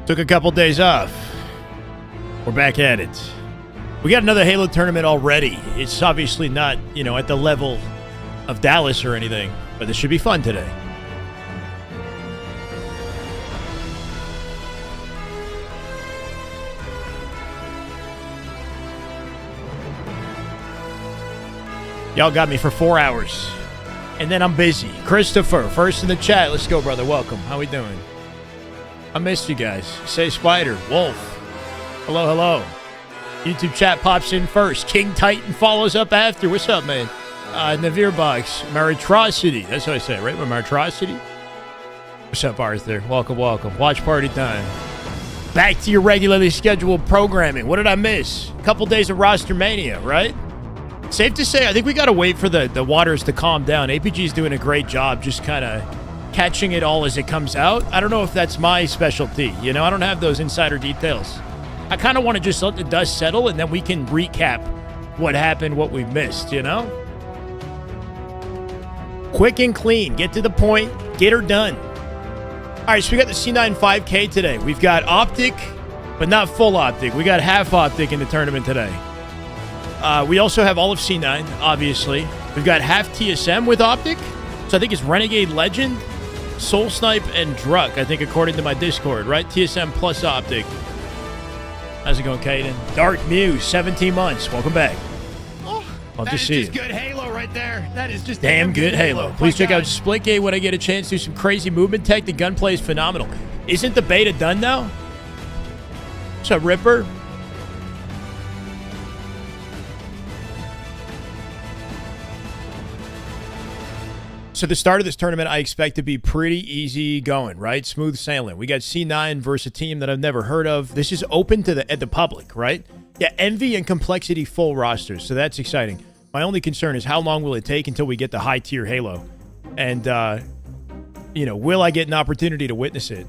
Took a couple days off. We're back at it. We got another Halo tournament already. It's obviously not, at the level of Dallas or anything, but this should be fun today. Y'all got me for 4 hours. And then I'm busy. Christopher, first in the chat. Let's go, brother. Welcome. How we doing? I missed you guys. Say Spider. Wolf. Hello, hello. YouTube chat pops in first. King Titan follows up after. What's up, man? Navir Box. Maritrocity. That's how I say it, right? Maritrocity? What's up, Arthur? Welcome, welcome. Watch party time. Back to your regularly scheduled programming. What did I miss? A couple days of roster mania, right? Safe to say, I think we got to wait for the waters to calm down. APG's doing a great job just kind of catching it all as it comes out. I don't know if that's my specialty. I don't have those insider details. I kind of want to just let the dust settle, and then we can recap what happened, what we missed, Quick and clean. Get to the point. Get her done. All right, so we got the C9 5K today. We've got Optic, but not full Optic. We got half Optic in the tournament today. We also have all of C9, obviously. We've got half TSM with Optic. So I think it's Renegade Legend, Soul Snipe, and Druck, I think, according to my Discord, right? TSM plus Optic. How's it going, Caden? Dark Muse, 17 months. Welcome back. Love to see you. That is just good Halo right there. That is just damn good Halo. Please check out Splitgate when I get a chance. Do some crazy movement tech. The gunplay is phenomenal. Isn't the beta done now? What's up, Ripper? So the start of this tournament, I expect to be pretty easy going, right? Smooth sailing. We got C9 versus a team that I've never heard of. This is open to the public, right? Yeah, Envy and Complexity full rosters, so that's exciting. My only concern is how long will it take until we get the high-tier Halo? And, will I get an opportunity to witness it?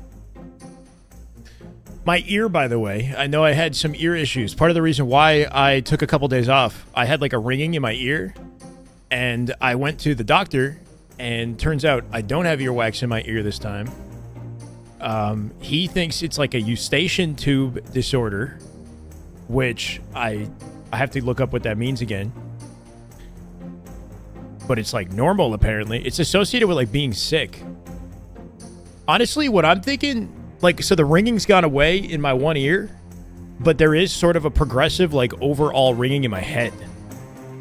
My ear, by the way, I know I had some ear issues. Part of the reason why I took a couple days off, I had like a ringing in my ear, and I went to the doctor. And turns out I don't have earwax in my ear this time. He thinks it's like a eustachian tube disorder, which I have to look up what that means again. But it's like normal, apparently. It's associated with like being sick. Honestly, what I'm thinking, so the ringing's gone away in my one ear, but there is sort of a progressive like overall ringing in my head.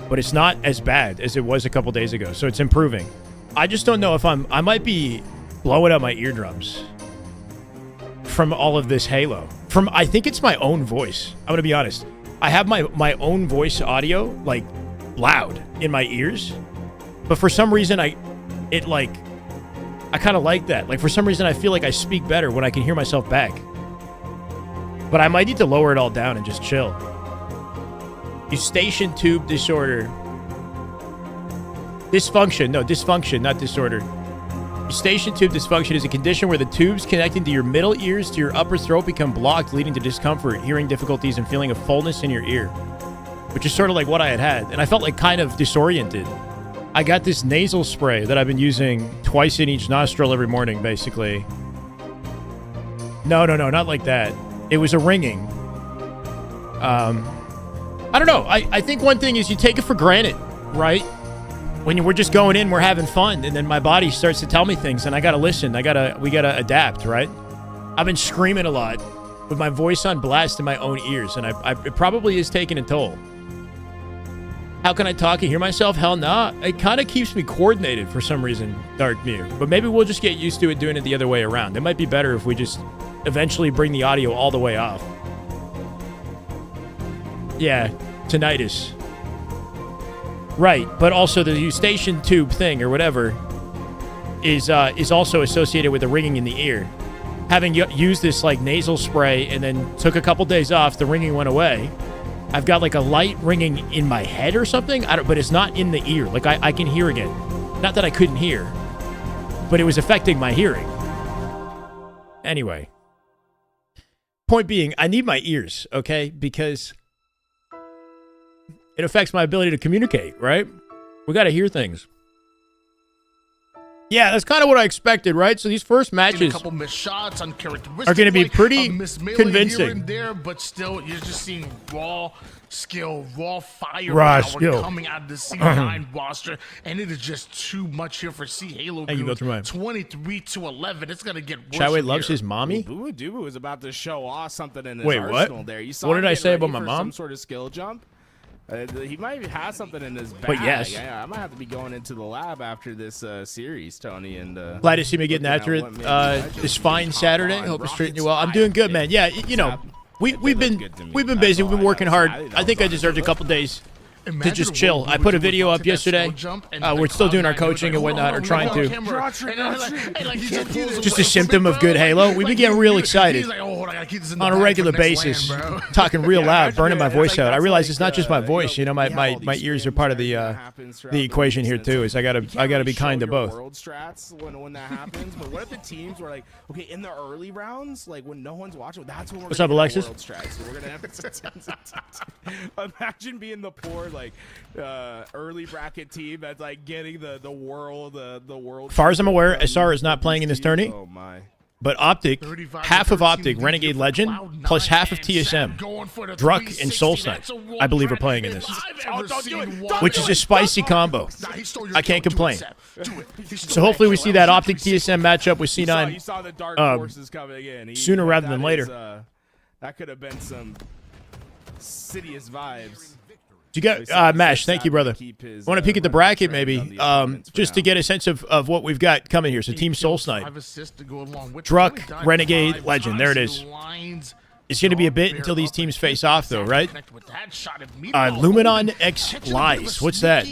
But it's not as bad as it was a couple days ago, so it's improving. I just don't know if I might be blowing out my eardrums from all of this Halo. I think it's my own voice. I'm going to be honest. I have my own voice audio, like, loud in my ears. But for some reason, I kind of like that. Like, for some reason, I feel like I speak better when I can hear myself back. But I might need to lower it all down and just chill. Eustachian tube disorder. Dysfunction, not disorder. Eustachian tube dysfunction is a condition where the tubes connecting to your middle ears to your upper throat become blocked, leading to discomfort, hearing difficulties, and feeling a fullness in your ear, which is sort of like what I had. And I felt like kind of disoriented. I got this nasal spray that I've been using twice in each nostril every morning, basically. No, not like that. It was a ringing. I don't know. I think one thing is you take it for granted, right? When we're just going in, we're having fun, and then my body starts to tell me things, and I gotta listen. We gotta adapt, right? I've been screaming a lot with my voice on blast in my own ears, and it probably is taking a toll. How can I talk and hear myself? Hell nah. It kind of keeps me coordinated for some reason, Dark Mew. But maybe we'll just get used to it doing it the other way around. It might be better if we just eventually bring the audio all the way off. Yeah, tinnitus. Right, but also the eustachian tube thing or whatever is also associated with the ringing in the ear. Having used this like nasal spray and then took a couple days off, the ringing went away. I've got like a light ringing in my head or something, but it's not in the ear. Like I can hear again. Not that I couldn't hear, but it was affecting my hearing. Anyway, point being, I need my ears, okay? Because it affects my ability to communicate, right? We got to hear things. Yeah, that's kind of what I expected, right? So these first matches a couple missed shots, are going to be pretty convincing. Here and there, but still, you're just seeing raw skill, raw fire coming out of the C9 roster, and it is just too much here for C Halo. 23-11. It's going to get worse. Shyway loves his mommy. Boo Dubu is about to show off something in his Wait, arsenal what? there. You saw what did I say about my for mom? Some sort of skill jump. He might have something in his bag. But yes. Yeah, I might have to be going into the lab after this series, Tony. And glad to see me getting after it this fine Saturday. Hope it's treating you well. I'm doing good, man. Yeah, you know, we've been busy. We've been working hard. I think I deserved a couple days to just chill. I put a video up yesterday. We're still doing our coaching and whatnot, or trying to. Just a symptom of good Halo. We've been getting real excited on a regular basis, talking real loud, burning my voice out. I realize it's not just my voice. You know, my ears are part of the equation here too. Is I gotta be kind to both. World strats when that happens. But what if the teams were like, okay, in the early rounds, like when no one's watching, that's when we're. What's up, Alexis? World strats. So we're gonna have imagine being the poor like early bracket team that's like getting the world. As far as I'm aware, SR is not playing in this tourney. Oh my. But Optic, half of Optic, Renegade Legend, plus half of TSM, Druck, and Soul Snipe, I believe are playing in this. Which is a spicy combo. I can't complain. So hopefully we see that Optic TSM matchup with C9 sooner rather than later. That could have been some Sidious vibes. You got Mash, thank you, brother. I want to peek at the bracket, maybe, just to get a sense of what we've got coming here. So Team Soul Snipe, Druck, Renegade, Legend. There it is. It's going to be a bit until these teams face off, though, right? Luminon X Lies. What's that?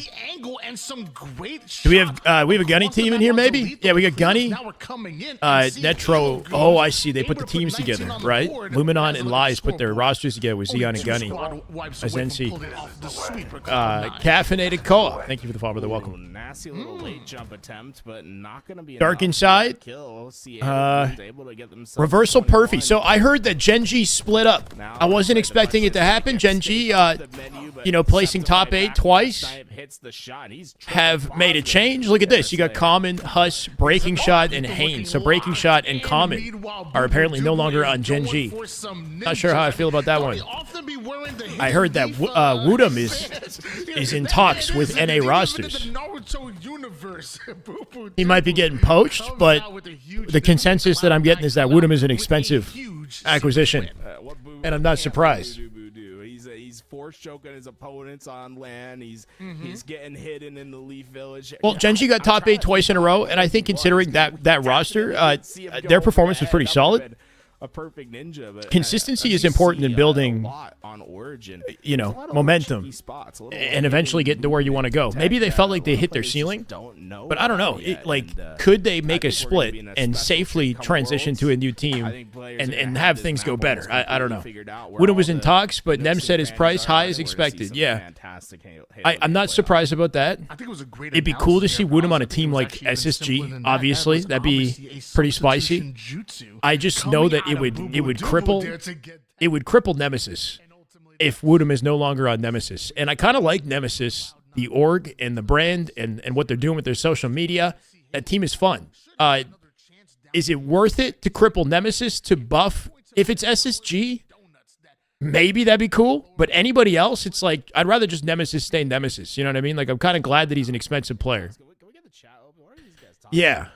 Do we have a Gunny team in here, maybe? Yeah, we got Gunny. Netro. Oh, I see. They put the teams together, right? Luminon and Lies put their rosters together with Xeon and Gunny. Azensi. Caffeinated Koa. Thank you for the follow, brother. Welcome. Nasty little late jump attempt, but not going to be Dark Inside. Reversal Perfy. So I heard that Genji split up. I wasn't expecting it to happen. Genji, you know, placing top 8 twice, have made a change. Look at this. You got Common, Huss, Breaking Shot, and Haynes. So Breaking Shot and Common are apparently no longer on Genji. Not sure how I feel about that one. I heard that Woodham is in talks with NA rosters. He might be getting poached, but the consensus that I'm getting is that Woodham is an expensive acquisition, and I'm not surprised. He's force choking his opponents on land. He's getting hidden in the Leaf Village. Well, Genji got top 8 twice in a row, and I think considering that roster, their performance was pretty solid. A perfect ninja, but consistency is important in building on Origin, you know, momentum and eventually getting to where you want to go. Maybe they felt like they hit their ceiling, but I don't know. Could they make a split and safely transition to a new team and have things go better? I don't know. Woodham was in talks, but Nem said his price high as expected. Yeah, I'm not surprised about that. It'd be cool to see Woodham on a team like SSG. Obviously, that'd be pretty spicy. I just know that it would cripple Nemesis if Woodham is no longer on Nemesis. And I kind of like Nemesis, the org and the brand and what they're doing with their social media. That team is fun. Is it worth it to cripple Nemesis to buff? If it's SSG, maybe that'd be cool. But anybody else, it's like, I'd rather just Nemesis stay Nemesis. You know what I mean? Like, I'm kind of glad that he's an expensive player. Yeah.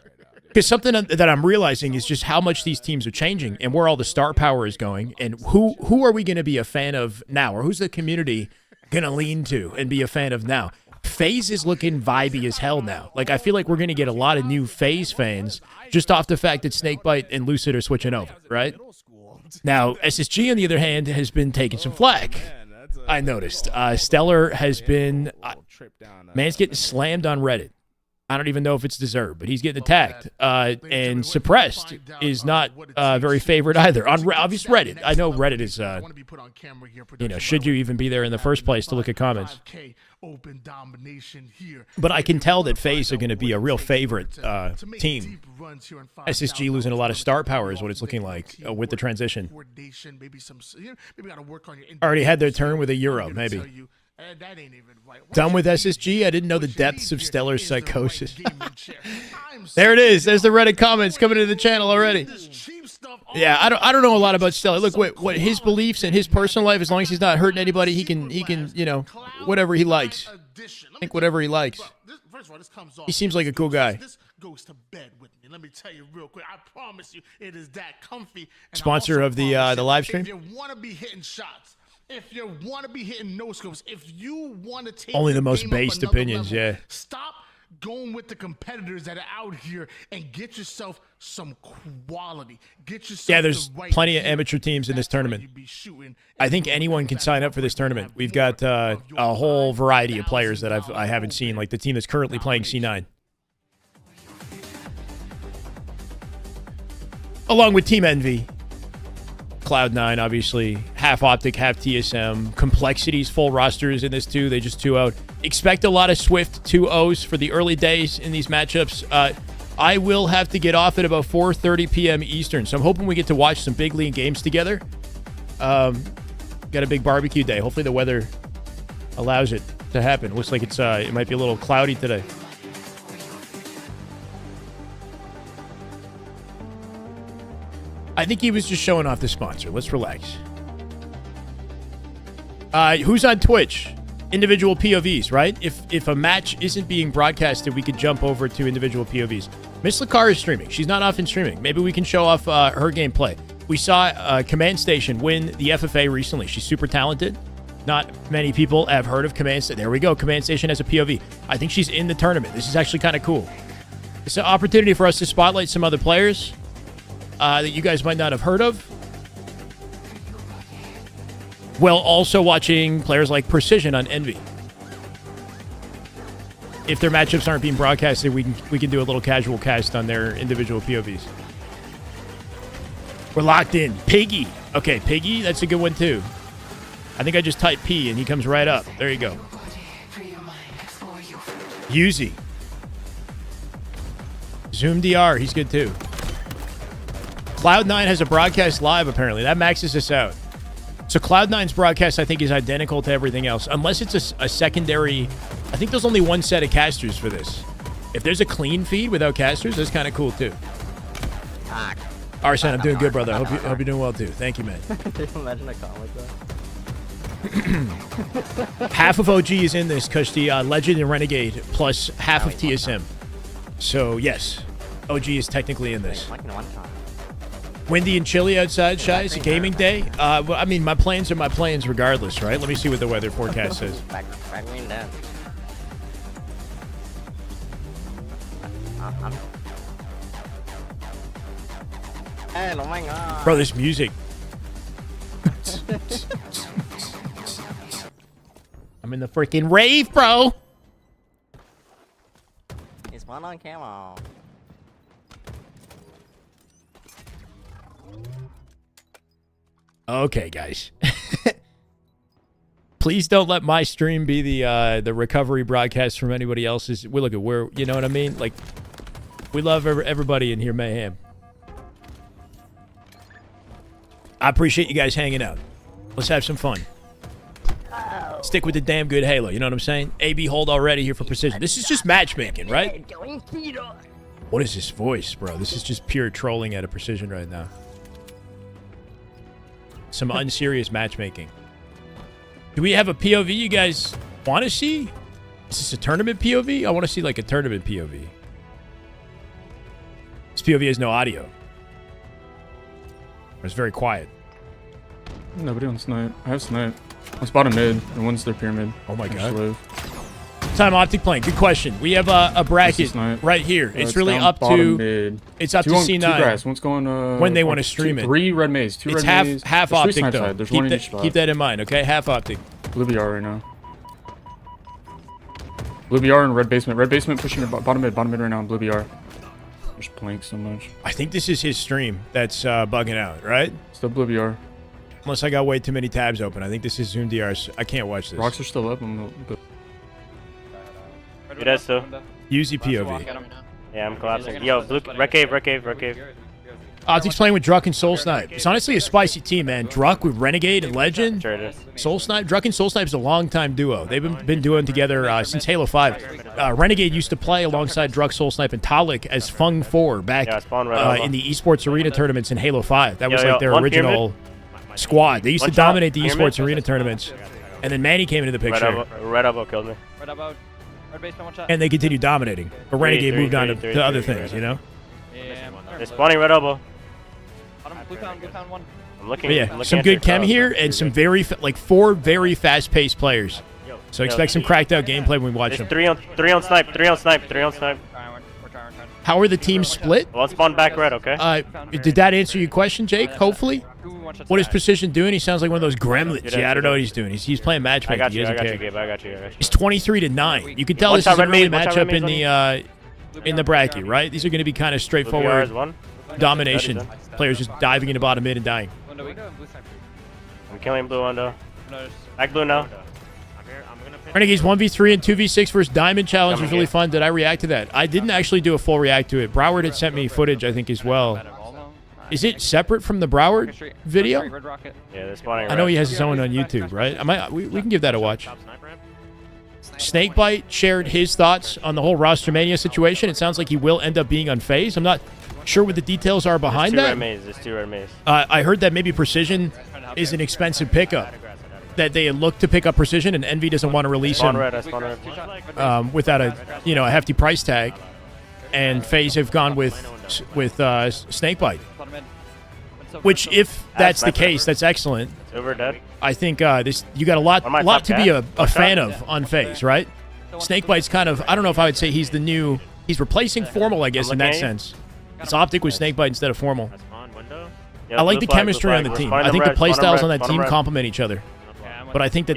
Because something that I'm realizing is just how much these teams are changing and where all the star power is going, and who are we going to be a fan of now, or who's the community going to lean to and be a fan of now? FaZe is looking vibey as hell now. Like, I feel like we're going to get a lot of new FaZe fans just off the fact that Snakebite and Lucid are switching over, right? Now, SSG, on the other hand, has been taking some flack. I noticed. Stellar has been... man's getting slammed on Reddit. I don't even know if it's deserved, but he's getting attacked. And Suppressed is not very favored either. On obvious Reddit. I know Reddit is, you know, should you even be there in the first place to look at comments? But I can tell that FaZe are going to be a real favorite team. SSG losing a lot of star power is what it's looking like with the transition. Already had their turn with a Euro, maybe. That ain't even right. Done with SSG? I didn't know the depths of Stellar's psychosis. There it is. There's the Reddit comments coming into the channel already. Yeah, I don't know a lot about Stellar. Look, what his beliefs and his personal life, as long as he's not hurting anybody, he can you know, whatever he likes. Think whatever he likes. He seems like a cool guy. This goes to bed with me. Let me tell you real quick. I promise you, it is that comfy. Sponsor of the live stream. If you want to be hitting shots, if you want to be hitting no scopes, if you want to take only the most game based up another opinions, level, yeah. Stop going with the competitors that are out here and get yourself some quality. Get yourself there's plenty of amateur teams in this tournament. I think anyone can sign up for this tournament. We've got a whole variety of players that I haven't seen, like the team that's currently playing C9. Along with Team Envy. Cloud9, obviously. Half Optic, half TSM. Complexity's full rosters in this too. They just 2-0'd. Expect a lot of Swift 2-0s for the early days in these matchups. I will have to get off at about 4:30 p.m. Eastern, so I'm hoping we get to watch some big league games together. Got a big barbecue day. Hopefully the weather allows it to happen. Looks like it might be a little cloudy today. I think he was just showing off the sponsor. Let's relax. Who's on Twitch? Individual POVs, right? If a match isn't being broadcasted, we could jump over to individual POVs. Miss Lakar is streaming. She's not often streaming. Maybe we can show off her gameplay. We saw Command Station win the FFA recently. She's super talented. Not many people have heard of Command Station. There we go. Command Station has a POV. I think she's in the tournament. This is actually kind of cool. It's an opportunity for us to spotlight some other players that you guys might not have heard of. While also watching players like Precision on Envy. If their matchups aren't being broadcasted, we can do a little casual cast on their individual POVs. We're locked in. Piggy. Okay, Piggy, that's a good one too. I think I just typed P and he comes right up. There you go. Yuzi. Zoom DR, he's good too. Cloud9 has a broadcast live apparently. That maxes us out. So Cloud9's broadcast, I think, is identical to everything else. Unless it's a secondary... I think there's only one set of casters for this. If there's a clean feed without casters, that's kind of cool, too. Arsen, I'm doing good, brother. Hope you're doing well, too. Thank you, man. Can you imagine a call like that? Half of OG is in this, Kushti. Legend and Renegade, plus half of TSM. So, yes. OG is technically in this. Windy and chilly outside, Shy. It's a gaming day. I mean, my plans are my plans regardless, right? Let me see what the weather forecast says. Back me down. Hey, oh my god. Bro, this music. I'm in the freaking rave, bro. He's one on camo. Okay, guys. Please don't let my stream be the recovery broadcast from anybody else's. We look at where, you know what I mean? Like, we love everybody in here, Mayhem. I appreciate you guys hanging out. Let's have some fun. Stick with the damn good Halo, you know what I'm saying? AB hold already here for Precision. This is just matchmaking, right? What is this voice, bro? This is just pure trolling out of Precision right now. Some unserious matchmaking. Do we have a POV you guys want to see? Is this a tournament POV? I want to see like a tournament POV. This POV has no audio. It's very quiet. Nobody on Snipe. I have Snipe. One's bottom mid, and one's their pyramid. Oh my god. Time Optic playing. Good question. We have a bracket right here. It's really up to mid. It's up to C9. Two grass. One's going when they want to stream it. 3 red maze. Two it's red maze. half Optic though. There's one in each spot. Keep that in mind, okay? Half Optic. Blue BR right now. Blue BR and red basement. Red basement pushing bottom mid right now. Blue BR. There's Plank so much. I think this is his stream that's bugging out, right? Still Blue BR. Unless I got way too many tabs open. I think this is Zoom DRs. I can't watch this. Rocks are still up. Good as so. Uzi POV. Yeah, I'm collapsing. Yo, blue, red cave. Optic's playing with Druck and Soul Snipe. It's honestly a spicy team, man. Druck with Renegade and Legend. Sure it is. Soul Snipe. Druck and Soul Snipe is a long-time duo. They've been doing together since Halo 5. Renegade used to play alongside Druck, Soul Snipe, and Talik as Fung 4 back in the Esports Arena tournaments in Halo 5. That was like their original squad. They used to dominate the Esports Arena tournaments. And then Manny came into the picture. Red elbow killed me. Red elbow. Red basement, one shot. And they continued dominating. But Renegade moved on to other things, you know? Yeah. They're spawning red elbow. Blue pound one. I'm looking. But yeah, some good chem here and some four very fast-paced players. So expect some cracked out gameplay when we watch them. Three on snipe. We're trying. How are the teams split? Well, spawn back red, okay? Did that answer your question, Jake? Hopefully. What is Precision doing? He sounds like one of those gremlins. Yeah, I don't know what he's doing. He's playing matchmaking. I got you, Gabe. I got you. It's 23-9. You can tell this is an early matchup in the bracket, right? These are going to be kind of straightforward domination. Players just diving into bottom mid and dying. I'm killing blue window. Back blue now. Renegades 1v3 and 2v6 versus Diamond Challenge was really fun. Did I react to that? I didn't actually do a full react to it. Broward had sent me footage, I think, as well. Is it separate from the Broward video? Yeah, they're spawning I know he has his own on YouTube, right? We can give that a watch. Snakebite shared his thoughts on the whole roster mania situation. It sounds like he will end up being unfazed. I'm not sure what the details are behind that. There's two red maze. I heard that maybe Precision is an expensive pickup. That they look to pick up Precision, and Envy doesn't want to release him without a hefty price tag. And FaZe have gone with Snakebite. Which, if that's the case, that's excellent. Over dead. I think you got a lot to be a fan of on FaZe, right? Snakebite's kind of, I don't know if I would say he's replacing Formal, I guess, in that sense. It's Optic with Snakebite instead of Formal. I like the chemistry on the team. I think the playstyles on that team complement each other. But I think that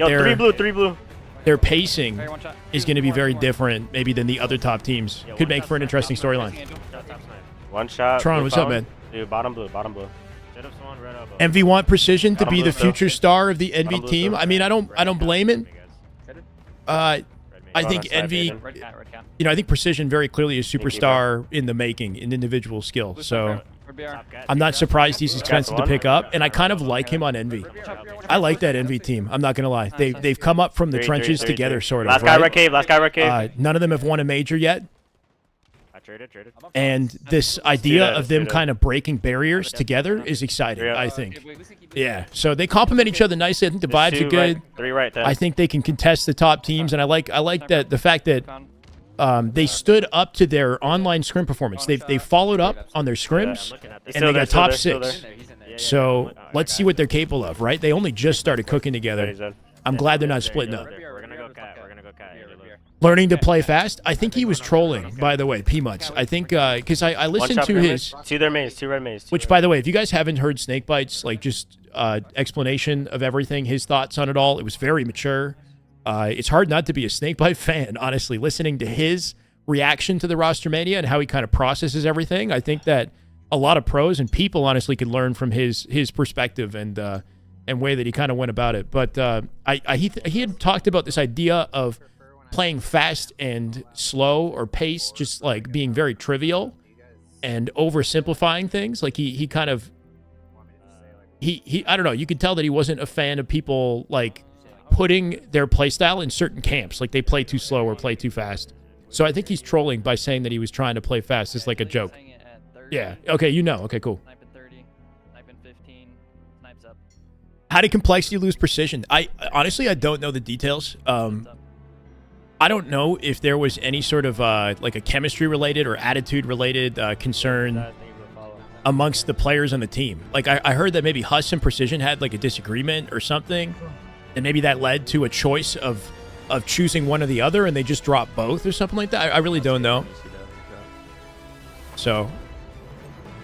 their pacing is going to be very different, maybe, than the other top teams. Could make for an interesting storyline. One shot. Tron, what's up, man? Dude, bottom blue. Envy want Precision to be the future star of the Envy team. I mean, I don't blame it. I think Envy, I think Precision very clearly is superstar in the making, in individual skill. So I'm not surprised he's expensive to pick up, and I kind of like him on Envy. I like that Envy team. I'm not gonna lie. They've come up from the trenches together, sort of. Last guy red cave. None of them have won a major yet. Traded. And this idea of them kind of breaking barriers together is exciting, I think. Yeah, so they complement each other nicely. I think the vibes are good. Three right there. I think they can contest the top teams, and I like that the fact that they stood up to their online scrim performance. They followed up on their scrims, and they got top 6. So let's see what they're capable of, right? They only just started cooking together. I'm glad they're not splitting up. Learning to play fast. I think he was trolling, by the way, P-Mutts. I think, because I listened to his... Two red maze. Which, by the way, if you guys haven't heard Snakebite's, just explanation of everything, his thoughts on it all, it was very mature. It's hard not to be a Snakebite fan, honestly. Listening to his reaction to the roster mania and how he kind of processes everything, I think that a lot of pros and people, honestly, could learn from his perspective and way that he kind of went about it. But he had talked about this idea of playing fast and slow or pace, just like being very trivial and oversimplifying things. Like he kind of I don't know, you could tell that he wasn't a fan of people like putting their playstyle in certain camps, like they play too slow or play too fast. So I think he's trolling by saying that he was trying to play fast. It's like a joke. Yeah. Okay, okay, cool. How did Complexity lose Precision? Honestly, I don't know the details. I don't know if there was any sort of like a chemistry-related or attitude-related concern amongst the players on the team. Like I heard that maybe Huss and Precision had like a disagreement or something, and maybe that led to a choice of choosing one or the other, and they just dropped both or something like that. I really don't know. So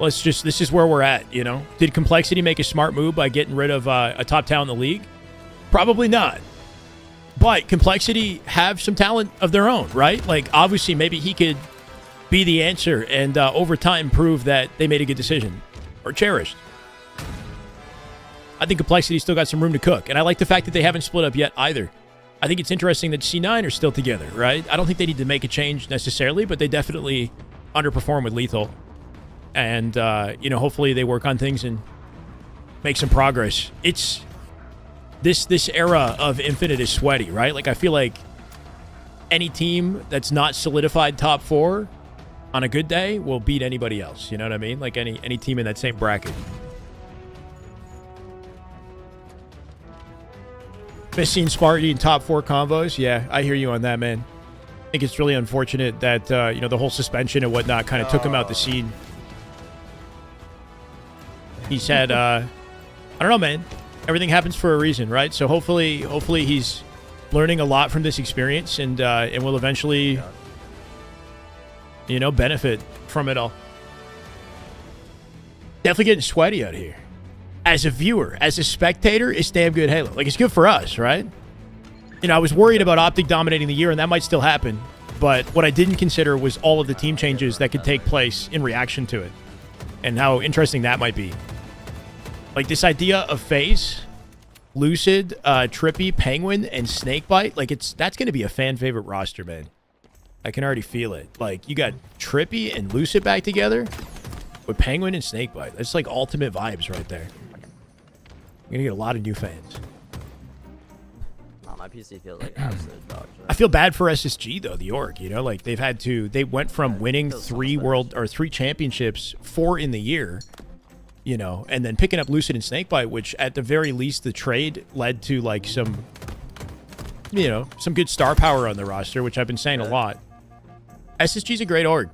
this is where we're at, you know? Did Complexity make a smart move by getting rid of a top talent in the league? Probably not. But Complexity have some talent of their own, right? Like, obviously, maybe he could be the answer and over time prove that they made a good decision or cherished. I think Complexity still got some room to cook, and I like the fact that they haven't split up yet either. I think it's interesting that C9 are still together, right? I don't think they need to make a change necessarily, but they definitely underperform with Lethal. And, you know, hopefully they work on things and make some progress. It's this era of Infinite is sweaty, right? Like, I feel like any team that's not solidified top 4 on a good day will beat anybody else. You know what I mean? Like any team in that same bracket. Missing Sparty in top 4 combos. Yeah, I hear you on that, man. I think it's really unfortunate that, you know, the whole suspension and whatnot kind of took him out the scene. He's had, I don't know, man. Everything happens for a reason, right? So hopefully he's learning a lot from this experience and will eventually, you know, benefit from it all. Definitely getting sweaty out here. As a viewer, as a spectator, it's damn good Halo. Like, it's good for us, right? You know, I was worried about Optic dominating the year, and that might still happen. But what I didn't consider was all of the team changes that could take place in reaction to it. And how interesting that might be. Like, this idea of FaZe, Lucid, Trippy, Penguin, and Snakebite, like, that's going to be a fan favorite roster, man. I can already feel it. Like, you got Trippy and Lucid back together with Penguin and Snakebite. That's like ultimate vibes right there. You're going to get a lot of new fans. Oh, my PC feels like absolute dog shit. I feel bad for SSG, though, the org. You know, like, they went from winning 3 championships, 4 in the year, you know, and then picking up Lucid and Snakebite, which at the very least the trade led to, like, some, you know, some good star power on the roster, which I've been saying a lot. SSG's a great org.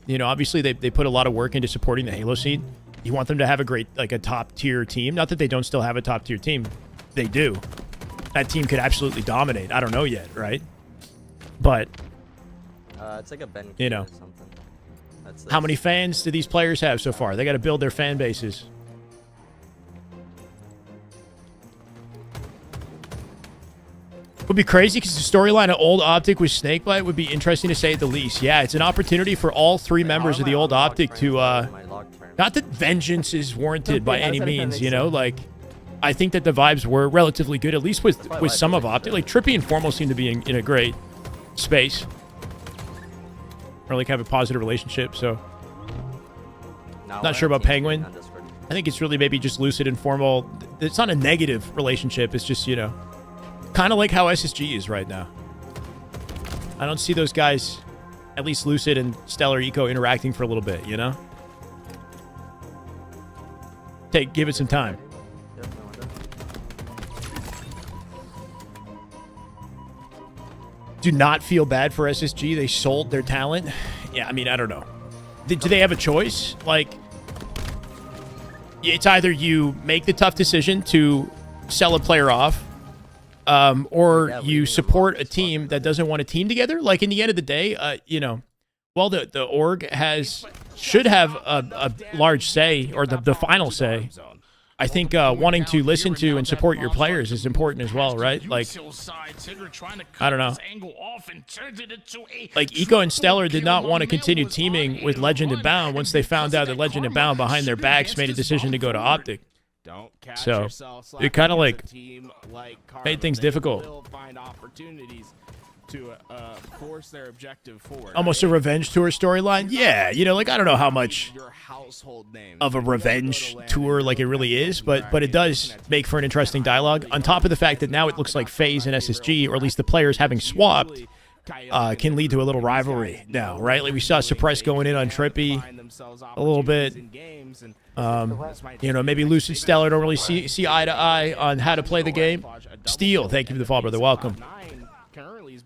You know, obviously they put a lot of work into supporting the Halo scene. You want them to have a great, like, a top-tier team. Not that they don't still have a top-tier team. They do. That team could absolutely dominate. I don't know yet, right? But, it's like a Ben, you know, or something. how many fans do these players have so far? They got to build their fan bases. Would be crazy because the storyline of old Optic with Snakebite would be interesting to say at the least. Yeah, it's an opportunity for all 3 members of the old Optic to, not that vengeance is warranted by any means, you know, like, I think that the vibes were relatively good, at least with some of Optic. Like, Trippy and Formal seem to be in a great space. Or, like, have a positive relationship, so. Not sure about Penguin. I think it's really maybe just Lucid and Formal. It's not a negative relationship. It's just, you know, kind of like how SSG is right now. I don't see those guys, at least Lucid and Stellar Eco, interacting for a little bit, you know? Give it some time. Do not feel bad for SSG. They sold their talent. Yeah, I mean, I don't know. Do they have a choice? Like, it's either you make the tough decision to sell a player off, or you support a team that doesn't want a team together. Like, in the end of the day, you know, well, the org should have a large say, or the final say. I think wanting to listen to and support your players is important as well, right? Like, I don't know. Like, Eco and Stellar did not want to continue teaming with Legend and Bound once they found out that Legend and Bound behind their backs made a decision to go to Optic. So it kind of like made things difficult. To force their objective forward. Almost a revenge tour storyline. Yeah, you know, like, I don't know how much of a revenge tour like it really is, but it does make for an interesting dialogue. On top of the fact that now it looks like FaZe and SSG, or at least the players having swapped, can lead to a little rivalry now, right? Like, we saw Suppress going in on Trippy a little bit. You know, maybe Lucid Stellar don't really see eye to eye on how to play the game. Steel, thank you for the follow, brother. Welcome.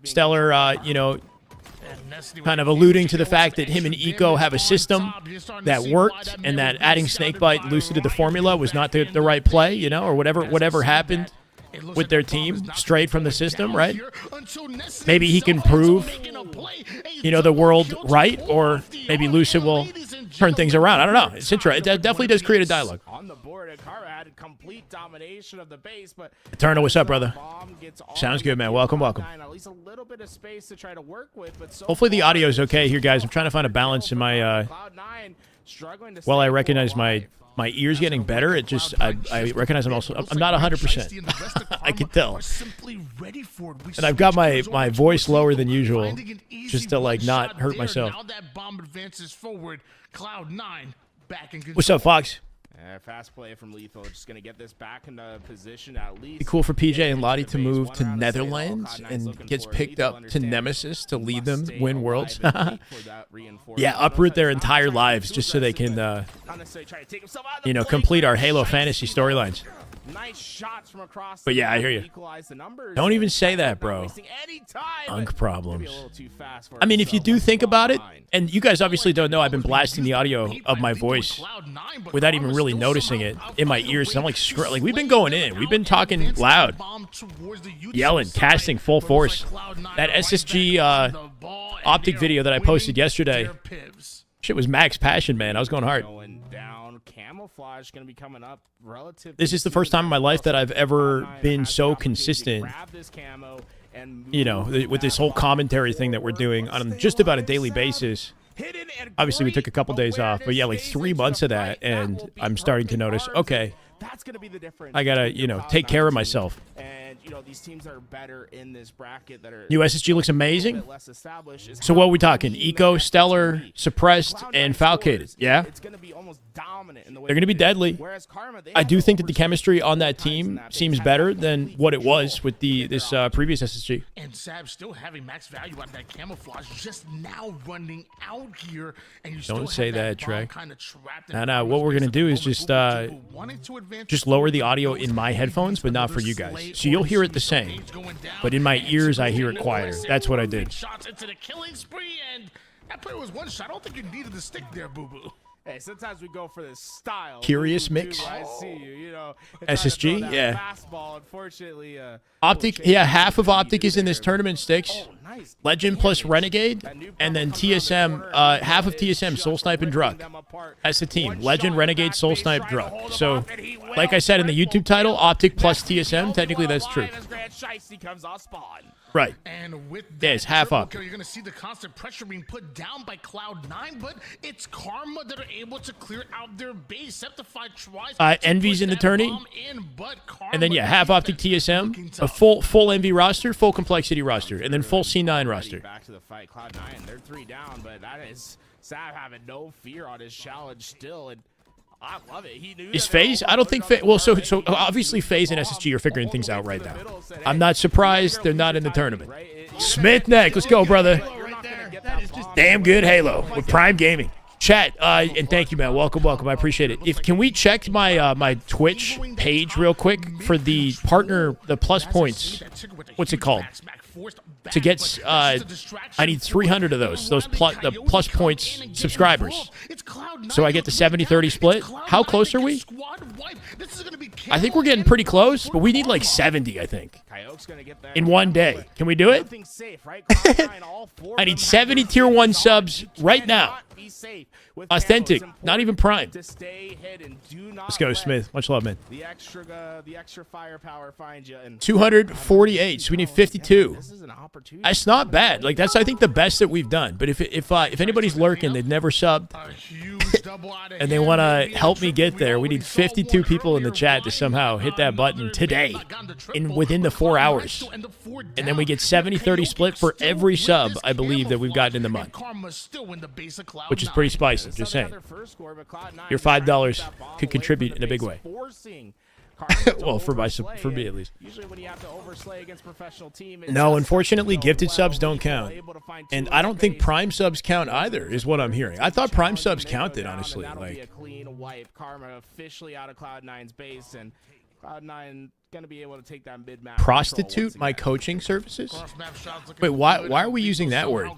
Stellar, you know, kind of alluding to the fact that him and Eco have a system that worked, and that adding Snakebite and Lucid to the formula was not the right play, you know, or whatever happened with their team strayed from the system, right? Maybe he can prove, you know, the world right, or maybe Lucid will turn things around. I don't know. It's interesting. It definitely does create a dialogue. On the board, Akara had complete domination of the base, but Eternal, what's up, brother? Sounds good, man. Welcome. At least a little bit of space to try to work with, but hopefully the audio is okay here, guys. I'm trying to find a balance in my well, I recognize my ears getting better. It just I recognize I'm not 100%. I can tell. And I've got my voice lower than usual, just to, like, not hurt myself. Now that bomb advances forward, Cloud9 back in What's up, Fox? Fast play from Lethal, just gonna get this back into position at least. Be cool for PJ and Lottie to move to Netherlands and gets picked up to Nemesis to lead them win worlds. Yeah, uproot their entire lives just so they can, you know, complete our Halo fantasy storylines. Nice shots from across. But yeah, I hear you. Don't even say that, bro. Unk problems. I mean, if you do think about it, and you guys obviously don't know, I've been blasting the audio of my voice without even really noticing it in my ears. I'm like, we've been going in. We've been talking loud, yelling, casting full force. That SSG Optic video that I posted yesterday, shit was max passion, man. I was going hard. Camouflage going to be coming up relative. This is the first time in my life that I've ever been so consistent, you know, with this whole commentary thing that we're doing on just about a daily basis. Obviously, we took a couple days off, but yeah, like 3 months of that, and I'm starting to notice, okay, I got to, you know, take care of myself. You know, these teams that are better in this bracket that are new SSG looks amazing. So what are we talking? Eco, Stellar, Suppressed, and Falcated. Yeah? It's going to be almost dominant in the way they're going to be deadly. I do think that the chemistry on that team seems better than what it was with this previous SSG. And Sab still having max value on that camouflage, just now running out here, and you don't say that, Trey. No, what we're going to do is just lower the audio in my headphones, but not for you guys. So you'll hear it the same, but in my ears I hear it quieter. That's what I did. Shots into the killing spree, and that player was one shot. I don't think you needed to stick there, boo-boo. Hey, sometimes we go for this style. Curious mix. I see you. You know, SSG, yeah. Fastball, unfortunately. Optic, yeah. Half of Optic is in this tournament. Sticks. Legend plus Renegade, and then TSM. Half of TSM, Soul Snipe and Druk. That's the team. Legend, Renegade, Soul Snipe, Druk. So, like I said in the YouTube title, Optic plus TSM. Technically, that's true. Right. And with yeah, it's half up. You're going to see the constant pressure being put down by Cloud9, but it's Karma that are able to clear out their base. Septify tries Envy's in the tourney. And then, yeah, half Optic TSM, a full Envy roster, full complexity roster, and then full C9 roster. Back to the fight. Cloud9, they're 3 down, but that is Sav having no fear on his challenge still, and I love it. He knew is FaZe? I don't think FaZe. Well, so obviously FaZe and SSG are figuring things out right now. I'm not surprised they're not in the tournament. Smith Neck, let's go, brother. Damn good Halo with Prime Gaming. Chat, and thank you, man. Welcome. I appreciate it. Can we check my my Twitch page real quick for the partner, the plus points? What's it called? To get, I need 300 of those the plus points subscribers. So I get the 70-30 split. How close are we? I think we're getting pretty close, but we need like 70, I think, in one day. Can we do it? I need 70 tier 1 subs right now. Authentic, not even Prime. Let's go, Smith. Much love, man. The extra firepower finds you. 248, so we need 52. This is an opportunity. That's not bad. Like, that's, I think, the best that we've done. But if anybody's lurking, they've never subbed, and they want to help me get there, we need 52 people in the chat to somehow hit that button today, within the 4 hours. And then we get 70-30 split for every sub, I believe, that we've gotten in the month, which is pretty spicy. Just saying. Your $5 could contribute in a big way. Well, for me at least. No, unfortunately, gifted subs don't count. And I don't think Prime subs count either, is what I'm hearing. I thought Prime subs counted, honestly. Like, Karma officially out of Cloud9's base, and Cloud9 going to be able to take that mid-map. Prostitute my coaching services? Wait, why are we using that word?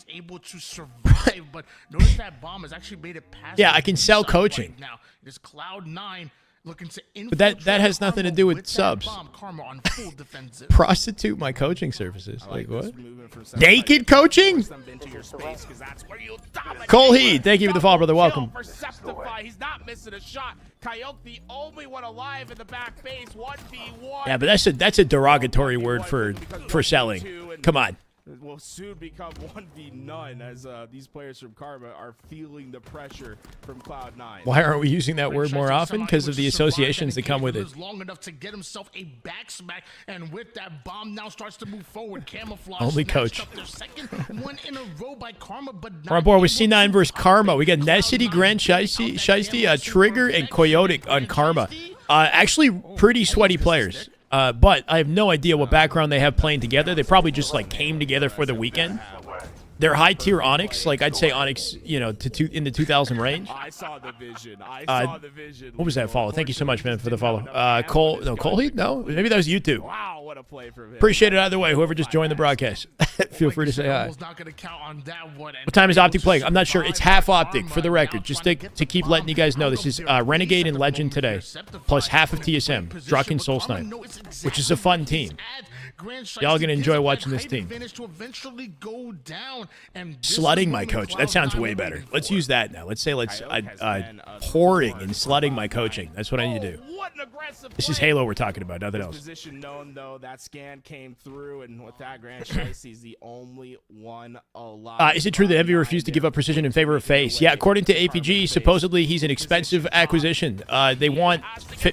Able to survive, but notice that bomb has actually made it past. Yeah, I can sell coaching. Right now, it is Cloud9 looking to but that has nothing to do with subs. Karma on full defensive. Prostitute my coaching services. Like what? Naked coaching? Cole Heed, thank you for the follow, brother. Welcome. He's not missing a shot. Coyote, the only one alive in the back base. 1v1. Yeah, but that's a derogatory word for selling. Come on. will soon become 1v none as these players from Karma are feeling the pressure from Cloud9. Why aren't we using that word more often? Because of the associations that come with it. Long enough to get himself a back smack, and with that, Bomb now starts to move forward. Camouflage. Only coach. Up their second one in a row by Karma, but We're on board with C9 versus Karma. We got Necessity, Grand Shiesty, Trigger, and Coyote on Karma. Actually, pretty sweaty players. But I have no idea what background they have playing together. They probably just like came together for the weekend. They're high tier Onyx, like I'd say Onyx, you know, in the 2000 range. I saw the vision. I saw the vision. What was that follow? Thank you so much, man, for the follow. Cole Heat? No, maybe that was YouTube. Wow, what a play from him. Appreciate it either way. Whoever just joined the broadcast, feel free to say hi. What time is Optic playing? I'm not sure. It's half Optic for the record. Just to keep letting you guys know, this is Renegade and Legend today, plus half of TSM, Druck and Soul Snipe, which is a fun team. Y'all gonna enjoy watching this team. Slutting my coach. That sounds way better. Let's use that now. Let's say whoring and slutting my coaching. That's what I need to do. This is Halo we're talking about, nothing else. Position known though, that scan came through, and with that, Grand Shiesty is the only one alive. Is it true that Envy refused to give up precision in favor of Face? Yeah, according to APG, supposedly he's an expensive acquisition. They want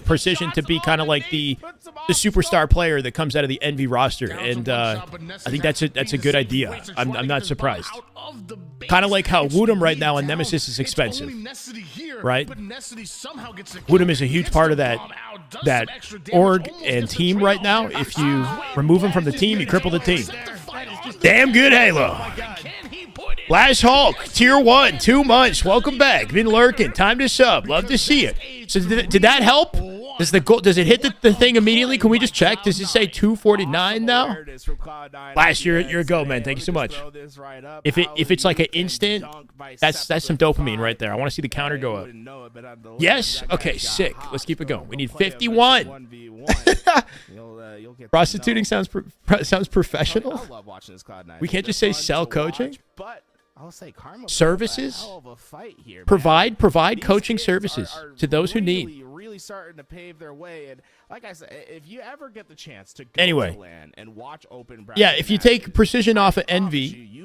precision to be kind of like the superstar player that comes out of the Envy roster, and I think that's a good idea. I'm not surprised. Kind of like how Woodham right now on Nemesis is expensive, right? Woodham is a huge part of that org and team right now. If you remove him from the team, you cripple the team. Damn good Halo. Lash Hulk, tier 1, 2 months. Welcome back. Been lurking. Time to sub. Love to see it. So did that help? Does it hit the thing immediately? Can we just check? Does it say 249 now? Last year, you're a go, man. Thank you so much. If it's like an instant, that's some dopamine right there. I want to see the counter go up. Yes? Okay, sick. Let's keep it going. We need 51. Prostituting sounds professional. We can't just say sell coaching. Services. Provide coaching services to those who need. Really starting to pave their way, and like I said, if you ever get the chance to go to LAN and watch open bracket, yeah, if you take precision off of Envy,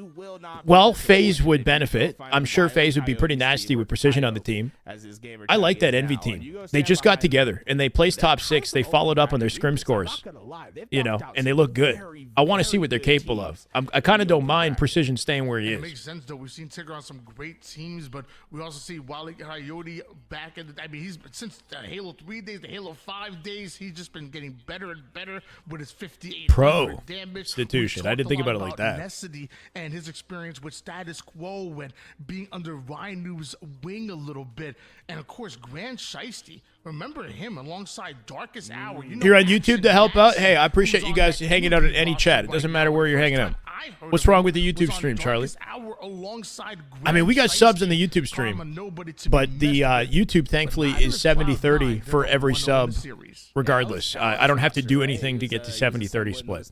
well, FaZe would benefit. I'm sure FaZe would be pretty nasty with precision on the team. I like that Envy team. They just got together and they placed top 6. They followed up on their scrim scores, you know, and they look good. I want to see what they're capable of. I kind of don't mind precision staying where he is. It makes sense though. We've seen Tigger on some great teams, but we also see Wally Coyote back in the. I mean, he's since Halo 3 days, the Halo 5 days, he's just been getting better and better with his 58 pro damage. Institution. I didn't think about it like that. Necessity and his experience with status quo and being under Rhinu's wing a little bit, and of course Grand Shiesty. Remember him alongside Darkest Hour. You know, you're on YouTube to help out. Hey, I appreciate you guys hanging out in any chat. It doesn't matter where you're hanging out. What's wrong with the YouTube stream, Charlie? I mean, we got subs in the YouTube stream, but the YouTube, thankfully, is 70-30 for every sub, regardless. I don't have to do anything to get to 70-30 split.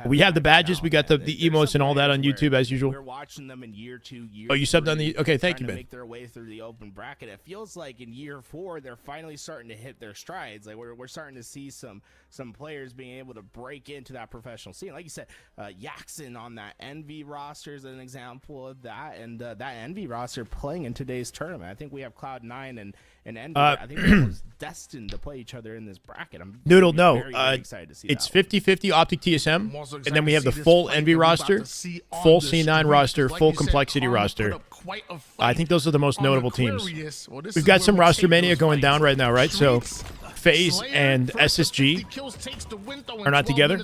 We have the badges. We got the emotes and all that on YouTube, as usual. Oh, you subbed on the... Okay, thank you, man. Make their way through the open bracket. It feels like in year 4, they're finally starting to hit their strides. Like we're starting to see some players being able to break into that professional scene. Like you said, Yaxon on that Envy roster is an example of that, and that Envy roster playing in today's tournament. I think we have Cloud9 and Envy. I think they're almost destined to play each other in this bracket. I'm very excited to see it's 50-50 Optic TSM, and then we have the full Envy roster, full C9 roster, full complexity roster. I think those are the most notable teams. We've got some roster mania going down right now, right? So FaZe and SSG are not together.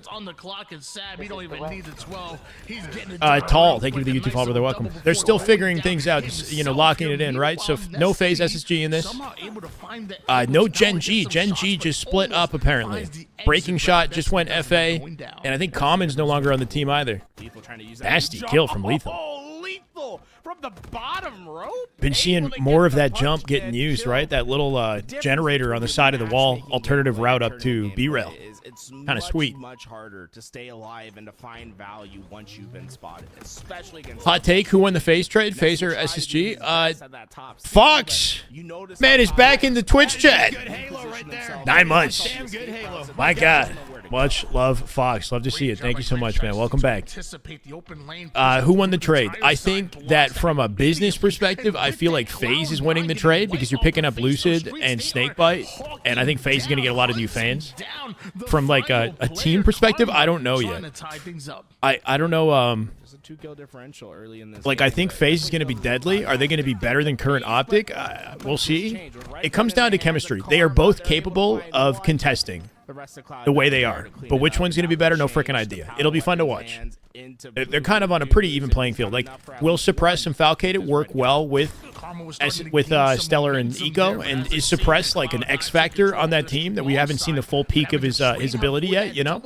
Tall, thank you for the YouTube follow. They're welcome. They're still figuring things out, just, you know, locking it in, right? So no FaZe SSG in this. No Gen G. Gen G just split up, apparently. Breaking Shot just went FA, and I think Common's no longer on the team either. Nasty kill from Lethal. From the bottom rope. Been seeing more of that jump getting used, right? That little generator on the side of the wall, alternative route up to B-rail. It's kind of sweet. Much harder to stay alive and to find value once you've been spotted, especially against. Hot take: who won the FaZe trade? FaZe or SSG? Fox. Man is back in the Twitch chat. 9 months. My God. Much love, Fox. Love to see it. Thank you so much, man. Welcome back. Who won the trade? I think that from a business perspective, I feel like FaZe is winning the trade because you're picking up Lucid and Snakebite, and I think FaZe is going to get a lot of new fans. From like a team perspective, I don't know yet. I don't know. Like, I think FaZe is going to be deadly. Are they going to be better than current Optic? We'll see. It comes down to chemistry. They are both capable of contesting the way they are. But which one's going to be better? No freaking idea. It'll be fun to watch. They're kind of on a pretty even playing field. Like, will Suppress and Falcated work well with Stellar and Eco? And is Suppress like an X factor on that team that we haven't seen the full peak of his ability yet, you know?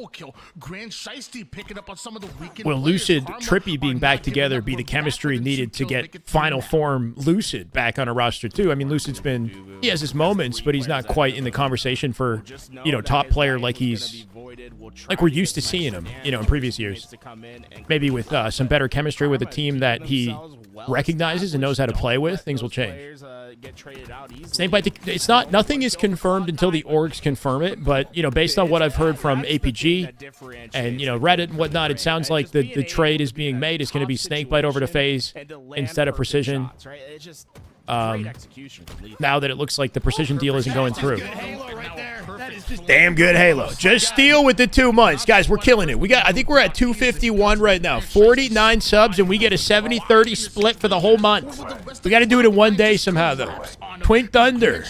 Will Lucid, Trippy being back together be the chemistry needed to get final form Lucid back on a roster too? I mean, Lucid's been, he has his moments, but he's not quite in the conversation for, you know, top player like we're used to seeing him, you know, in previous years. Maybe with some better chemistry with a team that he recognizes and knows how to play with, things will change. Snakebite, it's not, nothing is confirmed until the orgs confirm it, but, you know, based on what I've heard from APG and, you know, Reddit and whatnot, it sounds like the trade is being made. It's going to be Snakebite over to FaZe instead of Precision. Now that it looks like the Precision deal isn't going through. Damn good Halo. Just Steel with the 2 months. Guys, we're killing it. I think we're at 251 right now. 49 subs, and we get a 70-30 split for the whole month. We got to do it in one day somehow, though. Twink Thunder.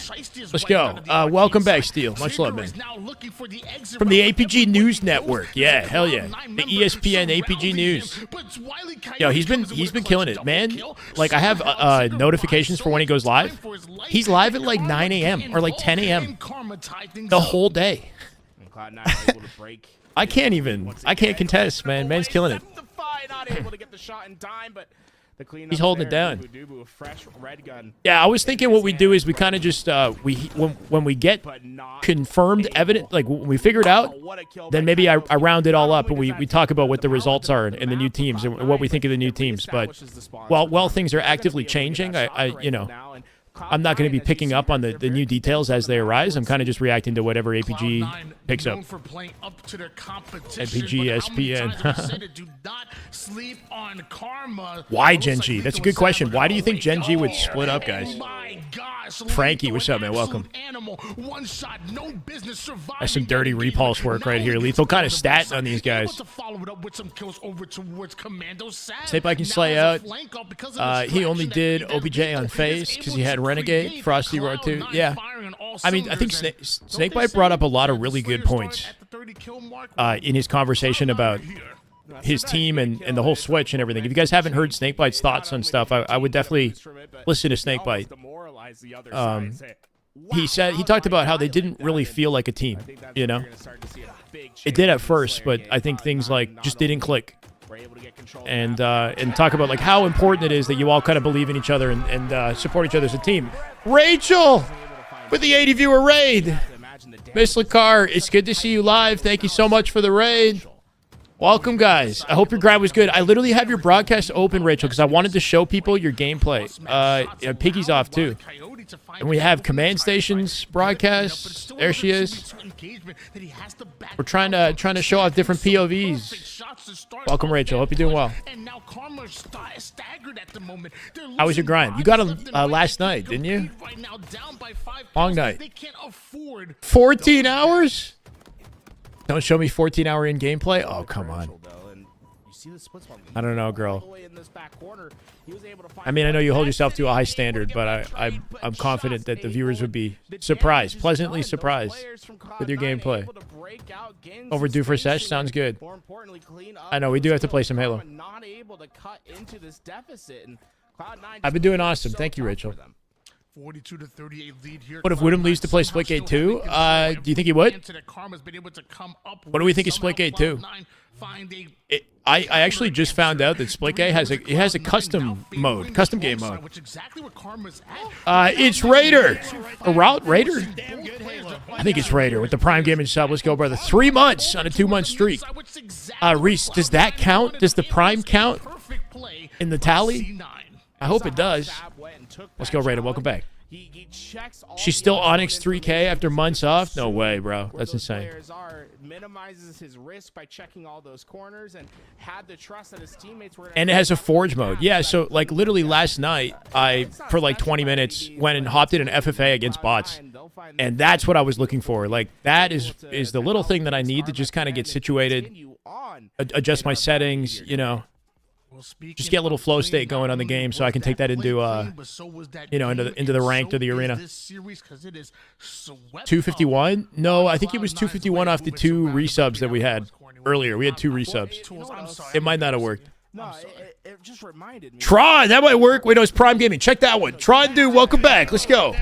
Let's go. Welcome back, Steel. Much love, man. From the APG News Network. Yeah, hell yeah. The ESPN APG News. Yo, he's been killing it, man. Like, I have notifications for when he goes live. He's live at like 9 a.m. or like 10 a.m. the whole day. I can't contest, man. Man's killing it. He's holding it down. Yeah, I was thinking what we do is we kind of just when we get confirmed evidence, like when we figure it out, then maybe I round it all up and we talk about what the results are in the new teams and what we think of the new teams. But while things are actively changing, you know, I'm not going to be picking up on the new details as they arise. I'm kind of just reacting to whatever APG picks up. APG, SPN. Why Gen.G? That's a good question. Why do you think Gen.G would split up, guys? Frankie, what's up, man? Welcome. That's some dirty repulse work right here. Lethal kind of stat on these guys. Snakebite can slay out. He only did OBJ on FaZe because he had Renegade, Frosty Roar 2. Yeah. I mean, I think Snakebite brought up a lot of really good points in his conversation about his team and the whole switch and everything. If you guys haven't heard Snakebite's thoughts on stuff, I would definitely listen to Snakebite. He talked about how they didn't really feel like a team, you know? It did at first, but I think things like just didn't click. And talk about like how important it is that you all kind of believe in each other and support each other as a team. Rachel with the 80 viewer raid. Miss Lacar, it's good to see you live. Thank you so much for the raid. Welcome, guys. I hope your grind was good. I literally have your broadcast open, Rachel, because I wanted to show people your gameplay. Piggy's off too. And we have Command Station's broadcast. There she is. We're trying to show off different POVs. Welcome, Rachel. Hope you're doing well. How was your grind? You got him last night, didn't you? Long night. 14 hours? Don't show me 14-hour in gameplay? Oh, come on. I don't know, girl. I mean, I know you hold yourself to a high standard, but I'm confident that the viewers would be surprised, pleasantly surprised with your gameplay. Overdue for sesh? Sounds good. I know, we do have to play some Halo. I've been doing awesome. Thank you, Rachel. 42 to 38 lead here. What if Woodham leaves to play Splitgate 2? Do you think he would? What do we think of Splitgate 2? I actually just found out that Splitgate has a custom mode, custom game mode. It's Raider. Raider? I think it's Raider with the Prime Gaming sub. Let's go, brother. 3 months on a 2-month streak. Reese, does that count? Does the Prime count in the tally? I hope it does. Let's go, Raider. Welcome back. He checks all She's the still onboard Onyx 3K after information, months off? No assuming way, bro. where That's those insane. players are, minimizes his risk by checking all those corners and had the trust that his teammates were. And it has a forge mode. Yeah, so like literally last night, I, for like 20 minutes, went and hopped in an FFA against bots. And that's what I was looking for. Like, that is the little thing that I need to just kind of get situated, adjust my settings, you know. Just get a little flow state going on the game so I can take that into, you know, into the ranked or the arena. 251? No, I think it was 251 off the 2 resubs that we had earlier. We had 2 resubs. It might not have worked. No, it just reminded me. Tron, that might work. Wait, no, it's Prime Gaming. Check that one. Tron, dude, welcome back. Let's go.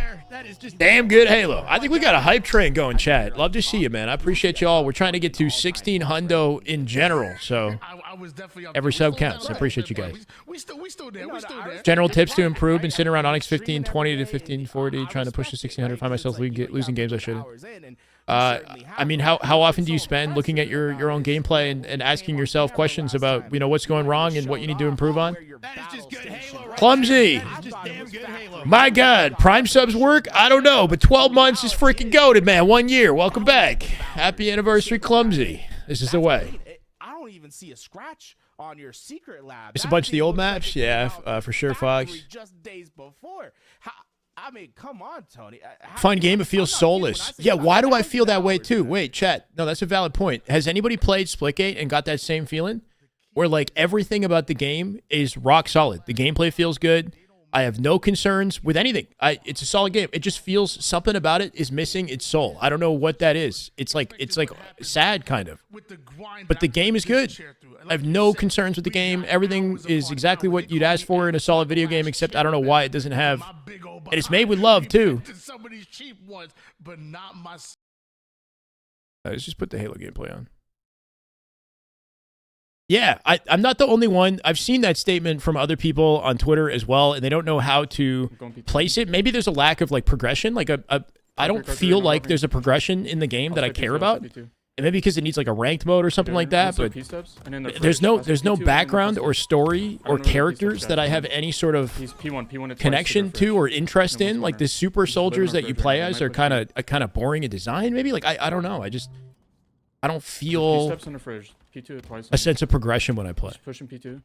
Damn good Halo. I think we got a hype train going, chat. Love to see you, man. I appreciate you all. We're trying to get to 16 hundo in general, so every sub counts. I appreciate you guys. We still there. General tips to improve. Been sitting around Onyx 1520 to 1540, trying to push to 1600. Find myself losing games I shouldn't. I mean, how often do you spend looking at your own gameplay and asking yourself questions about, you know, what's going wrong and what you need to improve on? Clumsy. My God, Prime subs work? I don't know, but 12 months is freaking goated, man. 1 year. Welcome back. Happy anniversary, Clumsy. This is the way. I don't even see a scratch on your secret lab. It's a bunch of the old maps? Yeah, for sure, Fox. Just days before. I mean, come on, Tony. Fun game, it feels soulless. Yeah, why do I feel that way too? Wait, chat. No, that's a valid point. Has anybody played Splitgate and got that same feeling? Where like everything about the game is rock solid. The gameplay feels good. I have no concerns with anything. It's a solid game. It just feels something about it is missing its soul. I don't know what that is. It's like sad kind of. But the game is good. I have no concerns with the game. Everything is exactly what you'd ask for in a solid video game, except I don't know why it doesn't have. And it's made with love too. Let's just put the Halo gameplay on. Yeah, I'm not the only one. I've seen that statement from other people on Twitter as well, and they don't know how to place it. Maybe there's a lack of like progression. Like I don't feel like there's a progression in the game that I care about. And maybe because it needs like a ranked mode or something like that. But there's no background or story or characters that I have any sort of connection to or interest in. Like the super soldiers that you play as are kind of boring in design. Maybe like I don't know. I don't feel a sense of progression when I play. Pushing P2.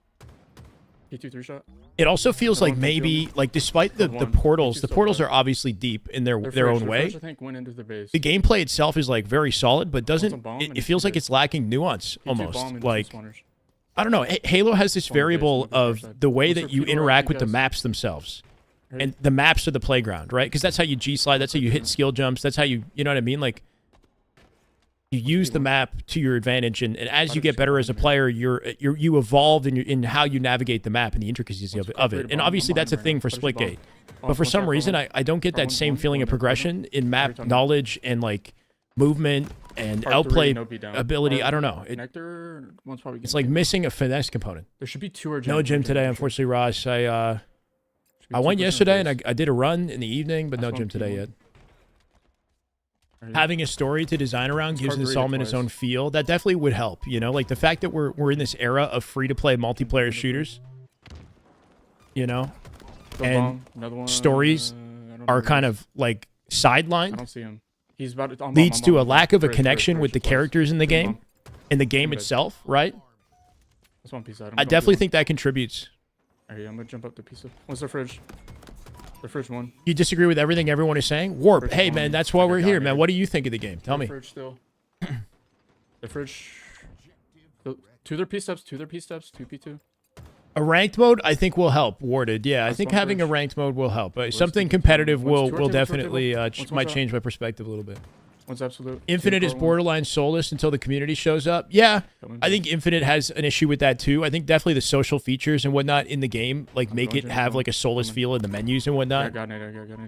P2 3-shot. It also feels like maybe, like, despite the portals, the portals are obviously deep in their own way. The gameplay itself is, like, very solid, but doesn't... It feels like it's lacking nuance, almost. Like, I don't know. Halo has this variable of the way that you interact with the maps themselves. And the maps are the playground, right? Because that's how you G-slide, that's how you hit skill jumps, that's how you know what I mean? Like, you use the map to your advantage, and as you get better as a player, you evolve in how you navigate the map and the intricacies of it. And obviously, that's a thing for Splitgate. But for some reason, I don't get that same feeling of progression in map knowledge and like movement and outplay ability. I don't know. It's like missing a finesse component. There should be 2 no gym today, unfortunately, Ross. I went yesterday and I did a run in the evening, but no gym today yet. Having a story to design around gives the Solomon its own feel. That definitely would help, you know? Like, the fact that we're in this era of free-to-play multiplayer shooters, you know? And stories are kind of, like, sidelined. I don't see him. Leads to a lack of a connection with the characters in the game and the game itself, right? That's one piece. I definitely think that contributes. Alright, I'm gonna jump up the piece of... What's the fridge? The fridge one. You disagree with everything everyone is saying? Warp, hey man, that's why we're here, man. What do you think of the game? Tell me. The fridge still. The fridge. 2 their P-steps, 2 P2. A ranked mode, I think, will help. Warded, yeah. I think having a ranked mode will help. Something competitive will definitely might change my perspective a little bit. One's absolute. Infinite is borderline soulless until the community shows up. Yeah, I think Infinite has an issue with that too. I think definitely the social features and whatnot in the game like make it have like a soulless feel in the menus and whatnot.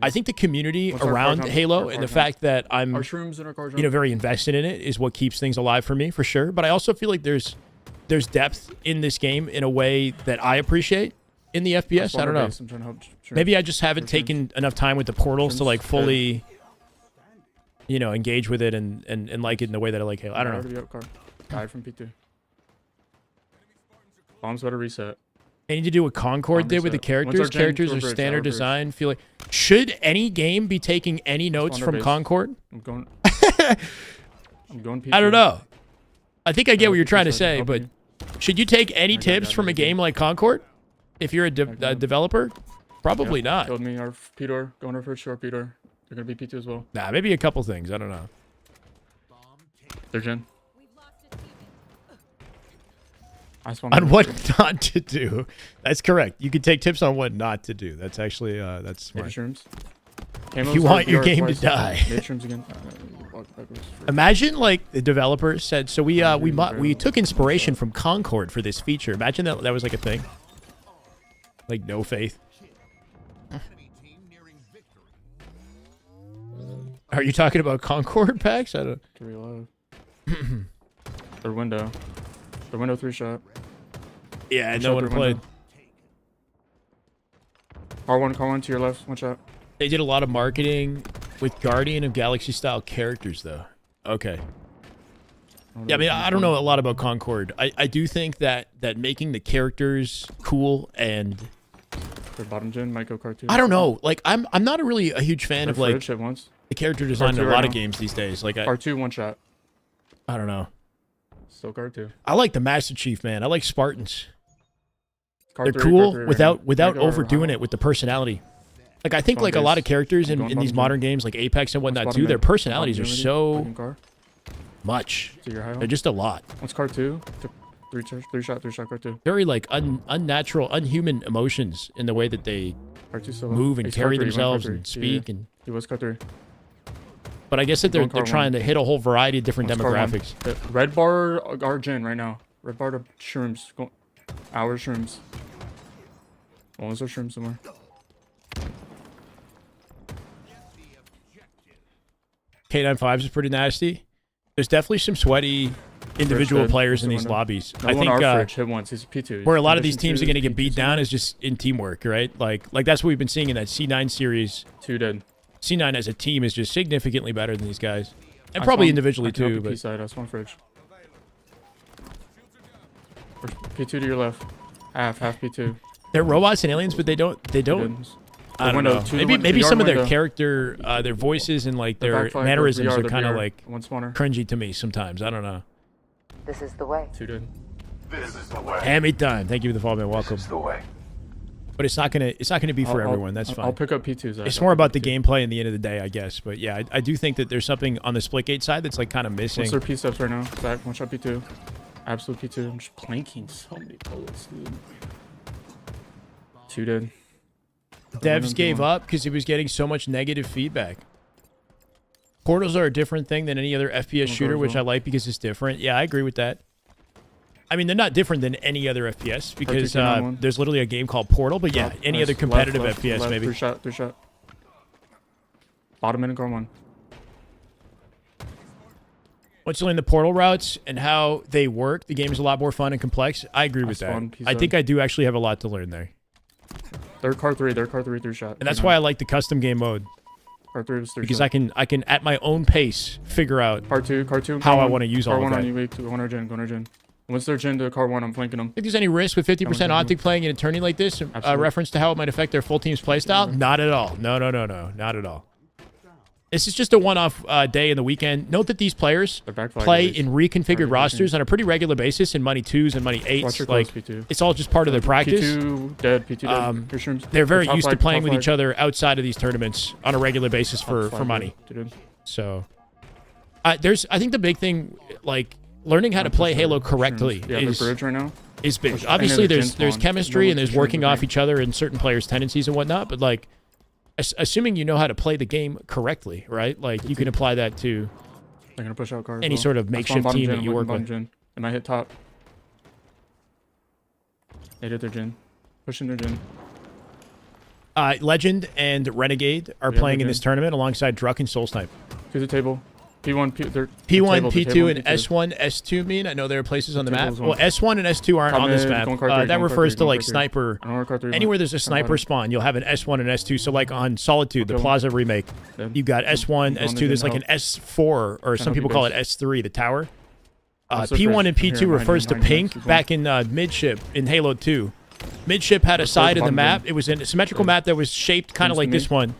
I think the community around Halo and the fact that I'm very invested in it is what keeps things alive for me for sure. But I also feel like there's depth in this game in a way that I appreciate in the FPS. I don't know. Maybe I just haven't taken enough time with the portals to like fully, you know, engage with it and like it in the way that I like Halo. I don't know. Died from P2. Bomb's about to reset. I need to do what Concord did with the characters. Characters are standard design. Feel like should any game be taking any notes from Concord? I'm going. I'm going. I don't know. I think I get what you're trying to say, but should you take any tips from a game like Concord if you're a developer? Probably not. Killed me. Our P-door. Going over first short P-door. They're gonna be P2 as well. Nah, maybe a couple things. I don't know. They're Gen. On what not to do. That's correct. You can take tips on what not to do. That's actually that's smart. If you want your game to die. Imagine like the developer said, so we took inspiration from Concord for this feature. Imagine that was like a thing. Like no faith. Are you talking about Concord packs? I don't. Their window. Their window 3-shot. Yeah, no one played. Car1 to your left. 1 shot. They did a lot of marketing with Guardian of Galaxy style characters, though. Okay. Yeah, I mean, I don't know a lot about Concord. I do think that making the characters cool and their bottom gen might go car 2. I don't know. Like, I'm not really a huge fan of like the character design in a lot of games these days. Like, car 2 1 shot. I don't know. Still car 2. I like the Master Chief, man. I like Spartans. They're cool without overdoing it with the personality. Like I think like a lot of characters in these modern games like Apex and whatnot too, their personalities are so much. They're just a lot. What's car 2? 3 shot car 2. Very like unnatural, unhuman emotions in the way that they move and carry themselves and speak and. He was car 3. But I guess that they're trying to hit a whole variety of different demographics. Red bar our gen right now. Red bar to shrooms. Our shrooms. Oh, is there shrooms somewhere? K95s is pretty nasty. There's definitely some sweaty individual players in these lobbies. I think hit once. He's P2. Where a lot of these teams are going to get beat down is just in teamwork, right? Like that's what we've been seeing in that C9 series. 2 dead. C9 as a team is just significantly better than these guys, and probably individually too. But side, I spawn fridge. P2 to your left. Half P2. They're robots and aliens, but they don't. I don't know. Maybe some of their character, their voices and like their mannerisms are kind of like cringy to me sometimes. I don't know. This is the way. 2 dead. This is the way. Hammy time. Thank you for the follow, man. Welcome. This is the way. But it's not gonna be for everyone. That's fine. I'll pick up P2s. It's more about the gameplay in the end of the day, I guess. But yeah, I do think that there's something on the Splitgate side that's like kind of missing. What's their P steps right now? Back 1 shot P2. Absolute P2. I'm just planking so many bullets, dude. 2 dead. Devs gave up because he was getting so much negative feedback. Portals are a different thing than any other FPS shooter, which I like because it's different. Yeah, I agree with that. I mean, they're not different than any other FPS because there's literally a game called Portal, but yeah, any other competitive FPS maybe. 3 shot. Bottom in car 1. Once you learn the portal routes and how they work, the game is a lot more fun and complex. I agree with that. I think I do actually have a lot to learn there. They're car 3. 3 shot. And that's why I like the custom game mode. Car 3 was 3 because shot. I can at my own pace figure out car 2 how I want to use all of that. Car 1 on you, go on our gen. Once they're gen to car 1, I'm flanking them. Think there's any risk with 50% Optic playing in a tourney like this? Reference to how it might affect their full team's playstyle? Not at all. No, not at all. This is just a one-off day in the weekend. Note that these players play in reconfigured rosters on a pretty regular basis in Money 2s and Money 8s. Like, it's all just part of their practice. P2 dead. They're very used to playing with each other outside of these tournaments on a regular basis for money. So, I think the big thing, like, learning how to play Halo correctly is big. Obviously, there's chemistry and there's working off each other and certain players' tendencies and whatnot, but, like, assuming you know how to play the game correctly, right? Like, you can apply that to they're gonna push out cars any sort of makeshift team that you work with. And I hit top. They did their gen. Pushing their gen. Legend and Renegade are playing in this tournament alongside Druck and Soul Snipe. To the table. P1, P2, and S1, S2 mean? I know there are places on the map. Well, S1 and S2 aren't on this map. That refers to, like, sniper. Anywhere there's a sniper spawn, you'll have an S1 and S2. So, like, on Solitude, the Plaza remake, you got S1, S2. There's, like, an S4, or some people call it S3, the tower. P1 and P2 refers to pink back in midship in Halo 2. Midship had a side of the map. It was a symmetrical map that was shaped kind of like this one.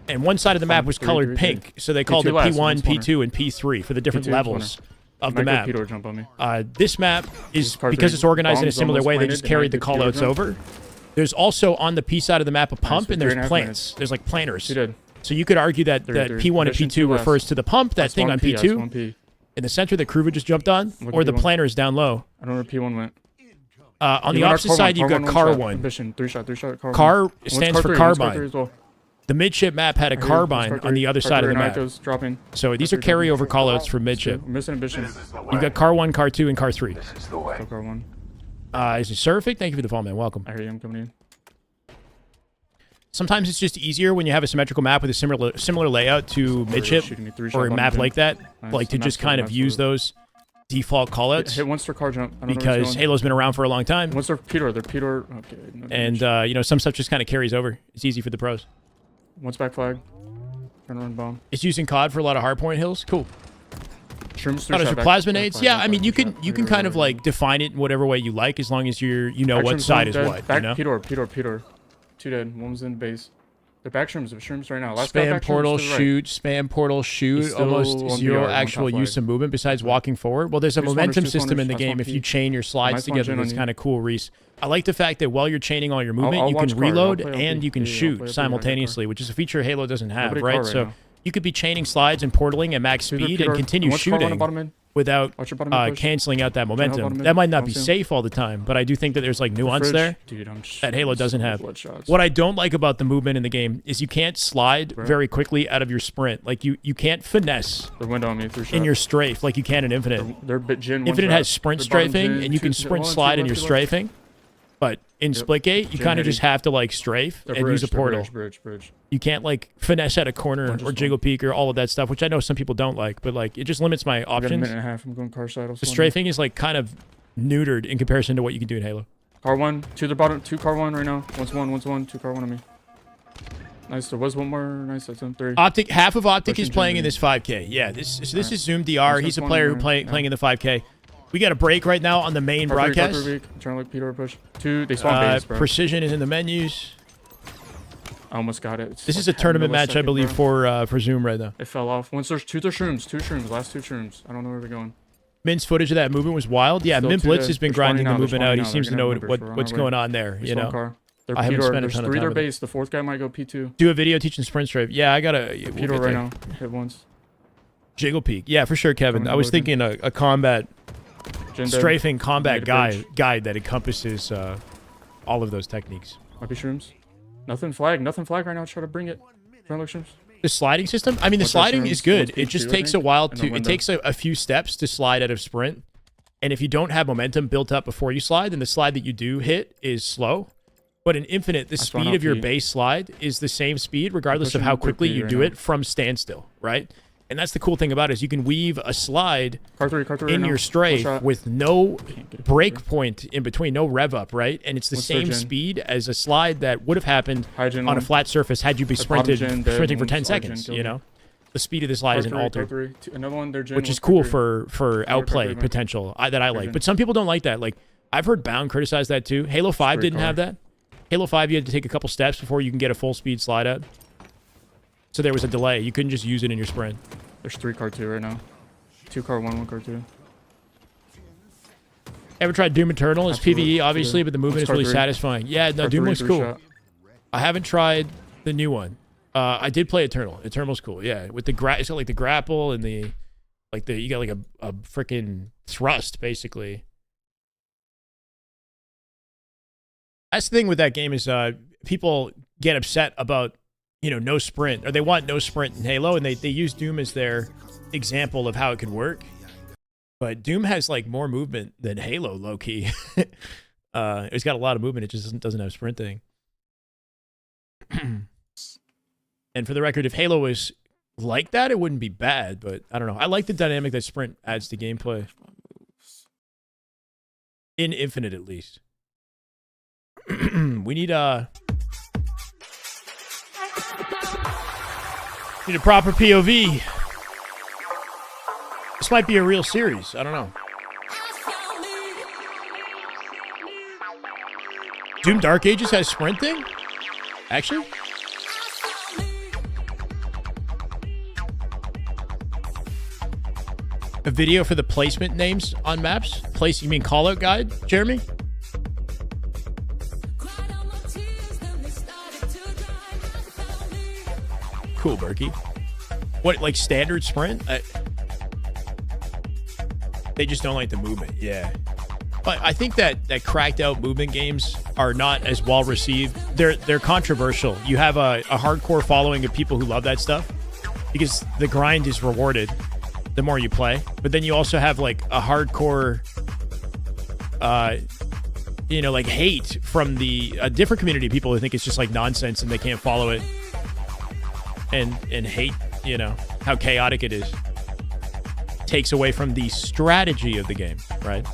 And one side of the map was colored pink. So they called it P1, P2, and P3 for the different levels of the map. This map is, because it's organized in a similar way, they just carried the callouts over. There's also on the P side of the map a pump, and there's plants. There's like planters. So you could argue that P1 and P2 refers to the pump, that thing on P2, in the center that Kruva just jumped on, or the planters down low. I don't know where P1 went. On the opposite side, you've got Car 1. Car stands for carbine. The midship map had a carbine on the other side of the map. So these are carryover callouts for midship. You've got Car 1, Car 2, and Car 3. Car 1. Is it Surfic? Thank you for the follow, man. Welcome. I hear you. I'm coming in. Sometimes it's just easier when you have a symmetrical map with a similar layout to midship or a map like that, like to just kind of use those default callouts. Hit once for car jump. Because Halo's been around for a long time. Once they're Peter. Okay. No and you know, some stuff just kind of carries over. It's easy for the pros. Once back flag. Turn run bomb. It's using COD for a lot of hardpoint hills. Cool. Shrooms for plasma nades. Yeah, I mean you can kind of like define it in whatever way you like, as long as you know what side is what. Back you know? Peter. 2 dead. One was in base. They're back shrooms. They're shrooms right now. Spam portal shoot. Spam portal shoot. Almost zero actual use of movement besides walking forward. Well, there's a momentum system in the game. If you chain your slides together, that's kind of cool, Reese. I like the fact that while you're chaining all your movement, you can reload and you can shoot simultaneously, which is a feature Halo doesn't have, right? So you could be chaining slides and portaling at max speed and continue shooting without canceling out that momentum. That might not be safe all the time, but I do think that there's like nuance there that Halo doesn't have. What I don't like about the movement in the game is you can't slide very quickly out of your sprint. Like you can't finesse in your strafe like you can in Infinite. Infinite has sprint strafing, and you can sprint slide in your strafing. But in Splitgate, you kind of just have to like strafe and use a portal. You can't like finesse at a corner or jiggle peek or all of that stuff, which I know some people don't like, but like it just limits my options. I got a minute and a half. I'm going car side. The strafing is like kind of neutered in comparison to what you can do in Halo. Car 1 to the bottom. 2 car 1 right now. One's 1. 2 car 1 on me. Nice. There was one more. Nice. That's on 3. Optic. Half of Optic is playing in this 5K. Yeah. This is Zoom DR. He's a player who playing in the 5K. We got a break right now on the main broadcast. I'm trying to look Peter push. 2. They spawn base, bro. Precision is in the menus. I almost got it. This is a tournament match, I believe, for Zoom right now. It fell off. Once there's 2 shrooms. 2 shrooms. Last 2 shrooms. I don't know where they're going. Min's footage of that movement was wild. Yeah, Min Blitz has been grinding the movement out. He seems to know what's going on there. You know, I haven't spent a ton of time. There's 3 base. The 4th guy might go P2. Do a video teaching sprint strafe. Yeah, I gotta. Peter right now. Hit once. Jiggle peek. Yeah, for sure, Kevin. I was thinking a combat. Strafing combat guide that encompasses all of those techniques. Might be shrooms. Nothing flag right now. Try to bring it. Shrooms. The sliding system? I mean, the sliding is good. It just takes a while to... It takes a few steps to slide out of sprint. And if you don't have momentum built up before you slide, then the slide that you do hit is slow. But in Infinite, the speed of your base slide is the same speed regardless of how quickly you do it from standstill, right? And that's the cool thing about it, is you can weave a slide in your strafe with no break point in between, no rev up, right? And it's the same speed as a slide that would have happened on a flat surface had you been sprinting for 10 seconds, you know? The speed of the slide isn't altered, which is cool for outplay potential that I like. But some people don't like that. Like, I've heard Bound criticize that too. Halo 5 didn't have that. Halo 5, you had to take a couple steps before you can get a full speed slide out. So there was a delay. You couldn't just use it in your sprint. There's 3 car 2 right now. 2 car 1 car 2. Ever tried Doom Eternal? It's PvE, obviously, but the movement is really satisfying. Yeah, no, Doom looks cool. I haven't tried the new one. I did play Eternal. Eternal's cool, yeah. With the it's got like the grapple and you got like a freaking thrust, basically. That's the thing with that game is people get upset about, you know, no sprint, or they want no sprint in Halo, and they use Doom as their example of how it could work. But Doom has like more movement than Halo, low-key. It's got a lot of movement, it just doesn't have sprinting. And for the record, if Halo was like that, it wouldn't be bad, but I don't know. I like the dynamic that sprint adds to gameplay. In Infinite, at least. We need a proper POV. This might be a real series. I don't know. Doom Dark Ages has sprinting? Actually? A video for the placement names on maps? You mean call out guide, Jeremy? Cool, Berkey. What, like standard sprint? They just don't like the movement, yeah. But I think that cracked out movement games are not as well received. They're controversial. You have a hardcore following of people who love that stuff because the grind is rewarded the more you play. But then you also have like a hardcore, like hate from a different community of people who think it's just like nonsense and they can't follow it and hate, how chaotic it is. Takes away from the strategy of the game, right?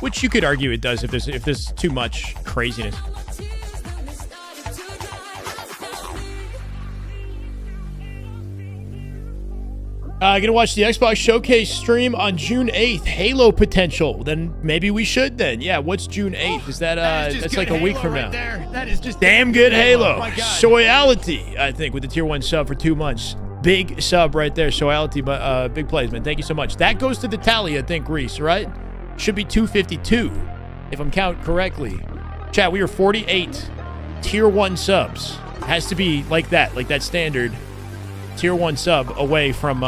Which you could argue it does if there's too much craziness. Gonna watch the Xbox Showcase stream on June 8th. Halo potential. Then maybe we should then. Yeah, what's June 8th? Is that that's like a week from now. That is just damn good Halo. Oh my God. Soyality, I think, with the tier 1 sub for 2 months. Big sub right there. Soyality, but big plays, man. Thank you so much. That goes to the tally, I think, Reese, right? Should be 252, if I'm counting correctly. Chat, we are 48 tier 1 subs. Has to be like that standard tier 1 sub away from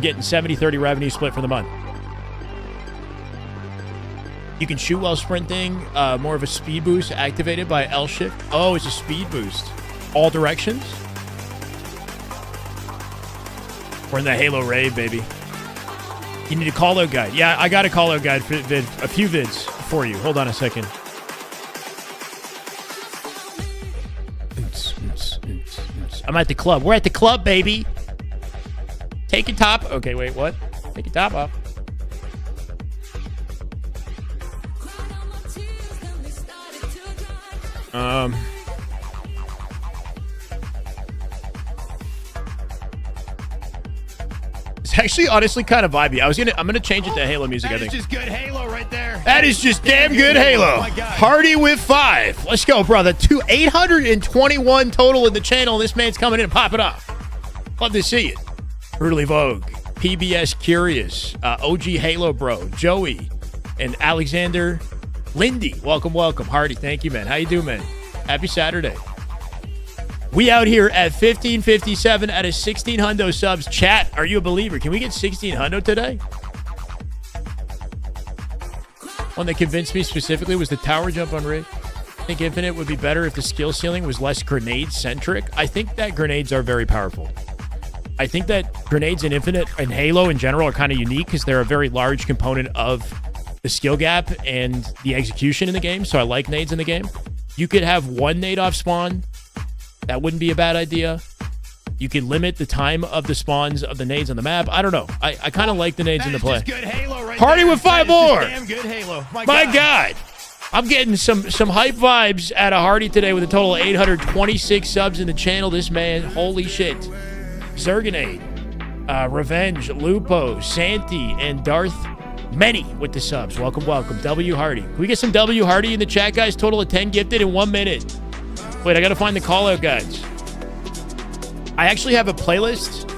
getting 70-30 revenue split for the month. You can shoot while sprinting. More of a speed boost activated by L shift. Oh, it's a speed boost. All directions. We're in the Halo raid, baby. You need a call-out guide. Yeah, I got a call-out guide for a few vids for you. Hold on a second. I'm at the club. We're at the club, baby. Take your top. Okay, wait, what? Take your top off. It's actually honestly kind of vibey. I'm gonna change it to Halo music. I think that is just good Halo right there. That is just damn good Halo. Oh my God. Hardy with 5. Let's go, brother. 821 total in the channel. This man's coming in and popping off. Love to see it. Brutally Vogue, PBS Curious, OG Halo Bro, Joey, and Alexander Lindy. Welcome. Hardy, thank you, man. How you doing, man? Happy Saturday. We out here at 1557 out of 16 hundo subs. Chat, are you a believer? Can we get 16 hundo today? One that convinced me specifically was the tower jump on Rig. I think Infinite would be better if the skill ceiling was less grenade-centric. I think that grenades are very powerful. I think that grenades in Infinite and Halo in general are kind of unique because they're a very large component of the skill gap and the execution in the game. So I like nades in the game. You could have one nade off spawn. That wouldn't be a bad idea. You could limit the time of the spawns of the nades on the map. I don't know. I kind of like the nades in the play. Good Halo right Party there. with 5 more. Damn good Halo. My God. I'm getting some hype vibes out of Hardy today with a total of 826 subs in the channel. This man, holy shit. Zerganade, Revenge, Lupo, Santi, and Darth Many with the subs. Welcome. W Hardy. Can we get some W Hardy in the chat, guys? Total of 10 gifted in 1 minute. Wait, I got to find the call-out guides. I actually have a playlist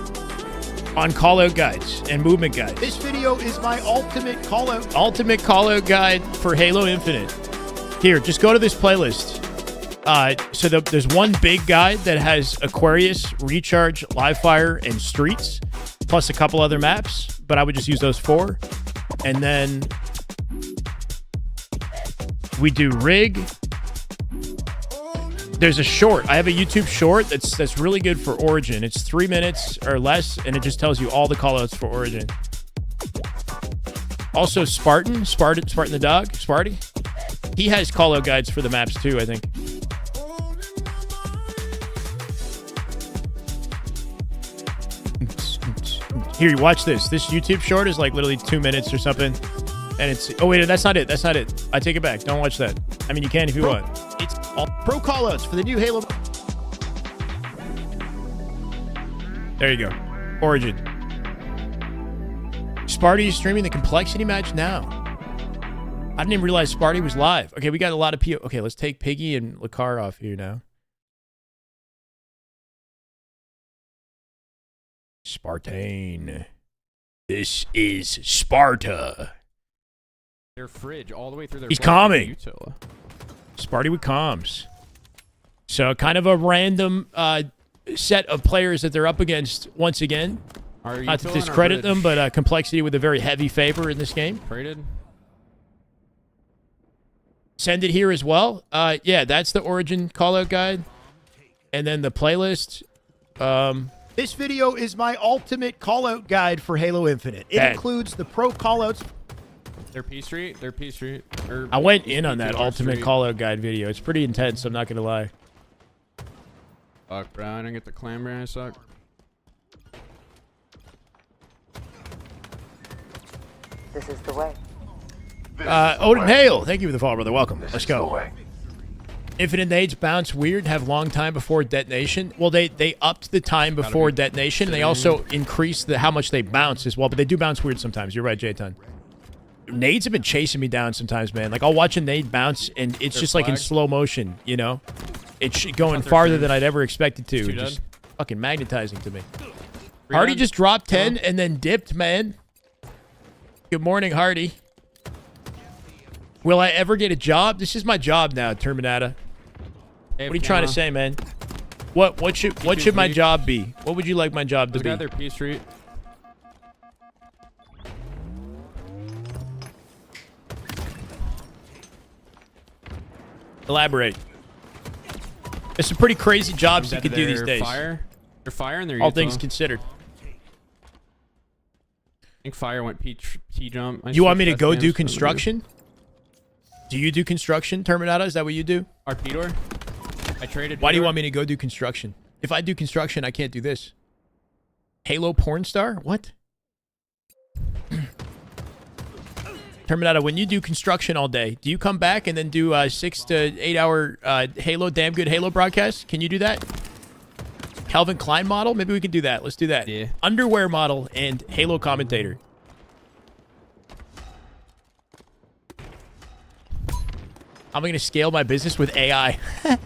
on call-out guides and movement guides. This video is my ultimate call-out guide for Halo Infinite. Here, just go to this playlist. So there's one big guide that has Aquarius, Recharge, Livefire, and Streets, plus a couple other maps, but I would just use those 4. And then we do Rig. There's a short. I have a YouTube short that's really good for Origin. It's 3 minutes or less, and it just tells you all the callouts for Origin. Also, Spartan the dog, Sparty. He has callout guides for the maps too, I think. Here, you watch this. This YouTube short is like literally 2 minutes or something. And it's... Oh, wait, that's not it. I take it back. Don't watch that. I mean, you can if you want. It's all pro callouts for the new Halo. There you go. Origin. Sparty is streaming the complexity match now. I didn't even realize Sparty was live. Okay, we got a lot of people. Okay, let's take Piggy and Lakar off here now. Spartane. This is Sparta. Their fridge all the way through their. He's calming. Sparty with comms. So kind of a random set of players that they're up against once again. Not to discredit them, but complexity with a very heavy favor in this game. Traded. Send it here as well. Yeah, that's the origin callout guide. And then the playlist. This video is my ultimate callout guide for Halo Infinite. It includes the pro callouts. Their P Street. Their P Street. I went in on that ultimate callout guide video. It's pretty intense, I'm not going to lie. Fuck, bro. I didn't get the clamber. I suck. This is the way. Odin Hale, thank you for the follow, brother. Welcome. Let's go. Infinite nades bounce weird, have long time before detonation. Well, they upped the time before detonation. And they also increased how much they bounce as well, but they do bounce weird sometimes. You're right, J-Ton. Nades have been chasing me down sometimes, man. Like, I'll watch a nade bounce, and it's just like in slow motion, you know? It's going farther than I'd ever expect it to. Just fucking magnetizing to me. Hardy just dropped 10 and then dipped, man. Good morning, Hardy. Will I ever get a job? This is my job now, Terminata. What are you trying to say, man? What should my job be? What would you like my job to be? Their P Street. Elaborate. There's some pretty crazy jobs you could do these days. They're fire and they're all things considered. I think fire went P jump. You want me to go do construction? Do you do construction, Terminata? Is that what you do? RP door. I traded. Why do you want me to go do construction? If I do construction, I can't do this. Halo porn star? What? Terminata, when you do construction all day, do you come back and then do 6 to 8 hour Halo, damn good Halo broadcast? Can you do that? Calvin Klein model? Maybe we can do that. Let's do that. Yeah. Underwear model and Halo commentator. I'm going to scale my business with AI. I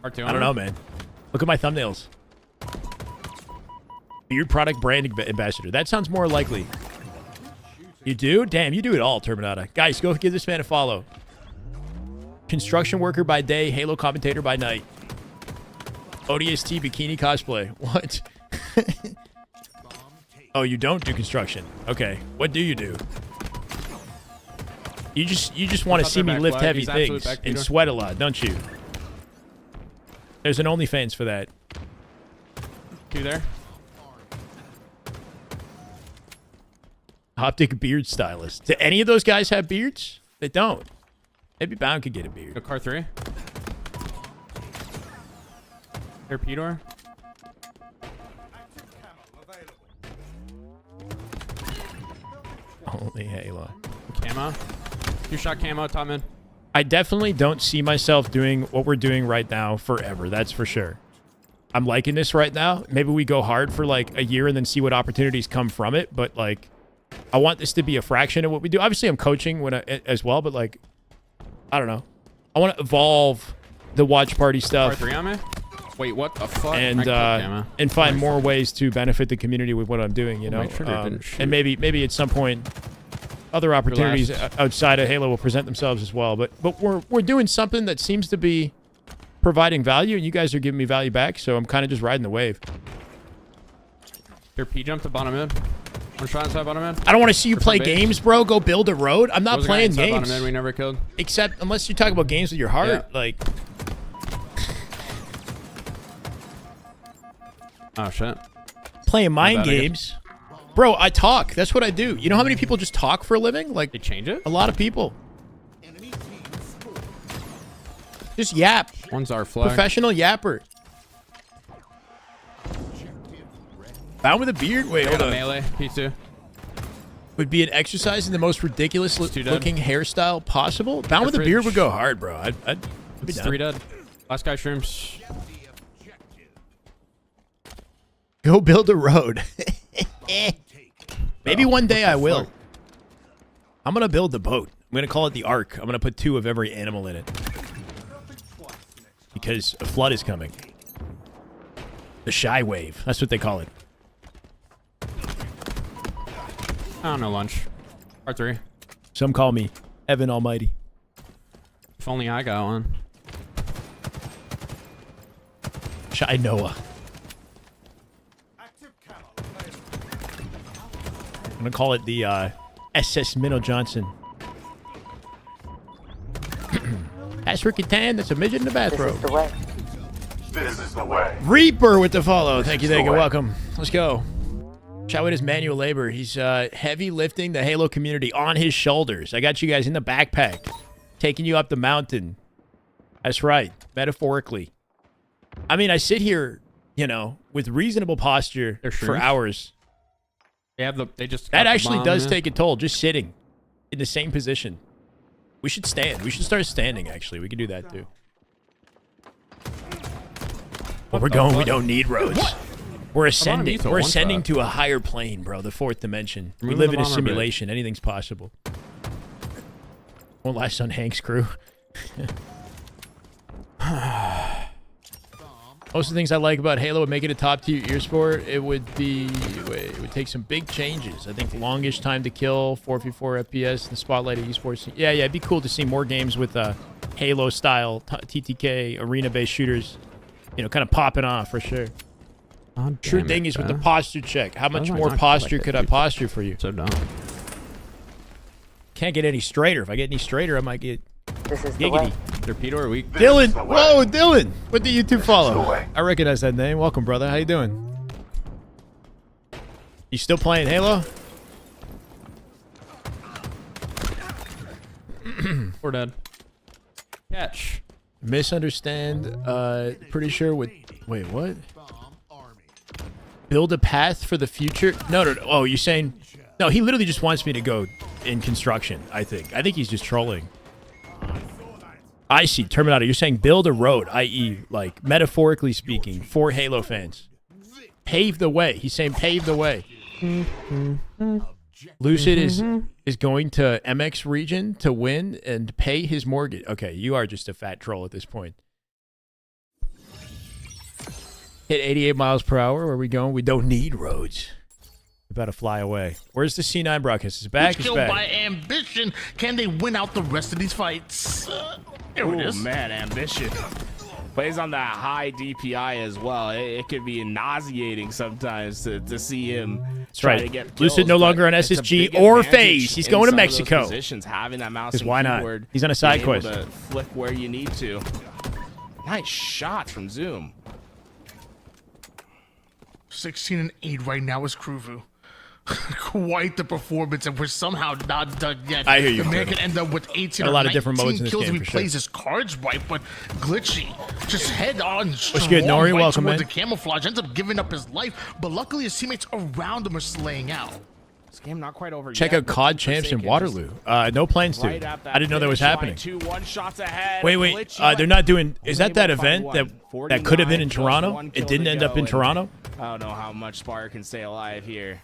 don't know, man. Look at my thumbnails. Beard product brand ambassador. That sounds more likely. You do? Damn, you do it all, Terminata. Guys, go give this man a follow. Construction worker by day, Halo commentator by night. ODST bikini cosplay. What? Oh, you don't do construction. Okay. What do you do? You just want to see me lift heavy things and sweat a lot, don't you? There's an OnlyFans for that. Two there. Optic beard stylist. Do any of those guys have beards? They don't. Maybe Bound could get a beard. Car 3. Their P door. Only Halo. Camo. 2-shot camo, top mid. I definitely don't see myself doing what we're doing right now forever. That's for sure. I'm liking this right now. Maybe we go hard for like a year and then see what opportunities come from it. But like, I want this to be a fraction of what we do. Obviously, I'm coaching as well, but like, I don't know. I want to evolve the watch party stuff. R3 on me? Wait, what the fuck? And find more ways to benefit the community with what I'm doing, you know? And maybe at some point, other opportunities outside of Halo will present themselves as well. But we're doing something that seems to be providing value, and you guys are giving me value back, so I'm kind of just riding the wave. Your P jump to bottom mid. One shot inside bottom mid. I don't want to see you play games, bro. Go build a road. I'm not playing games. Bottom mid we never killed. Except unless you talk about games with your heart, yeah. like. Oh shit. Playing mind games. Bro, I talk. That's what I do. You know how many people just talk for a living? Like, they change it? A lot of people. Just yap. One's our flag. Professional yapper. Bound with a beard? Wait, hold on. Melee. P2. Would be an exercise in the most ridiculous looking hairstyle possible? Bound with a beard would go hard, bro. I'd be down. 3 dead. Last guy shrooms. Go build a road. Maybe one day I will. I'm going to build the boat. going to call it the Ark. I'm going to put 2 of every animal in it. Because a flood is coming. The Shyway. That's what they call it. I don't know, lunch. Part 3. Some call me Evan Almighty. If only I got one. Shy Noah. I'm going to call it the SS Minnow Johnson. As for Catan, that's a midget in the bathrobe. This is the way. This is the way. Reaper with the follow. Thank you. Welcome. Let's go. Shyway is manual labor. He's heavy lifting the Halo community on his shoulders. I got you guys in the backpack, taking you up the mountain. That's right, metaphorically. I mean, I sit here, you know, with reasonable posture for hours. They just that actually does take a toll, just sitting in the same position. We should stand. We should start standing, actually. We can do that, too. Well, we're going. We don't need roads. What? We're ascending. We're ascending to a higher plane, bro. The 4th dimension. We live in a simulation. Anything's possible. Won't last on Hank's crew. Most of the things I like about Halo would make it a top-tier esport. It would take some big changes. I think longish time to kill, 4v4 FPS, the spotlight of esports. Yeah, it'd be cool to see more games with Halo-style TTK arena-based shooters. You know, kind of popping off for sure. True thing is with the posture check. How much more posture could I posture for you? So dumb. Can't get any straighter. If I get any straighter, I might get giggity. Torpedo or weak? Dylan! Whoa, Dylan! With the YouTube follow. I recognize that name. Welcome, brother. How you doing? You still playing Halo? We're dead. Catch. Misunderstand. Pretty sure with... Wait, what? Build a path for the future? No. Oh, you're saying... No, he literally just wants me to go in construction, I think. I think he's just trolling. I see. Terminator. You're saying build a road, i.e., like, metaphorically speaking, for Halo fans. Pave the way. He's saying pave the way. Lucid is going to MX region to win and pay his mortgage. Okay, you are just a fat troll at this point. Hit 88 miles per hour. Where are we going? We don't need roads. We're about to fly away. Where's the C9 broadcast? It's back. It's back. By ambition, can they win out the rest of these fights? There it is. Man, ambition. Plays on that high DPI as well. It could be nauseating sometimes to see him try to get kills. Lucid no longer on SSG or FaZe. He's going to Mexico. Positions, having that mouse and why not? He's on a side quest. To flick where you need to. Nice shot from Zoom. 16-8 right now is Kruvu. Quite the performance, and we're somehow not done yet. I hear you. The man can end up with 18 a or lot 19 of different modes in this kills game, if he plays his cards right, but glitchy. Just head on strong. What's good, Nori? Right welcome, man. The camouflage ends up giving up his life, but luckily his teammates around him are slaying out. This game not quite over Check yet, out COD Champs in Waterloo. No plans to. I didn't know that was happening. Wait. They're not doing... Is that event that could have been in Toronto? It didn't end up in Toronto? I don't know how much Spire can stay alive here.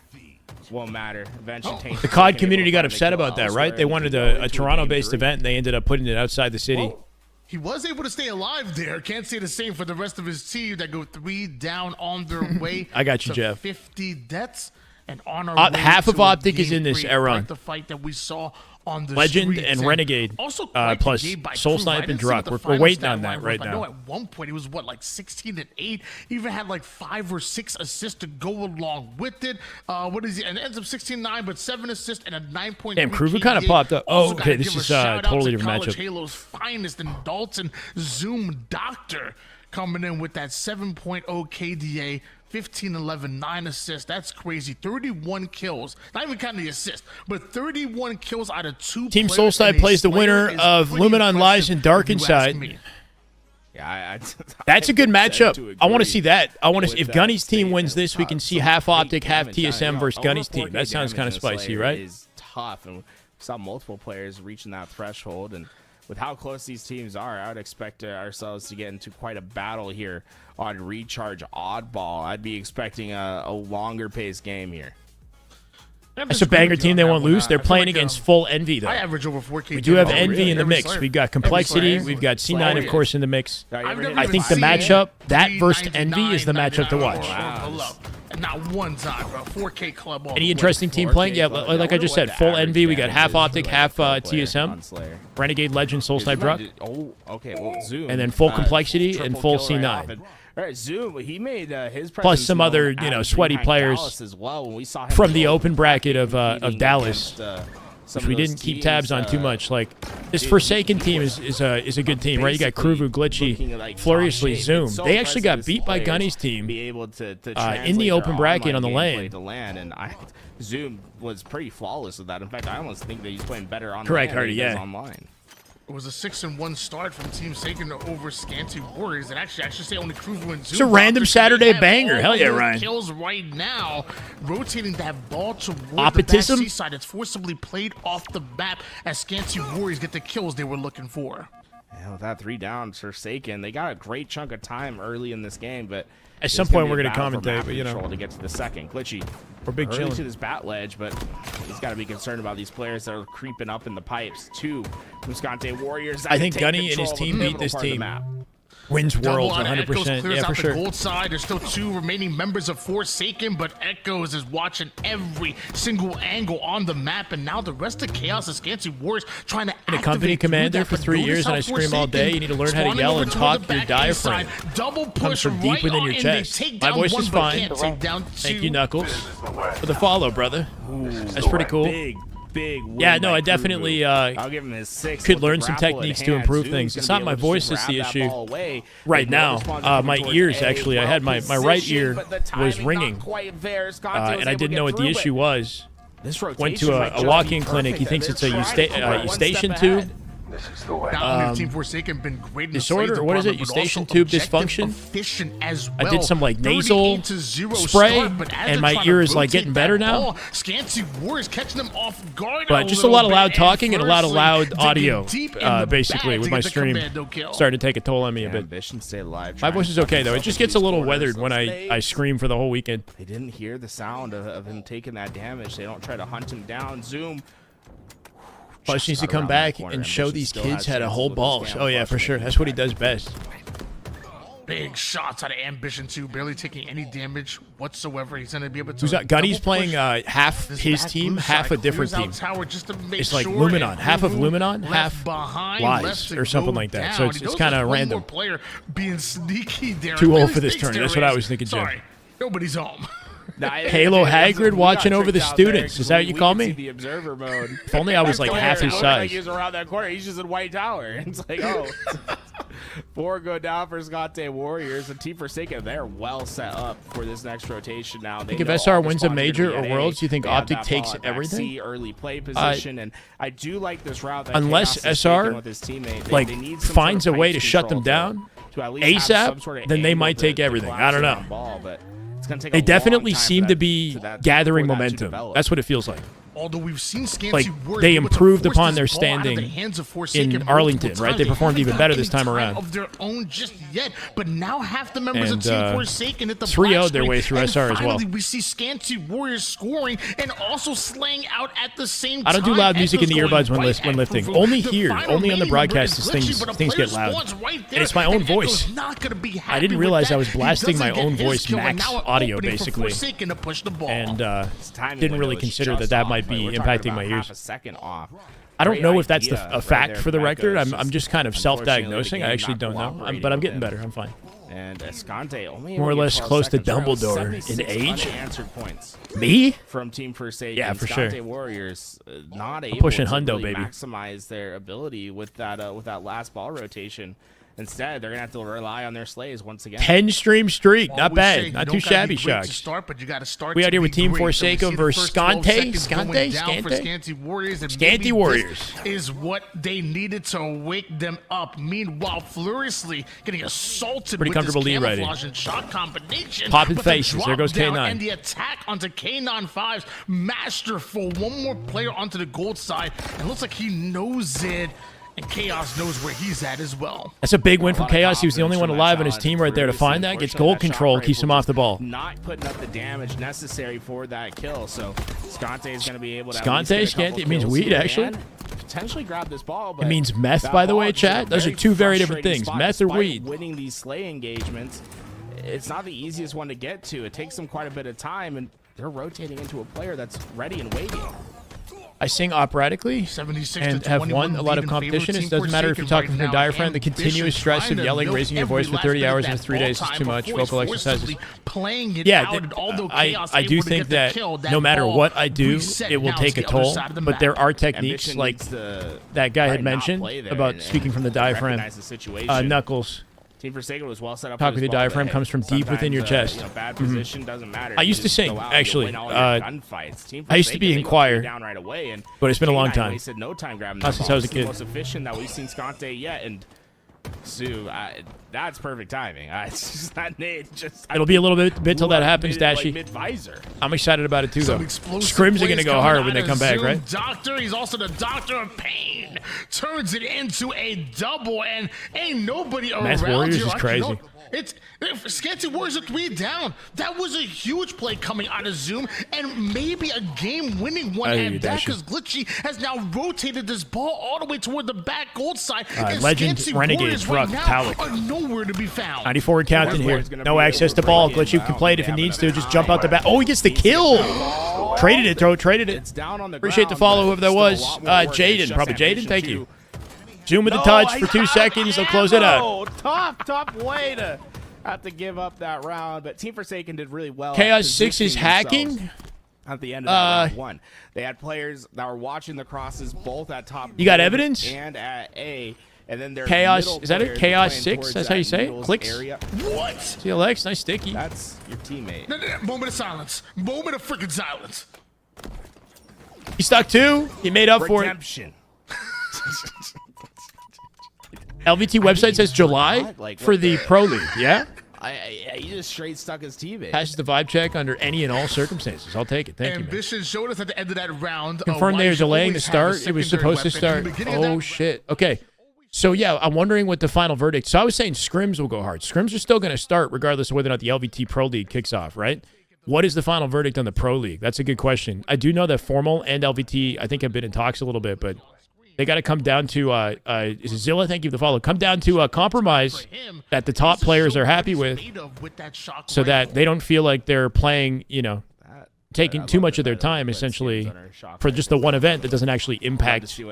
Won't matter. The COD community got upset about that, right? They wanted a Toronto-based event, and they ended up putting it outside the city. Whoa. He was able to stay alive there. Can't say the same for the rest of his team that go 3 down on their way. I got you, Jeff. 50 deaths. And on our way half of to Optic is in this era. The fight that we saw on the Legend streets. and Renegade, also plus Soul Snipe and Druck. We're waiting on that right now. I know at one point he was like 16-8. He even had like 5 or 6 assists to go along with it. What is he? And it ends up 16-9, but 7 assists and a 9.3. Damn, Kruvu kind of popped up. Oh, okay. This is totally different matchup. Halo's finest and Dalton Zoom Doctor coming in with that 7.0 KDA. 15, 11, 9 assists. That's crazy. 31 kills. Not even counting the assist, but 31 kills out of 2 Team Soulside plays the winner of Luminon Lies and Dark Inside. Yeah, that's a good matchup. I want to see that. I want to. If Gunny's team wins this, we can see half Optic, half TSM versus Gunny's team. That sounds kind of spicy, right? It is tough, and we saw multiple players reaching that threshold, and with how close these teams are, I would expect ourselves to get into quite a battle here on Recharge Oddball. I'd be expecting a longer paced game here. That's a banger team. They won't lose. They're playing against full Envy, though. I average over 4K. We do have Envy in the mix. We've got Complexity. We've got C9, of course, in the mix. I think the matchup, that versus Envy, is the matchup to watch. Not one time, bro. 4K club. Any interesting team playing? Yeah, like I just said, full Envy. We got half Optic, half TSM. Renegade Legend, Soul Snipe Rock. Oh, okay. Well, Zoom. And then full Complexity and full C9. All right, Zoom. He made his plus some other, sweaty players as well when we saw from the open bracket of Dallas, which we didn't keep tabs on too much. Like this Forsaken team is a good team, right? You got Kruvu, Glitchy, Fluriously, Zoom. They actually got beat by Gunny's team in the open bracket on the lane. And Zoom was pretty flawless with that. In fact, I almost think that he's playing better on correct, the Hardy, yeah. Online. It was a 6-1 start from Team Saken over Scanty Warriors, and actually, I should say only Kruvu and Zoom. It's a random Saturday banger. Hell yeah, Ryan. Kills right now, rotating that ball toward Opticism? the back side. It's forcibly played off the map as Scanty Warriors get the kills they were looking for. Yeah, with that 3 down, Forsaken, they got a great chunk of time early in this game, but at some point we're going to commentate, but to get to the second. Glitchy, we're big chilling to this bat ledge, but he's got to be concerned about these players that are creeping up in the pipes. 2 Muscante Warriors. I think Gunny and his team beat this team. Wins Worlds 100%. Yeah, for sure. Gold side. There's still 2 remaining members of Forsaken, but Echoes is watching every single angle on the map, and now the rest of Chaos is Scanty Warriors trying to activate. A company commander for 3 years, and I scream all day. You need to learn how to yell and talk your diaphragm. Double push comes from deep within your chest. My voice is fine. Thank you, Knuckles, for the follow, brother. That's pretty cool. Big yeah, no, I definitely I'll give him his 6 could learn some techniques to improve things. It's not my voice that's the issue right now. My ears, actually. I had my right ear was ringing, and I didn't know what the issue was. Went to a walk-in clinic. He thinks it's a eustachian tube. This is the way. Team Forsaken been great in disorder, or what is it? Eustachian tube dysfunction? Efficient as well. I did some like nasal spray, and my ear is like getting better now. Scanty Warriors catching them off guard. But just a lot of loud talking and a lot of loud audio, basically, with my stream starting to take a toll on me a bit. My voice is okay though. It just gets a little weathered when I scream for the whole weekend. They didn't hear the sound of him taking that damage. They don't try to hunt him down. Zoom. Plus, needs to come back and show these kids how to hold balls. Oh, yeah, for sure. That's what he does best. Big shots out of Ambition 2, barely taking any damage whatsoever. He's going to be able to... Gunny's playing half his team, half a different team. It's like Luminon. Half of Luminon, half Lies, or something like that. So it's kind of random. Player being sneaky there. Too old for this tournament. That's what I was thinking, Jim. Sorry, nobody's home. Halo Hagrid watching over the students. Is that what you call me? The observer mode. If only I was like half his size. He's around that corner. He's just in White Tower. It's like, oh. 4 go down for Scotty Warriors. And Team Forsaken, they're well set up for this next rotation now. Think if SR wins a major or Worlds, do you think Optic takes everything? Early play position, and I do like this route. Unless SR finds a way to shut them down ASAP, then they might take everything. I don't know. They definitely seem to be gathering momentum. That's what it feels like. Although we've seen like they improved upon their standing in Arlington, right? They performed even better this time around. Of their own just yet, but now half the members of Team Forsaken at the 3-0'd their way through SR as well. We see Scanty Warriors scoring and also slaying out at the same time. I don't do loud music in the earbuds when lifting. Only here, only on the broadcast, things get loud. And it's my own voice. I didn't realize I was blasting my own voice max audio basically, and didn't really consider that might be impacting my ears. I don't know if that's a fact for the record. I'm just kind of self-diagnosing. I actually don't know, but I'm getting better. I'm fine. And Escante only more or less close to Dumbledore in age. Answered points. Me? From Team Forsaken. Yeah, for sure. Warriors not able pushing to Hundo, really baby. maximize their ability with that last ball rotation. Instead, they're going to have to rely on their slays once again. 10-stream streak. Not bad. Not too shabby, Shock. We out here with Team Forsaken versus Scante. Scanty Warriors. Is what they needed to wake them up. Meanwhile, Furiously getting assaulted pretty comfortable lead writing. And shot combination. Popping faces. There goes K9. And the attack onto K95's masterful. One more player onto the gold side. And looks like he knows it. And Chaos knows where he's at as well. That's a big win from Chaos. He was the only one alive on his team right there to find that. Gets goal control, keeps him off the ball. Not putting up the damage necessary for that kill. So Scante is going to be able to. Scante? It means weed, actually. Potentially grab this ball. But it means meth, by the way, chat. Those are two very different things. Meth or weed. Winning these slay engagements, it's not the easiest one to get to. It takes them quite a bit of time, and they're rotating into a player that's ready and waiting. I sing operatically and have won a lot of competition. It doesn't matter if you're talking from your diaphragm. The continuous stress of yelling, raising your voice for 30 hours in 3 days is too much. Vocal exercises. Yeah, I do think that no matter what I do, it will take a toll. But there are techniques like that guy had mentioned about speaking from the diaphragm. Knuckles. Team Forsaken was well set up. Talk with your diaphragm comes from deep within your chest. Bad position doesn't matter. I used to sing, actually. I used to be in choir, but it's been a long time. Not since I was a kid. The most efficient that we've seen Scante yet, and Sue, that's perfect timing. It's just that nade. It'll be a little bit till that happens, Dashy. I'm excited about it too, though. Scrims are gonna go hard when they come back, right? Doctor, he's also the Doctor of Pain. Turns it into a double, and ain't nobody around. Mass Warriors here. is crazy. It's Scanty Warriors are 3 down. That was a huge play coming out of Zoom, and maybe a game-winning one at that, because Glitchy has now rotated this ball all the way toward the back gold side. Legend, Renegade, Truck, Talik. Are nowhere to be found. 94 counting here. No access to ball. Glitchy can play it if he needs to. Just jump out the back. Oh, he gets the kill. Traded it, bro. Traded it. Appreciate the follow, whoever that was. Jaden. Probably Jaden. Thank you. Zoom with the touch for 2 seconds. They'll close it out. Tough way to have to give up that round, but Team Forsaken did really well. Chaos 6 is hacking. At the end of that round 1, they had players that were watching the crosses both at top. You got evidence? And at A, and then their Chaos. Is that it? Chaos 6? That's how you say it? Clicks. What? CLX, nice sticky. That's your teammate. No, moment of silence. Moment of freaking silence. He stuck 2. He made up for it. LVT website says July for the Pro League. Yeah? He just straight stuck his teammate. Passes the vibe check under any and all circumstances. I'll take it. Thank you, Ambition showed us at the end of that round. Confirmed they are delaying the start. It was supposed to start. Oh, shit. Okay. So, yeah, I'm wondering what the final verdict. So, I was saying scrims will go hard. Scrims are still going to start regardless of whether or not the LVT Pro League kicks off, right? What is the final verdict on the Pro League? That's a good question. I do know that Formal and LVT, I think, have been in talks a little bit, but they got to come down to, is it Zilla? Thank you for the follow. Come down to a compromise that the top players are happy with so that they don't feel like they're playing, you know, taking too much of their time, essentially, for just the one event that doesn't actually impact the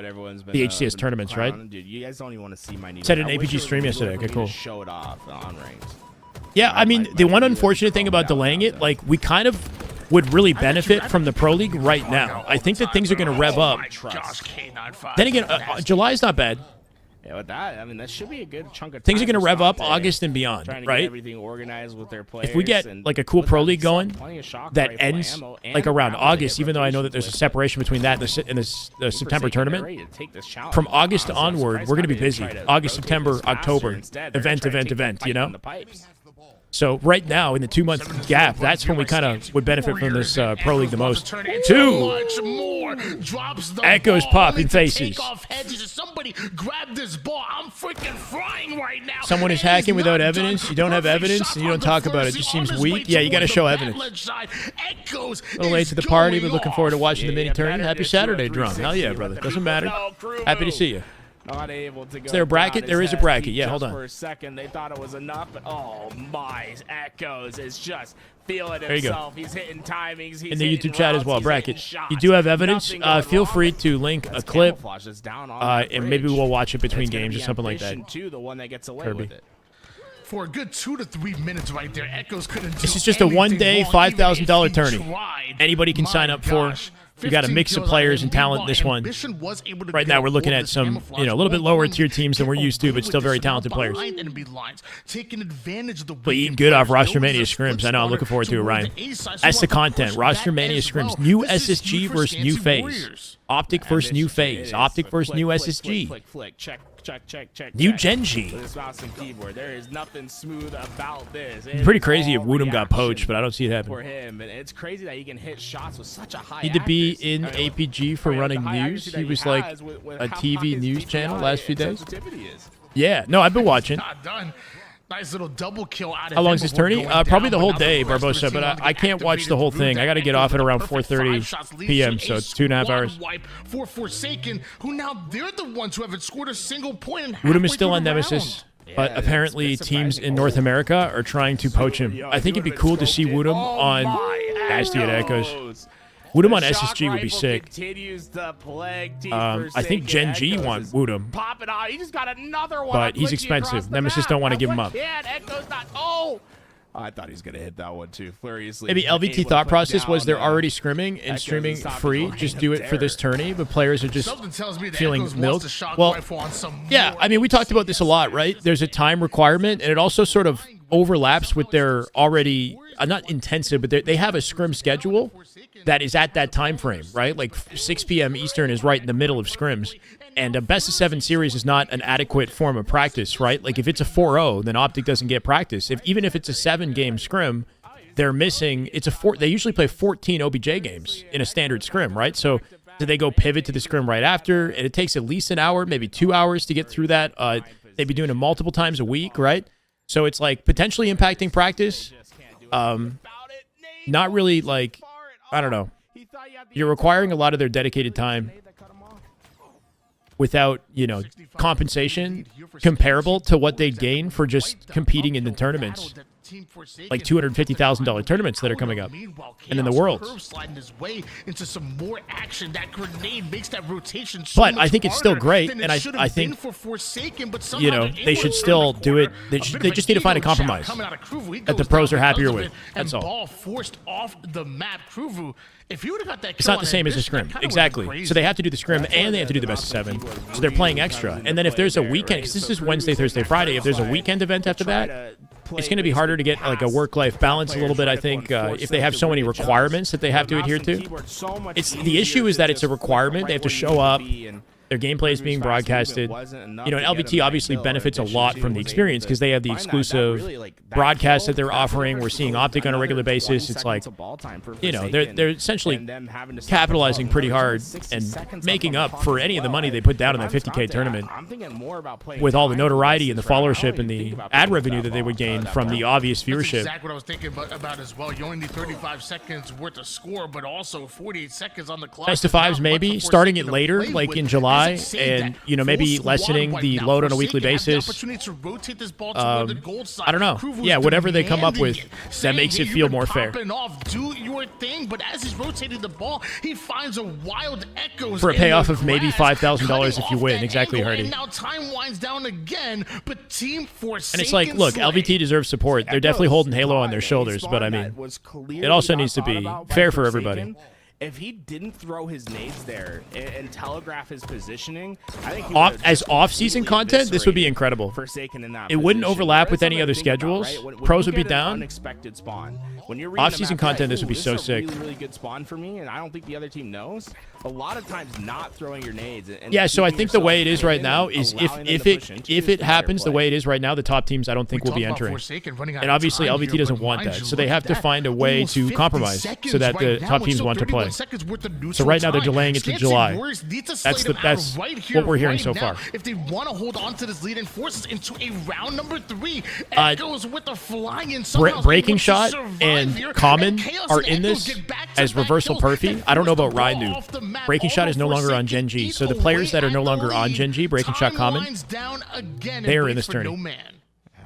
HCS tournaments, right? You guys don't even want to see my said an APG stream yesterday. Okay, cool. Show it off on ranked. Yeah, I mean, the one unfortunate thing about delaying it, like, we kind of would really benefit from the Pro League right now. I think that things are going to rev up. Then again, July's not bad. Yeah, with that, I mean, that should be a good chunk of time. Things are going to rev up August and beyond, right? Everything organized with their players. If we get like a cool Pro League going that ends like around August, even though I know that there's a separation between that and the September tournament, from August onward, we're going to be busy. August, September, October, event, you know? So right now, in the 2-month gap, that's when we kind of would benefit from this Pro League the most. 2. Echoes popping faces. Somebody grab this ball. I'm freaking frying right now. Someone is hacking without evidence. You don't have evidence, and you don't talk about it. It just seems weak. Yeah, you got to show evidence. A little late to the party, but looking forward to watching the mini tournament. Happy Saturday, Drum. Hell yeah, brother. Doesn't matter. Happy to see you. Not able to go. Is there a bracket? There is a bracket. Yeah, hold on. For a second, they thought it was enough, but oh my, Echoes is just feeling there himself. He's hitting timings. He's in the YouTube chat as well. Bracket. You do have evidence. Feel free to link a clip, and maybe we'll watch it between games or something like that. The one that gets away with it. For a good 2 to 3 minutes right there, Echoes couldn't do. This is just a one-day $5,000 tourney. Anybody can sign up for. We got a mix of players and talent in this one. Right now, we're looking at some, a little bit lower tier teams than we're used to, but still very talented players. But eating good off Roster Mania scrims. I know, I'm looking forward to it, Ryan. That's the content. Roster Mania scrims. New SSG versus new phase. Optic versus new phase. Optic versus new SSG. check. New Genji. With his mouse and keyboard, there is nothing smooth about this. It's pretty crazy if Woodham got poached, but I don't see it happen. For him, and it's crazy that he can hit shots with such a high. Need to be in APG for running news. He was like a TV news channel last few days. Yeah, no, I've been watching. Not done. Nice little double kill out of How long is this tourney? Probably the whole day, Barbosa, Barbosa, but I can't watch the whole thing. I got to get off at around 4:30 p.m., so it's 2.5 hours. Wipe for Forsaken, who now they're the ones who haven't scored a single point. Woodham is still on Nemesis, but apparently teams in North America are trying to poach him. I think it'd be cool to see Woodham on Nasty at Echoes. Woodham on SSG would be sick. I think Gen G want Woodham, but he's expensive. Nemesis don't want to give him up. I thought he was going to hit that one too. Maybe LVT thought process was they're already scrimming and streaming free. Just do it for this tourney, but players are just feeling milked. Well, yeah, I mean, we talked about this a lot, right? There's a time requirement, and it also sort of overlaps with their already, not intensive, but they have a scrim schedule that is at that time frame, right? Like 6 p.m. Eastern is right in the middle of scrims. And a best-of-7 series is not an adequate form of practice, right? Like if it's a 4-0, then Optic doesn't get practice. Even if it's a 7-game scrim, they're missing. They usually play 14 OBJ games in a standard scrim, right? So do they go pivot to the scrim right after? And it takes at least an hour, maybe 2 hours to get through that. They'd be doing it multiple times a week, right? So it's like potentially impacting practice. Not really like, I don't know. You're requiring a lot of their dedicated time without, compensation comparable to what they'd gain for just competing in the tournaments. Like $250,000 tournaments that are coming up, and in the Worlds. But I think it's still great, and I think they should still do it. They just need to find a compromise that the pros are happier with. That's all. It's not the same as a scrim. Exactly. So they have to do the scrim and they have to do the best of 7. So they're playing extra. And then if there's a weekend, because this is Wednesday, Thursday, Friday, if there's a weekend event after that, it's going to be harder to get like a work-life balance a little bit, I think, if they have so many requirements that they have to adhere to. The issue is that it's a requirement. They have to show up. Their gameplay is being broadcasted. And LVT obviously benefits a lot from the experience because they have the exclusive broadcast that they're offering. We're seeing Optic on a regular basis. It's like, they're essentially capitalizing pretty hard and making up for any of the money they put down in that 50K tournament with all the notoriety and the followership and the ad revenue that they would gain from the obvious viewership. That's exactly what I was thinking about as well. You only need 35 seconds worth of score, but also 48 seconds on the clock. Best of 5s maybe, starting it later, like in July. And maybe lessening the load on a weekly basis. I don't know. Yeah, whatever they come up with that makes it feel more fair. Do your thing, but as he's rotating the ball, he finds a wild Echoes for a payoff of maybe $5,000 if you win. Exactly, Hardy. And now time winds down again, but Team Forsaken. And it's like, look, LVT deserves support. They're definitely holding Halo on their shoulders, but I mean, it also needs to be fair for everybody. If he didn't throw his nades there and telegraph his positioning, I think as off-season content, this would be incredible. It wouldn't overlap with any other schedules. Pros would be down. Unexpected spawn. When you're off-season content, this would be so sick. Really good spawn for me, and I don't think the other team knows. A lot of times, not throwing your nades. Yeah, so I think the way it is right now is if it happens the way it is right now, the top teams I don't think will be entering. And obviously, LVT doesn't want that, so they have to find a way to compromise so that the top teams want to play. So right now they're delaying it to July. That's what we're hearing so far. If they want to hold on to this lead and force us into a round number 3, Echoes with the flying Breaking Shot and Common are in this as reversal perfy. I don't know about Raidu. Breaking Shot is no longer on Gen G, so the players that are no longer on Gen G, Breaking Shot Common, they are in this tourney.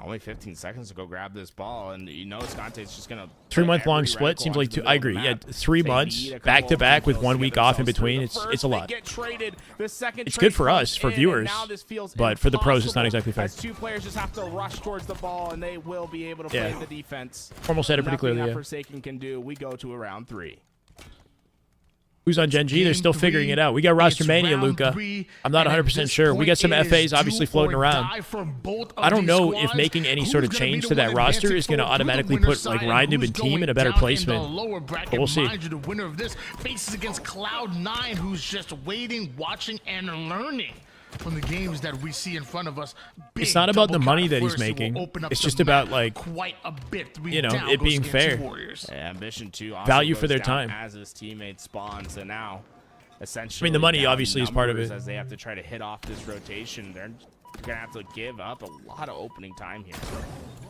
Only 15 seconds to go grab this ball, and Sconte's just gonna 3-month-long split seems like I agree. Yeah, 3 months back to back with 1 week off in between. It's a lot. It's good for us, for viewers, but for the pros, it's not exactly fair. 2 players just have to rush towards the ball, and they will be able to play the defense. Formal said it pretty clearly. Yeah. Forsaken can do. We go to a round 3. Who's on Gen G? They're still figuring it out. We got roster mania, Luca. I'm not 100% sure. We got some FAs obviously floating around. I don't know if making any sort of change to that roster is going to automatically put like Raidu and team in a better placement. But we'll see. The winner of this faces against Cloud9, who's just waiting, watching, and learning. from the games that we see in front of us. It's not about the money that he's making. It's just about, like, quite a bit. You know, it being fair. Ambition too. Value for their time. As his teammate spawns, and now essentially, I mean, the money obviously is part of it. As they have to try to hit off this rotation, they're gonna have to give up a lot of opening time here.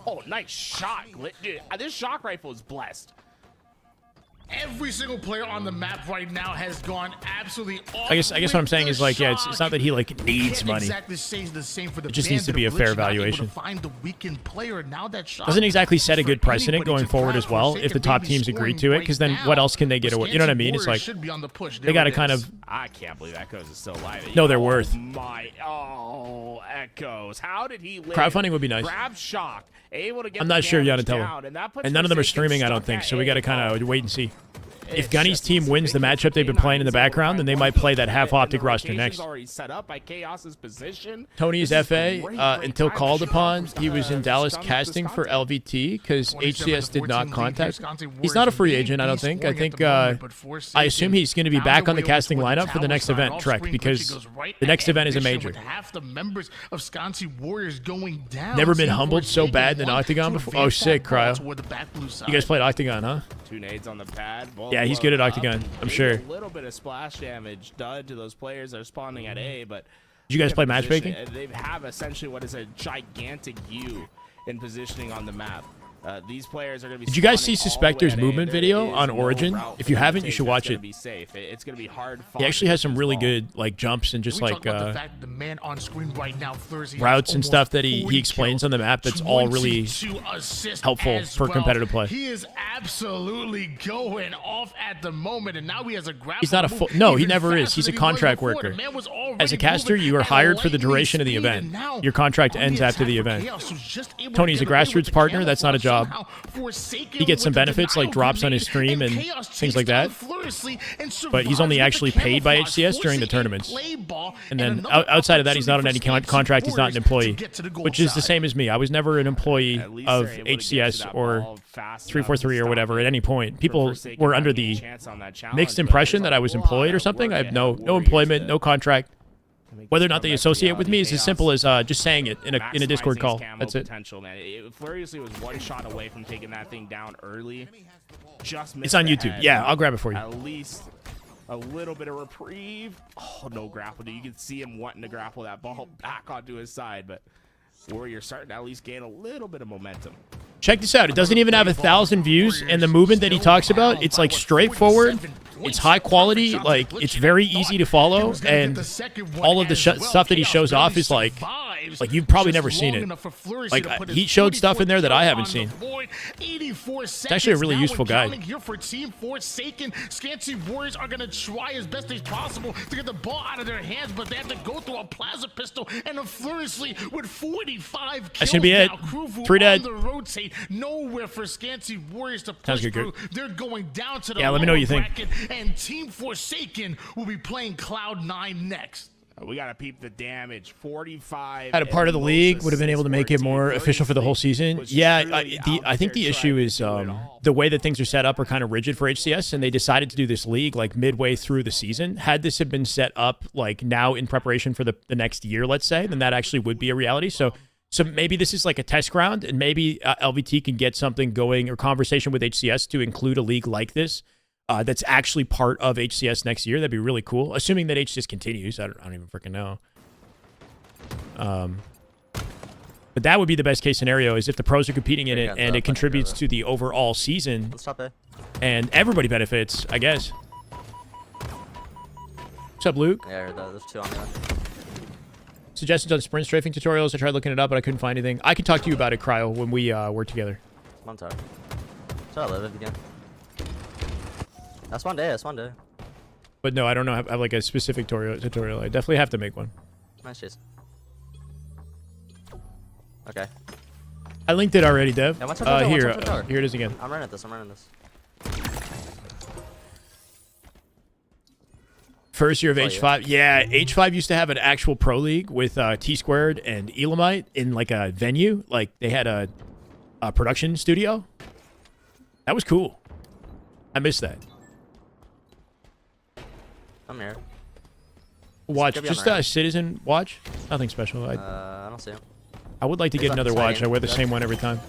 Oh, nice shot! Dude, this shock rifle is blessed. Every single player on the map right now has gone absolutely off. I guess what I'm saying is, like, yeah, it's not that he like needs money. Exactly the same for the it just needs to be a fair valuation. Find the weakened player. Now that shot doesn't exactly set a good precedent going forward as well if the top teams agree to it, because then what else can they get away? You know what I mean? It's like they got to kind of. I can't believe Echoes is still alive. No, they're worth. Echoes! How did he live? Crowdfunding would be nice. Grab shock, able to get I'm not sure yet to tell down, them. And none of them are streaming, I don't think, so we got to kind of wait and see. If Gunny's team wins the matchup they've been playing in the background, then they might play that half Optic roster next. Tony's FA, until called upon, he was in Dallas casting for LVT because HCS did not contact. He's not a free agent, I don't think. I think, I assume he's going to be back on the casting lineup for the next event, Trek, because the next event is a major. Never been humbled so bad in Octagon before. Oh, sick, Cryo. You guys played Octagon, huh? 2 nades on the pad. Yeah, he's good at Octagon, I'm sure. A little bit of splash damage done to those players that are spawning at A, but did you guys play matchmaking? They have essentially what is a gigantic U in positioning on the map. These players are going to be. Did you guys see Suspector's movement video on Origin? If you haven't, you should watch it. It's going to be hard. He actually has some really good like jumps and just like routes and stuff that he explains on the map. That's all really helpful for competitive play. He is absolutely going off at the moment, and now he has a grab. He's not a full. No, he never is. He's a contract worker. As a caster, you are hired for the duration of the event. Your contract ends after the event. Tony's a grassroots partner. That's not a job. He gets some benefits like drops on his stream and things like that, but he's only actually paid by HCS during the tournaments. And then outside of that, he's not on any contract. He's not an employee, which is the same as me. I was never an employee of HCS or 343 or whatever at any point. People were under the mixed impression that I was employed or something. I have no employment, no contract. Whether or not they associate with me is as simple as just saying it in a Discord call. That's it. Furiously was one shot away from taking that thing down early. It's on YouTube. Yeah, I'll grab it for you. At least a little bit of reprieve. Oh, no grapple. You can see him wanting to grapple that ball back onto his side, but Warrior's starting to at least gain a little bit of momentum. Check this out. It doesn't even have 1,000 views, and the movement that he talks about, it's like straightforward. It's high quality. Like, it's very easy to follow, and all of the stuff that he shows off is like you've probably never seen it. Like, he showed stuff in there that I haven't seen. It's actually a really useful guide. Here for Team Forsaken, Scanty Warriors are going to try as best as possible to get the ball out of their hands, but they have to go through a plasma pistol, and Furiously with 45 kills. That's going to be it. 3 dead. Nowhere for Scanty Warriors to push through. They're going down to the let me know what you think. And Team Forsaken will be playing Cloud9 next. We got to peep the damage. 45. Had a part of the league would have been able to make it more official for the whole season. Yeah, I think the issue is the way that things are set up are kind of rigid for HCS, and they decided to do this league like midway through the season. Had this have been set up like now in preparation for the next year, let's say, then that actually would be a reality. So maybe this is like a test ground, and maybe LVT can get something going or conversation with HCS to include a league like this. That's actually part of HCS next year. That'd be really cool. Assuming that HCS continues. I don't even freaking know. But that would be the best case scenario is if the pros are competing in it and it contributes to the overall season. And everybody benefits, I guess. What's up, Luke? Yeah, there's 2 on there. Suggestions on sprint strafing tutorials. I tried looking it up, but I couldn't find anything. I can talk to you about it, Cryo, when we work together. One time. So I live if you can. That's one day. But no, I don't know. I have like a specific tutorial. I definitely have to make one. Nice chase. Okay. I linked it already, Dev. Yeah, here it is again. I'm running this. First year of H5. Yeah, H5 used to have an actual pro league with T-Squared and Elamite in like a venue. Like they had a production studio. That was cool. I missed that. I'm here. Watch, Could be just on right. citizen watch. Nothing special. I don't see him. I would like to He's get on another side watch. in. I wear the Yep. same one every time.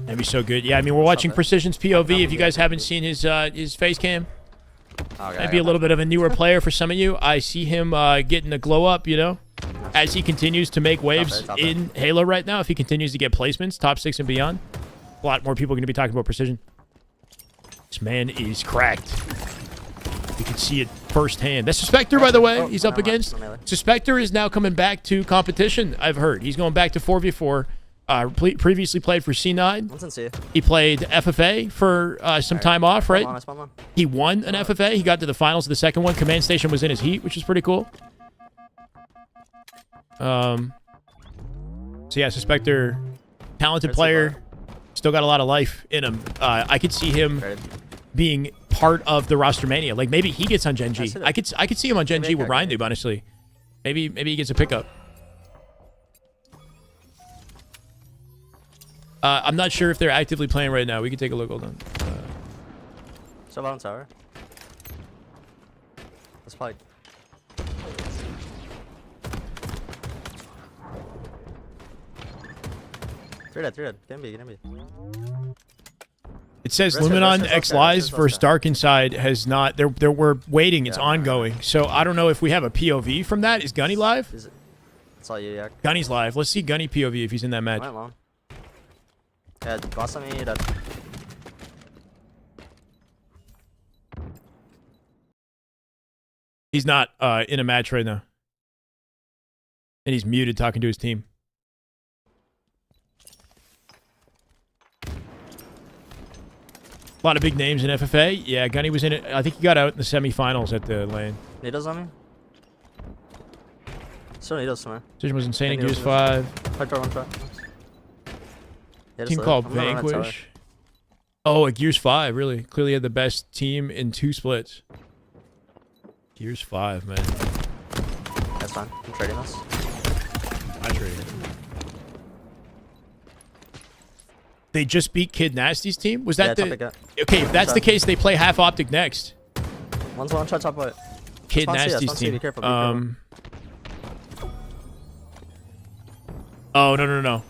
That'd be so good. Yeah, I mean, we're watching Precision's POV. If you guys haven't seen his face cam, Okay, might be a little bit of a newer player for some of you. I see him getting a glow up, you know, as he continues to make waves Top it. in Halo right now. If he continues to get placements, top 6 and beyond, a lot more people are going to be talking about Precision. This man is cracked. You can see it firsthand. That's Suspector, by the way, he's up against. Suspector is now coming back to competition, I've heard. He's going back to 4v4. Previously played for C9. One's in C. He played FFA for some time off, right? He won an FFA. He got to the finals of the second one. Command Station was in his heat, which is pretty cool. So yeah, Suspector, talented player, still got a lot of life in him. I could see him being part of the roster mania. Like maybe he gets on Gen G. I could see him on Gen G with Ryan Noob, honestly. Maybe he gets a pickup. I'm not sure if they're actively playing right now. We can take a look. Hold on. Still bottom tower. Let's fight. Three dead. Can be. It says Luminon X Lies versus Dark Inside has not. There we're waiting. It's ongoing. So I don't know if we have a POV from that. Is Gunny live? It's all you, yeah. Gunny's live. Let's see Gunny POV if he's in that match. Yeah, boss on me. That. He's not in a match right now. And he's muted talking to his team. A lot of big names in FFA. Yeah, Gunny was in it. I think he got out in the semifinals at the lane. Needles on me? Still needles somewhere. Decision was insane in Gears 5. One shot. Yeah, Team called Vanquish. Oh, at Gears 5, really. Clearly had the best team in 2 splits. Gears 5, man. That's fine. I'm trading this. I traded it. They just beat Kid Nasty's team? Was that the... Okay, if that's the case, they play half Optic next. One's one shot top right. Kid Nasty's team. Be careful. Oh, no.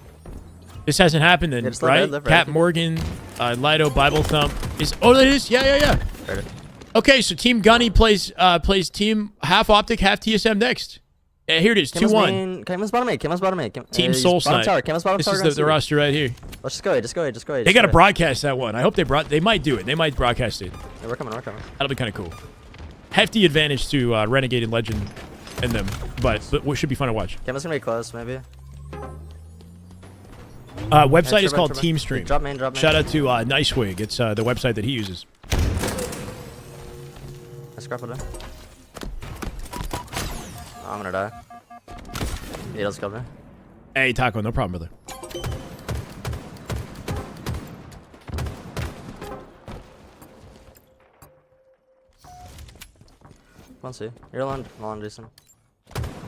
This hasn't happened then, right? Cap Morgan, Lido, Bible Thump is... Oh, it is? Yeah. Okay, so Team Gunny plays Team half Optic, half TSM next. Here it is, 2-1. Cameron's bottom 8. Team Soul Snipe. This is the roster right here. Let's just go. They got to broadcast that one. I hope they might do it. They might broadcast it. Yeah, we're coming. That'll be kind of cool. Hefty advantage to Renegade and Legend and them, but it should be fun to watch. Cameron's gonna be close, maybe. Website is called Team Stream. Drop main. Shout out to Nicewig. It's the website that he uses. Let's grapple down. Oh, I'm gonna die. Needles killed me. Hey, Taco, no problem, brother. One C. You're alone, Jason.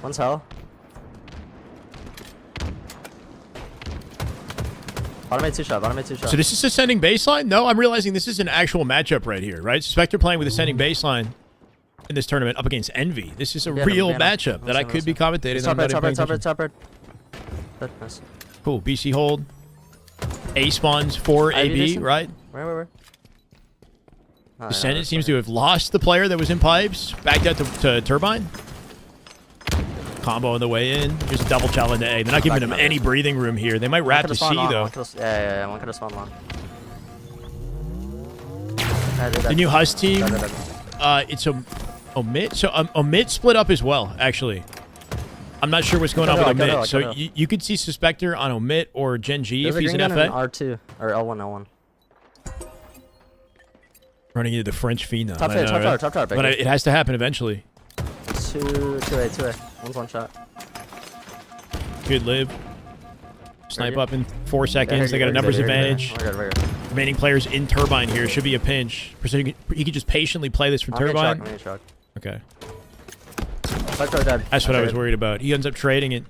One's hell. Bottom 8 2 shot. So this is ascending baseline? No, I'm realizing this is an actual matchup right here, right? Spectre playing with ascending baseline in this tournament up against Envy. This is a real matchup that I could be commentating. Top red. Nice. Cool. BC hold. A spawns for AB, right? Where? Descendant seems to have lost the player that was in pipes. Backed out to Turbine. Combo on the way in. Just double challenge to A. They're not giving them any breathing room here. They might wrap to C, though. Yeah. One could have spawned long. The new Huss team, it's a Omit. So Omit split up as well, actually. I'm not sure what's going on with Omit. So you could see Suspector on Omit or Gen G if he's an FA. R2 or L1. Running into the French Phenom. Top tower. But it has to happen eventually. 2A. One's one shot. Good live. Snipe up in 4 seconds. They got a numbers advantage. Remaining players in Turbine here. Should be a pinch. You could just patiently play this from Turbine. Okay. That's what I was worried about. He ends up trading it.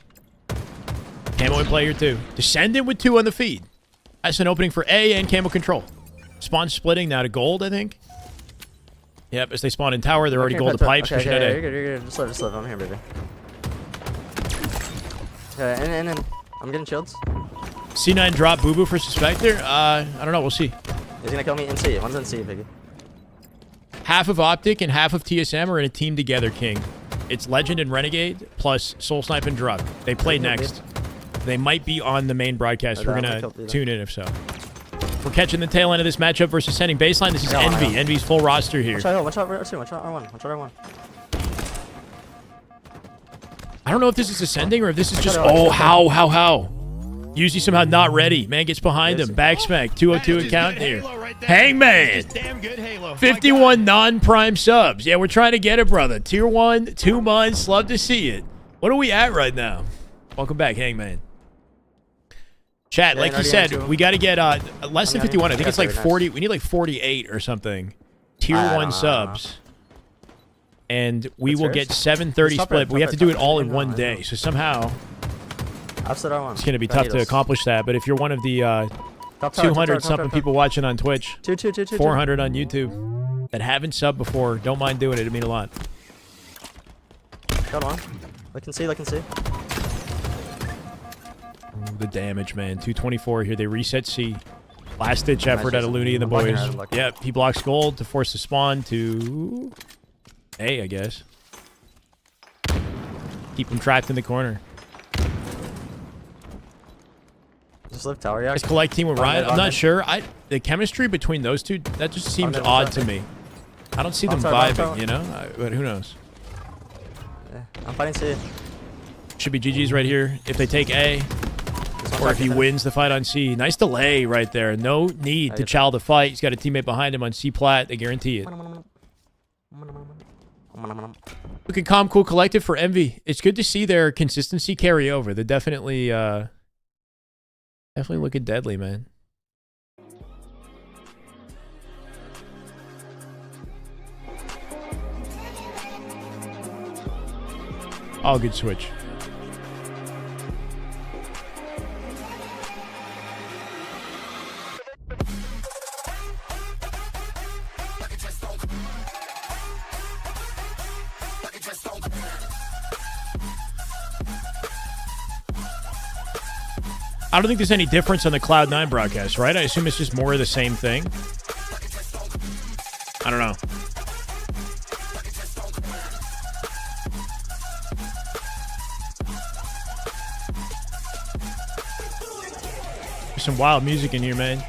Camo in player 2. Descendant with 2 on the feed. That's an opening for A and camo control. Spawn splitting now to gold, I think. Yep, as they spawn in tower, they're already gold to pipes. Okay, you're good, you're good. Just live. I'm here, baby. Okay, and then I'm getting shields. C9 drop Boo Boo for Suspector. I don't know. We'll see. He's gonna kill me in C. One's in C, Biggie. Half of Optic and half of TSM are in a team together, King. It's Legend and Renegade plus Soul Snipe and Drug. They play next. They might be on the main broadcast. We're going to tune in if so. We're catching the tail end of this matchup versus sending baseline. This is Envy. Envy's full roster here. Watch out R2, watch out R1, watch out R1. I don't know if this is ascending or if this is just... Oh, how? Usually somehow not ready. Man gets behind him. Backsmack. 202 account here. Hangman. Damn good Halo. 51 non-prime subs. Yeah, we're trying to get it, brother. Tier 1, 2 months. Love to see it. What are we at right now? Welcome back, Hangman. Chat, like you said, we got to get less than 51. I think it's like 40. We need like 48 or something. Tier 1 subs. And we will get 730 split. But we have to do it all in one day. So somehow... It's going to be tough to accomplish that, but if you're one of the 200-something people watching on Twitch, 400 on YouTube, that haven't subbed before, don't mind doing it. It'd mean a lot. Got one. Look and see. The damage, man. 224 here. They reset C. Last-ditch effort out of Looney and the boys. Yep, he blocks gold to force the spawn to A, I guess. Keep him trapped in the corner. Just live tower, yeah. Is Collect team with Ryan? I'm not sure. The chemistry between those two, that just seems odd to me. I don't see them vibing, you know? But who knows? Yeah, I'm fighting C. Should be GG's right here if they take A. Or if he wins the fight on C. Nice delay right there. No need to chow the fight. He's got a teammate behind him on C plat. They guarantee it. Looking calm, cool, collected for Envy. It's good to see their consistency carry over. They're definitely looking deadly, man. Oh, good switch. I don't think there's any difference on the Cloud9 broadcast, right? I assume it's just more of the same thing. I don't know. There's some wild music in here, man.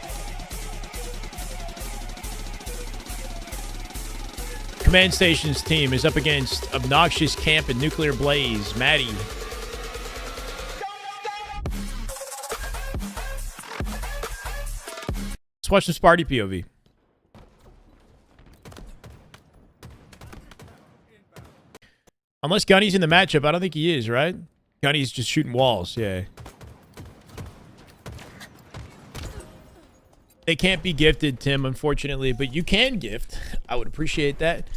Command Station's team is up against Obnoxious Camp and Nuclear Blaze. Maddie. Let's watch some Sparty POV. Unless Gunny's in the matchup, I don't think he is, right? Gunny's just shooting walls, yeah. They can't be gifted, Tim, unfortunately, but you can gift. I would appreciate that.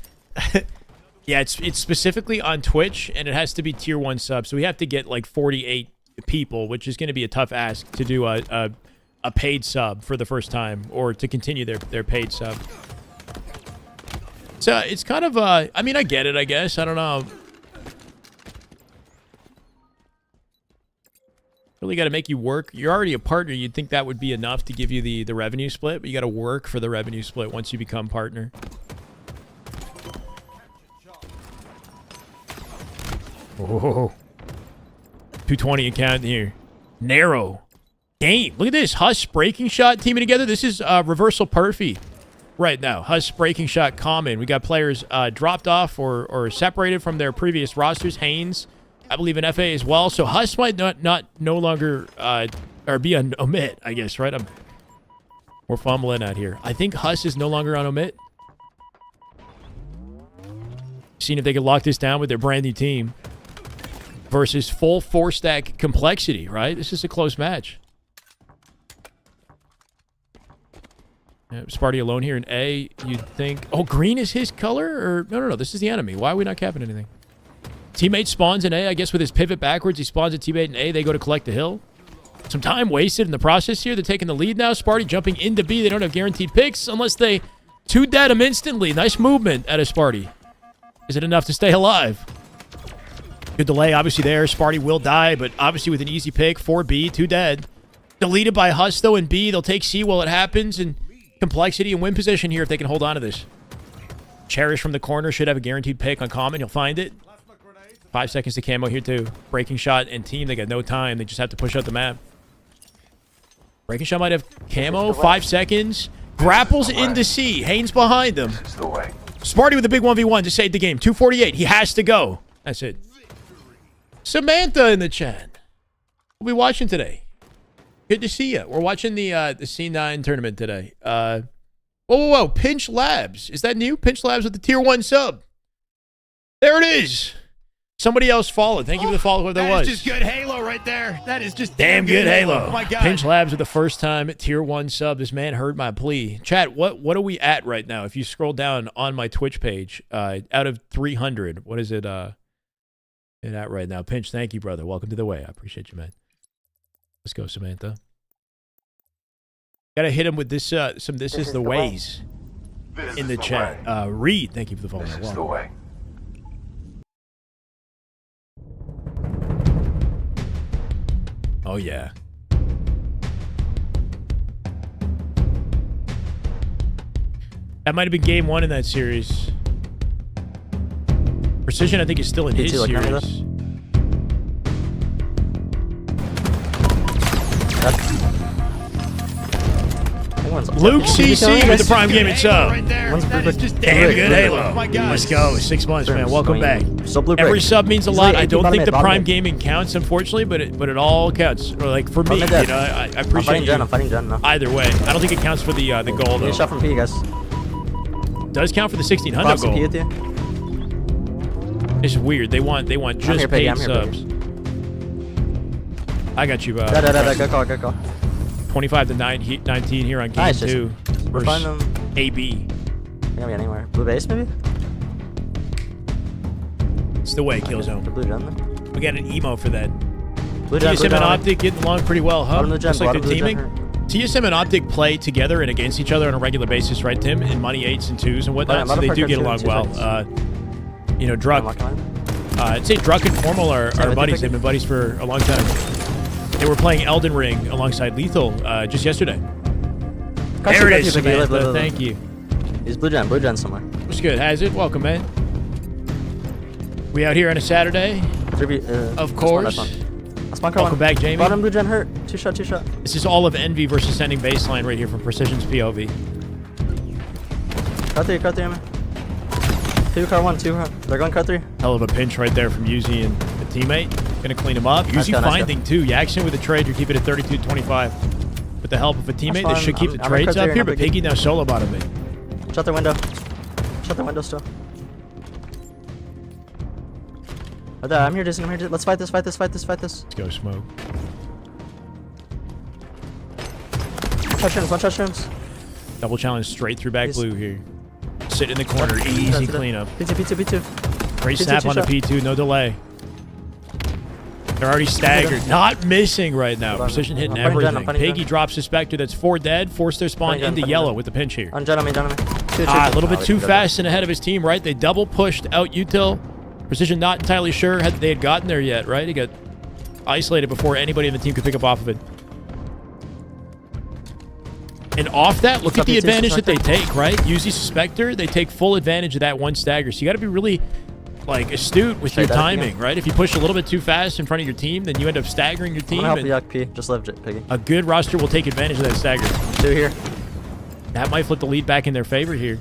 Yeah, it's specifically on Twitch, and it has to be tier 1 sub, so we have to get like 48 people, which is going to be a tough ask to do a paid sub for the first time, or to continue their paid sub. So it's kind of I mean, I get it, I guess. I don't know. Really got to make you work. You're already a partner. You'd think that would be enough to give you the revenue split, but you got to work for the revenue split once you become partner. Oh, 220 account here. Narrow game. Look at this. Huss breaking shot teaming together. This is reversal perfy right now. Huss breaking shot common. We got players dropped off or separated from their previous rosters. Haynes, I believe, in FA as well. So Huss might no longer or be on omit, I guess, right? We're fumbling out here. I think Huss is no longer on omit. Seeing if they can lock this down with their brand new team versus full 4-stack complexity, right? This is a close match. Yeah, Sparty alone here in A. You'd think... Oh, green is his color? Or no. This is the enemy. Why are we not capping anything? Teammate spawns in A. I guess with his pivot backwards, he spawns a teammate in A. They go to collect the hill. Some time wasted in the process here. They're taking the lead now. Sparty jumping into B. They don't have guaranteed picks unless they 2-dead him instantly. Nice movement out of Sparty. Is it enough to stay alive? Good delay, obviously, there. Sparty will die, but obviously with an easy pick. 4B, 2 dead. Deleted by Hus, though, in B. They'll take C while it happens, and complexity and win position here if they can hold on to this. Cherish from the corner should have a guaranteed pick on common. You'll find it. 5 seconds to camo here, too. Breaking shot and team. They got no time. They just have to push out the map. Breaking shot might have camo. 5 seconds. Grapples into C. Haynes behind him. Sparty with a big 1v1 to save the game. 248. He has to go. That's it. Samantha in the chat. We'll be watching today. Good to see you. We're watching the C9 tournament today. Whoa. Pinch Labs. Is that new? Pinch Labs with the tier 1 sub. There it is. Somebody else followed. Thank you for the follow, whoever that was. That is just good Halo right there. That is just damn good Halo. Oh, my God. Pinch Labs with the first time tier 1 sub. This man heard my plea. Chat, what are we at right now? If you scroll down on my Twitch page, out of 300, what is it at right now? Pinch, thank you, brother. Welcome to the way. I appreciate you, man. Let's go, Samantha. Gotta hit him with this, This is the Ways in the chat. Reed, thank you for the follow. This is the way. Oh, yeah. That might have been game 1 in that series. Precision, I think, is still in his series. Luke CC with the Prime Gaming sub. That is just Damn good Halo. Oh my God. Let's go. 6 months, man. Welcome back. Blue Every sub means a lot. I don't think the Prime mid. Gaming counts, unfortunately, but it all counts. Or like for me, you know, I appreciate you. I'm fighting Jen now. Either way, I don't think it counts for the goal Need though. a shot from P, guys. Does count for the 1600 Box and P goal. with you. It's weird. They want just here, Peggy. paid I'm here, subs. I got you, Good call. 25 to 19 here on game Nice, 2 We're versus finding them. AB. Can't be anywhere. Blue base, maybe? It's the way, Killzone. The blue gen, then. We got an emo for that. Blue gen, TSM and Optic getting along pretty well, huh? Bottom of the gen, Just like bottom they're of the gen teaming. hurt. TSM and Optic play together and against each other on a regular basis, right, Tim? In money 8s and 2s and whatnot, so they do get along well. You know, Druck. I'd say Druck and Formal are buddies. They've been buddies for a long time. They were playing Elden Ring alongside Lethal just yesterday. There it is, Samantha. Thank you. He's blue gen somewhere. What's good? How's it? Welcome, man. We out here on a Saturday. Of course. Welcome back, Jamie. Bottom blue gen hurt. Two shot. This is all of Envy versus sending baseline right here from Precision's POV. Cut 3, man. 2 car 1, 2 car. They're going cut 3. Hell of a pinch right there from Yuzi and the teammate. Gonna clean him up. Yuzi finding too. Yaxon with a trade. You're keeping it 32-25. With the help of a teammate, this should keep the trades up here, but Piggy now solo bottom me. Shut their window. Still. I'm here, Jason. Let's fight this. Let's go, Smoke. One touch rooms. Double challenge straight through back blue here. Sit in the corner. Easy cleanup. P2. Great snap on the P2. No delay. They're already staggered. Not missing right now. Precision hitting everything. Piggy drops a Spectre. That's 4 dead. Forced their spawn into yellow with the pinch here. On me. A little bit too fast and ahead of his team, right? They double pushed out util. Precision not entirely sure they had gotten there yet, right? He got isolated before anybody in the team could pick up off of it. And off that, look at the advantage that they take, right? Yuzi Spectre, they take full advantage of that one stagger. So you got to be really like astute with your timing, right? If you push a little bit too fast in front of your team, then you end up staggering your team. I'm gonna help you, Just live, Piggy. A good roster will take advantage of that stagger. 2 here. That might flip the lead back in their favor here.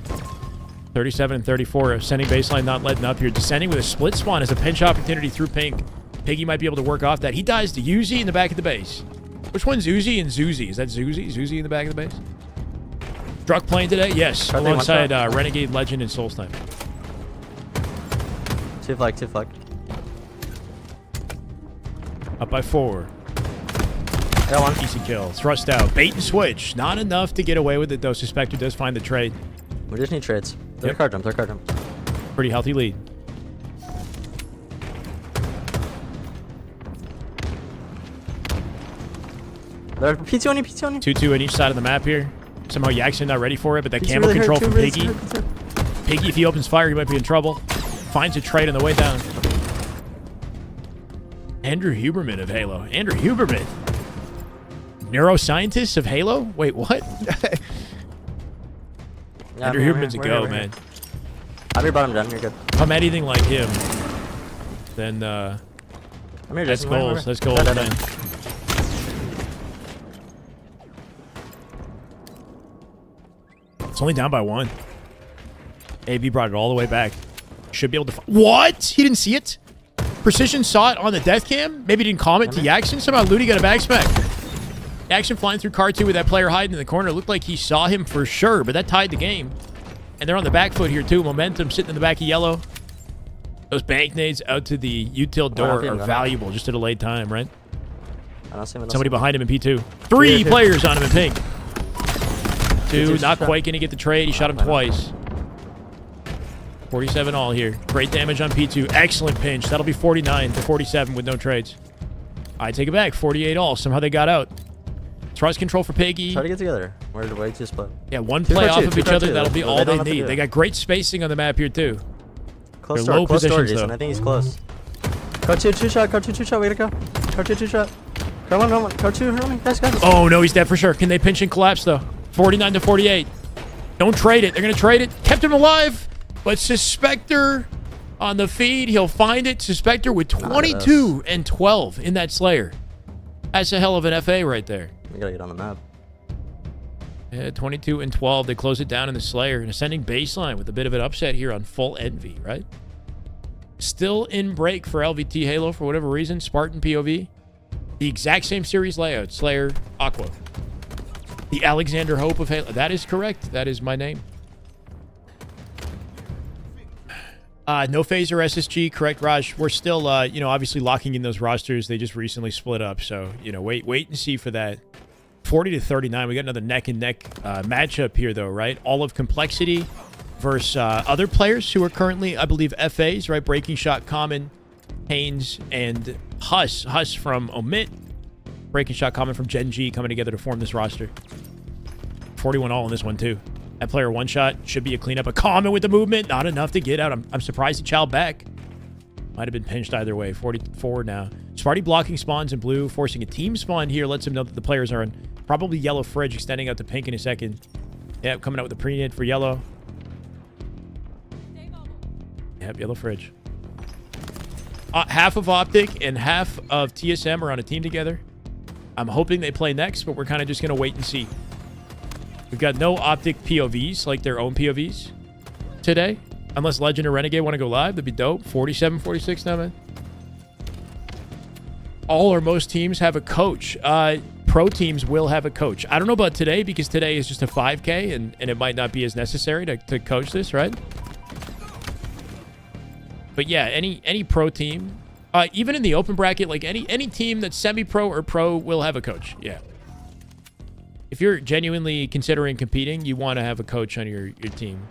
37 and 34. Ascending baseline not letting up here. Descending with a split spawn as a pinch opportunity through pink. Piggy might be able to work off that. He dies to Yuzi in the back of the base. Which one's Uzi and Zuzi? Is that Zuzi? Zuzi in the back of the base? Druck playing today? Yes. Alongside Renegade, Legend, and Soul Sniper. 2 flag. Up by 4. Got 1. Easy kill. Thrust out. Bait and switch. Not enough to get away with it, though. Spectre does find the trade. We just need trades. They're card jumps. Pretty healthy lead. They're P2 on you, P2 on you. 2-2 on each side of the map here. Somehow Yaxon not ready for it, but that P2 camo really control hurt, from really Piggy. hurt. Piggy, if he opens fire, he might be in trouble. Finds a trade on the way down. Andrew Huberman of Halo. Andrew Huberman. Neuroscientist of Halo? Wait, what? Yeah, Andrew Huberman's a go, man. I'm your bottom done. You're good. If I'm anything like him, then I'm here, that's Jason. goals. That's goals, Da, da, man. da. It's only down by 1. AB brought it all the way back. Should be able to... What? He didn't see it? Precision saw it on the death cam? Maybe didn't comment to Yaxon? Somehow Ludi got a back smack. Yaxon flying through car 2 with that player hiding in the corner. It looked like he saw him for sure, but that tied the game. And they're on the back foot here, too. Momentum sitting in the back of yellow. Those bank nades out to the util door are valuable just at a late time, right? I don't see him. Somebody behind him in P2. 3 players on him in pink. 2, not quite going to get the trade. He shot him twice. 47 all here. Great damage on P2. Excellent pinch. That'll be 49 to 47 with no trades. I take it back. 48 all. Somehow they got out. Thrust control for Piggy. Try to get together. We're way too split. Yeah, one play off of each other. That'll be all they need. They got great spacing on the map here, too. Close They're low close door, positions, Jason. though. I think he's close. Car 2, 2-shot. Car 2, 2-shot. Way to go. Car 2, 2-shot. Car 1. Car 2, running. Guys. Oh, no, he's dead for sure. Can they pinch and collapse, though? 49 to 48. Don't trade it. They're going to trade it. Kept him alive. But Suspector on the feed. He'll find it. Suspector with 22 and 12 in that Slayer. That's a hell of an FA right there. We got to get on the map. Yeah, 22 and 12. They close it down in the Slayer. An ascending baseline with a bit of an upset here on full Envy, right? Still in break for LVT Halo for whatever reason. Spartan POV. The exact same series layout. Slayer, Aqua. The Alexander Hope of Halo. That is correct. That is my name. No Phaser SSG. Correct, Raj. We're still, obviously locking in those rosters. They just recently split up. So, wait and see for that. 40 to 39. We got another neck and neck matchup here, though, right? All of Complexity versus other players who are currently, I believe, FAs, right? Breaking Shot, Common, Haynes, and Huss. Huss from Omit. Breaking Shot, Common from Gen G coming together to form this roster. 41 all in this one, too. That player one shot should be a cleanup. A Common with the movement. Not enough to get out. I'm surprised he chowed back. Might have been pinched either way. 44 now. Sparty blocking spawns in blue, forcing a team spawn here. Lets him know that the players are in probably yellow fridge, extending out to pink in a second. Yep, coming out with a pre-nid for yellow. Yep, yellow fridge. Half of Optic and half of TSM are on a team together. I'm hoping they play next, but we're kind of just going to wait and see. We've got no Optic POVs, like their own POVs today. Unless Legend or Renegade want to go live, that'd be dope. 47-46 now, man. All or most teams have a coach. Pro teams will have a coach. I don't know about today because today is just a 5K and it might not be as necessary to coach this, right? But yeah, any pro team, even in the open bracket, like any team that's semi-pro or pro will have a coach. Yeah. If you're genuinely considering competing, you want to have a coach on your team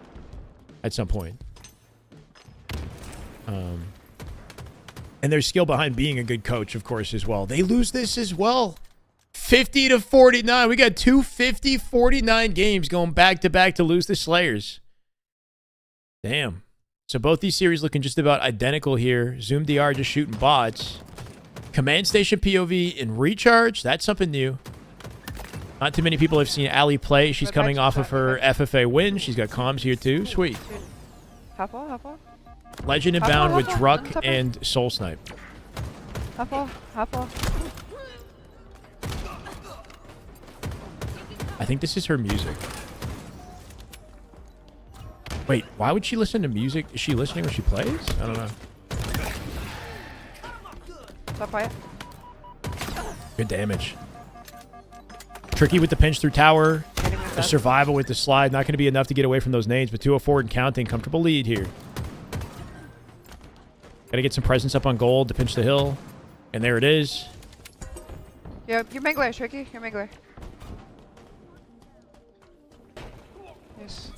at some point. And there's skill behind being a good coach, of course, as well. They lose this as well. 50 to 49. We got 2 50-49 games going back-to-back to lose the Slayers. Damn. So both these series looking just about identical here. Zoom DR just shooting bots. Command Station POV in Recharge. That's something new. Not too many people have seen Ali play. She's coming off of her FFA win. She's got comms here too. Sweet. Half wall. Legend inbound with Druck and Soul Snipe. Half wall. I think this is her music. Wait, why would she listen to music? Is she listening when she plays? I don't know. Stop quiet. Good damage. Tricky with the pinch through tower. The survival with the slide. Not going to be enough to get away from those nades, but 204 and counting. Comfortable lead here. Got to get some presence up on gold to pinch the hill. And there it is. Yeah, you're Mangler, Tricky. You're Mangler. Yes.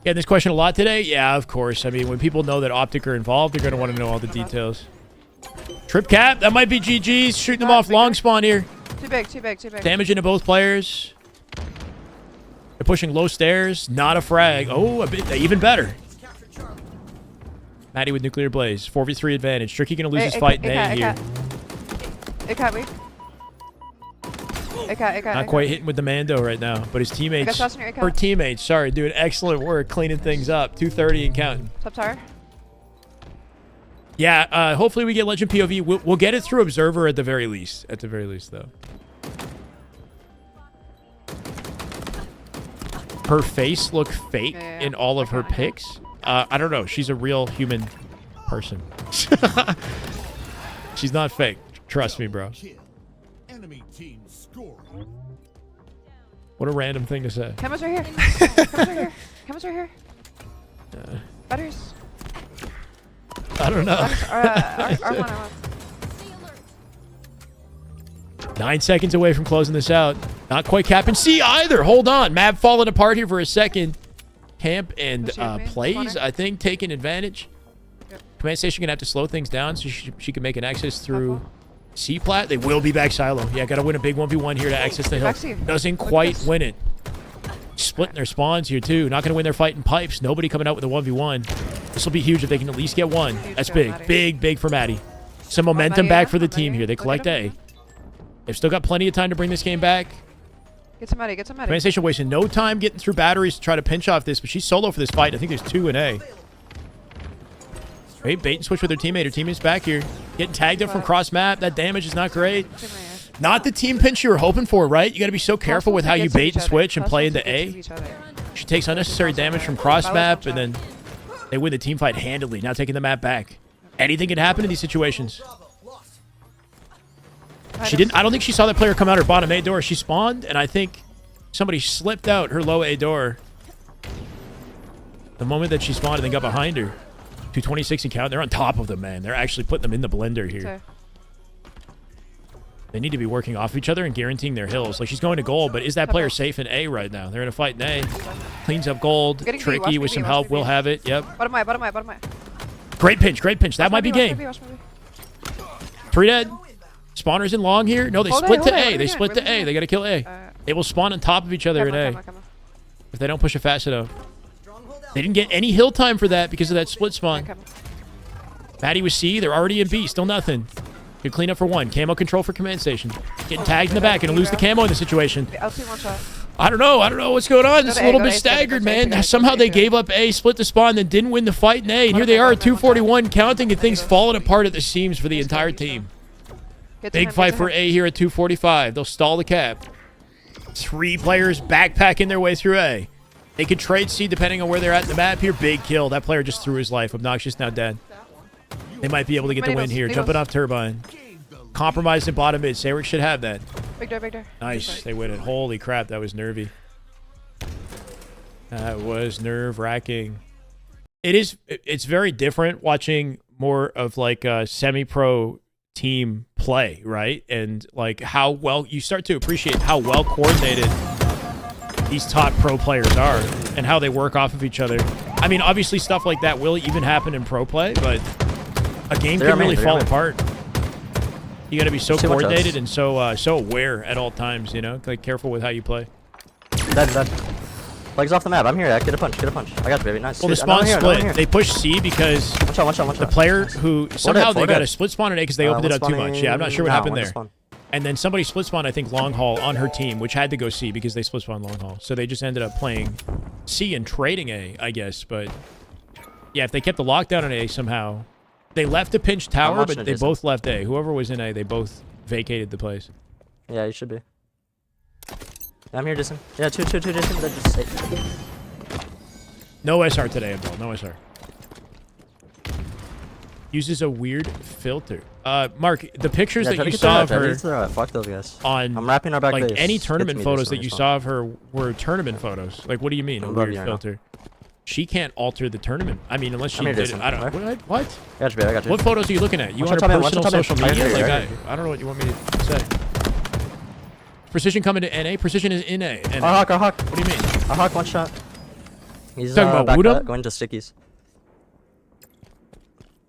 Getting this question a lot today? Yeah, of course. I mean, when people know that Optic are involved, they're going to want to know all the details. Trip cap. That might be GG's. Shooting them off long spawn here. Too big, too big, too big. Damage into both players. They're pushing low stairs. Not a frag. Oh, a bit even better. Maddie with nuclear blaze. 4v3 advantage. Tricky gonna lose his fight in A here. It can't be. Not quite hitting with the Mando right now, but his teammates, or teammates, sorry, doing excellent work cleaning things up. 230 and counting. Top tower. Yeah, hopefully we get Legend POV. We'll get it through Observer at the very least. At the very least, though. Her face looked fake in all of her pics. I don't know. She's a real human person. She's not fake. Trust me, bro. Enemy team scoring. What a random thing to say. Cameras right here. Cameras right here. Cameras right here. Batteries. I don't know. R1. 9 seconds away from closing this out. Not quite capping C either. Hold on. Map falling apart here for a second. Camp and plays, I think, taking advantage. Yep. Command station gonna have to slow things down so she can make an access through C plat. They will be back silo. Yeah, gotta win a big 1v1 here to access the hill. Doesn't quite win it. Splitting their spawns here too. Not gonna win their fight in pipes. Nobody coming out with a 1v1. This will be huge if they can at least get one. That's big. Big for Maddie. Some momentum back for the team here. They collect A. They've still got plenty of time to bring this game back. Get some money, get some money. Command station wasting no time getting through batteries to try to pinch off this, but she's solo for this fight. I think there's 2 in A. Great bait and switch with her teammate. Her teammate's back here. Getting tagged up from cross map. That damage is not great. Not the team pinch you were hoping for, right? You got to be so careful with how you bait and switch and play into A. She takes unnecessary damage from cross map, and then they win the team fight handily, now taking the map back. Anything can happen in these situations. She didn't. I don't think she saw that player come out her bottom A door. She spawned, and I think somebody slipped out her low A door. The moment that she spawned and then got behind her. 226 and count. They're on top of them, man. They're actually putting them in the blender here. Okay. They need to be working off each other and guaranteeing their hills. Like, she's going to gold, but is that player safe in A right now? They're in a fight in A. Cleans up gold. Tricky with some help. We'll have it. Yep. Bottom eye. Great pinch. That might be game. 3 dead. Spawners in long here. No, they split to A. They split to A. They got to kill A. They will spawn on top of each other in A. If they don't push it fast enough. They didn't get any hill time for that because of that split spawn. Maddie was C. They're already in B. Still nothing. Good clean up for 1. Camo control for command station. Getting tagged in the back. Gonna lose the camo in the situation. I don't know what's going on. It's a little bit staggered, man. Somehow they gave up A, split the spawn, then didn't win the fight in A. And here they are at 241 counting, and things falling apart at the seams for the entire team. Big fight for A here at 245. They'll stall the cap. 3 players backpacking their way through A. They could trade C depending on where they're at in the map here. Big kill. That player just threw his life. Obnoxious now dead. They might be able to get the win here. Jumping off Turbine. Compromised in bottom mid. Sayrick should have that. Big door. Nice. They win it. Holy crap. That was nervy. That was nerve-wracking. It's very different watching more of like a semi-pro team play, right? And like how well you start to appreciate how well coordinated these top pro players are and how they work off of each other. I mean, obviously stuff like that will even happen in pro play, but a game can really fall apart. You got to be so coordinated and so aware at all times, you know? Like careful with how you play. Dead. Legs off the map. I'm here. Get a punch. I got you, baby. Nice. Well, the spawn split. They pushed C because the player who somehow they got a split spawn in A because they opened it up too much. Yeah, I'm not sure what happened there. And then somebody split spawn, I think, long haul on her team, which had to go C because they split spawn long haul. So they just ended up playing C and trading A, I guess. But yeah, if they kept the lockdown on A somehow, they left a pinch tower, but they both left A. Whoever was in A, they both vacated the place. Yeah, you should be. I'm here, Jason. Yeah, two, Jason. They're just safe. No SR today, Abdul. No SR. Uses a weird filter. Mark, the pictures that you saw of her fuck those guys. On I'm wrapping her back like any tournament photos that you saw of her were tournament photos. Like, what do you mean a weird filter? She can't alter the tournament. I mean, unless she did it. I don't know. What? I got you. What photos are you looking at? You on her personal social media? Like, I don't know what you want me to say. Precision coming to NA. Precision is in A. Our hawk. What do you mean? Our hawk, one shot. He's talking about Woodham? Going to stickies.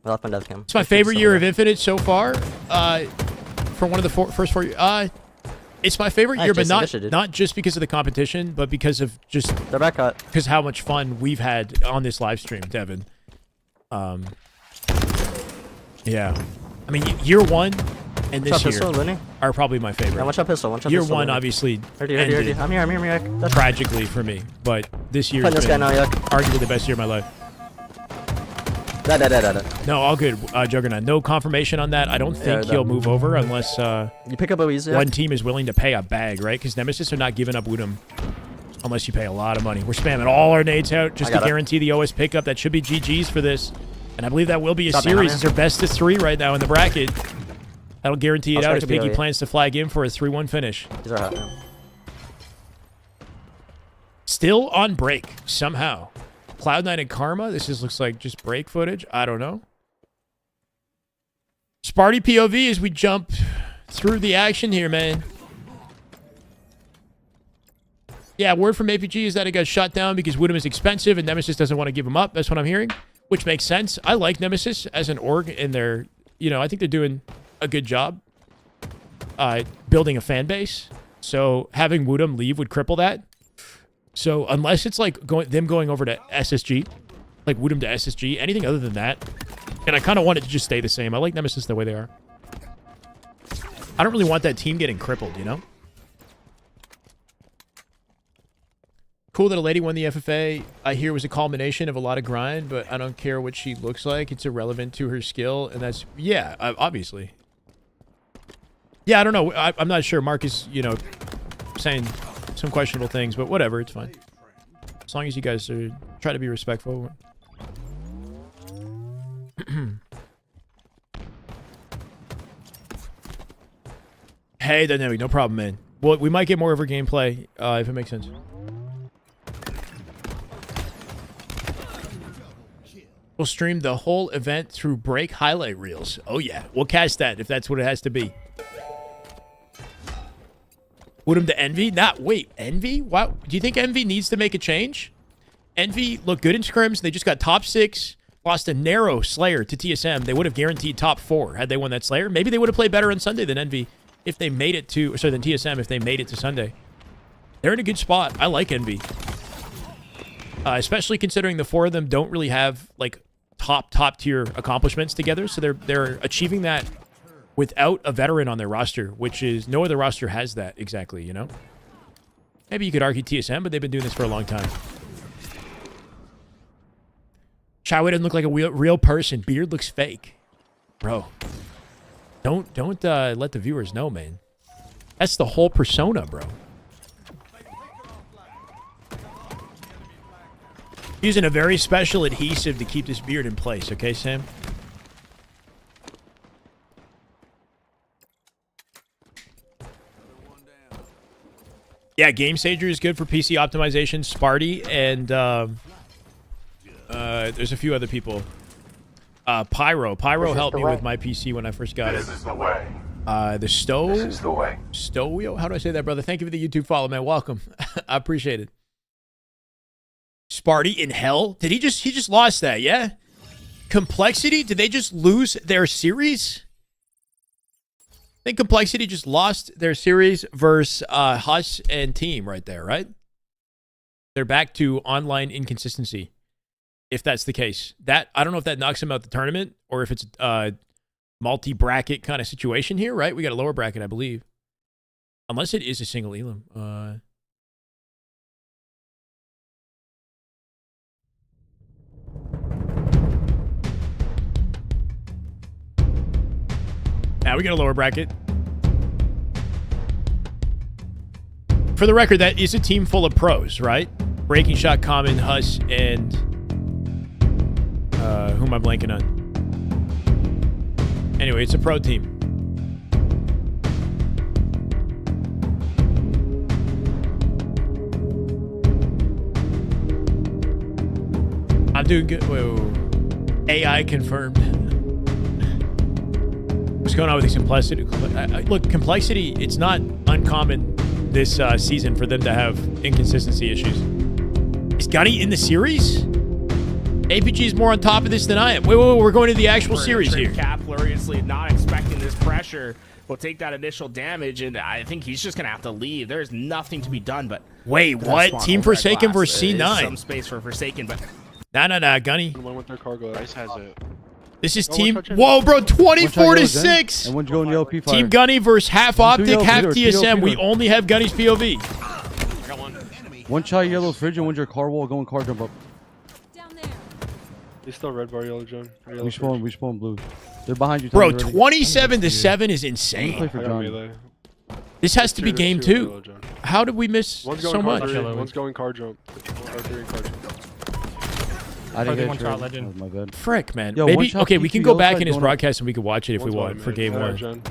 I left my death cam. It's my favorite year of Infinite so far. For one of the first 4 years. It's my favorite Nice, year, but Jason, not just because of the competition, but because of just they're back cut. Because how much fun we've had on this live stream, Devin. Yeah. I mean, year one and this year are probably my favorite. Yeah, watch out pistol. Watch out year pistol, one, Lenny. obviously, Already. I'm here, Yak. That's tragically for me, but this year Find has this guy been now, Yak. arguably the best year of my life. No, all good, Juggernaut. No confirmation on that. I don't think he'll move over unless you pick up Oasis. One team is willing to pay a bag, right? Because Nemesis are not giving up Woodham unless you pay a lot of money. We're spamming all our nades out just to guarantee the OS pickup. That should be GG's for this. And I believe that will be a series. It's our best of 3 right now in the bracket. That'll guarantee it out as Piggy plans to flag in for a 3-1 finish. These are hot now. Still on break, somehow. Cloud9 and Karma. This looks like just break footage. I don't know. Sparty POV as we jump through the action here, man. Yeah, word from APG is that it got shut down because Woodham is expensive and Nemesis doesn't want to give him up. That's what I'm hearing, which makes sense. I like Nemesis as an org in their, I think they're doing a good job building a fan base. So having Woodham leave would cripple that. So unless it's like them going over to SSG, like Woodham to SSG, anything other than that, and I kind of want it to just stay the same. I like Nemesis the way they are. I don't really want that team getting crippled, Cool that a lady won the FFA. I hear was a culmination of a lot of grind, but I don't care what she looks like. It's irrelevant to her skill, and that's, yeah, obviously. Yeah, I don't know. I'm not sure. Mark is, saying some questionable things, but whatever, it's fine. As long as you guys try to be respectful. Hey, Dynamic, no problem, man. Well, we might get more of her gameplay if it makes sense. We'll stream the whole event through break highlight reels. Oh yeah, we'll catch that if that's what it has to be. Woodham to Envy? Wait, Envy? Wow. Do you think Envy needs to make a change? Envy looked good in scrims. They just got top 6, lost a narrow Slayer to TSM. They would have guaranteed top 4 had they won that Slayer. Maybe they would have played better on Sunday than Envy if they made it to, than TSM if they made it to Sunday. They're in a good spot. I like Envy. Especially considering the 4 of them don't really have, like, top tier accomplishments together. So they're achieving that without a veteran on their roster, which is no other roster has that exactly, Maybe you could argue TSM, but they've been doing this for a long time. Shyway doesn't look like a real person. Beard looks fake. Bro. Don't let the viewers know, man. That's the whole persona, bro. Using a very special adhesive to keep this beard in place, okay, Sam? Yeah, Game Sager is good for PC optimization. Sparty and there's a few other people. Pyro helped me with my PC when I first got it. This is the way. The Stow. This is the way. Stowio. How do I say that, brother? Thank you for the YouTube follow, man. Welcome. I appreciate it. Sparty in hell. Did he just lost that? Yeah. Complexity. Did they just lose their series? I think Complexity just lost their series versus Huss and Team right there, right? They're back to online inconsistency, if that's the case. That I don't know if that knocks them out the tournament or if it's a multi-bracket kind of situation here, right? We got a lower bracket, I believe. Unless it is a single Elam. Now we got a lower bracket. For the record, that is a team full of pros, right? Breaking Shot, Common, Huss, and who am I blanking on? Anyway, it's a pro team. I'm doing good. Whoa. AI confirmed. What's going on with these complexity? Look, complexity, it's not uncommon this season for them to have inconsistency issues. Is Gunny in the series? APG is more on top of this than I am. Wait, we're going to the actual series here. Cap gloriously not expecting this pressure will take that initial damage, and I think he's just gonna have to leave. There's nothing to be done. But wait, what? Team Forsaken versus C9. Some space for Forsaken, but nah, Gunny. One with their cargo. Ice has it. This is team. Whoa, bro, 24-6. And one's going yellow P fire. Team Gunny versus half Optic, yellow, half Peter, TSM. We only have Gunny's POV. One shot yellow fridge and one's your car wall going car jump up. He's still red bar, yellow John. We spawn blue. They're behind you. Bro, 27-7 is insane. This has to be game 2. How did we miss so much? One's going car jump. Car 3 and car jump. I didn't get it. Legend. My bad. Frick, man. Yo, maybe okay. We can go back in his broadcast and we can watch it if we want for game 1.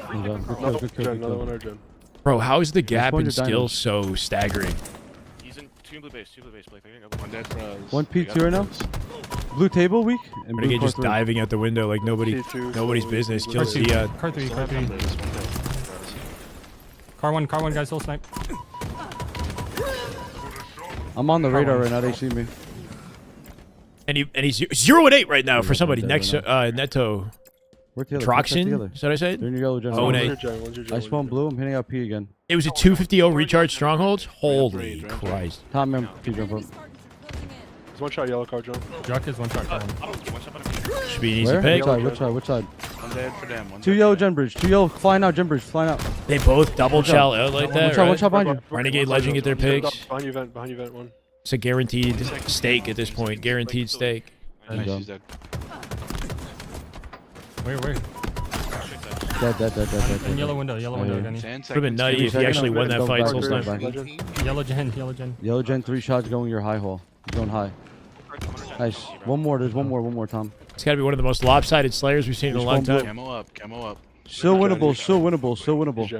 Another one, Jen. Bro, how is the gap in skills so staggering? He's in two blue base, Blake. One P2 right now. Blue table weak. And blue just diving out the window like nobody's business. Kills the Car 3. Car 1, guys, still snipe. I'm on the radar right now. They see me. And he's 0-8 right now for somebody next Neto. Troxin, should I say it? I spawn blue. I'm hitting out P again. It was a 250 recharge strongholds. Holy Christ! Tom, man, P jump up. It's one shot yellow car jump. Jock is one shot. Should be an easy pick. Which side? I'm dead for them. 2 yellow gen bridge. 2 yellow flying out. Gen bridge flying out. They both double shell out like that. One shot behind you. Renegade Legend get their picks. Behind you vent one. It's a guaranteed stake at this point. Guaranteed stake. Nice. Dead. Where? Dead. And yellow window, Gunny. Would have been nutty if he actually won that fight. Soul Sniper. Yellow gen. Yellow gen 3 shots going your high hole. He's going high. Nice. One more. There's one more, Tom. It's got to be one of the most lopsided slayers we've seen in a long time. Camo up. Still winnable.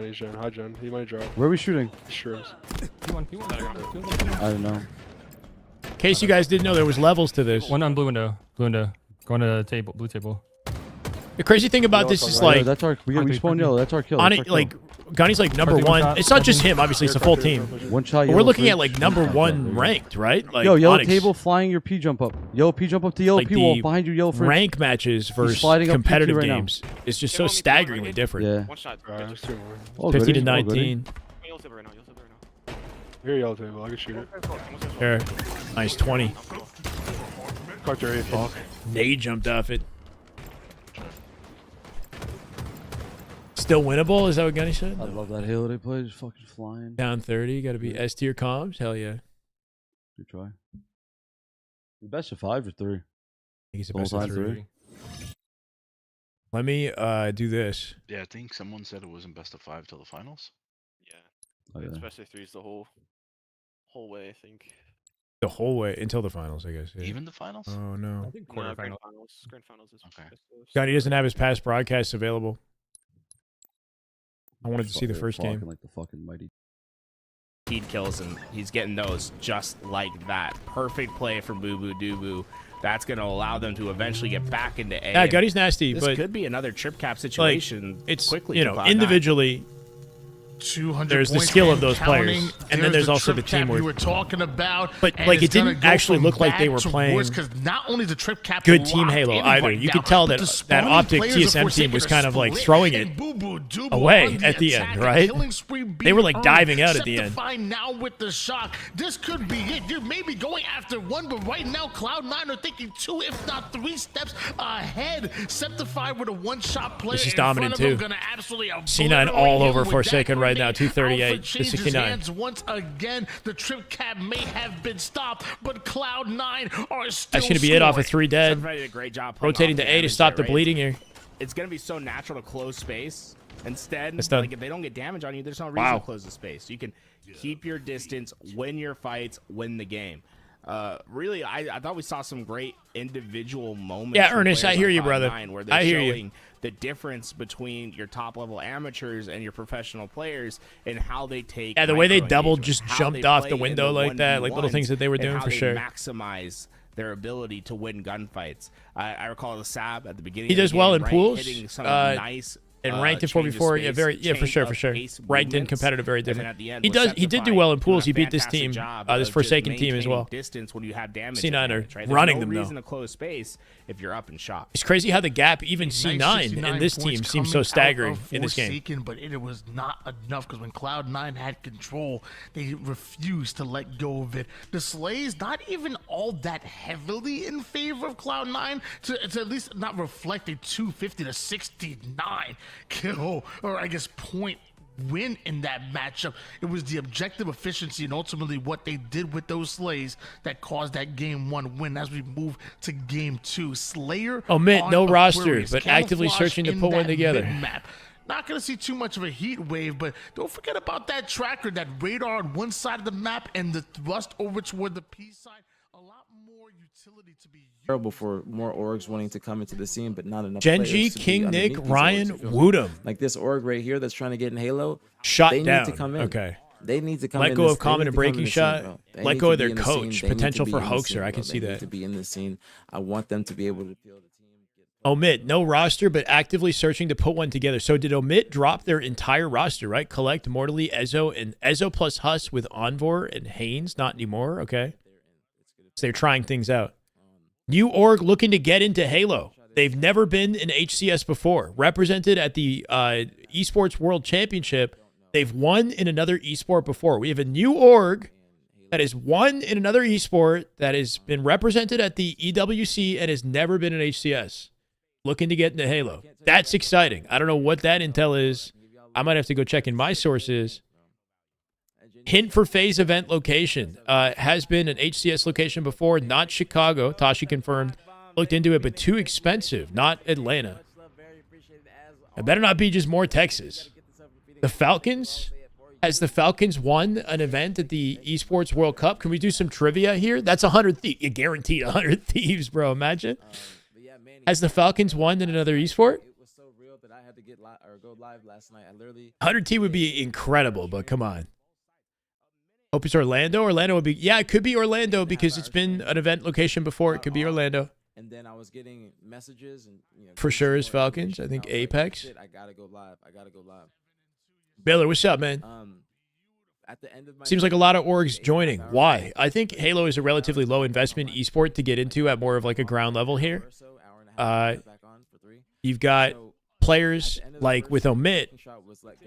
He's Jen. Hi, Jen. He might drop. Where are we shooting? Shrooms. P1. I don't know. In case you guys didn't know, there was levels to this. One on blue window. Going to the table, blue table. The crazy thing about this is like, that's our we spawn yellow. That's our kill. On it, like Gunny's like number 1. It's not just him, obviously. It's a full team. One shot. But we're looking at like number 1 ranked, right? Like yo, yellow Onyx. table flying your P jump up. Yellow P jump up to yellow like P wall behind you. Yellow fridge. Rank matches versus competitive games is just so staggeringly different. Yeah. 50 to 19. Here, yellow table. I can shoot it. Here, nice 20. Car 3 fuck. Nade jumped off it. Still winnable? Is that what Gunny said? I love that Halo they play. Just fucking flying. Down 30. Got to be S tier comms. Hell yeah. Good try. The best of 5 or 3? I think it's the best of 3. Let me do this. Yeah, I think someone said it wasn't best of 5 till the finals. Yeah. It's best of 3 is the whole way, I think. The whole way until the finals, I guess. Yeah. Even the finals? Oh no. I think quarterfinals. Grand finals is okay. Gunny doesn't have his past broadcasts available. I wanted to see the first game. Like the fucking mighty. Heat kills, and he's getting those just like that. Perfect play for Boo Boo Doo Boo. That's going to allow them to eventually get back into A. Yeah, Gunny's nasty, this but could be another trip cap situation. Like, it's quickly, you know, individually. 200 there's the skill of those players, and then there's also the teamwork. We were talking about, but like it didn't actually look like they were playing not only the trip cap good team Halo either. You could tell that that Optic TSM team was kind of like throwing it away at the end, right? They were like diving out at the end. Now with the shock, this could be it. You're maybe going after 1, but right now Cloud9 are thinking 2, if not 3 steps ahead. Septify with a 1-shot play. This is dominant too. C9 all over Forsaken right now, 238 to 69. Once again, the trip cap may have been stopped, but Cloud9 are still That's going to be it off of 3 dead. Did a great job rotating to A to stop the bleeding here. It's going to be so natural to close space. Instead, like if they don't get damage on you, there's no reason to close the space. You can keep your distance, win your fights, win the game. Really, I thought we saw some great individual moments. Yeah, Ernest, I hear you, brother. Where they're showing the difference between your top-level amateurs and your professional players and how they take. Yeah, the way they double just jumped off the window like that, like little things that they were doing for sure. Maximize their ability to win gunfights. I recall the Sab at the beginning. He does well in pools. Hitting some nice And ranked in 4v4, yeah, for sure. Ranked in competitive, very different. He did do well in pools. He beat this team, this Forsaken team as well. Distance when you have damage C9 advantage, are right? running There's no them reason though. to close space if you're up in shot. It's crazy how the gap, even C9 in this team, seems so staggering in this game. But it was not enough because when Cloud9 had control, they refused to let go of it. The Slays not even all that heavily in favor of Cloud9 to at least not reflect a 250 to 69 kill, or I guess point win in that matchup. It was the objective efficiency and ultimately what they did with those Slays that caused that game 1 win. As we move to game 2, Slayer Omit no roster, Aquarius, but actively camouflage searching to in put one that together. mid-map. Not going to see too much of a heat wave, but don't forget about that tracker, that radar on one side of the map and the thrust over toward the P side. A lot more utility to be terrible for more orgs wanting to come into the scene, but not enough Genji, players to be King Nick, underneath these Ryan, orgs to feel Woodham. like this org right here that's trying to get in Halo. Shot they down. Need to come in. Okay. They need to come Let in. go This, of Common and Breaking Shot. Let go of their coach. Potential for Hoaxer. I can see that. They need to be in the scene. I want them to be able to feel the team. Omit, no roster, but actively searching to put one together. So did Omit drop their entire roster, right? Collect, Mortally, Ezo, and Ezo plus Huss with Envor and Haynes? Not anymore, okay. So they're trying things out. New org looking to get into Halo. They've never been in HCS before. Represented at the Esports World Championship. They've won in another esport before. We have a new org that has won in another esport that has been represented at the EWC and has never been in HCS. Looking to get into Halo. That's exciting. I don't know what that intel is. I might have to go check in my sources. Hint for phase event location. Has been an HCS location before, not Chicago. Tashi confirmed. Looked into it, but too expensive. Not Atlanta. It better not be just more Texas. The Falcons? Has the Falcons won an event at the Esports World Cup? Can we do some trivia here? That's 100 thieves. You guaranteed 100 thieves, bro. Imagine. Has the Falcons won in another esport? It was so real that I had to go live last night. I literally 100T would be incredible, but come on. Hope it's Orlando. Orlando would be, yeah, it could be Orlando because it's been an event location before. It could be Orlando. And then I was getting messages and for sure is Falcons. I think Apex. I gotta go live. Baylor, what's up, man? At the end of my Seems like a lot of orgs joining. Why? I think Halo is a relatively low investment esport to get into at more of like a ground level here. You've got players like with Omit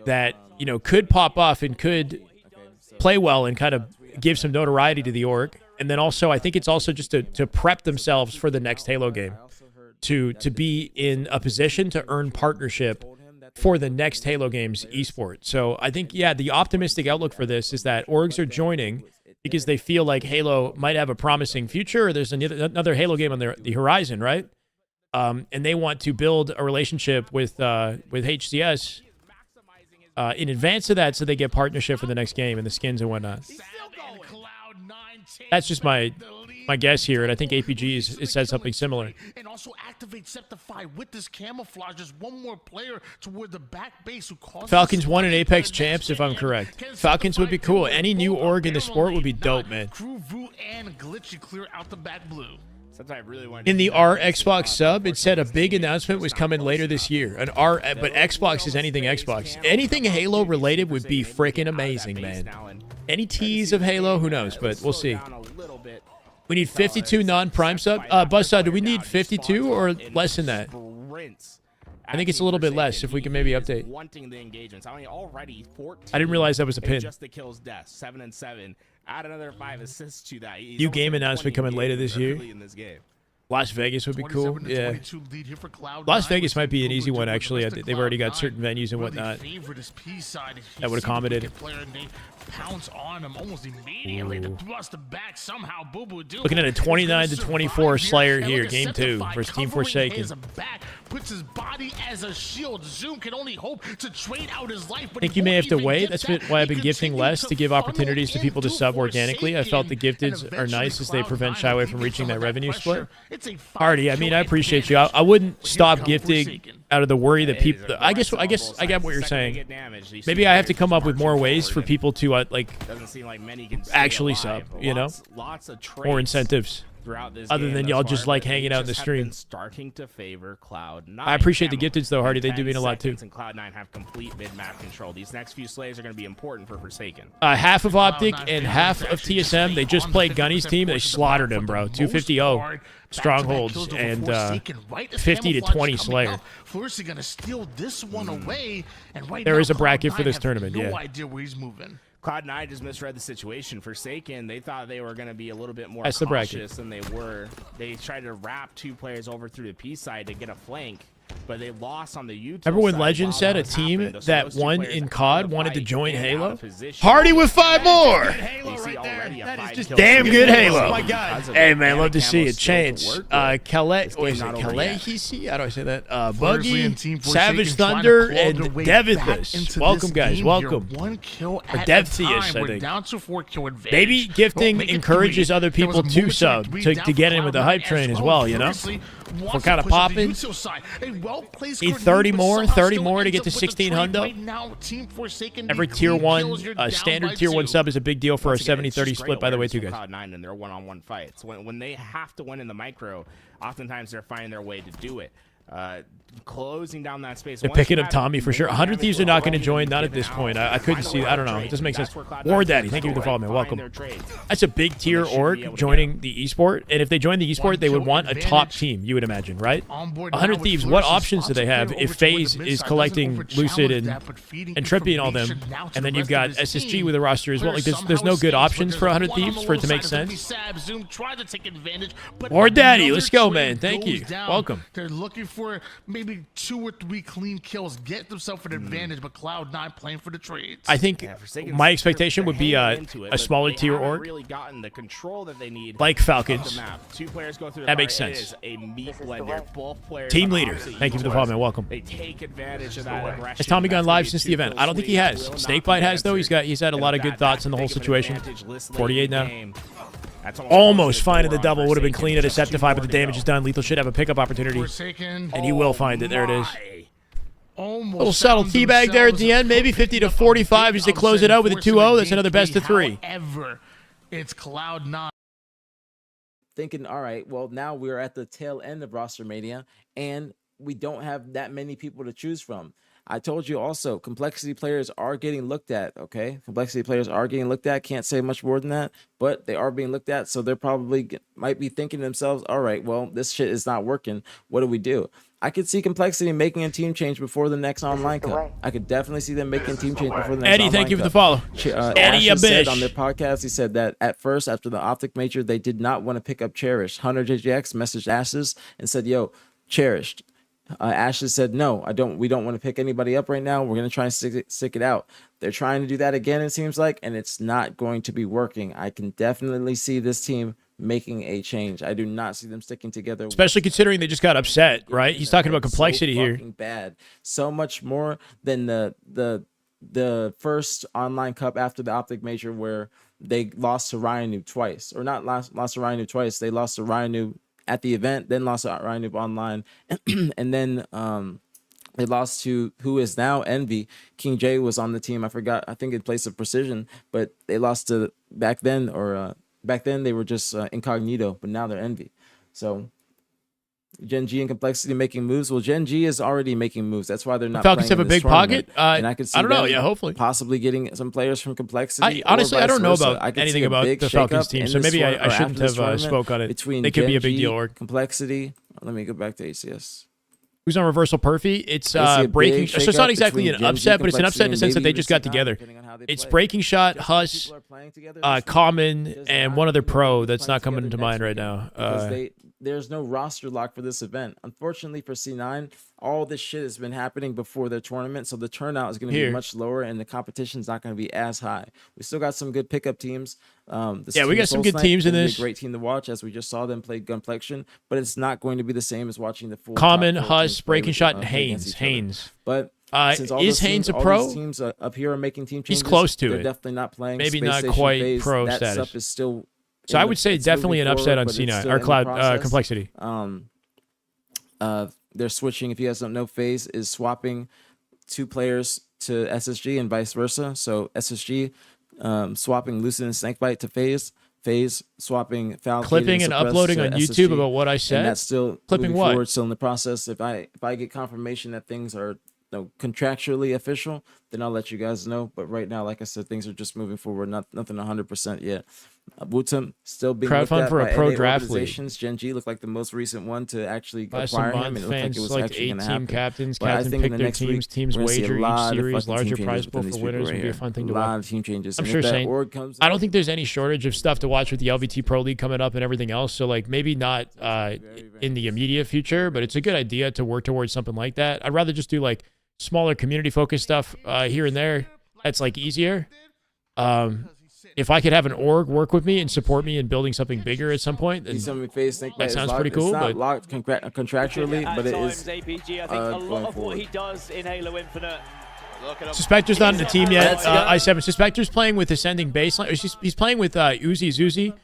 that, you know, could pop off and could play well and kind of give some notoriety to the org. And then also, I think it's also just to prep themselves for the next Halo game, to be in a position to earn partnership for the next Halo games esport. So I think, yeah, the optimistic outlook for this is that orgs are joining because they feel like Halo might have a promising future, or there's another Halo game on the horizon, right? And they want to build a relationship with HCS in advance of that, so they get partnership for the next game and the skins and whatnot. That's just my guess here, and I think APG it says something similar. And also activate Septify with this camouflage. Just one more player toward the back base who causes Falcons won an Apex Champs, if I'm correct. Falcons would be cool. Any new org in the sport would be dope, man. Crew, Vu, and Glitchy clear out the back blue. In the R Xbox sub, it said a big announcement was coming later this year. But Xbox is anything Xbox. Anything Halo related would be freaking amazing, man. Any tease of Halo, who knows? But we'll see. We need 52 non-prime sub. Buzzsaw, do we need 52 or less than that? I think it's a little bit less. If we can maybe update. I didn't realize that was a pin. Just the kills, death, 7 and 7. Add another 5 assists to that. New game announcement coming later this year. Las Vegas would be cool. Yeah. Las Vegas might be an easy one, actually. They've already got certain venues and whatnot that would accommodate it. Pounce on him almost immediately to thrust the back somehow. Looking at a 29-24 Slayer here, game 2 versus Team Forsaken. Puts his body as a shield. Zoom can only hope to trade out his life. I think you may have to wait. That's why I've been gifting less, to give opportunities to people to sub organically. I felt the gifteds are nice as they prevent Shyway from reaching that revenue split. Hardy, I mean, I appreciate you. I wouldn't stop gifting out of the worry that people. I guess I get what you're saying. Maybe I have to come up with more ways for people to actually sub, you know, more incentives. throughout this Other game than thus y'all far, just like but they hanging out in the just have stream. been starting to favor Cloud9. I appreciate the Camel gifteds though, Hardy. They in do 10 mean a lot too. seconds, and Cloud9 have complete mid-map control. These next few slays are going to be important for Forsaken. Half of Optic and half of TSM. They just played Gunny's team. They slaughtered him, bro. 250-0 strongholds and 50 to 20 Slayer. Forsaken going to steal this one away, and right There now, is a bracket for Cloud9 this have tournament, no yeah. idea where he's moving. Cloud9 just misread the situation. Forsaken, they thought they were going to be a little bit more That's the bracket. cautious than they were. They tried to wrap 2 players over through the P side to get a flank, but they lost on the util Remember when side Legend while said that a was team happening. So that those 2 won players in out COD of wanted to fight join and out Halo? of position. Hardy with 5 more! Halo You see right there. already a That is 5 just kill Damn streak. good Halo. Oh my God. Hey man, love to Camo see it still to change. work with. Calais, This what is game's it? not over Calais, yet. How do I say that? Forsley Buggy, and Team Savage Forsaken trying to Thunder, claw their and way back Devithus. into Welcome, this guys. game. Welcome. You're 1 kill Or at Devtheus, a time. I We're think. down to 4 kill advantage. Maybe Don't gifting make it encourages 3. other There was people a to momentary sub, lead to down get for in with the Cloud9 hype train as well. well, you know? Forsley We're wants kind to of push up the popping. util side. A well-placed Need grenade, 30 but more, somehow 30 still more to ends get up to with the 16 trade. hundo. Right now, Team Forsaken Every need tier 3 1, kills. You're down standard by tier 1 2. sub is a big deal for a Once again, it's 70-30 just split, great by the way, awareness too, from guys. Cloud9 in their one-on-one fights. When they have to win in the micro, oftentimes they're finding their way to do it. Closing down that space. They're Once picking you up have Tommy for more sure. 100 damage Thieves are not going to already join, not at given this point. out, I couldn't find see, the I don't know. right It doesn't make trade. sense. That's where Cloud9 War Daddy, has thank to you for the go follow, and man. find Welcome. their trades. That's a big tier they should be org able to joining the esport, and if they join the esport, they would kill want a top advantage. team, you would imagine, right? On board 100 now Thieves, with what Flourish, options do they spots have clear if over toward FaZe the is mid-side. collecting Doesn't Lucid overchallenge and that, but feeding Trippy and all them, information now to and the then you've rest got of his SSG team. with a roster as well? Like, Clear there's no somehow good escapes, options but for there's 100 one on Thieves the for it low to make side. It's gonna be sense. Sab. Zoom tried to take advantage, but War Daddy, another let's go, trade man. Thank goes you. down. Welcome. They're looking for maybe 2 or 3 clean kills, get themselves an advantage, but Cloud9 playing for the trades. I think Forsaken's- my expectation would be they're a hanging into it, but smaller they tier haven't org, really gotten the control that they need like of Falcons. the map. 2 players go through the That makes fire. It sense. is a meat blender. Both players Team on leader. opposite Thank you for the utils. follow, man. Welcome. They take advantage of that aggression. Has Tommy gone That's live gonna since be the 2 event? kill I don't think he swings. has. Will not Snakebite be has though. He's had a lot of good thoughts on the whole situation. 48 now. Almost finding the double would have been clean at a Septify, but the damage is done. Lethal should have a pickup opportunity, Forsaken. and he will find it. There it is. Almost Little subtle found teabag there at the end, maybe 50 to 45 as they close it out with a 2-0. That's another best of 3. However, it's Cloud9. Thinking, all right, well, now we're at the tail end of roster mania, and we don't have that many people to choose from. I told you also, complexity players are getting looked at, okay? Complexity players are getting looked at. Can't say much more than that, but they are being looked at, so they're probably might be thinking to themselves, all right, well, this shit is not working. What do we do? I could see complexity making a team change before the next online cup. I could definitely see them making a team change before the next Eddie, online thank you for the cup. follow. Eddie, Ash said Abish. on their podcast, he said that at first, after the Optic major, they did not want to pick up Cherish. Hunter JJX messaged Ashes and said, yo, Cherished. Ashes said, no, we don't want to pick anybody up right now. We're going to try and stick it out. They're trying to do that again, it seems like, and it's not going to be working. I can definitely see this team making a change. I do not see them sticking together. Especially considering they just got upset, right? He's talking about complexity here. Bad. So much more than the first online cup after the Optic major where they lost to Ryan twice. Or not lost to Ryan twice. They lost to Ryan at the event, then lost to Ryan online, and then they lost to who is now Envy. King J was on the team. I forgot. I think in place of Precision, but they lost to back then they were just Incognito, but now they're Envy. So Gen G and Complexity making moves. Well, Gen G is already making moves. That's why they're not. Falcons playing have in a this big tournament. pocket. And I could see I don't know. them Yeah, hopefully possibly getting some players from Complexity. Honestly, I don't know versa. about I could anything see a about big the Falcons shakeup team, in so this maybe tournament, I or shouldn't after this have tournament spoke on it. Between They could be a Gen big G, deal org. Complexity. Let me go back to ACS. Who's on Reversal Perfy? It's I see a Breaking. big So it's not shakeup exactly an between Gen G, upset, but it's an upset in the Complexity, sense that and they maybe just got even together. depending on how they It's play. Breaking Shot, Just Huss, people are playing together, there's Common, there's and not one other people pro that's playing not coming to together mind next right weekend now. because there's no roster lock for this event. Unfortunately for C9, all this shit has been happening before their tournament, so the turnout is going to be much lower, and the competition's not going to be as high. We still got some good pickup teams. Yeah, we got some good teams in this. A great team to watch, as we just saw them play Gunplexion, but it's not going to be the same as watching the full Common, top four Huss, teams play Breaking with, Shot, and play against Haynes. each other. But since all is those Haynes teams, a all pro? these teams up here are making team changes. He's close to they're it. definitely not playing. Maybe Space not Station quite phase. pro that status. Stuff is still. So I would say it's definitely an moving upset on forward, but it's C9 still or in the Cloud process. Complexity. They're switching. If you guys don't know, FaZe is swapping 2 players to SSG and vice versa. So SSG swapping Lucid and Snakebite to FaZe. phase, swapping Falcon, Clipping and uploading on YouTube about what I said. And that's still clipping moving what? forward, still in the process. If I get confirmation that things are contractually official, then I'll let you guys know. But right now, like I said, things are just moving forward. Nothing 100% yet. Wutum still being looked Crowdfund at for a by pro NA draft organizations. Gen G looked like the most recent one to actually Buy some acquire him. month And it looked like fans it was select actually 8 going to team happen. captains. But I Captain think pick in the their next teams. week, Teams we're gonna see a wager each lot of series. fucking Larger team prize changes pool within for these winners people would right be a here. fun thing A to lot watch. of team changes. I'm And sure if that Saint. org comes I don't think there's any shortage of stuff to watch with the LVT Pro League coming up and everything else. So like maybe not in the immediate future, but it's a good idea to work towards something like that. I'd rather just do like smaller community focused stuff here and there. That's like easier. If I could have an org work with me and support me in building something bigger at some point, then that sounds pretty cool. It's not But locked contractually, but it is. APG, I think a lot of what he does in Halo Infinite. Suspector's not in the team yet. I7. Suspector's playing with Ascending Baseline. He's playing with Uzi Zuzi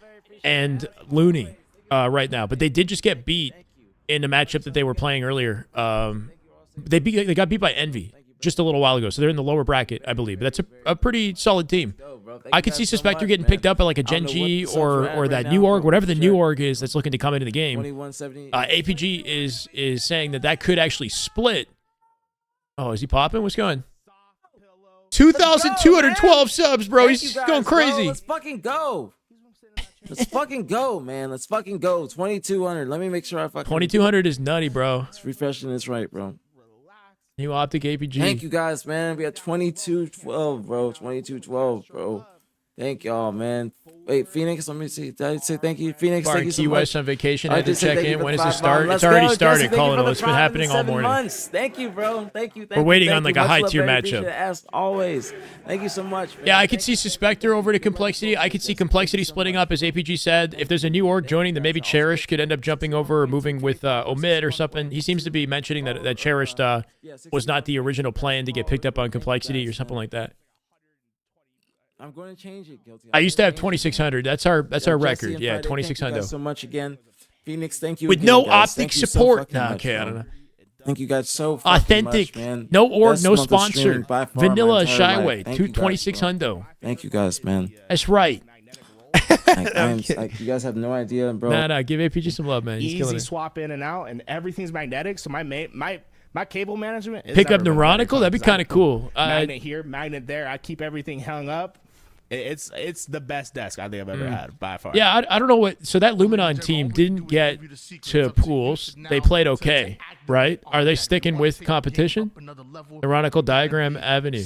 and Looney right now. But they did just get beat in a matchup that they were playing earlier. They got beat by Envy just a little while ago. So they're in the lower bracket, I believe. But that's a pretty solid team. I could see Suspector getting picked up at like a Gen G or that new org, whatever the new org is that's looking to come into the game. APG is saying that could actually split. Oh, is he popping? What's going? 2,212 subs, bro. He's going crazy. Bro. Let's fucking go. Let's fucking go, man. Let's fucking go. 2,200. Let me make sure I fucking. 2,200 is nutty, bro. It's refreshing this right, bro. New Optic APG. Thank you guys, man. We got 2212, bro. 2212, bro. Thank y'all, man. Wait, Phoenix, let me see. Did I say thank you? Phoenix, Bar thank in you so Key much. West on vacation. I Had to just said check thank you in. for When the does it 5 start? months. It's already Let's go. started, Jesse, thank you Colin. for the It's been Prime happening all 7 morning. months. Thank you, bro. Thank you. We're waiting on like a Much high love, tier baby. matchup. Appreciate it, as always. Thank you so much, man. Yeah, I could see Suspector over to Complexity. I could see Complexity splitting up, as APG said. If there's a new org joining, then maybe Cherish could end up jumping over or moving with Omid or something. He seems to be mentioning that Cherish was not the original plan to get picked up on Complexity or something like that. I'm going to change it, Guilty. I used to have 2,600. That's our record. Yeah, Friday, 2,600. Thank you guys so much again. Phoenix, thank you. With again, no guys. Optic Thank you so support. fucking Nah, much, okay, I bro. don't know. Thank you guys so fucking Authentic. much, man. No org, Best no month of sponsor. streaming by far in my Vanilla entire Shyway. life. Thank you guys, 2,600. Thank you guys, man. That's right. You guys have no idea, bro. Nah, give APG some love, man. He's killing Easy it. swap in and out, and everything's magnetic. So my cable management is Pick up never been Neuronical? That'd be kind of cool. Magnet here, magnet there. I keep everything hung up. It's the best desk I think I've ever had by far. Yeah, I don't know what. So that Luminon team didn't get to pools. They played okay, right? Are they sticking with competition? Neuronical Diagram Avenue.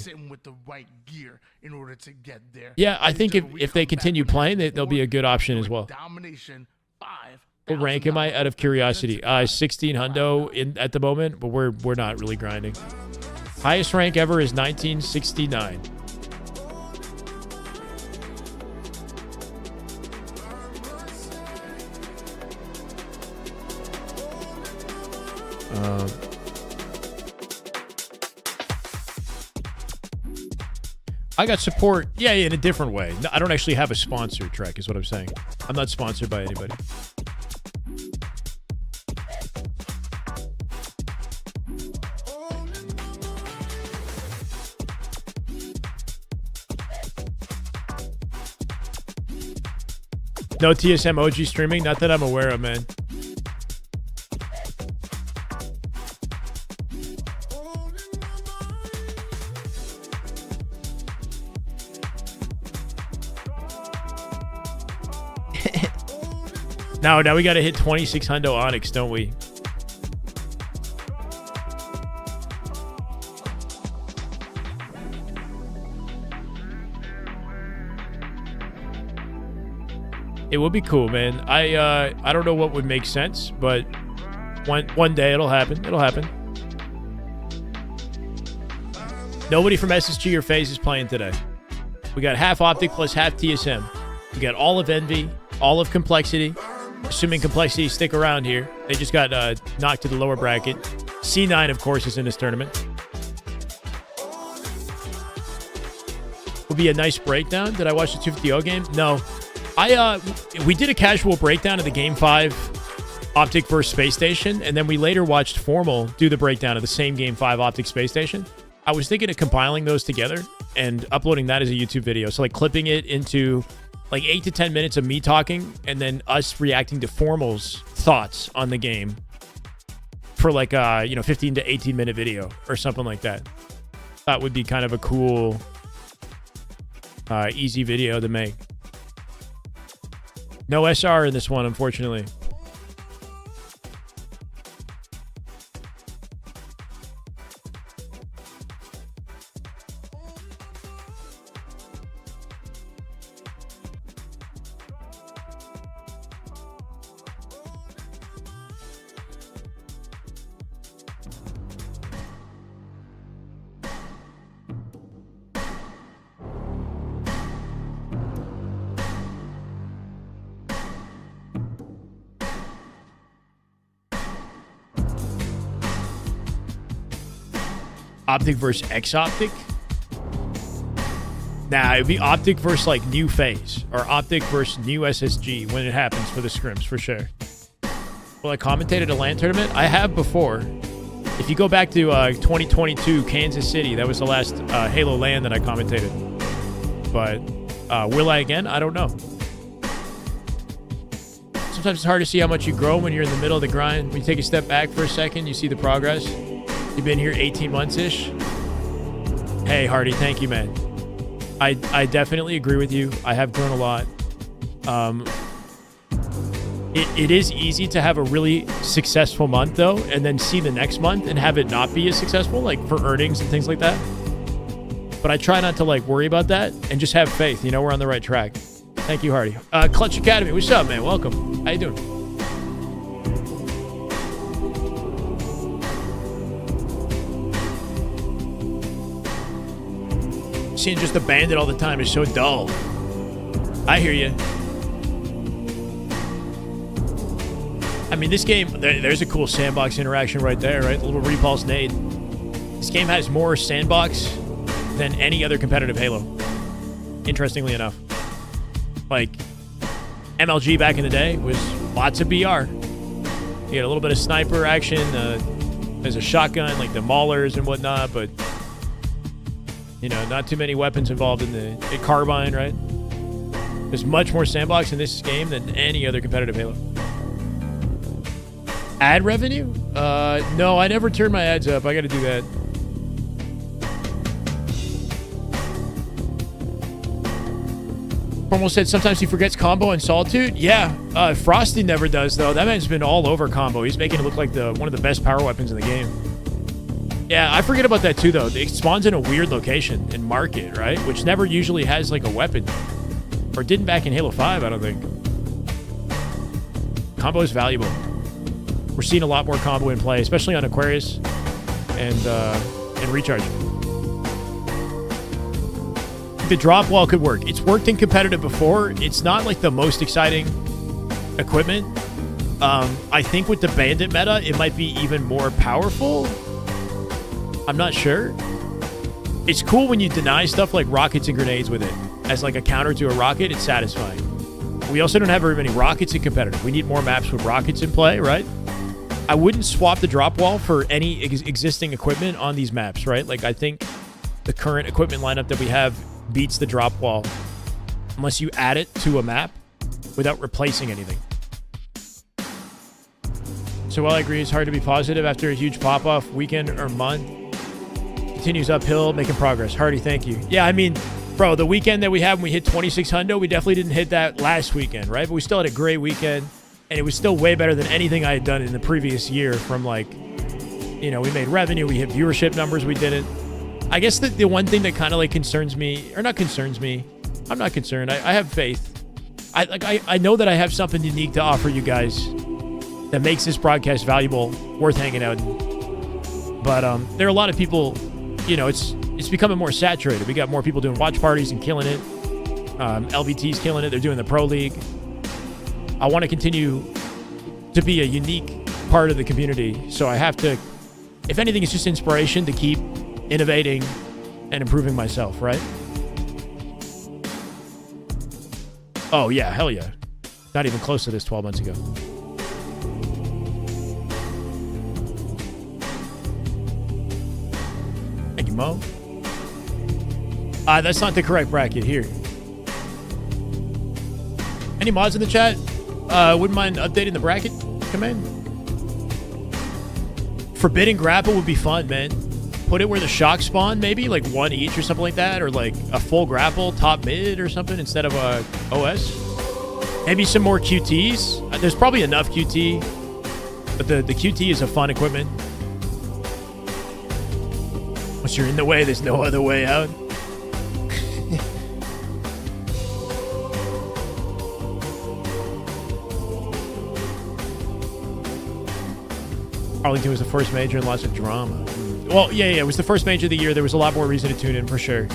Yeah, I think if they continue playing, they'll be a good option as well. What rank am I out of curiosity? 16 hundo at the moment, but we're not really grinding. Highest rank ever is 1969. I got support, yeah, in a different way. No, I don't actually have a sponsor, Trek, is what I'm saying. I'm not sponsored by anybody. No TSM OG streaming? Not that I'm aware of, man. Now we got to hit 2600 Onyx, don't we? It would be cool, man. I don't know what would make sense, but one day it'll happen. It'll happen. Nobody from SSG or FaZe is playing today. We got half Optic plus half TSM. We got all of Envy, all of Complexity. Assuming Complexity stick around here. They just got knocked to the lower bracket. C9, of course, is in this tournament. Will be a nice breakdown. Did I watch the 250-0 game? No. We did a casual breakdown of the Game 5 Optic versus Space Station, and then we later watched Formal do the breakdown of the same Game 5 Optic Space Station. I was thinking of compiling those together and uploading that as a YouTube video. So like clipping it into like 8 to 10 minutes of me talking and then us reacting to Formal's thoughts on the game for like a 15 to 18 minute video or something like that. That would be kind of a cool, easy video to make. No SR in this one, unfortunately. Optic versus X-Optic? Nah, it'd be Optic versus like new phase or Optic versus new SSG when it happens for the scrims for sure. Well, I commentated a LAN tournament? I have before. If you go back to 2022 Kansas City, that was the last Halo LAN that I commentated. But will I again? I don't know. Sometimes it's hard to see how much you grow when you're in the middle of the grind. When you take a step back for a second, you see the progress. You've been here 18 months-ish. Hey, Hardy, thank you, man. I definitely agree with you. I have grown a lot. It is easy to have a really successful month, though, and then see the next month and have it not be as successful, like for earnings and things like that. But I try not to, like, worry about that and just have faith. You know, we're on the right track. Thank you, Hardy. Clutch Academy, what's up, man? Welcome. How you doing? Seeing just a bandit all the time is so dull. I hear you. I mean, this game, there's a cool sandbox interaction right there, right? The little repulse nade. This game has more sandbox than any other competitive Halo. Interestingly enough. Like, MLG back in the day was lots of BR. You had a little bit of sniper action. There's a shotgun, like the maulers and whatnot, but you know, not too many weapons involved in the carbine, right? There's much more sandbox in this game than any other competitive Halo. Ad revenue? No, I never turn my ads up. I got to do that. Formal said sometimes he forgets combo and Solitude. Yeah, Frosty never does, though. That man's been all over combo. He's making it look like one of the best power weapons in the game. Yeah, I forget about that too, though. It spawns in a weird location in Market, right? Which never usually has, like, a weapon. Or didn't back in Halo 5, I don't think. Combo is valuable. We're seeing a lot more combo in play, especially on Aquarius and Recharge. The drop wall could work. It's worked in competitive before. It's not, like, the most exciting equipment. I think with the Bandit meta, it might be even more powerful. I'm not sure. It's cool when you deny stuff like rockets and grenades with it. As like a counter to a rocket, it's satisfying. We also don't have very many rockets in competitive. We need more maps with rockets in play, right? I wouldn't swap the drop wall for any existing equipment on these maps, right? Like, I think the current equipment lineup that we have beats the drop wall unless you add it to a map without replacing anything. So while I agree it's hard to be positive after a huge pop-off weekend or month, continues uphill, making progress. Hardy, thank you. Yeah, I mean, bro, the weekend that we had when we hit 2600, we definitely didn't hit that last weekend, right? But we still had a great weekend, and it was still way better than anything I had done in the previous year from, like, you know, we made revenue, we hit viewership numbers, we didn't. I guess the one thing that kind of, like, concerns me, or not concerns me, I'm not concerned. I have faith. I know that I have something unique to offer you guys that makes this broadcast valuable, worth hanging out in. But there are a lot of people, you know, it's becoming more saturated. We got more people doing watch parties and killing it. LVT's killing it. They're doing the Pro League. I want to continue to be a unique part of the community. So I have to, if anything, it's just inspiration to keep innovating and improving myself, right? Oh, yeah. Hell yeah. Not even close to this 12 months ago. Thank you, Mo. That's not the correct bracket here. Any mods in the chat? Wouldn't mind updating the bracket command. Forbidden grapple would be fun, man. Put it where the shock spawn, maybe like one each or something like that, or like a full grapple top mid or something instead of a OS. Maybe some more QTs. There's probably enough QT, but the QT is a fun equipment. Once you're in the way, there's no other way out. Arlington was the first major and lots of drama. Well, yeah, it was the first major of the year. There was a lot more reason to tune in for sure.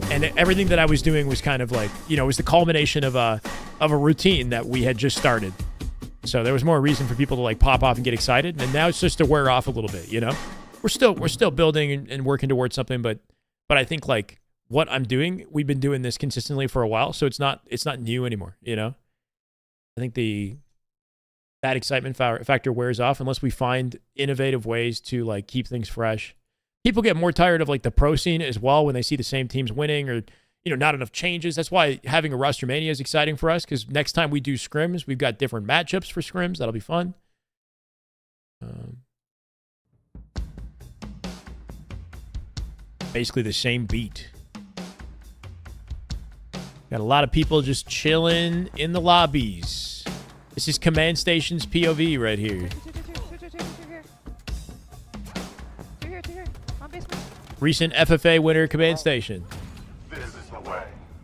And everything that I was doing was kind of like, you know, it was the culmination of a routine that we had just started. So there was more reason for people to like pop off and get excited. And now it's just to wear off a little bit, you know? We're still building and working towards something, but I think like what I'm doing, we've been doing this consistently for a while, so it's not new anymore, you know? I think that excitement factor wears off unless we find innovative ways to like keep things fresh. People get more tired of like the pro scene as well when they see the same teams winning or, you know, not enough changes. That's why having a roster mania is exciting for us, because next time we do scrims, we've got different matchups for scrims. That'll be fun. Basically the same beat. Got a lot of people just chilling in the lobbies. This is Command Station's POV right here. Recent FFA winner, Command Station.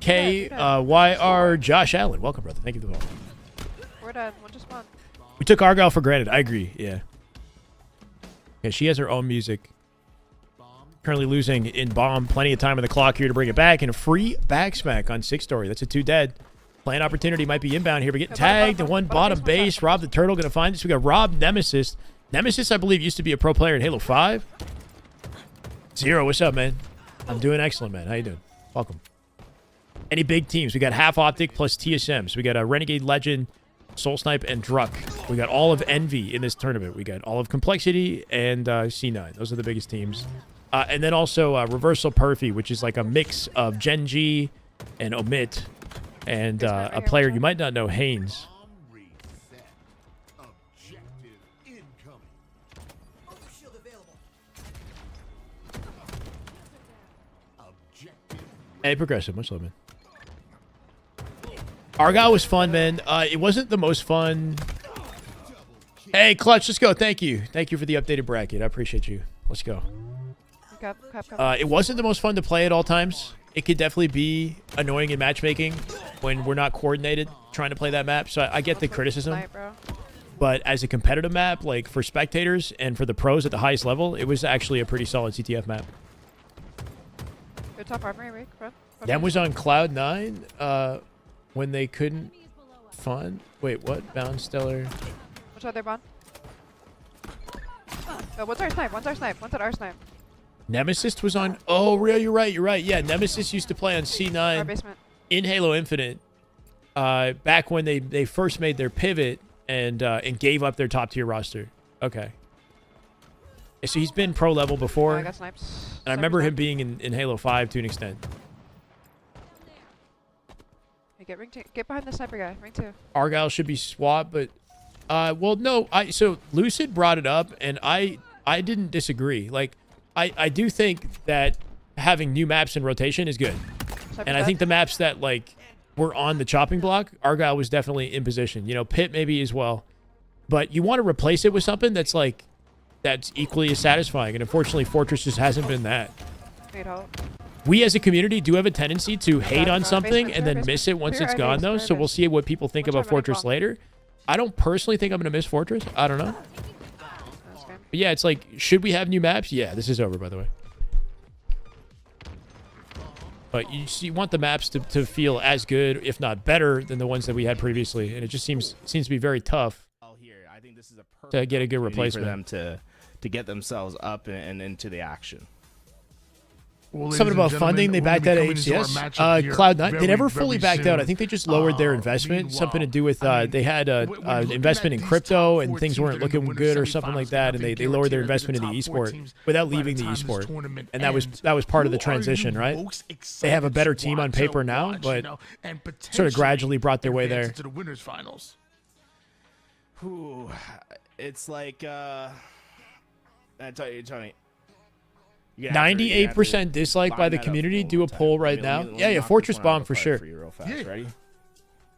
KYR Josh Allen. Welcome, brother. Thank you for the follow. We're done. One just spawned. We took Argyle for granted. I agree. Yeah. Yeah, she has her own music. Currently losing in bomb. Plenty of time on the clock here to bring it back. And a free back smack on 6 story. That's a 2 dead. Playing opportunity might be inbound here. We get tagged. And one bottom base. Rob the Turtle going to find us. We got Rob Nemesis. Nemesis, I believe, used to be a pro player in Halo 5. Zero, what's up, man? I'm doing excellent, man. How you doing? Welcome. Any big teams? We got half Optic plus TSMs. We got a Renegade Legend, Soul Snipe, and Druck. We got all of Envy in this tournament. We got all of Complexity and C9. Those are the biggest teams. And then also Reversal Perfy, which is like a mix of Gen.G and Omit and a player you might not know, Haynes. Hey, Progressive. Much love, man. Argyle was fun, man. It wasn't the most fun. Hey, Clutch, let's go. Thank you. Thank you for the updated bracket. I appreciate you. Let's go. It wasn't the most fun to play at all times. It could definitely be annoying in matchmaking when we're not coordinated trying to play that map. So I get the criticism. But as a competitive map, like for spectators and for the pros at the highest level, it was actually a pretty solid CTF map. Good top armory, Rick. That was on Cloud 9 when they couldn't fund. Wait, what? Bound Stellar. Which other bond? Oh, what's our snipe? What's our snipe? What's our snipe? Nemesis was on. Oh, real. You're right. You're right. Yeah, Nemesis used to play on C9 in Halo Infinite back when they first made their pivot and gave up their top tier roster. Okay. So he's been pro level before. I got snipes. And I remember him being in Halo 5 to an extent. Hey, get behind the sniper guy. Ring 2. Argyle should be swapped, but well, no. So Lucid brought it up, and I didn't disagree. Like, I do think that having new maps in rotation is good. And I think the maps that like were on the chopping block, Argyle was definitely in position. You know, Pit maybe as well. But you want to replace it with something that's like that's equally as satisfying. And unfortunately, Fortress just hasn't been that. We as a community do have a tendency to hate on something and then miss it once it's gone, though. So we'll see what people think about Fortress later. I don't personally think I'm going to miss Fortress. I don't know. But yeah, it's like, should we have new maps? Yeah, this is over, by the way. But you want the maps to feel as good, if not better, than the ones that we had previously. And it just seems to be very tough to get a good replacement for them to get themselves up and into the action. Something about funding. They backed out of HCS. Cloud9. They never fully backed out. I think they just lowered their investment. Something to do with they had an investment in crypto and things weren't looking good or something like that, and they lowered their investment in the esport without leaving the esport. And that was part of the transition, right? They have a better team on paper now, but sort of gradually brought their way there. To the winners finals. Ooh, it's like I tell you, Tony. 98% dislike by the community. Do a poll right now. Yeah, Fortress Bomb for sure. Ready?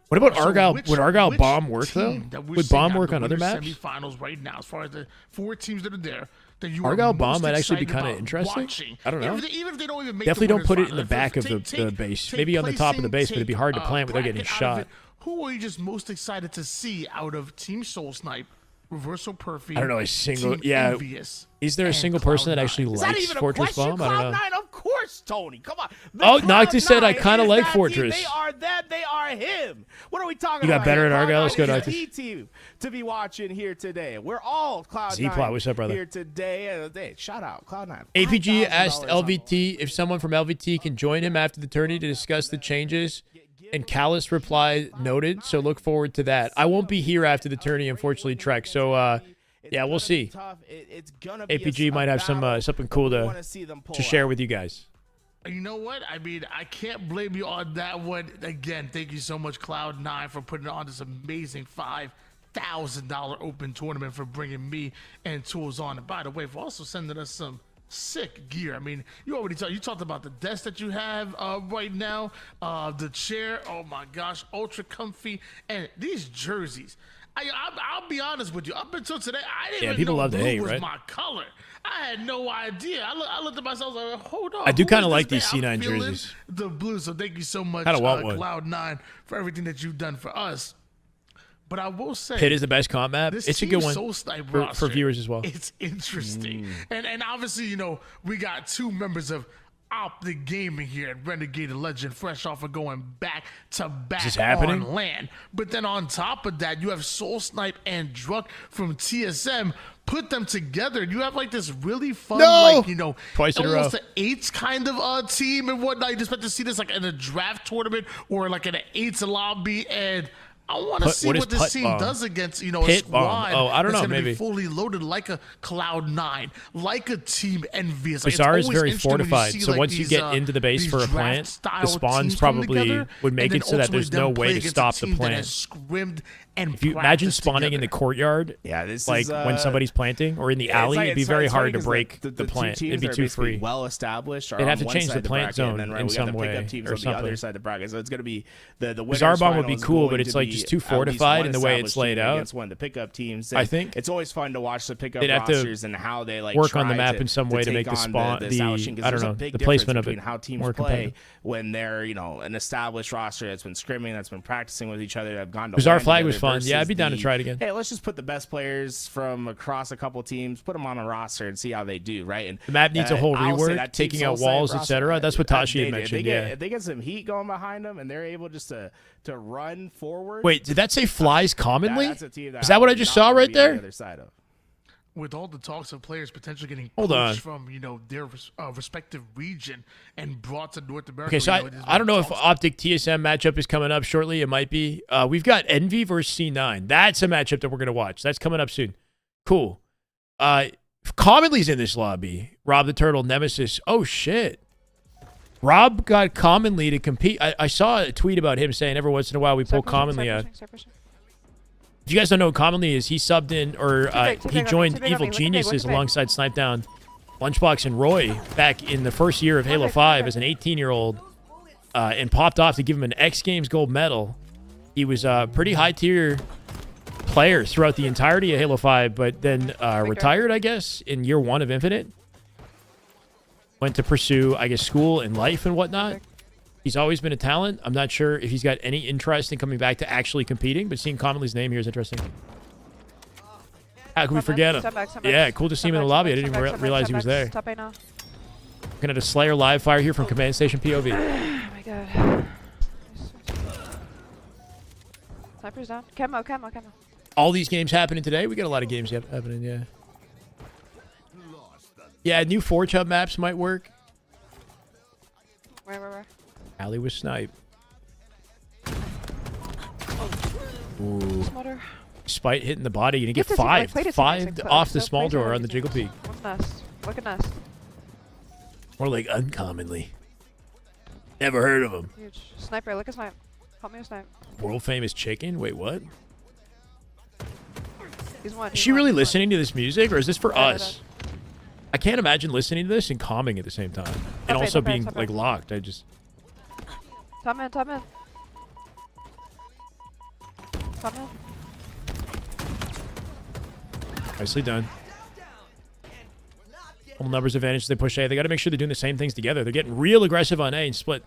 What about Argyle? Would Argyle Bomb work though? Would Bomb work on other maps? Semifinals right now, as far as the 4 teams that are there. Argyle Bomb might actually be kind of interesting. I don't know. Even if they don't even make Definitely don't put it in the back of the base. Maybe on the top of the base, but it'd be hard to plant without getting shot. Who are you just most excited to see out of Team Soul Snipe, Reversal Perfect? I don't know a single. Yeah. Is there a single person that actually likes Fortress Bomb? I don't know. Cloud9, of course, Tony. Come on. Oh, Noctis said I kind of like Fortress. They are them. They are him. What are we talking about? You got better at Argyle. Let's go, Noctis. The team to be watching here today. We're all Cloud9 Z-Plot, what's up, brother? here today. Shout out Cloud9. APG asked LVT if someone from LVT can join him after the tourney to discuss the changes. And Callus replied, noted, so look forward to that. I won't be here after the tourney, unfortunately, Trek. So, yeah, we'll see. APG might have something cool to share with you guys. You know what? I mean, I can't blame you on that one. Again, thank you so much, Cloud9, for putting on this amazing $5,000 open tournament, for bringing me and Tools on. And by the way, for also sending us some sick gear. I mean, you talked about the desk that you have right now, the chair. Oh my gosh, ultra comfy, and these jerseys. I'll be honest with you. Up until today, I didn't even know blue was my color. I had no idea. I looked at myself and I was like, hold on. I do kind of like these C9 jerseys. The blue. So thank you so much, Cloud9, for everything that you've done for us. But I will say, Pit is the best comp map. It's a good one for viewers as well. It's interesting. And obviously, you know, we got 2 members of Optic Gaming here at Renegade Legend, fresh off of going back to back on LAN. But then on top of that, you have Soul Snipe and Druk from TSM. Put them together, you have like this really fun, like, you know, twice in a row, almost an 8s kind of team and whatnot. You just expect to see this like in a draft tournament or like in an 8s lobby, and I want to see what this team does against, you know, a squad I don't know, that's maybe be fully loaded like a Cloud9, like a Team Envious. Like, Bizarre is very fortified, so once you get into the base for a plant, the spawns probably would make it so that there's no way to stop the plant. If you imagine spawning in the courtyard, like when somebody's planting, or in the alley, it'd be very hard to break the plant. It'd be too free. Well established. They'd have to change the plant zone in some way or something. The other side of the bracket, so it's going to be the Bizarre Bomb would be cool, but it's like just too fortified in the way it's laid out. Against one of the pickup teams. I think it's always fun to watch the pickup rosters and how they like work on the map in some way to make the spawn. I don't know, the placement of it how teams play when they're, you know, an established roster that's been scrimming, that's been practicing with each other, that have gone to Bizarre Flag was fun. Yeah, I'd be down to try it again. Hey, let's just put the best players from across a couple teams, put them on a roster and see how they do, right? And the map needs a whole rework, taking out walls, etc. That's what Tashi had mentioned. If they get some heat going behind them and they're able just to run forward. Wait, did that say Flies commonly? Is that what I just saw right there? With all the talks of players potentially getting pushed from, you know, their respective region and brought to North America. Okay, so I don't know if Optic TSM matchup is coming up shortly. It might be. We've got Envy versus C9. That's a matchup that we're going to watch. That's coming up soon. Cool. Commonly's in this lobby. Rob the Turtle, Nemesis. Oh, shit. Rob got Commonly to compete. I saw a tweet about him saying every once in a while we pull Commonly out. If you guys don't know what Commonly is, he subbed in, or he joined Evil Geniuses alongside Snipedown, Lunchbox, and Roy back in the first year of Halo 5 as an 18-year-old, and popped off to give him an X Games gold medal. He was a pretty high-tier player throughout the entirety of Halo 5, but then retired, I guess, in year 1 of Infinite. Went to pursue, I guess, school and life and whatnot. He's always been a talent. I'm not sure if he's got any interest in coming back to actually competing, but seeing Commonly's name here is interesting. How could we forget him? Yeah, cool to see him in the lobby. I didn't even realize he was there. Looking at a Slayer live fire here from Command Station POV. Oh my god. Sniper's down. Camo. All these games happening today? We got a lot of games happening, yeah. Yeah, new Forge Hub maps might work. Alley with snipe. Ooh. Despite hitting the body, you're going to get five off the small door on the jiggle peak. One nest. Look at nest. More like uncommonly. Never heard of him. Huge. Sniper, look at snipe. Help me with snipe. World famous chicken? Wait, what? He's one. Is she really listening to this music, or is this for us? I can't imagine listening to this and calming at the same time. And also being, like, locked. I just... Top man, top man. Top man. Nicely done. Full numbers advantage. They push A. They got to make sure they're doing the same things together. They're getting real aggressive on A and split.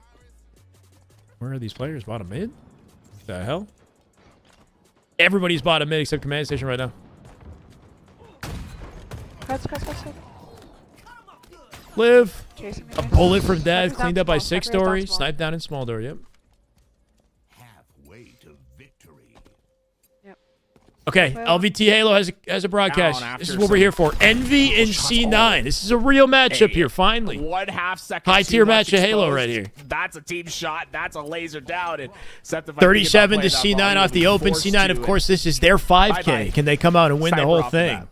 Where are these players? Bottom mid? The hell? Everybody's bottom mid except command station right now. Cuts. Live. A bullet from death. Cleaned up by 6-story. Sniped down in small door. Yep. Okay, LVT Halo has a broadcast. This is what we're here for. Envy and C9. This is a real matchup here, finally. 1/2 second. High tier match of Halo right here. That's a team shot. That's a laser down. And 37 to C9 off the open. C9, of course, this is their 5K. Can they come out and win the whole thing?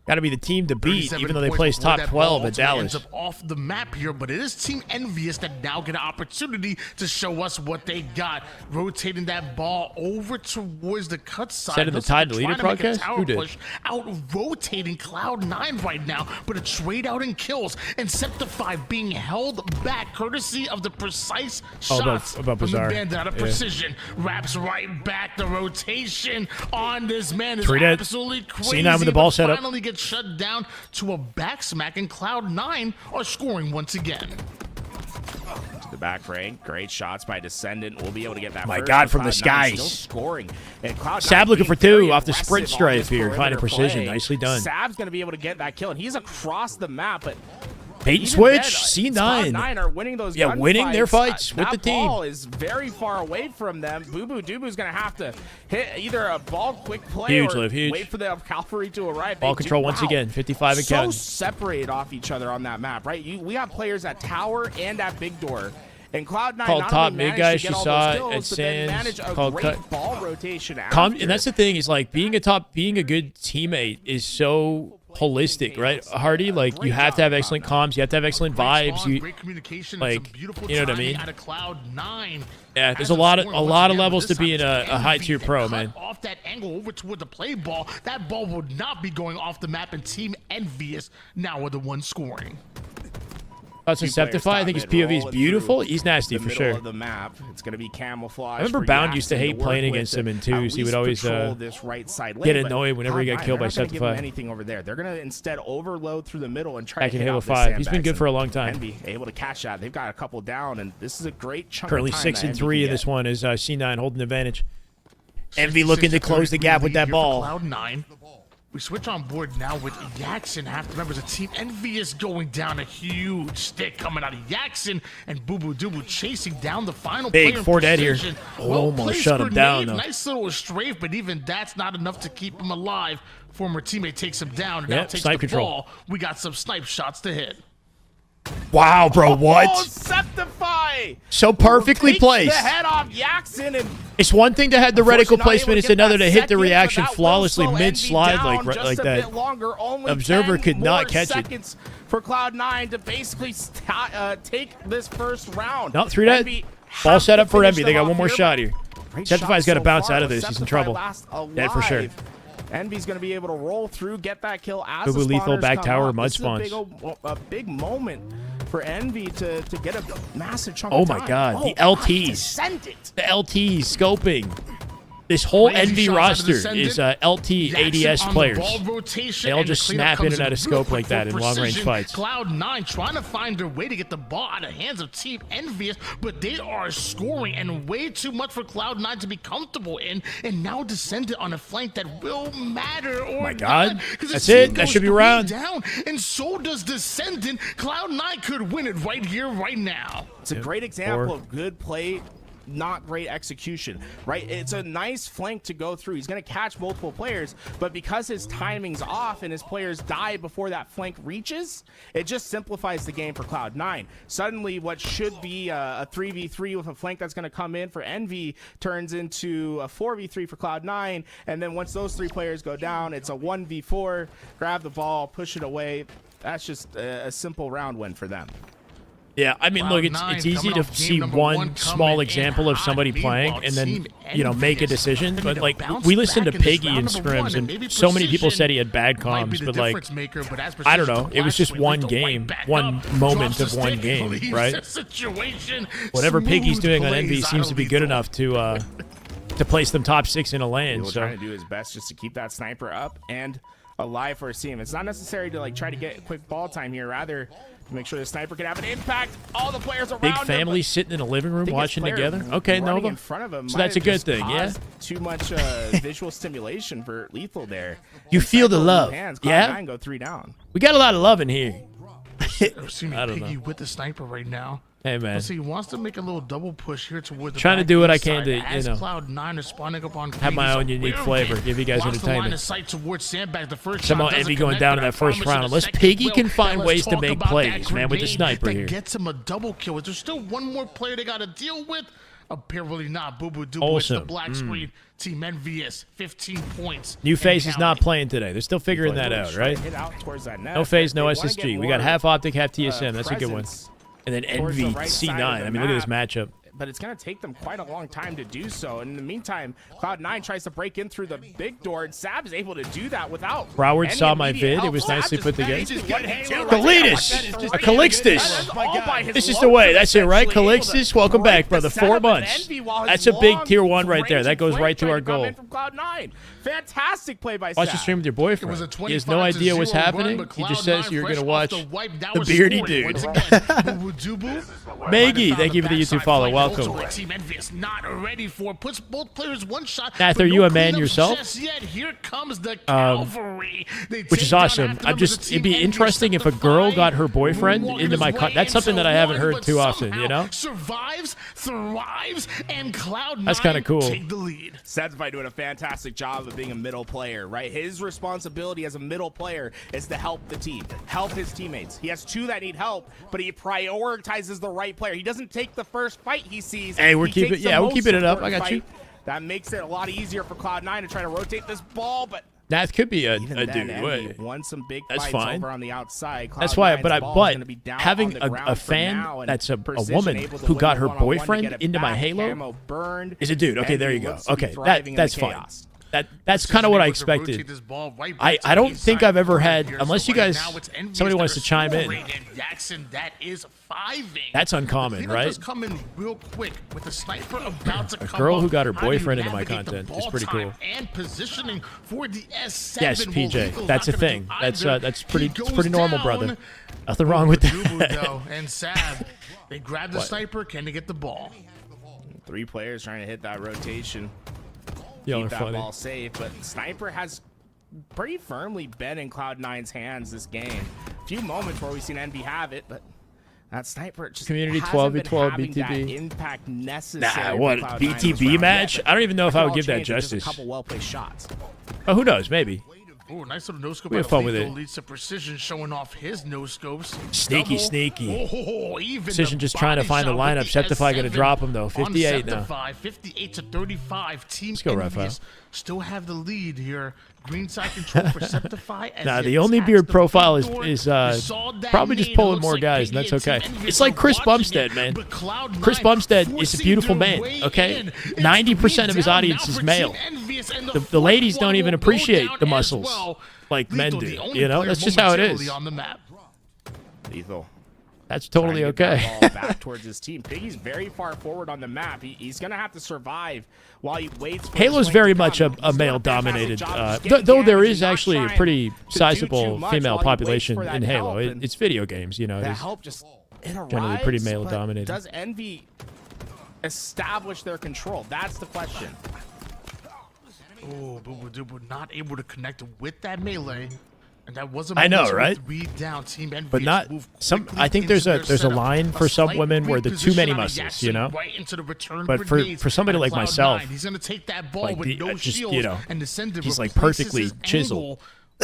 Got to be the team to beat, even though they placed top 12 at Dallas. Ends up off the map here, but it is Team Envious that now get an opportunity to show us what they got. Rotating that ball over towards the cut side. Said in the Tide to Leader broadcast? Who did? Out rotating Cloud9 right now, but a trade out in kills. And Septify being held back courtesy of the precise shots about from the Bazaar. bandit out of precision. Wraps right back. The rotation on this man is absolutely crazy. C9 with the ball set up. Finally gets shut down to a back smack, and Cloud9 are scoring once again. The back rank, great shots by Descendant. We'll be able to get that. My God, from the skies. Still scoring. And Sab looking for 2 off the sprint strafe here. Finding precision. Nicely done. Sab's going to be able to get that kill, and he's across the map, but bait and switch, C9. Cloud9 are winning those winning their fights with the team. That ball is very far away from them. Boo Boo Dubu's going to have to hit either a ball quick play or wait for the cavalry to arrive. Ball control once again, 55 and counting. So separated off each other on that map, right? We have players at tower and at big door. And Cloud9 called top mid guys. She saw it at Sands. Called cut. Ball rotation and that's the thing is like being a good teammate is so holistic, right? Hardy, like you have to have excellent comms, you have to have excellent vibes. Great communication, like, you know what I mean? Out of Cloud9. Yeah, there's a lot of levels to being a high tier pro, man. Off that angle over toward the play ball, that ball would not be going off the map, and Team Envious now are the one scoring. Thoughts on Septify? I think his POV is beautiful. He's nasty for sure. Of the map. It's going to be camouflage. I remember Bound used to hate playing against him in 2s. He would always get annoyed whenever he got killed by Septify. Anything over there. They're going to instead overload through the middle and try back to in hit Halo out 5. He's been good for a long time. Envy able to catch that. They've got a couple down, and this is a great chunk Currently of time 6 and 3 in this one is C9 holding the advantage. Envy looking to close the gap with that ball. Cloud9. We switch on board now with Yaxon. Half the members of Team Envious going down. A huge stick coming out of Yaxon, and Boo Boo Dubu chasing down the final big player. 4 dead here. Almost shut him down though. Nice little strafe, but even that's not enough to keep him alive. Former teammate takes him down and now takes the ball. We got some snipe shots to hit. Wow, bro, what? Oh, Septify! So perfectly placed. The head off Yaxon, and it's one thing to have the reticle placement, it's another to hit the reaction flawlessly mid-slide like that. Observer could not catch it. For Cloud9 to basically take this first round. No, 3 dead. Ball set up for Envy. They got one more shot here. Septify's got to bounce out of this. He's in trouble. Dead for sure. Envy's going to be able to roll through, get that kill as Boo Boo lethal back tower mud spawns. A big moment for Envy to get a massive chunk of time. Oh my God, the LTs. The LTs scoping. This whole Envy roster is LT ADS players. They all just snap in and out of scope like that in long-range fights. Cloud9 trying to find their way to get the ball out of the hands of Team Envious, but they are scoring and way too much for Cloud9 to be comfortable in. And now Descendant on a flank that will matter. Oh my God, that's it. That should be round. Down, and so does Descendant. Cloud9 could win it right here, right now. It's a great example of good play not great execution, right? It's a nice flank to go through. He's going to catch multiple players, but because his timing's off and his players die before that flank reaches, it just simplifies the game for Cloud9. Suddenly, what should be a 3v3 with a flank that's going to come in for Envy turns into a 4v3 for Cloud9, and then once those 3 players go down, it's a 1v4, grab the ball, push it away. That's just a simple round win for them. Yeah, I mean, look, it's easy to see one small example of somebody playing and then, you know, make a decision. But, like, we listened to Piggy in scrims, and so many people said he had bad comms. But, like, I don't know. It was just one game, one moment of one game, right? Whatever Piggy's doing on Envy seems to be good enough to place them top 6 in a LAN. He's trying to do his best just to keep that sniper up and alive for his team. It's not necessary to, like, try to get quick ball time here. Rather, make sure the sniper can have an impact. All the players around Big family sitting in a living room watching together. Okay, Nova. In front of him so that's a good thing, yeah? Too much visual stimulation for Lethal there. You feel the love, yeah? Go 3 down. We got a lot of love in here. I don't know. With the sniper right now. Hey, man. Let's see, he wants to make a little double push here towards the trying to do what I can to, you know, Cloud9 is spawning up on have my own unique flavor, give you guys entertainment. Somehow Envy going down in that first round. Unless Piggy can find ways to make plays, man, with the sniper here. Gets him a double kill. Is there still one more player they got to deal with? Apparently not. Boo Boo Doo Boo. It's the black screen. Team Envious, 15 points. New Phase is not playing today. They're still figuring that out, right? No Phase, no SSG. We got half Optic, half TSM. That's a good one. And then Envy, C9. I mean, look at this matchup. But it's going to take them quite a long time to do so. And in the meantime, Cloud9 tries to break in through the big door, and Sab is able to do that without. Broward saw my vid. Help. It was nicely put together. Kalidas! A Calixtus! This is the way. That's it, right? Calixtus, welcome back, brother. 4 months. That's a big tier 1 right there. That goes right to our goal. Fantastic play by Sab. Watch the stream with your boyfriend. He has no idea what's happening. He just says you're going to watch the beardy dude. Maggie, thank you for the YouTube follow. Welcome. Team Envious not ready for puts both players one shot. Nath, are you a man yourself? Here comes the cavalry. Which is awesome. It'd be interesting if a girl got her boyfriend into my that's something that I haven't heard too often, you know? Survives, thrives, and Cloud9 that's kind of cool. Take the lead. Sadify doing a fantastic job of being a middle player, right? His responsibility as a middle player is to help the team, help his teammates. He has 2 that need help, but he prioritizes the right player. He doesn't take the first fight he sees. Hey, we're keeping it up. I got you. That makes it a lot easier for Cloud9 to try to rotate this ball, but that could be a dude. Won some big that's fights fine. Over on the outside. That's why, but having a fan that's a woman who got her boyfriend into my Halo is a dude. Okay, there you go. Okay, that's fine. That's kind of what I expected. I don't think I've ever had, unless you guys, somebody wants to chime in. That's uncommon, right? A girl who got her boyfriend into my content is pretty cool. Yes, PJ, that's a thing. That's pretty normal, brother. Nothing wrong with that. And Sab, they grab the sniper. Can they get the ball? 3 players trying to hit that rotation. Y'all keep are that funny. ball safe, but Sniper has pretty firmly been in Cloud9's hands this game. A few moments where we've seen Envy have it, but that Sniper just Community hasn't 12v12 been BTB. That impact necessary. Nah, what BTB match? I don't even know if I would give that justice. A couple well-placed shots. Oh, who knows? Maybe. Ooh, nice little no scope. We have fun with it. Leads to Precision showing off his no scopes. Sneaky. Precision just trying to find the lineup. Septify going to drop him though. 58 now. 58 to 35. Team Let's go, Rafa. Still have the lead here. Green side control for Septify. Nah, the only beard profile is probably just pulling more guys, and that's okay. It's like Chris Bumstead, man. Chris Bumstead is a beautiful man, okay? 90% of his audience is male. The ladies don't even appreciate the muscles like men do, you know? That's just how it is. Lethal. That's totally okay. Back towards his team. Piggy's very far forward on the map. He's going to have to survive while he waits for Halo's very much a male-dominated, though there is actually a pretty sizable female population in Halo. It's video games, you know. It is generally pretty male-dominated. Does Envy establish their control? That's the question. Oh, Boo Boo Doo Boo not able to connect with that melee. And that was I know, right? Down, Team Envy But not some. I think there's a line for some women where the too many muscles, you know. But for somebody like myself, he's gonna take that ball like with no just shields, you know, and Descendant he's like replaces perfectly his chiseled.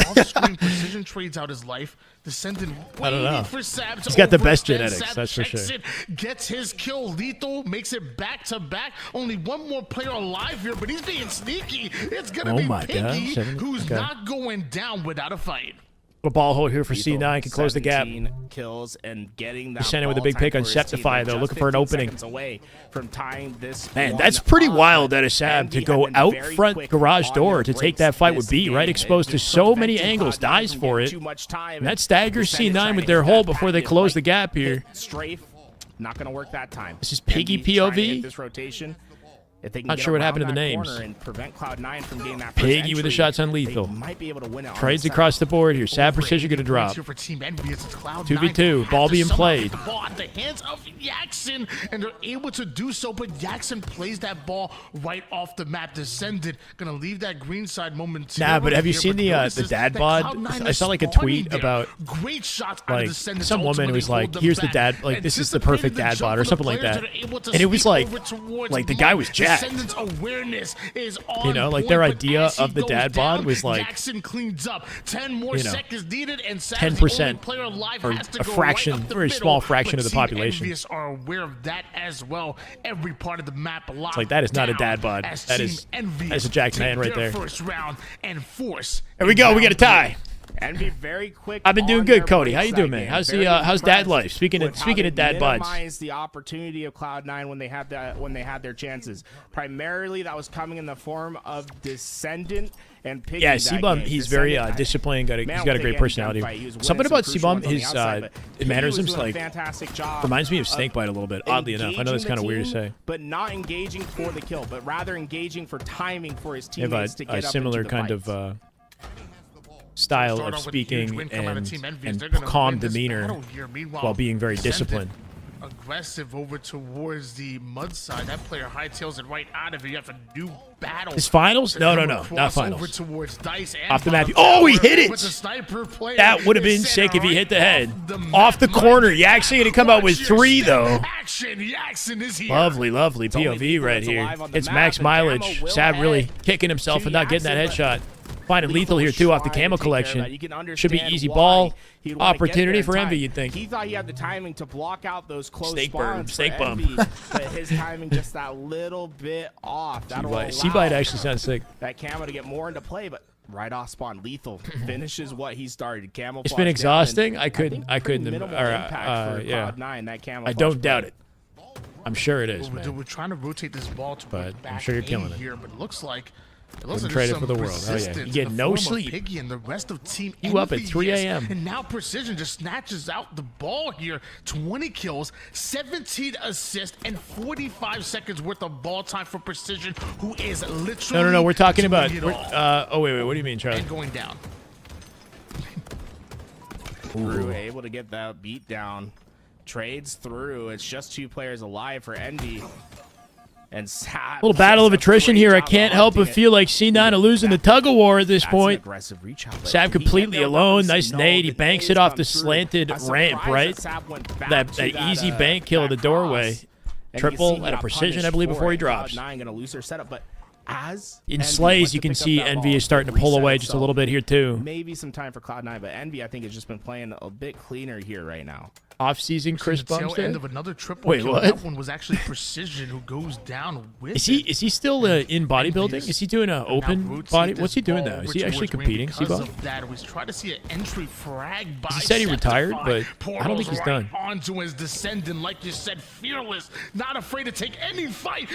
Off-screen precision trades out his life. Descendant I don't know. for Sab He's got the best overextend. genetics, Sab that's for checks sure. it, gets his kill. Lethal makes it back to back. Only one more player alive here, but he's being sneaky. It's gonna be my God, Piggy, 70? who's Okay. not going down without a fight. A ball hold here for C9 can close the gap. Kills and getting that Descendant with a ball big time pick on for his team. Septify, though, Just looking for an 15 opening. seconds away from tying this Man, one that's pretty up. wild that a Sab to Envy go have been out very front quick garage on door their to take breaks that fight with this B, game. right? Exposed to so many Preventing angles, Cloud9 dies from for getting it. too much time, And that staggers Descendant C9 trying with to their hit hole that before they packet, close the like, gap here. hit strafe, not going to work that time. This is Piggy Envy trying to POV. hit this rotation. If they can Not get sure what around happened to the that names. corner and prevent Cloud9 from getting that first Piggy with the entry, shots on they lethal. might be able to win it on Trades the across the second. board here. Sab precision going to drop. 2v2, ball being played. The ball at the hands of Jackson, and they're able to do so, but Jackson plays that ball right off the map. Descended, gonna leave that green side momentarily. Nah, but have you here, seen but the notices dad that bod? Cloud9 I saw like a is spawning tweet there. about Great shots out of like Descendants, some woman ultimately was like, hold them "Here's the back. dad, like this is the perfect Anticipated dad bod jump or of the something like players that," that are able to and it was speed like, over towards the guy was Mark. jacked. Descendants' awareness is on You know, like point, their but idea as he of the goes dad bod down, was like, Jackson cleans up. 10 more you know, seconds needed, and Sab's 10% the only player alive, or has to a go fraction, right up the very middle, small fraction but of the Team population. Envious are aware of that as well. Every part of the map locked like, that is not a down dad bod. as That Team is- Envious that's a Jackson take hand right their there. First round and force. Here we go. We got a tie. Envy very quick. I've been doing on good, their Cody. How breaks you doing, that man? game. How's Very how's dad impressed life? Speaking with how of they dad bods. minimized the opportunity of Cloud9 when they had their chances. Primarily, that was coming in the form of Descendant and Piggy. Yeah, that C-Bum, game. he's very Descendant, disciplined. He's got a great personality. Something about C-Bum, his mannerisms, like, reminds me of Snakebite a little bit, oddly enough. I know that's kind of weird to say. But not engaging for the kill, but rather engaging for timing for his They have teammates to get a up similar into the kind fights. of style of speaking and calm demeanor while being very disciplined. Aggressive over towards the mud side. That player hightails it right out of it. You have a new battle. His finals? No, Over not finals. towards Dice and Off the map. Bottom Oh, he Tower, hit it! but the sniper player That would have been is sick if he hit the head. off Off the corner. Yaxie going to come out with 3, though. Action. Jackson is here. Lovely POV right here. It's max mileage. Sab really kicking himself and not getting that headshot. Finding lethal here, too, off the camo collection. Should be easy ball opportunity for Envy, you'd think. He thought he had the timing to block out those close Snake burn, spawns snake for bump. Envy, but his timing just that little bit off. That'll allow C-Bite actually sounds sick. that camo to get more into play, but right off spawn, lethal finishes what he started. Camouflage It's been down, exhausting. and I couldn't. minimal impact for Yeah. Cloud9, that I camouflage don't doubt play. it. I'm sure it is, We're man. trying to rotate this ball to But I'm back sure you're A killing it. here, but it looks like Wouldn't trade it for the world. Oh, yeah. You get no sleep. Piggy and the rest of Team You up at Envy, 3 yes. a.m. And now Precision just snatches out the ball here. 20 kills, 17 assists, and 45 seconds worth of ball time for Precision, who is literally No. We're talking about. doing it all Oh wait. What do you mean, Charlie? and going down. Through, able to get that beat down. Trades through. It's just 2 players alive for Envy. And Sab Little battle of does a attrition great here. I job can't of help but hunting it. feel like C9 are losing the tug of war at this That's an point. aggressive reach out, but Sab he completely ended up alone. with Nice no, nade. He the banks nades it off come the through. slanted I'm ramp, surprised right? that Sab went back That to easy bank kill of the that doorway. cross. And you Triple see he at a got precision, I punished believe, for before he it. drops. Cloud9 gonna lose their setup, but as In Envy Slays, went you to can pick up see that Envy ball, is starting to pull reset away just a itself. little bit here, too. Maybe some time for Cloud9, but Envy, I think, has just been playing a bit cleaner here right now. Off-season Chris The tail Bumstead. end of another triple Wait, kill. what? That one was actually Precision who goes down with Is he still in bodybuilding? Is he doing an open body? What's he doing now? Is he actually competing? Because of that, we try to see an entry frag by He said he retired, but I don't think he's done. Onto his Descendant, like you said, fearless, not afraid to take any fight.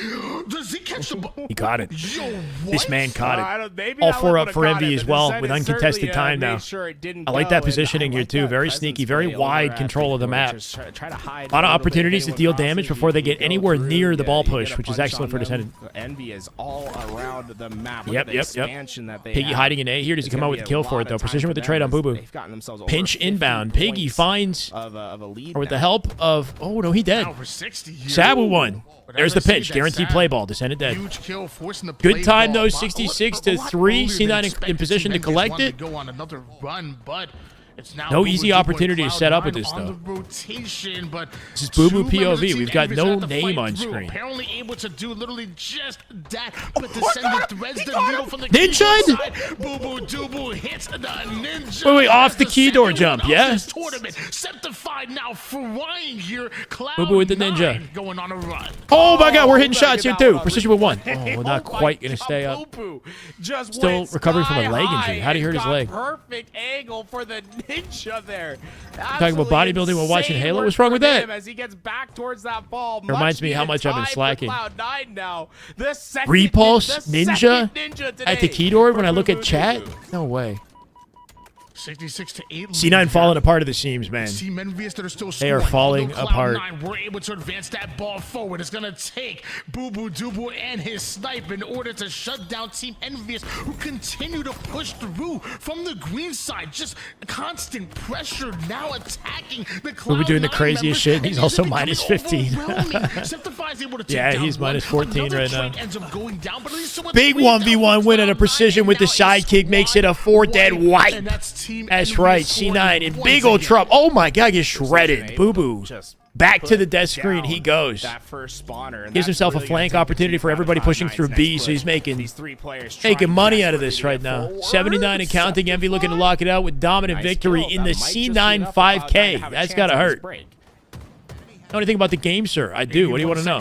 Does he catch the ball? He caught it. Yo, This what? man caught I it. don't- maybe All that 4 one up would've for caught Envy it, as but well Descendant with uncontested certainly, time made now. sure it didn't I like go, that and positioning I here like too. that Very presence sneaky, play very over wide at control of the Triple map. Try to hide A lot of a little bit. opportunities to Anyone deal crosses, damage you before they can get go anywhere through. near the Yeah, ball you get push, a which is punch excellent for on them. defending. Envy is all around the map. Look Yep, at the yep, expansion that they Piggy have. hiding in A here. Does he It's come gonna out with be the kill a for lot it, though? of time Precision with the for trade them on as Boo Boo. they've gotten themselves over Pinch 50 inbound. Piggy points finds, of a lead or with now. the help of, oh, no, he dead. Now for 60 here. Sabu won. But There's the as I say, pitch. that Guaranteed Sab, play ball. Descended dead. Huge kill, forcing the Good play time, ball. though. A 66 lot to 3. earlier than C9 in expected. position to Team collect wanted it. to go on another run, but it's now No Boo Boo easy Dubu and opportunity to set up with Cloud9 this, on though. the rotation, but This is Boo Boo two members of POV. Team We've got Envy no have to name fight on through. screen. Apparently able to do literally just that, but descended threads the needle from the Ninja? keyboard side. Boo Boo Dubu hits the ninja. Wait, off the That's key door second jump, one of yeah? this tournament. Septified now flying here. Boo Boo with the ninja. Cloud9 going on a run. Oh, my God. We're hitting look shots at here, that too. one. Precision with 1. Oh, we're Oh not my quite going to God, stay up. Boo Boo just Still went recovering from a leg sky injury. How'd he high hurt his and leg? got perfect angle for the ninja there. Talking about bodybuilding while watching Halo? What's wrong with that? As he gets back towards that ball. It reminds me how much I've been slacking. Cloud9 now. The second, Repulse the Ninja second ninja at the today key door for when I look Boo at Boo chat? Dubu. No way. 66 to 8. C9 falling apart at the seams, man. Team Envious that are still They are scoring. falling Although apart. Cloud9 were able to advance that ball forward. It's going to take Boo Boo Dubu and his snipe in order to shut down Team Envious, who continue to push through from the green side. Just constant pressure now attacking the Cloud9 Boo Boo doing the craziest shit, and he's also minus 15. Yeah, he's minus 14 right now. Big 1v1 win at a precision with the sidekick makes it a 4 dead wipe. That's right, C9 in big old trouble. Oh my God, gets shredded. Boo Boo. Back to the death screen he goes. That first spawner, and Gives that's himself a really flank gonna take opportunity for everybody pushing through B, so he's making these three players money out of this right now. 79 and counting. Envy looking to lock it out with dominant victory in the C9 5K. That's got to hurt. Know anything about the game, sir? I do. What do you want to know?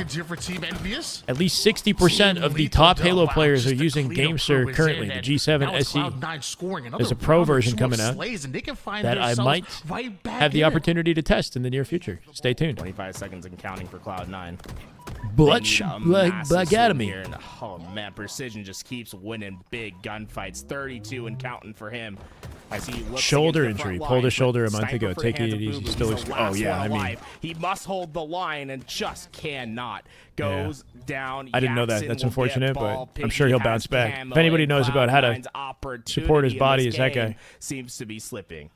At least 60% of the top Halo players are using GameSir currently, the G7 SE. There's a pro version coming out that I might have the opportunity to test in the near future. Stay tuned. 25 seconds and counting for Cloud9. Black Academy. Oh man, Precision just keeps winning big gunfights. 32 and counting for him. As he looks shoulder against the front injury. line, Pulled a shoulder a but month ago. Sniper for the Take hands it of easy. Boo Boo. Still He's the oh last yeah, one I mean, alive. He must hold the line and just cannot. Goes down. I didn't know that. Jackson That's will unfortunate, get but ball. I'm sure he'll Piggy bounce has back. camo, If anybody and knows about how to Cloud9's support his opportunity in body, this is that game guy. seems to be slipping.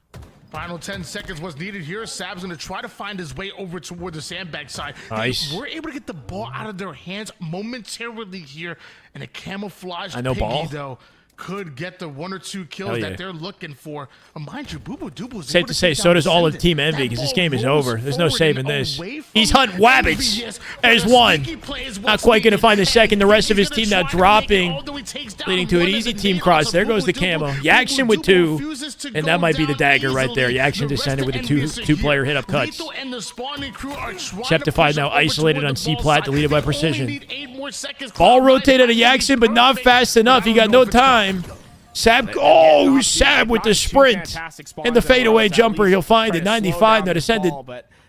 Final 10 seconds was needed here. Sab's going to try to find his way over toward the sandbag side. Nice. They were able to get the ball out of their hands momentarily here, and a camouflage I know Piggy, ball. though, could get the 1 or 2 kills Hell yeah. that they're looking for. Mind you, Boo Boo Dubu is Safe able to say, take so down does all of Ascendant. Team Envy, That because this ball game is rolls over. There's no forward saving and this. away from He's hunting wabbits. Envious, There's but a one. sneaky play is Not what's quite going to needed. find the second. The rest of his He's team gonna now try to make it, dropping, although he takes down leading to an one easy of the team nails cross. of There Boo goes the Boo camo. Dubu. Jackson Boo with Boo 2, refuses to and go that might be the down dagger right there. easily. Jackson The rest descended of with the Envious are two-player here. hit-up cuts. Lethal and the spawning crew are trying to Septified push now him over isolated toward on the C ball plat, side. deleted by They only Precision. need 8 more seconds. Ball Cloud9 rotated at might Jackson, be but not perfect, fast enough. but I He don't got know no if it's time. Sab, oh, Sab with the sprint and the fadeaway jumper. He'll find it. 95 now descended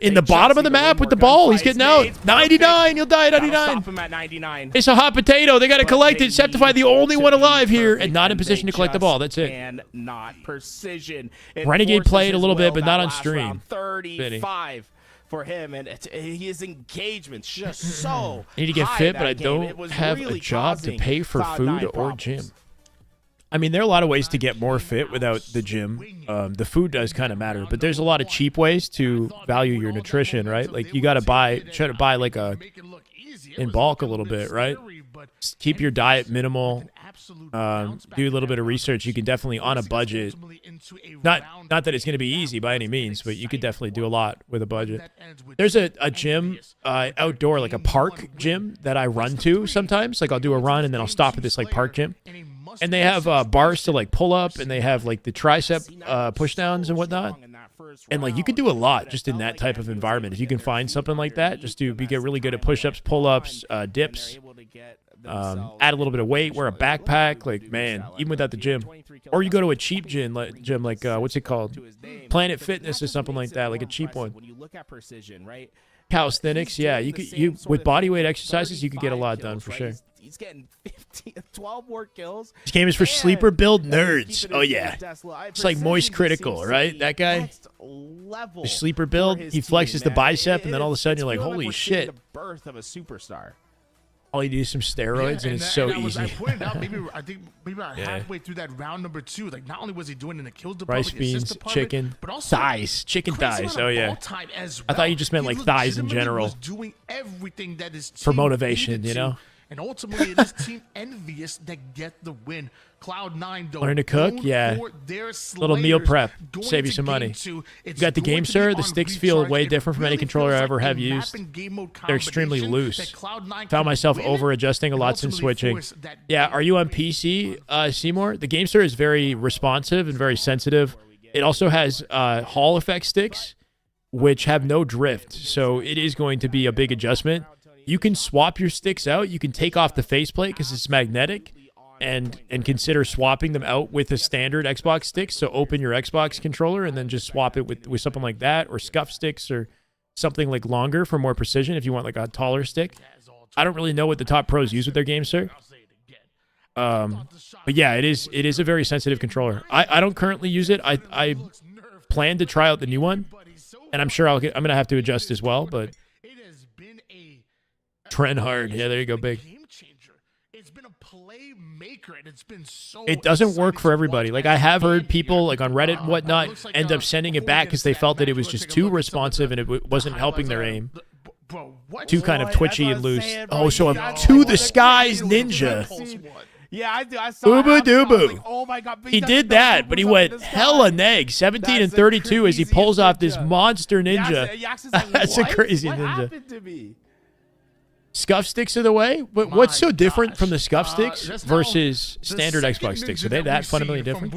in the bottom of the map with the ball. He's getting out. 99. He'll die at 99. It's a hot potato. They got to collect it. Septify the only one alive here and not in position to collect the ball. That's it. And not Precision. Renegade played a little bit, but not on stream. 35 for him, and his engagement's just so I need to get high fit, but that I game. It don't was have really a job to causing pay for Cloud9 food or problems. gym. I mean, there are a lot of ways to get more fit without the gym. The food does kind of matter, but there's a lot of cheap ways to value your nutrition, right? Like you got to try to buy like in bulk a little bit, right? Just keep your diet minimal. Do a little bit of research. You can definitely on a budget. Not that it's going to be easy by any means, but you could definitely do a lot with a budget. There's a gym outdoor, like a park gym that I run to sometimes. Like I'll do a run and then I'll stop at this like park gym. And they have bars to like pull up, and they have like the tricep push downs and whatnot. And like you could do a lot just in that type of environment. If you can find something like that, just be get really good at push-ups, pull-ups, dips. Add a little bit of weight, wear a backpack. Like man, even without the gym, or you go to a cheap gym like what's it called, Planet Fitness or something like that, like a cheap one. When you look at Precision, right? Calisthenics, yeah, you with body weight exercises, you could get a lot done for sure. He's getting 12 more kills. This game is for sleeper build nerds. Oh, yeah. It's like Moist Critical, right? That guy. The sleeper build, he flexes the bicep, and then all of a sudden you're like, holy shit. The birth of a superstar. All you do is some steroids, and it's so easy. I pointed out, I think about halfway through that round number 2, like not only was he doing it in the kills department, Rice beans, department, chicken, but also thighs, chicken thighs. Oh yeah. I thought you just meant like thighs in general. Was doing everything that is for motivation, you know. And ultimately, it is Team Envious that get the win. Cloud9, though. Learn to cook? Yeah. Little meal prep. Save you some money. You got the game, sir. The sticks feel way different from any controller I ever have used. They're extremely loose. Found myself over-adjusting a lot since switching. Yeah, are you on PC, Seymour? The game, sir, is very responsive and very sensitive. It also has Hall effect sticks, which have no drift. So it is going to be a big adjustment. You can swap your sticks out. You can take off the faceplate because it's magnetic, and consider swapping them out with a standard Xbox stick. So open your Xbox controller and then just swap it with something like that, or scuff sticks, or something like longer for more precision if you want like a taller stick. I don't really know what the top pros use with their games, sir. But yeah, it is a very sensitive controller. I don't currently use it. I plan to try out the new one, and I'm sure I'm gonna have to adjust as well, but. Trend hard. Yeah, there you go, big. It's been a playmaker, and it's been so it doesn't work for everybody. Like, I have heard people, like on Reddit and whatnot, end up sending it back because they felt that it was just too responsive and it wasn't helping their aim. Too kind of twitchy and loose. Oh, so a To the Skies Ninja. Yeah, I do. I saw Boo Boo Doo like, oh my God, he did that, but he went hella neg. 17 and 32 as he pulls off this monster ninja. That's a crazy ninja. What happened to me? Scuff sticks are the way? But what's so different from the scuff sticks versus standard Xbox sticks? Are they that fundamentally different?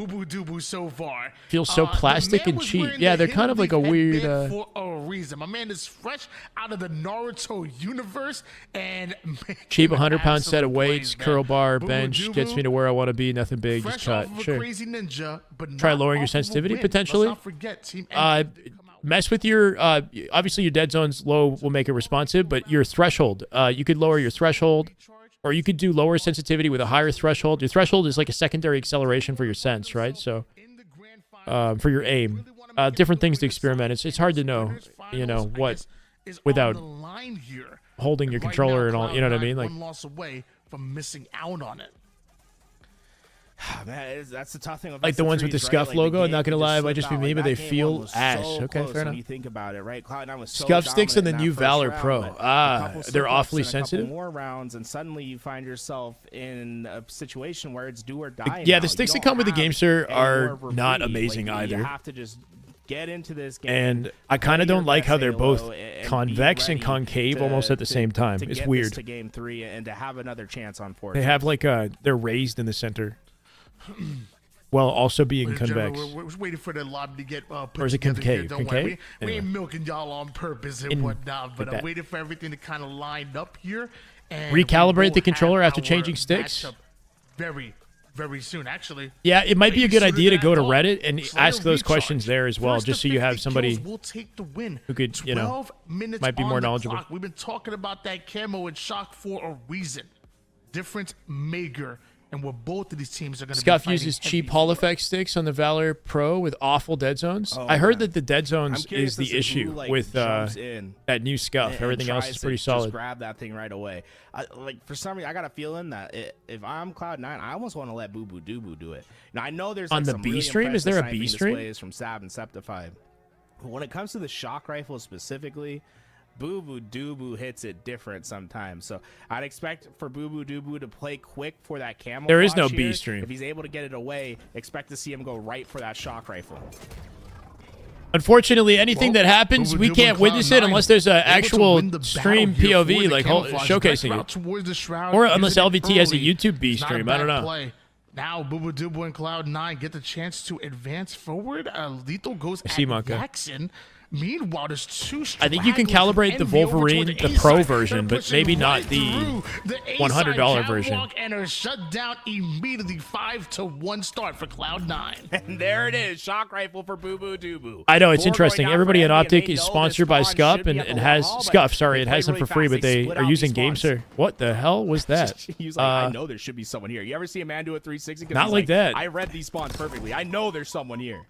Feels so plastic and cheap. Yeah, they're kind of like a weird. For a reason, my man is fresh out of the Naruto universe, and cheap 100-pound set of weights, curl bar, bench gets me to where I want to be. Nothing big, just cut. Sure. Try lowering your sensitivity potentially. Mess with your, obviously your dead zone's low will make it responsive, but your threshold, you could lower your threshold, or you could do lower sensitivity with a higher threshold. Your threshold is like a secondary acceleration for your sense, right? So, for your aim, different things to experiment. It's hard to know, you know, what, without holding your controller and all, you know what I mean? Like, one loss away from missing out on it. Man, that's the tough thing. Like the ones with the Scuff logo. I'm not gonna lie, it might just be me, but they feel ass. Okay, fair enough. You think about it, right? Cloud9 was so Scuff sticks and the new Valor round, Pro. They're awfully sensitive. More rounds, and suddenly you find yourself in a situation where it's do or die. Yeah, the sticks that come with the game, sir, are not amazing either. You have to just get into this game. And I kind of don't like how they're both convex and concave almost at the same time. It's weird. To game 3 and to have another chance on 4. They have like they're raised in the center. While also being convex. We're waiting for the lobby to get put or is it concave? Don't worry. We ain't milking y'all on purpose and whatnot, but I'm waiting for everything to kind of line up here. And recalibrate the controller after changing sticks? Very, very soon, actually. Yeah, it might be a good idea to go to Reddit and ask those questions there as well, just so you have somebody who could, you know, might be more knowledgeable. We've been talking about that camo and shock for a reason. Different maker. And where both of these teams are going to be Scuff uses cheap Hall effect sticks on the Valor Pro with awful dead zones. I heard that the dead zones is the issue with that new Scuff. Everything else is pretty solid. Just grab that thing right away. Like for some reason, I got a feeling that if I'm Cloud9, I almost want to let Boo Boo Doo Boo do it. Now I know there's like, on the some B really stream. Is there a B stream? Displays from Sab and Septify. But when it comes to the shock rifle specifically, Boo Boo Doo Boo hits it different sometimes. So I'd expect for Boo Boo Doo Boo to play quick for that camel. There is no B stream. If he's able to get it away, expect to see him go right for that shock rifle. Unfortunately, anything that happens, we can't witness it unless there's an actual stream POV, like showcasing it. Or unless LVT has a YouTube B stream. I don't know. Now, Boo Boo Doo Boo and Cloud9 get the chance to advance forward. Lethal goes at Jackson. Meanwhile, there's two I think you can stragglers calibrate the from Envy over Wolverine, toward the A Pro side. version, They're but maybe pushing not right the through the A $100 side version. catwalk and are shut down immediately. 5-1 start for Cloud9. And there it is, shock rifle for Boo Boo Doo Boo. I know, it's 4 interesting. going out Everybody for at Envy, and Optic they is know sponsored this by spawn Scuff should be and, at and the has wall, but Scuff. Sorry, they it has played them for really free, but fast. they split are out using these spawns. GameSir. What the hell was that? He was like, I know there should be someone here. You ever see a man do a 360? 'Cause Not he's like that. I read these spawns perfectly. I know there's someone here.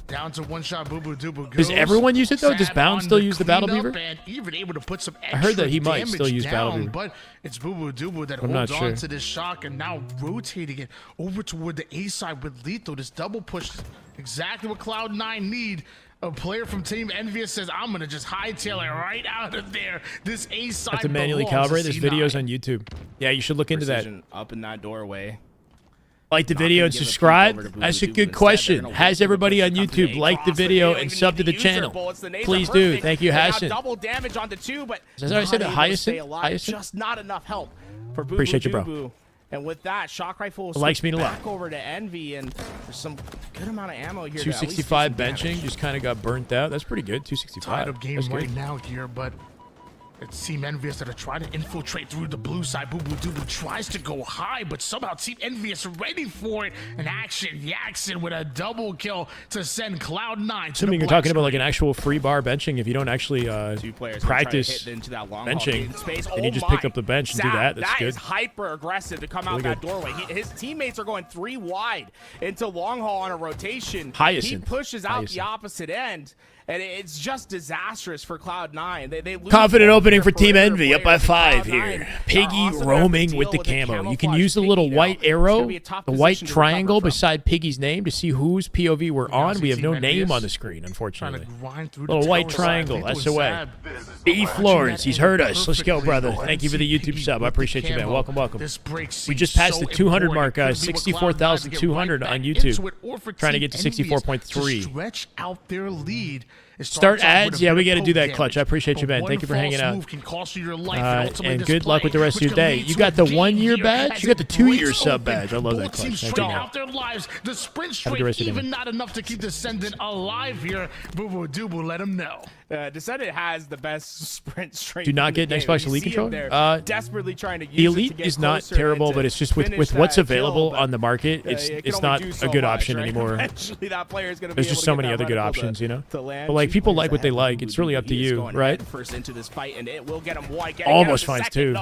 Down to one shot, Boo Boo Doo Boo Does goes. everyone use it though? Does Sad Bound on still the use the Battle cleanup Beaver? and even able to put some I heard that he might extra still use damage Battle down, Beaver. but it's Boo Boo Doo Boo that I'm holds not on sure. to this shock and now rotating it over toward the A side with Lethal. This double push, exactly what Cloud9 need. A player from Team Envious says, I'm going to just hightail it right out of there. This A side I have to manually calibrate. There's videos on YouTube. Yeah, you should look into that. Precision up in that doorway. Like the Not video gonna and give a peek subscribe. over to Boo That's Boo a Doo Boo. good Instead, question. they're gonna Has wait for the everybody on push to come YouTube to liked the across video they don't and even subbed to need the use their channel? bullets. The nades are Please do. perfect. Thank you, They got Hassan. double damage on the two, but Is that how I said it? not able to Hyacinth? stay alive. Hyacinth? Just not enough help for Boo Appreciate Boo you, bro. Doo Boo. And with that, shock rifle will Likes switch me a lot. back over to Envy, and there's some good amount of ammo here. to at least do 265 some damage. benching just kind of got burnt out. That's pretty good. Tied 265. up game That's good. right now here, but it's Team Envious that are trying to infiltrate through the blue side. Boo Boo Doo Boo tries to go high, but somehow Team Envious are ready for it. An action Jackson with a double kill to send Cloud9 to Assuming the you're talking about black like an actual free bar benching, if you don't actually Two players practice hit into that long haul benching, space. and you Oh just my. pick up the bench and do Sab, that, that's that good. is hyper aggressive to come out Really that good. doorway. His teammates are going 3 wide into long haul on a rotation. Hyacinth. He pushes out Hyacinth. the opposite end, and it's just disastrous for Cloud9. They lose Confident both opening their for Team perimeter Envy, up by players, and 5 Cloud9 here. are Piggy also gonna have to roaming deal with the a camo. You can camouflage use the little Piggy now. white It's gonna arrow, be a tough the white position to recover triangle from. beside Piggy's name to see whose POV we're on. see We have Team no Envious name on the screen, trying unfortunately. to grind through the Little white tower side. triangle, Lethal that's and the way. Sab E. watching Florence, that he's in heard us. Let's perfect go, brother. angle. Thank you for the See YouTube Piggy sub. I with the appreciate you, man. camo. Welcome, welcome. This break We seems just passed so the 200 important. mark, guys. Could be what Cloud9 to get right 64,200 back on into YouTube. it, or for Trying to Team get to Envious 64.3. to stretch out their lead. It Start starts off with ads? a Yeah, bit we of got to do poke that, Clutch. I damage, appreciate you, but man. one Thank you for hanging false out. move can cost you your life and ultimately And this good luck play, with the rest of which your could day. lead You to got a the game 1-year here badge? as You got the it 2-year breaks sub open. badge. I love that, Both Clutch. teams Thank you, straight man. out their lives. The sprint Have a straight good rest of your day. even not enough to keep Descendant alive here. Boo Boo Doo Boo, let him know. Descendant has the best sprint straight. Do not in the get an game. Xbox You Elite see him controller? there desperately trying to use The it to Elite get is not closer terrible, and but to it's just with finish what's that available kill, on the market, but, it's it can only not do a so good much, option right? anymore. Eventually, that player is going to be There's able just to so get many that other good reticle options, you know? to land. But like Two people players like what they ahead. like. It's really up to He is you, going right? First into this fight, and it will get him wide. Almost finds 2.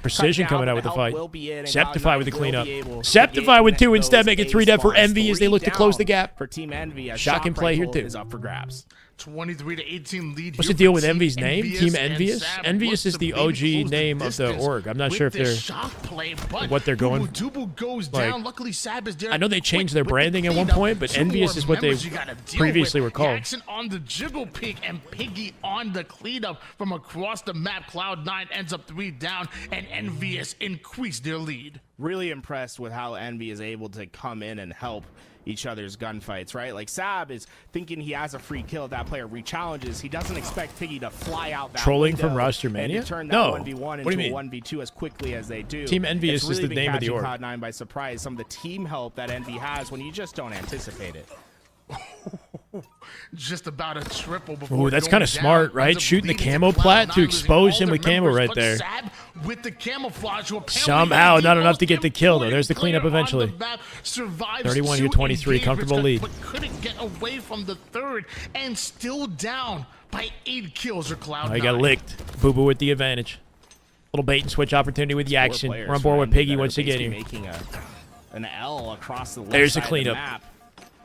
Precision coming out with the fight. Septify with the cleanup. Septify with 2 instead, make it 3 dead for Envy as they look to close the gap. For Team Envy, a Shock and play here too. is up for grabs. 23-18 lead. What's the here deal for with Team Envy's name? Team and Envious? Sab. Envious Looks is to the maybe OG close name of the distance org. I'm not with sure if this they're shock play, but what they're going. Boo Boo Doo Boo goes Like, down. Luckily, Sab is there. I know they changed their Quick with branding the at one cleanup. point, but 2 Envious more is what they members you gotta deal previously with. were called. Jackson on the jiggle pig and Piggy on the cleanup from across the map. Cloud9 ends up 3 down, and Envious increased their lead. Really impressed with how Envy is able to come in and help each other's gunfights, right? Like Sab is thinking he has a free kill if that player re-challenges. He doesn't expect Piggy to fly out that Trolling from window Roster and Mania? to turn that No. 1v1 What into do you a mean? 1v2 as quickly as they do. Team Envious It's really is the been name of the catching org. Cloud9 by surprise. Some of the team help that Envy has when you just don't anticipate it. Just about a triple before. Ooh, that's going kind of down. smart, right? Ends up Shooting the leading camo to plat Cloud9, to losing expose all him their with camo members, right but there. Sab with the camouflage, who apparently Somehow, is the not enough most to get the kill, though. important There's the cleanup player on eventually. the map, survives 31 to 2 23, engagements, comfortable lead. but couldn't get away from the third and still down by 8 kills or Cloud9. Oh, he got licked. Boo Boo with the advantage. Little bait and switch opportunity with Jackson. Players We're on board for with Envy Piggy that are once again basically here. making an L across the left There's the side of cleanup. map.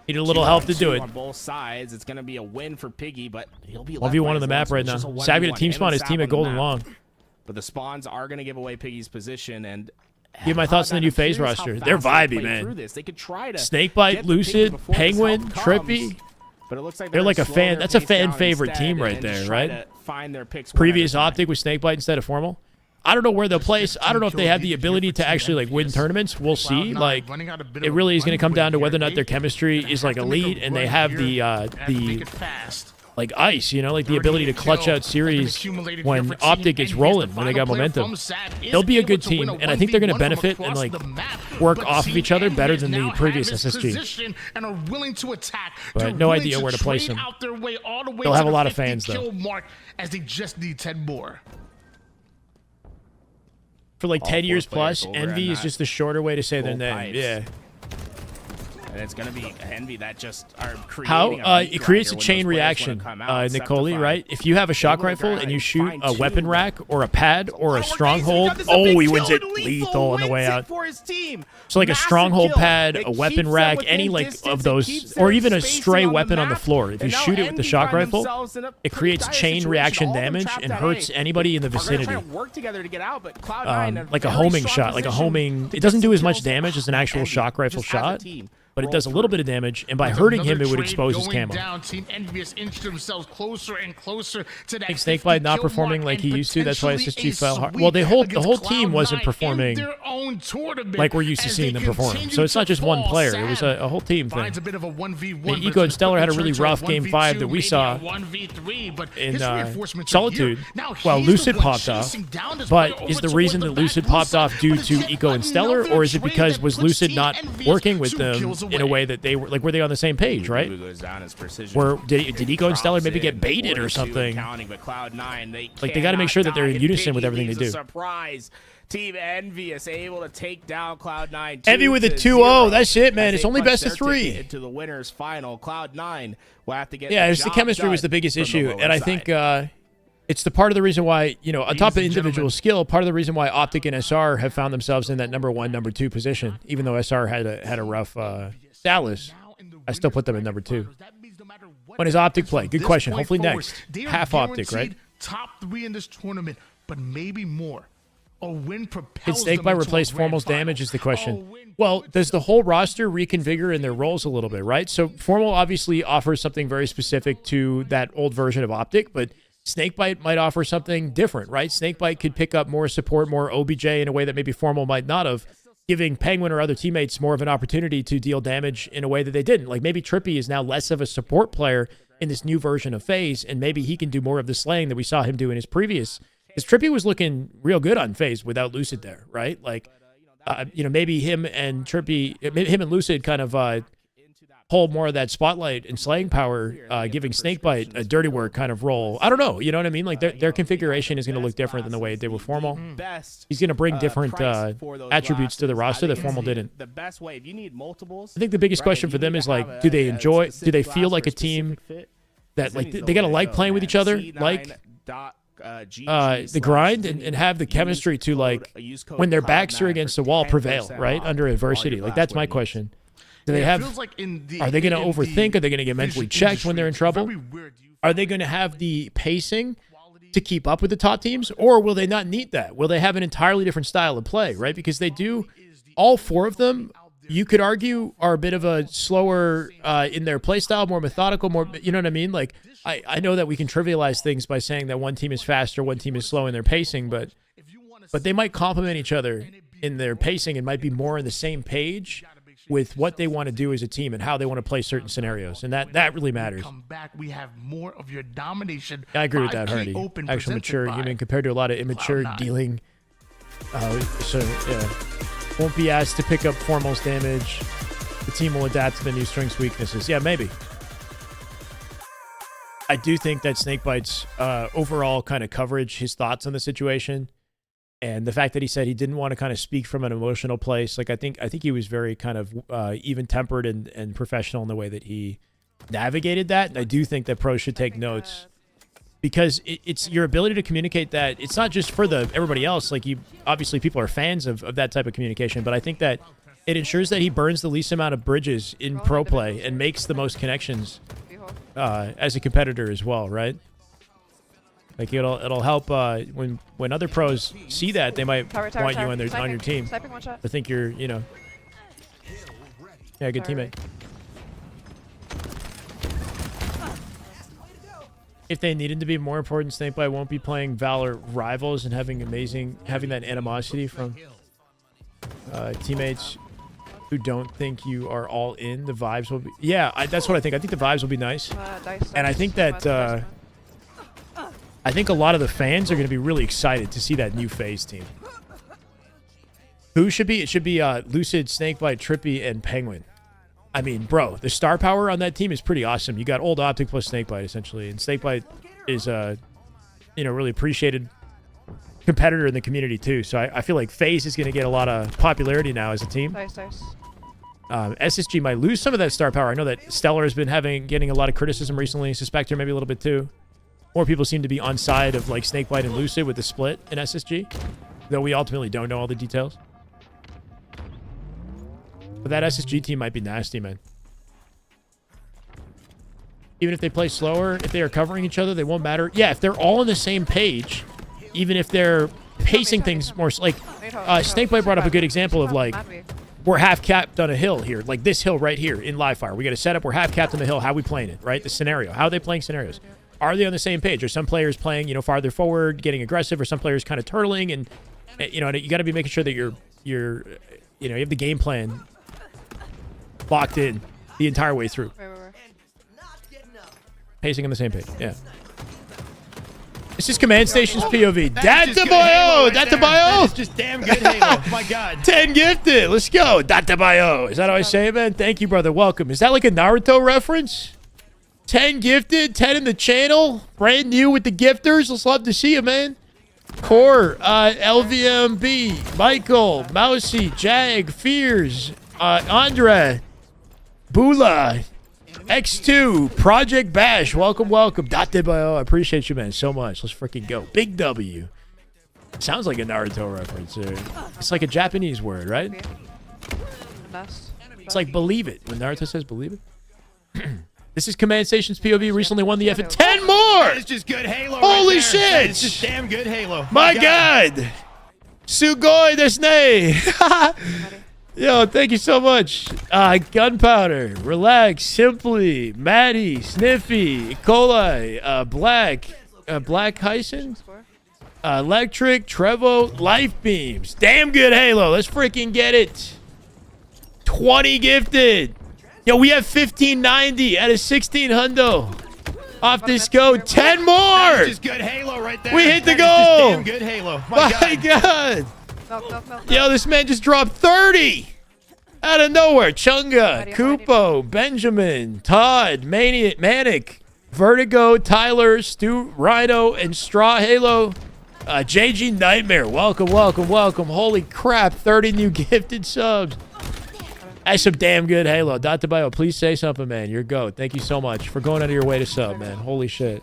Need a little help to do it. On both sides, it's going to be a win for Piggy, but he'll be 1v1 on the map right now. Savvy to team spawn his team at Golden Long. But the spawns are going to give away Piggy's position, and Give my thoughts on the new phase roster. They're vibey, man. They could try to Snakebite, get Lucid, Piggy before this Penguin, help comes, Trippy. but it looks like They're like a gonna slow fan. their That's a pace fan down favorite instead team right and there, just try right? to find their picks one Previous at a time. Optic with Snakebite instead of Formal. I don't know where they'll place. I don't know if they have the ability to actually like win tournaments. We'll see. Like, it really is going to come down to whether or not their chemistry is like elite and they have the like ice, you know, like the ability to clutch out series when Optic is rolling, when they got momentum. They'll be a good team, and I think they're going to benefit and like work off of each other better than the previous SSG. But no idea where to place them. They'll have a lot of fans though. As they just need 10 more. For like 10 years plus, Envy is just the shorter way to say their name. Yeah. And it's going to be Envy that just are creating How? It creates a chain reaction, Nicole, right? If you have a shock rifle and you shoot a weapon rack or a pad or a stronghold, he wins it lethal on the way out. So like a stronghold pad, a weapon rack, any like of those, or even a stray weapon on the floor. If you shoot it with the shock rifle, it creates chain reaction damage and hurts anybody in the vicinity. Like a homing shot, like a homing. It doesn't do as much damage as an actual shock rifle shot, but it does a little bit of damage, and by hurting him, it would expose his camo. Team Envious inched themselves closer and closer to that. Snakebite not performing like he used to. That's why SSG fell hard. Well, the whole team wasn't performing like we're used to seeing them perform. So it's not just one player. It was a whole team thing. Eco and Stellar had a really rough Game 5 that we saw in Solitude. Well, Lucid popped off. But is the reason that Lucid popped off due to Eco and Stellar, or is it because was Lucid not working with them in a way that they were, like, were they on the same page, right? Or did Eco and Stellar maybe get baited or something? Like, they got to make sure that they're in unison with everything they do. Team Envious able to take down Cloud9. Envy with a 2-0. That's it, man. It's only best of 3. Into the winners final. Cloud9 will have to get. Yeah, it's the chemistry was the biggest issue, and I think it's the part of the reason why, you know, on top of individual skill, part of the reason why Optic and SR have found themselves in that number 1, number 2 position. Even though SR had a rough Dallas, I still put them in number 2. When does Optic play? Good question. Hopefully next. Half Optic, right? Top 3 in this tournament, but maybe more. Can Snakebite replace Formal's damage is the question. Well, does the whole roster reconfigure in their roles a little bit, right? So Formal obviously offers something very specific to that old version of Optic, but Snakebite might offer something different, right? Snakebite could pick up more support, more OBJ in a way that maybe Formal might not have, giving Penguin or other teammates more of an opportunity to deal damage in a way that they didn't. Like maybe Trippy is now less of a support player in this new version of FaZe, and maybe he can do more of the slaying that we saw him do in his previous. Because Trippy was looking real good on FaZe without Lucid there, right? Like, you know, maybe him and Lucid kind of hold more of that spotlight and slaying power, giving Snakebite a dirty work kind of role. I don't know. You know what I mean? Like their configuration is going to look different than the way it did with Formal. He's going to bring different attributes to the roster that Formal didn't. The best way, if you need multiples, I think the biggest question for them is like, do they feel like a team that like they got to like playing with each other, like the grind and have the chemistry to like when their backs are against the wall prevail, right? Under adversity. Like that's my question. Do they have, are they going to overthink? Are they going to get mentally checked when they're in trouble? Are they going to have the pacing to keep up with the top teams, or will they not need that? Will they have an entirely different style of play, right? Because they do, all 4 of them, you could argue, are a bit of a slower in their play style, more methodical, more, you know what I mean? Like, I know that we can trivialize things by saying that one team is faster, one team is slow in their pacing, but they might complement each other in their pacing and might be more on the same page with what they want to do as a team and how they want to play certain scenarios, and that really matters. We have more of your domination. I agree with that, Hardy. Actual mature human compared to a lot of immature dealing. So yeah, won't be asked to pick up Formal's damage. The team will adapt to the new strengths, weaknesses. Yeah, maybe. I do think that Snakebite's overall kind of coverage, his thoughts on the situation, and the fact that he said he didn't want to kind of speak from an emotional place, like I think he was very kind of even-tempered and professional in the way that he navigated that. And I do think that pros should take notes, because it's your ability to communicate that. It's not just for everybody else. Like, obviously people are fans of that type of communication, but I think that it ensures that he burns the least amount of bridges in pro play and makes the most connections as a competitor as well, right? Like it'll help when other pros see that, they might want you on your team. I think you're, you know, good teammate. If they needed to be more important, Snakebite won't be playing Valor rivals and having that animosity from teammates. who don't think you are all in. The vibes will be... Yeah, that's what I think. I think the vibes will be nice. And I think that... I think a lot of the fans are going to be really excited to see that new FaZe team. Who should be? It should be Lucid, Snakebite, Trippy, and Penguin. I mean, bro, the star power on that team is pretty awesome. You got old Optic plus Snakebite, essentially. And Snakebite is, really appreciated competitor in the community, too. So I feel like FaZe is going to get a lot of popularity now as a team. Nice. SSG might lose some of that star power. I know that Stellar has been getting a lot of criticism recently. Suspector maybe a little bit, too. More people seem to be on side of, like, Snakebite and Lucid with the split in SSG. Though we ultimately don't know all the details. But that SSG team might be nasty, man. Even if they play slower, if they are covering each other, they won't matter. Yeah, if they're all on the same page, even if they're pacing things more... Like, Snakebite brought up a good example of, like, we're half-capped on a hill here. Like, this hill right here in live fire. We got a setup. We're half-capped on the hill. How are we playing it, right? The scenario. How are they playing scenarios? Are they on the same page? Are some players playing, farther forward, getting aggressive, or some players kind of turtling? And, you got to be making sure that you have the game plan locked in the entire way through. Pacing on the same page. Yeah. This is Command Station's POV. Data Bio! Data Bio! It's just damn good Halo. My God. 10 gifted. Let's go. Data Bio. Is that how I say it, man? Thank you, brother. Welcome. Is that like a Naruto reference? 10 gifted. 10 in the channel. Brand new with the gifters. Let's love to see you, man. Core, LVMB, Michael, Mousy, Jag, Fears, Andre, Bula, X2, Project Bash. Welcome. Date Bio. I appreciate you, man, so much. Let's freaking go. Big W. Sounds like a Naruto reference. It's like a Japanese word, right? It's like believe it. When Naruto says believe it. This is Command Station's POV. Recently won the F. 10 more! It's just good Halo. Holy right shit! It's just damn good Halo. My God! Sugoi desu. Yo, thank you so much. Gunpowder, Relax, Simply, Maddie, Sniffy, Coli, Black Hyson, Electric, Trevo, Life Beams. Damn good Halo. Let's freaking get it. 20 gifted. Yo, we have 1590 out of 16 hundo. Off this go. 10 more. That's just good Halo right there. We hit the That goal. Damn good Halo. My God. No. Yo, this man just dropped 30 out of nowhere. Chunga, Kupo, Benjamin, Todd, Manic, Vertigo, Tyler, Stu, Rhino, and Straw Halo. JG Nightmare. Welcome. Holy crap. 30 new gifted subs. That's some damn good Halo. Dr. Bio, please say something, man. You're GOAT. Thank you so much for going out of your way to sub, man. Holy shit.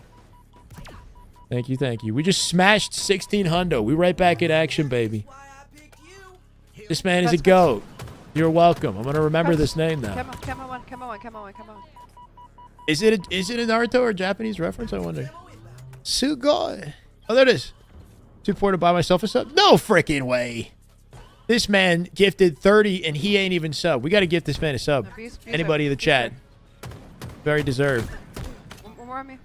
Thank you. We just smashed 16 hundo. We right back in action, baby. This man is a GOAT. You're welcome. I'm going to remember this name now. Come on. Is it a Naruto or a Japanese reference, I wonder? Sugoi. Oh, there it is. Too poor to buy myself a sub? No freaking way. This man gifted 30 and he ain't even sub. We got to gift this man a sub. Anybody in the chat. Very deserved. One more on me.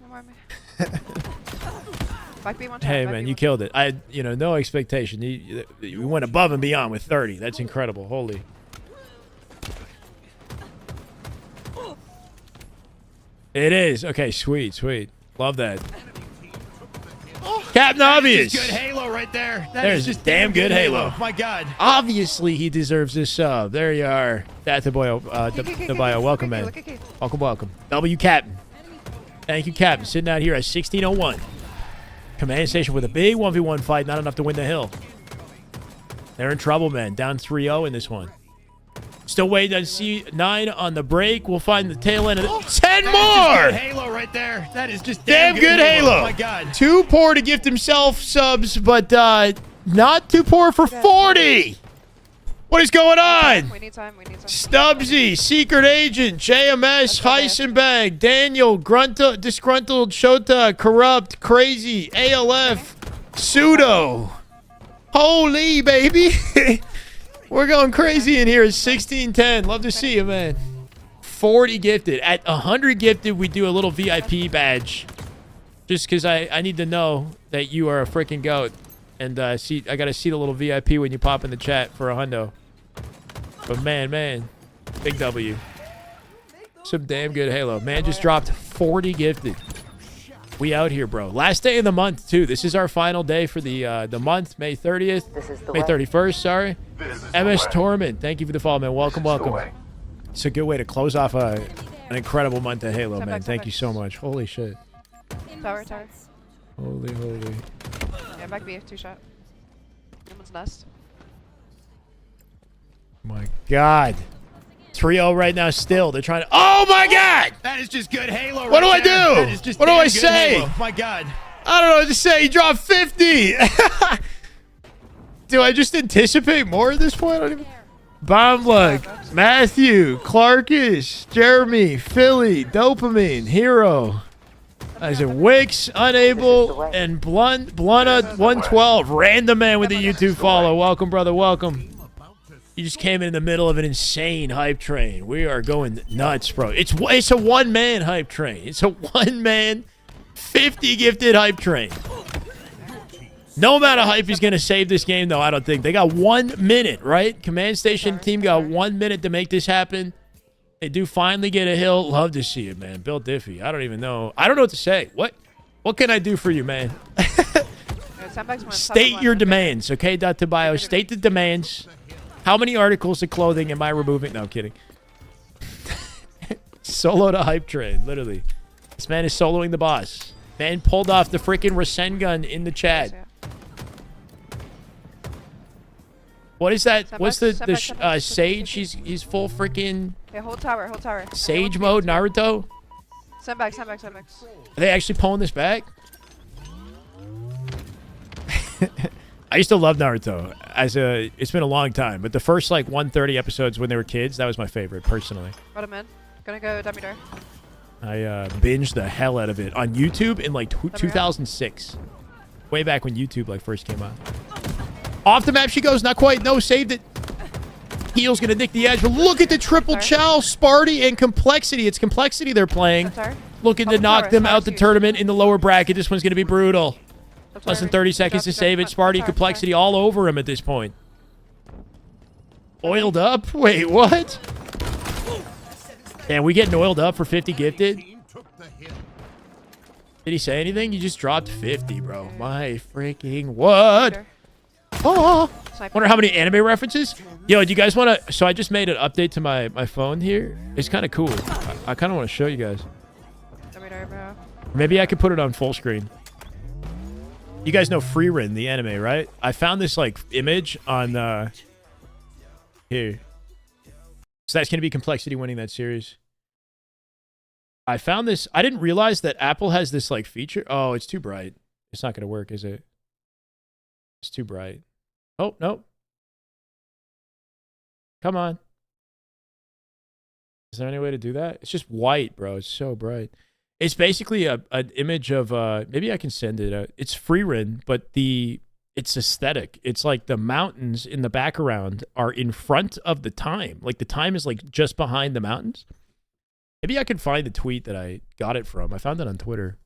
Hey, man, you killed it. No expectation. You went above and beyond with 30. That's incredible. Holy. It is. Okay, sweet. Love that. Captain Obvious. Good Halo right there. There's just damn good Halo. My God. Obviously, he deserves this sub. There you are. That's the boy. The bio. Welcome, man. Welcome. W Captain. Thank you, Captain. Sitting out here at 1601. Command Station with a big 1v1 fight. Not enough to win the hill. They're in trouble, man. Down 3-0 in this one. Still waiting on C9 on the break. We'll find the tail end of it. 10 more! Good Halo right there. That is just damn good Halo. Oh my God. Too poor to gift himself subs, but not too poor for 40. What is going on? We need time. Stubbsy, Secret Agent, JMS, Heisenberg, Daniel, Disgruntled, Shota, Corrupt, Crazy, ALF, Pseudo. Holy baby. We're going crazy in here at 1610. Love to see you, man. 40 gifted. At 100 gifted, we do a little VIP badge. Just because I need to know that you are a freaking GOAT. And I got to see the little VIP when you pop in the chat for a hundo. But man. Big W. Some damn good Halo. Man just dropped 40 gifted. We out here, bro. Last day of the month, too. This is our final day for the month, May 30th. May 31st, sorry. MS Torment, thank you for the follow, man. Welcome. It's a good way to close off an incredible month of Halo, man. Thank you so much. Holy shit. Tower. Holy. Yeah, back B, 2 shot. Someone's nest. My God. 3-0 right now still. They're trying to... Oh, my God! That is just good Halo. What do I do? That is just what do I good say? Halo. My God. I don't know what to say. He dropped 50. Do I just anticipate more at this point? I don't even... Bomb Luck, Matthew, Clarkus, Jeremy, Philly, Dopamine, Hero. Is it Wix, Unable, and Blunta 112. Random man with the YouTube follow. Welcome, brother. Welcome. You just came in the middle of an insane hype train. We are going nuts, bro. It's a one-man hype train. It's a one-man 50 gifted hype train. No amount of hype is going to save this game, though, I don't think. They got 1 minute, right? Command Station team got 1 minute to make this happen. They do finally get a hill. Love to see it, man. Bill Diffie. I don't even know. I don't know what to say. What can I do for you, man? State your demands, okay, Dr. Bio? State the demands. How many articles of clothing am I removing? No, I'm kidding. Solo to hype train, literally. This man is soloing the boss. Man pulled off the freaking Rasengan in the chat. What is that? What's the Sage? He's full freaking... Okay, hold tower. Sage mode, Naruto? Send back. Are they actually pulling this back? I used to love Naruto. It's been a long time, but the first like 130 episodes when they were kids, that was my favorite personally. Brought him in. Gonna go dummy door. I binged the hell out of it on YouTube in like 2006. Way back when YouTube like first came out. Off the map she goes, not quite. No, saved it. Heel's gonna nick the edge, but look at the triple chow, Sparty, and Complexity. It's Complexity they're playing. Looking to knock them out the tournament in the lower bracket. This one's gonna be brutal. Less than 30 seconds to save it. Sparty, Complexity all over him at this point. Oiled up? Wait, what? Damn, we getting oiled up for 50 gifted? Did he say anything? You just dropped 50, bro. My freaking what? Oh, wonder how many anime references? Yo, do you guys want to... So I just made an update to my phone here. It's kind of cool. I kind of want to show you guys. Maybe I could put it on full screen. You guys know Freerin, the anime, right? I found this, like, image on... Here. So that's going to be Complexity winning that series. I found this... I didn't realize that Apple has this, like, feature. Oh, it's too bright. It's not going to work, is it? It's too bright. Oh, no. Come on. Is there any way to do that? It's just white, bro. It's so bright. It's basically an image of... maybe I can send it. It's Freerin, but it's aesthetic. It's like the mountains in the background are in front of the time. Like the time is like just behind the mountains. Maybe I can find the tweet that I got it from. I found it on Twitter.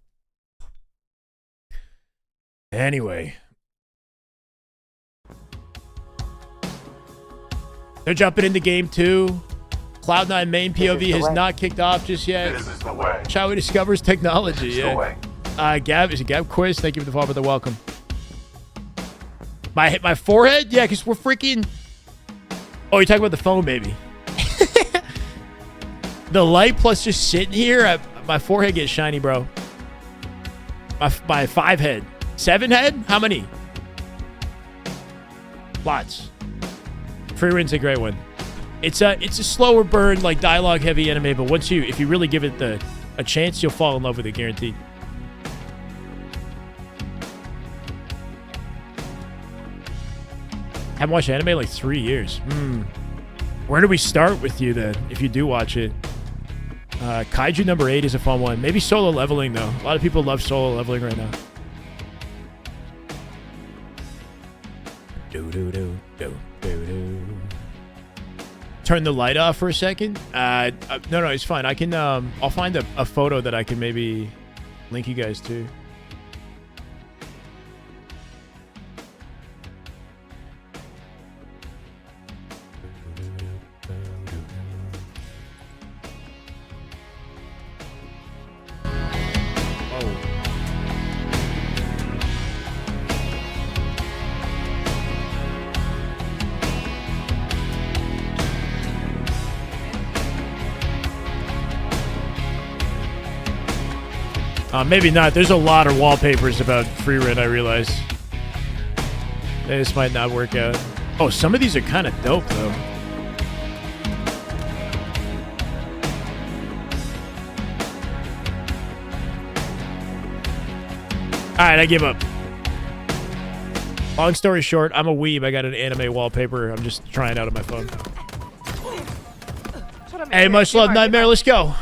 Anyway. They're jumping into game 2. Cloud9 main POV has not kicked off just yet. This is the way. Shyway discovers technology. This is the way. Gab, is it Gab Quiz? Thank you for the follow, for the welcome. My forehead? Yeah, because we're freaking... Oh, you're talking about the phone, maybe. The light plus just sitting here, my forehead gets shiny, bro. My 5 head. 7 head? How many? Lots. Freerin's a great one. It's a slower burn, like dialogue heavy anime, but if you really give it a chance, you'll fall in love with it, guaranteed. Haven't watched anime in like 3 years. Where do we start with you then, if you do watch it? Kaiju number 8 is a fun one. Maybe solo leveling, though. A lot of people love solo leveling right now. Turn the light off for a second? No, it's fine. I can, I'll find a photo that I can maybe link you guys to. Maybe not. There's a lot of wallpapers about free rent, I realize. This might not work out. Oh, some of these are kind of dope, though. All right, I give up. Long story short, I'm a weeb. I got an anime wallpaper. I'm just trying out on my phone. Hey, much love, Nightmare. Let's go.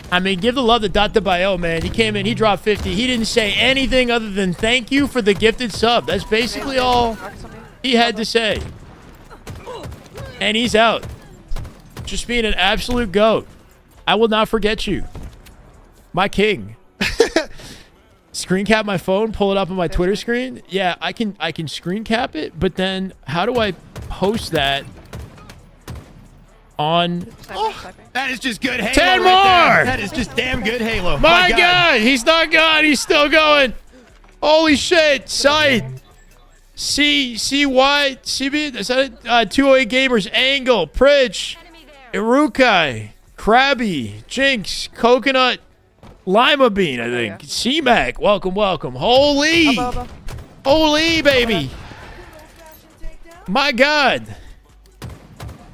I mean, give the love to Dr. Bio, man. He came in, he dropped 50. He didn't say anything other than thank you for the gifted sub. That's basically all he had to say. And he's out. Just being an absolute goat. I will not forget you. My king. Screen cap my phone, pull it up on my Twitter screen. Yeah, I can screen cap it, but then how do I post that on... Oh, that is just good Halo. 10 more! Right, that is just damn good Halo. My God, he's not gone. He's still going. Holy shit. Sight. CY, CB, is that it? 208 Gamers, Angle, Pritch, Irukai, Krabby, Jinx, Coconut, Lima Bean, I think. C-Mac, welcome, welcome. Holy. Holy, baby. My God.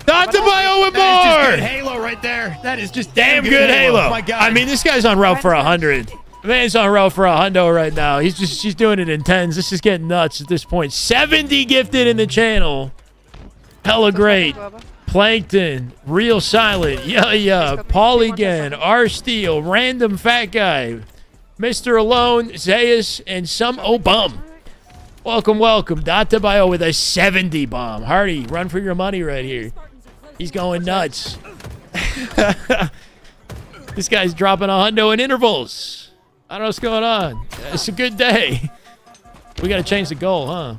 Dr. Bio with more! That is just good Halo right there. That is just damn good Halo. My God. I mean, this guy's on route for 100. The man's on route for 100 right now. She's doing it in 10s. This is getting nuts at this point. 70 gifted in the channel. Hella great. Plankton, Real Silent, yeah, Polygon, R Steel, Random Fat Guy, Mr. Alone, Zayas, and some bum. Welcome, welcome. Dr. Bio with a 70 bomb. Hardy, run for your money right here. He's going nuts. This guy's dropping a hundo in intervals. I don't know what's going on. It's a good day. We got to change the goal, huh?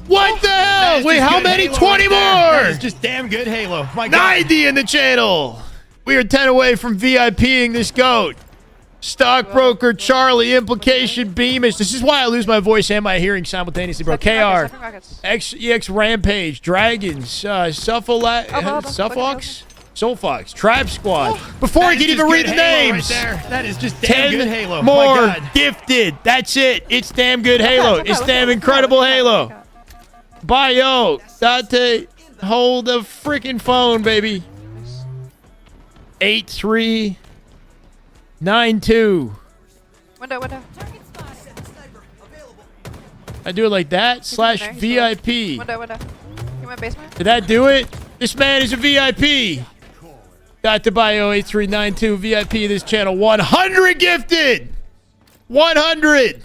What the hell? Wait, how many? Halo 20 right more! That is just damn good Halo. My God. 90 in the channel. We are 10 away from VIPing this goat. Stockbroker, Charlie, Implication, Beamish. This is why I lose my voice and my hearing simultaneously, bro. KR, EX Rampage, Dragons, Suffox, Soulfox, Trap Squad. Before I can even read the names. Right there. That is just damn good Halo. More My God. gifted. That's it. It's damn good Halo. It's damn incredible Halo. Bio, Dante, hold the freaking phone, baby. 8392. Window. I do it like that. Slash VIP. Window. You went basement? Did that do it? This man is a VIP. Dr. Bio 8392 VIP this channel. 100 gifted. 100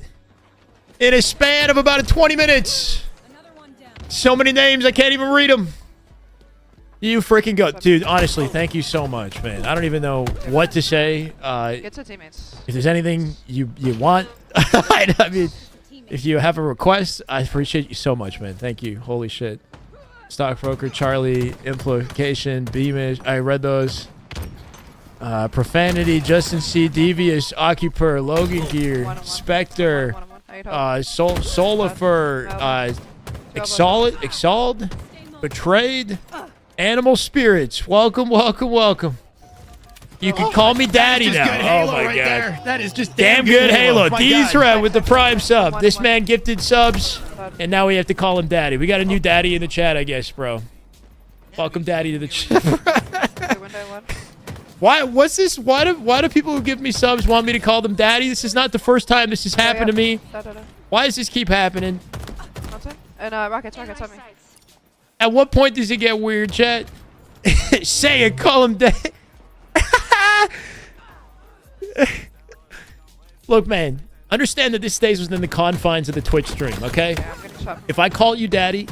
in a span of about 20 minutes. So many names, I can't even read them. You freaking go. Dude, honestly, thank you so much, man. I don't even know what to say. Get to teammates. If there's anything you want, I mean, if you have a request, I appreciate you so much, man. Thank you. Holy shit. Stockbroker, Charlie, Implication, Beamish. I read those. Profanity, Justin C, Devious, Occupur, Logan Gear, Spectre, Solifer, Exalt, Betrayed, Animal Spirits. Welcome. You can call me Daddy now. Oh my God. There. That is just damn good Halo. D-Threat with the Prime sub. This man gifted subs, and now we have to call him Daddy. We got a new Daddy in the chat, I guess, bro. Welcome, Daddy, to the chat. Why? What's this? Why do people who give me subs want me to call them Daddy? This is not the first time this has happened to me. Why does this keep happening? And rockets on me. At what point does it get weird, chat? Say it. Call him Daddy. Look, man, understand that this stays within the confines of the Twitch stream, okay? If I call you Daddy,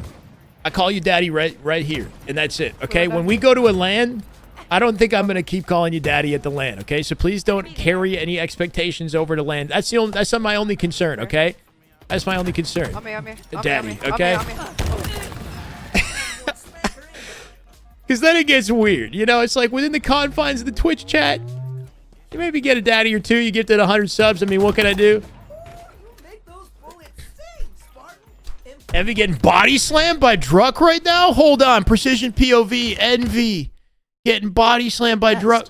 I call you Daddy right here, and that's it, okay? When we go to a LAN, I don't think I'm going to keep calling you Daddy at the LAN, okay? So please don't carry any expectations over to LAN. That's my only concern, okay? That's my only concern. On me. Daddy, okay? Because then it gets weird. You know, it's like within the confines of the Twitch chat, you maybe get a daddy or two. You gifted 100 subs. I mean, what can I do? Envy getting body slammed by Druck right now? Hold on. Precision POV. Envy getting body slammed by Druck.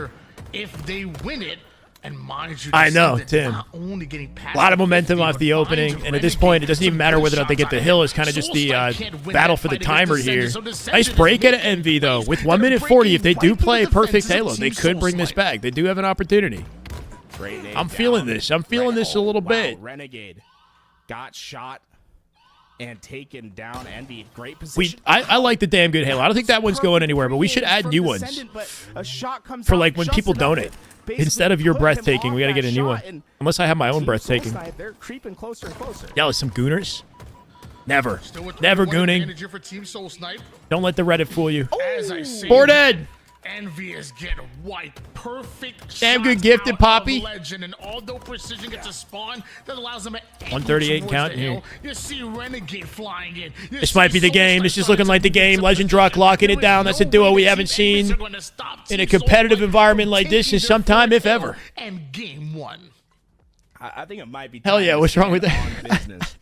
here if they win it. And mind you, I know, Tim. not only getting A lot of momentum off the opening, and at this point, it doesn't even matter whether or not they get the hill. It's kind of just the battle for the timer here. Nice break at Envy, though. With 1 minute 40, if they do play perfect Halo, they could bring this back. They do have an opportunity. I'm feeling this. I'm feeling this a little bit. Renegade got shot. and taken down Envy. Great position. I like the damn good Halo. I don't think that one's going anywhere, but we should add new ones for like when people donate. Instead of your breathtaking, we got to get a new one. Unless I have my own breathtaking. They're creeping closer and closer. Yeah, with some gooners. Never. Never gooning. Don't let the Reddit fool you. Board Ed. Envy is getting wiped. Perfect. Damn good gifted, Poppy. Legend, and although precision gets a spawn that allows them at 138 count here. You see Renegade flying in. This might be the game. This is looking like the game. Legend Druck locking it down. That's a duo we haven't seen in a competitive environment like this in some time, if ever. And game 1. I think it might be. Hell yeah! What's wrong with that?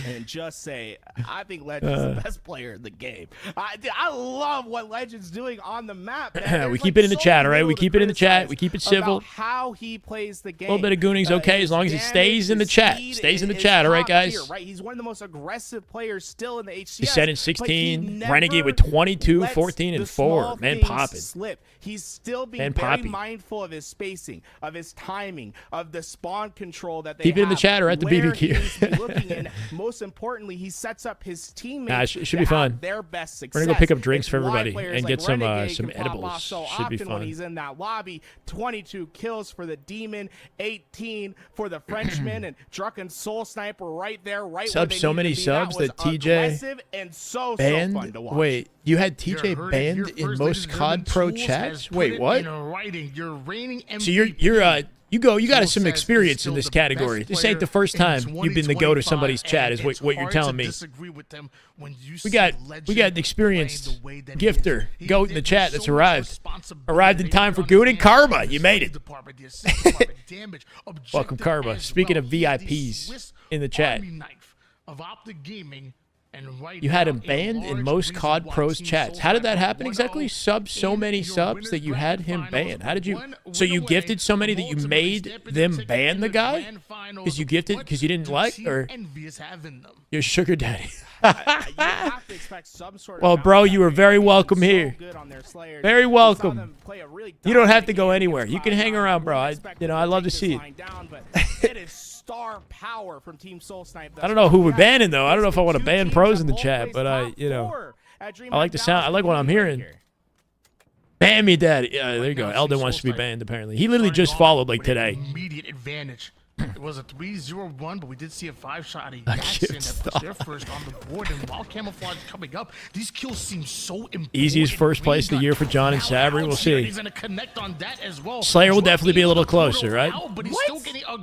And just say, I think Legend's the best player in the game. I love what Legend's doing on the map. We keep it in the chat, all right? We keep it in the chat. We keep it civil. How he plays the game. A little bit of gooning's okay as long as he stays in the chat. Stays in the chat, all right, guys? Tier, right? He's one of the most aggressive players still in the HCS. He set in 16. Renegade with 22, 14, and 4. Man popping. Slip. He's still being very mindful of his spacing, of his timing, of the spawn control that they keep it in the chat or at the BBQ. Looking in. Most importantly, he sets up his teammates. It should be fun. Their best success. We're gonna go pick up drinks for everybody and get some edibles. Should be fun. When he's in that lobby, 22 kills for the Demon, 18 for the Frenchman, and Druck and Soul Sniper right there, right where they so many subs that TJ and so banned. fun to watch. Wait, you had TJ banned in most COD Pro chats? Wait, what? So you got some experience in this category. This ain't the first time you've been the go to somebody's chat, is what you're telling me. We got an experienced gifter goat in the chat that's arrived in time for gooning. Karma, you made it. Welcome, Karma. Speaking of VIPs in the chat, you had him banned in most COD Pros chats. How did that happen exactly? So many subs that you had him banned. How did you? So you gifted so many that you made them ban the guy? Because you gifted because you didn't like, or your sugar daddy? Well, bro, you were very welcome here. Very welcome. You don't have to go anywhere. You can hang around, bro. I love to see it. Star power from Team Soul Snipe. I don't know who we're banning though. I don't know if I want to ban pros in the chat, but I like the sound. I like what I'm hearing. Ban me, daddy. Yeah, there you go. Eldon wants to be banned apparently. He literally just followed like today. Immediate advantage. It was a 3-0-1, but we did see a 5-shot Jackson that puts their first on the board. And while Camouflage coming up, these kills seem so important. Easiest first place of the year for John and Sabri. We'll see. He's gonna connect on that as well. Slayer will definitely be a little closer, right?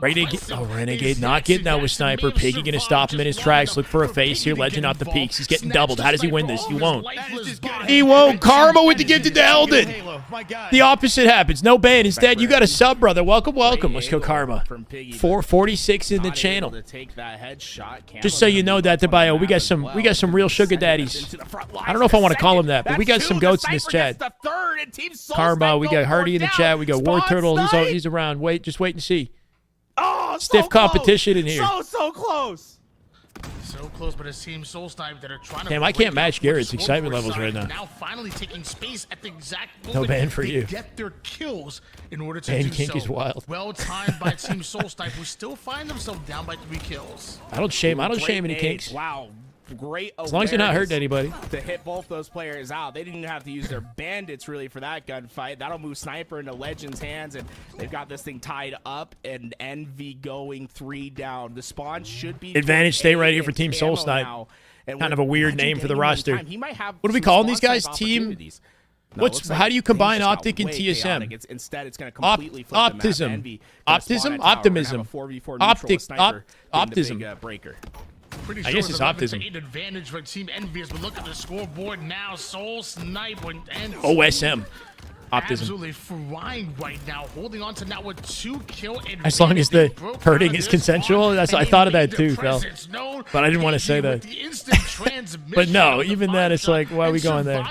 Renegade not getting out with Sniper. Piggy gonna stop him in his tracks. Look for a face here. Legend off the peaks. He's getting doubled. How does he win this? He won't. He won't. Karma with the gifted to Eldon. The opposite happens. No ban. Instead, you got a sub, brother. Welcome. Let's go, Karma. 446 in the channel. Just so you know, that bio, we got some real sugar daddies. I don't know if I want to call him that, but we got some goats in this chat. Karma, we got Hardy in the chat. We got War Turtle. He's around. Just wait and see. Stiff competition in here. So close. So close, but it seems Soul Snipe that are trying to. Damn, I can't match Garrett's excitement levels right now. Now finally taking space at the exact moment. No ban for you. Get their kills in order to ban do kink so. is wild. Well timed by Team Soul Snipe, who still find themselves down by 3 kills. I don't shame any kinks. Wow. Great as long as you're not hurting anybody. To hit both those players out. They didn't even have to use their bandits really for that gunfight. That'll move Sniper into Legend's hands, and they've got this thing tied up, and Envy going 3 down. The spawn should be advantage. Stay right here for Team Soul Snipe. Kind of a weird name for the roster. What are we calling these guys? Team. How do you combine Optic and TSM? Instead, it's going to completely flip Optism. Optimism. Optism. Pretty I guess it's Optism. Advantage for Team Envious, but look at the scoreboard now. Soul Snipe and OSM. Optism. Absolutely flying right now, holding on to now a 2-kill advantage. As long as the hurting is consensual, I thought of that too, Phil. But I didn't want to say that. But no, even then, it's like, why are we going there?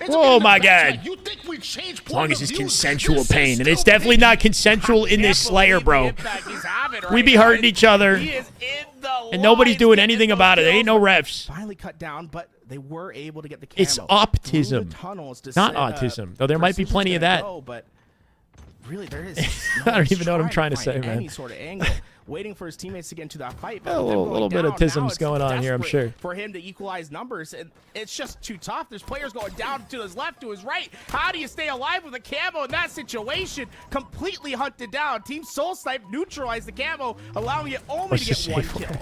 Oh my God! As long as it's consensual pain, and it's definitely not consensual in this Slayer, bro. We be hurting each other, and nobody's doing anything about it. There ain't no refs. Finally cut down, but they were able to get the camo. It's optism, not autism. Though there might be plenty of that. But really, there is I don't even know what I'm trying to say, man. Any sort of angle. waiting for his teammates to get into that fight. A little bit of tisms going on here, I'm sure. For him to equalize numbers, and it's just too tough. There's players going down to his left, to his right. How do you stay alive with a camo in that situation? Completely hunted down. Team Soul Snipe neutralized the camo, allowing it only to get 1 kill.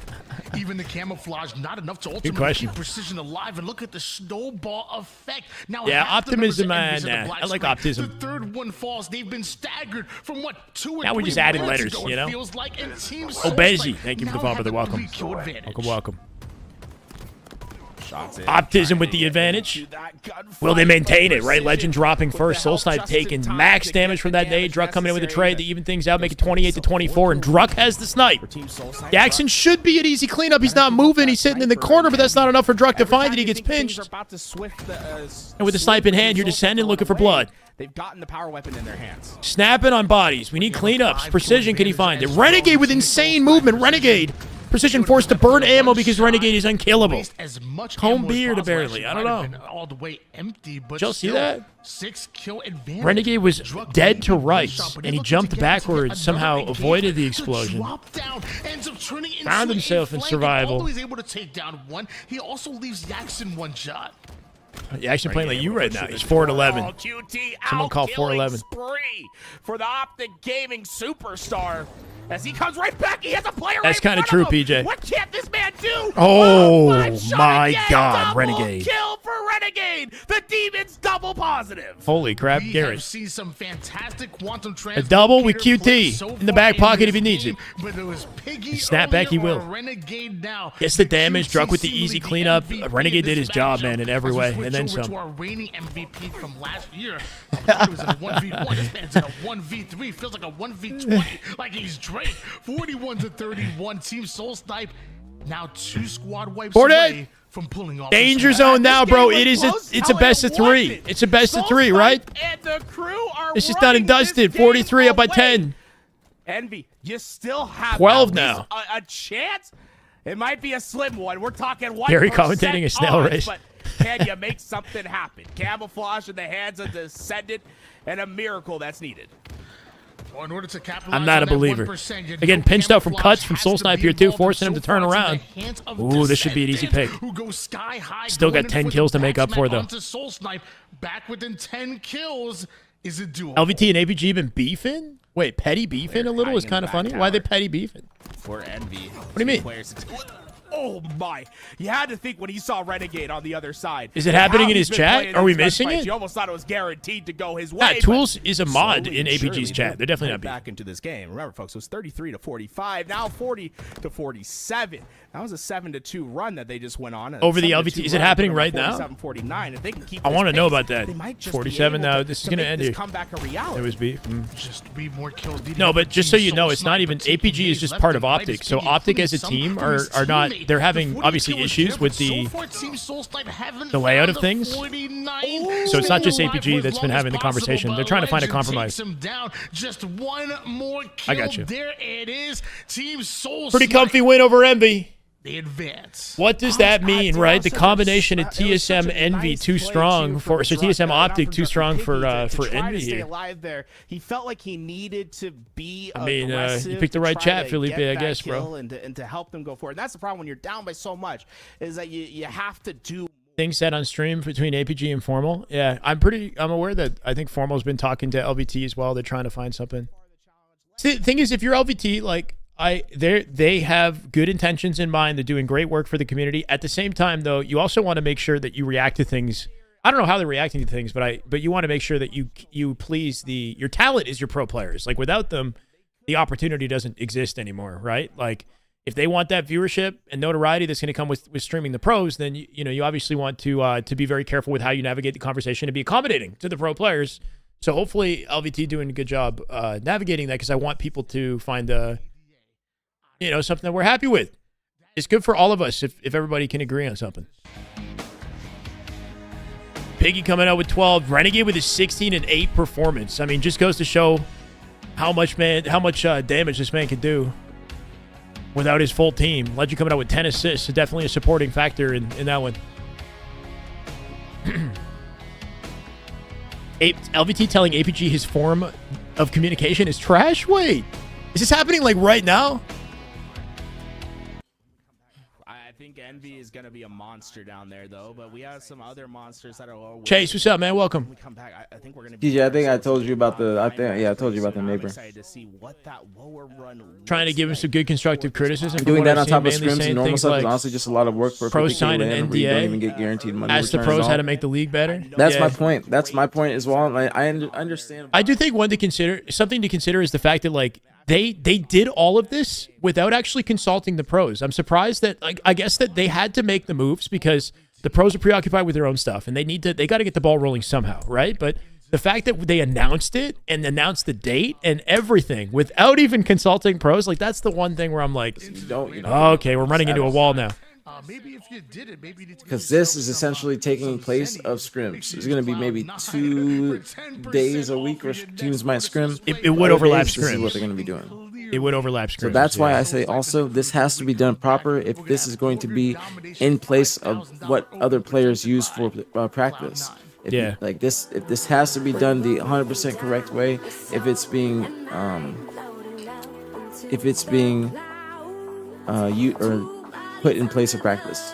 Even the camouflage, not enough to ultimately keep Precision alive. And look at the snowball effect. Now, yeah, optimism, man. I like optimism. The third one falls. They've been staggered from what, 2 or 3 now we just added letters, ago, you know? Feels like, and Team Obeji, thank you for the follow, brother. Welcome. Welcome. Shots in. Optism with the advantage. Will they maintain it, right? Legend dropping first. Soul Snipe taking max damage from that nade. Druck coming in with a trade to even things out, make it 28-24, and Druck has the snipe. Jackson should be an easy cleanup. He's not moving. He's sitting in the corner, but that's not enough for Druck to find that he gets pinched. And with the snipe in hand, you're descending looking for blood. They've gotten the power weapon in their hands. Snapping on bodies. We need cleanups. Precision, can he find it? Renegade with insane movement. Renegade. Precision forced to burn ammo because Renegade is unkillable. Home beard, barely. I don't know. All the way empty, but did y'all see that? 6 kill advantage. Renegade was dead to rights, and he jumped backwards, somehow avoided the explosion. Found himself in survival. He's able to take down 1. He also leaves Jackson 1 shot. Jackson playing like you right now. He's 4-11. Someone call 4-11. Spree for the Optic Gaming superstar. As he comes right back, he has a player. That's kind of true, PJ. What can't this man do? Oh my God, Renegade! Kill for Renegade. The Demon's double positive. Holy crap, Garrett! I've seen some fantastic quantum a double with QT in the back pocket if he needs it. But it was Piggy snap back, he will. Renegade now. Gets the damage. Druck with the easy cleanup. Renegade did his job, man, in every way, and then some. To our reigning MVP from last year. It was a 1v1. This man's in a 1v3. Feels like a 1v20. Like he's Drake. 41-31. Team Soul Snipe now 2 squad wipes away from pulling off. Danger zone now, bro. It's a best of 3. It's a best of 3, right? And the crew are it's just done and dusted. 43 up by 10. Envy, you still have 12 now. A chance. It might be a slim one. We're talking 1%. Gary commentating a snail race. But can you make something happen? Camouflage in the hands of the Descendant, and a miracle that's needed. Well, in order to capitalize I'm not a believer. Again, pinched out from cuts from Soul Snipe here too, forcing him to turn around. Ooh, this should be an easy pick. Still got 10 kills to make up for though. Soul Snipe back within 10 kills. Is it doable? LVT and APG been beefing? Wait, petty beefing a little is kind of funny. Why are they petty beefing? For Envy. What do you mean? Oh my! You had to think when he saw Renegade on the other side. Is it happening in his chat? Are we missing it? You almost thought it was guaranteed to go his way. Yeah, Tools is a mod in APG's chat. They're definitely not back into this game. Remember, folks, it was 33-45. Now 40-47. That was a 7-2 run that they just went on. Over the LVT. Is it happening right now? 47-49. If they can keep I want to know about that. 47 now. This is going to end here. Comeback a reality. It was beef. Just be more kills. No, but just so you know, it's not even APG is just part of Optic. So Optic as a team are not. They're having obviously issues with the layout of things. So it's not just APG that's been having the conversation. They're trying to find a compromise. Just one more kill. I got you. There it is. Team Soul Pretty comfy win over Envy. They advance. What does that mean, right? The combination of TSM Envy too strong for, so TSM Optic too strong for Envy here. Alive there. He felt like he needed to be. I mean, you picked the right chat, Felipe, I guess, bro. And to help them go forward. And that's the problem when you're down by so much, is that you have to do. Things said on stream between APG and Formal. Yeah, I'm aware that I think Formal's been talking to LVT as well. They're trying to find something. See, the thing is, if you're LVT, like. They have good intentions in mind. They're doing great work for the community. At the same time, though, you also want to make sure that you react to things. I don't know how they're reacting to things, but you want to make sure that you please your talent is your pro players. Like without them, the opportunity doesn't exist anymore, right? Like if they want that viewership and notoriety that's going to come with streaming the pros, then you obviously want to be very careful with how you navigate the conversation and be accommodating to the pro players. So hopefully LVT doing a good job navigating that, because I want people to find something that we're happy with. It's good for all of us if everybody can agree on something. Piggy coming out with 12. Renegade with a 16-8 performance. I mean, just goes to show how much damage this man can do without his full team. Legend coming out with 10 assists. So definitely a supporting factor in that one. LVT telling APG his form of communication is trash? Wait, is this happening like right now? think Envy is going to be a monster down there, though. But we have some other monsters that are. Chase, what's up, man? Welcome. When we come back, I think we're going to. DJ, I think I told you about the. I told you about the neighbor. I'm excited to see what that lower run. Trying to give him some good constructive criticism. Doing that on top of scrims and normal stuff is honestly just a lot of work for pros sign an NDA. You don't even get guaranteed money. Ask the pros how to make the league better. That's my point. That's my point as well. I understand. I do think something to consider is the fact that like they did all of this without actually consulting the pros. I'm surprised that I guess that they had to make the moves because the pros are preoccupied with their own stuff and they got to get the ball rolling somehow, right? But the fact that they announced it and announced the date and everything without even consulting pros, like that's the one thing where I'm like, okay, we're running into a wall now. Maybe if you did it, maybe because this is essentially taking place of scrims. It's going to be maybe 2 days a week where teams might scrim. It would overlap scrims. This is what they're going to be doing. It would overlap scrims. So that's why I say also this has to be done proper if this is going to be in place of what other players use for practice. If this has to be done the 100% correct way, if it's being put in place of practice.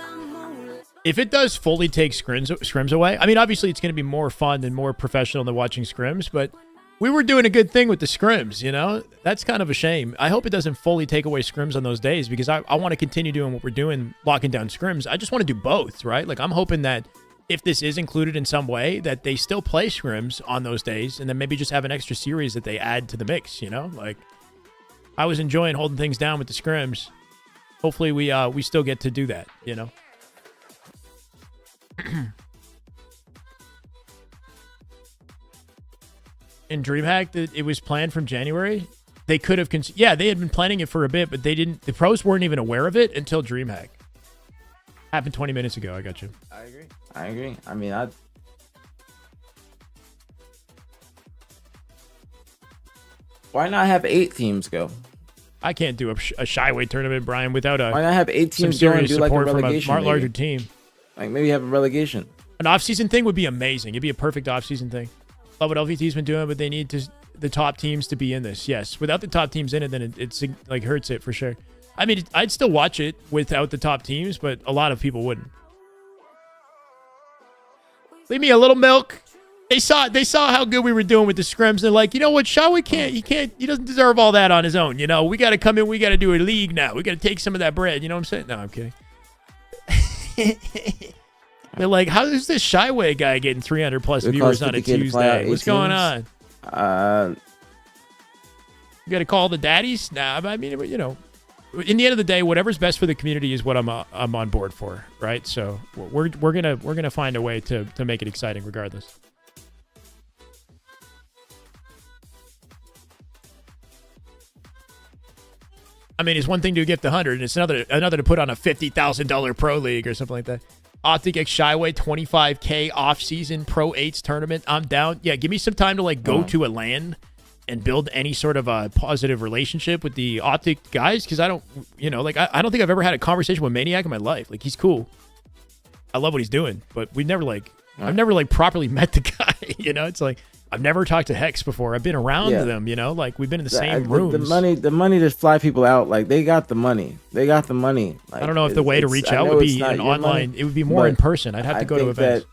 If it does fully take scrims away, I mean, obviously it's going to be more fun and more professional than watching scrims, but we were doing a good thing with the scrims, you know? That's kind of a shame. I hope it doesn't fully take away scrims on those days because I want to continue doing what we're doing, locking down scrims. I just want to do both, right? Like, I'm hoping that if this is included in some way, that they still play scrims on those days and then maybe just have an extra series that they add to the mix, you know? Like, I was enjoying holding things down with the scrims. Hopefully we still get to do that, you know? In DreamHack, it was planned from January. They could have, they had been planning it for a bit, but they didn't. The pros weren't even aware of it until DreamHack. Happened 20 minutes ago. I got you. I agree. I mean, why not have 8 teams go? I can't do a Shyway tournament, Brian, without why not have 8 teams go and do like a relegation from a larger team. Like maybe have a relegation. An off-season thing would be amazing. It'd be a perfect off-season thing. Love what LVT's been doing, but they need the top teams to be in this. Yes, without the top teams in it, then it's like hurts it for sure. I mean, I'd still watch it without the top teams, but a lot of people wouldn't. Leave me a little milk. They saw how good we were doing with the scrims. They're like, you know what, Shyway he doesn't deserve all that on his own. You know, we got to come in, we got to do a league now. We got to take some of that bread. You know what I'm saying? No, I'm kidding. They're like, how is this Shyway guy getting 300 plus viewers on a Tuesday? What's going on? You got to call the daddies? Nah, I mean, you know, in the end of the day, whatever's best for the community is what I'm on board for, right? So we're gonna find a way to make it exciting regardless. I mean, it's one thing to gift 100, and it's another to put on a $50,000 pro league or something like that. Optic X Shyway 25K off-season Pro 8s tournament. I'm down. Yeah, give me some time to like go to a LAN and build any sort of a positive relationship with the Optic guys, because I don't, you know, like I don't think I've ever had a conversation with Maniac in my life. Like, he's cool. I love what he's doing, but I've never like properly met the guy. You know, it's like I've never talked to Hex before. I've been around them, you know, like we've been in the same rooms. The money to fly people out, like they got the money. Like, I don't know if the way to reach out would be an online. Money, it would be more in person. I'd have to go to events.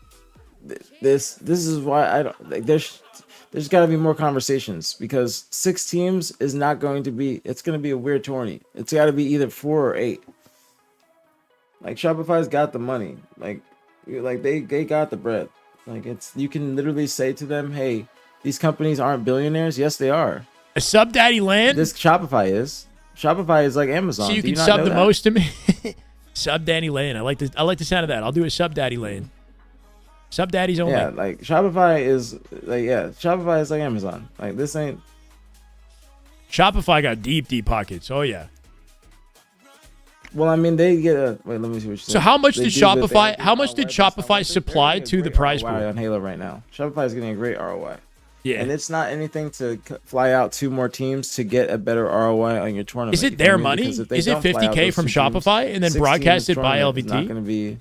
This is why I don't like. There's got to be more conversations, because 6 teams is not going to be. It's going to be a weird tourney. It's got to be either 4 or 8. Like, Shopify's got the money. Like they got the bread. Like, you can literally say to them, hey, these companies aren't billionaires. Yes, they are. A sub daddy land? This Shopify is. Shopify is like Amazon. So you can sub the most to me. Sub daddy land. I like the sound of that. I'll do a sub daddy land. Sub daddies only. Yeah, like Shopify is Shopify is like Amazon. Like, this ain't. Shopify got deep pockets. Oh yeah. Well, I mean, they get a. Wait, let me see what you're saying. So how much did Shopify? How much did Shopify supply to the prize pool on Halo right now? Shopify is getting a great ROI. Yeah, and it's not anything to fly out 2 more teams to get a better ROI on your tournament. Is it their money? Is it 50K from Shopify and then broadcasted by LVT? It's not going to be.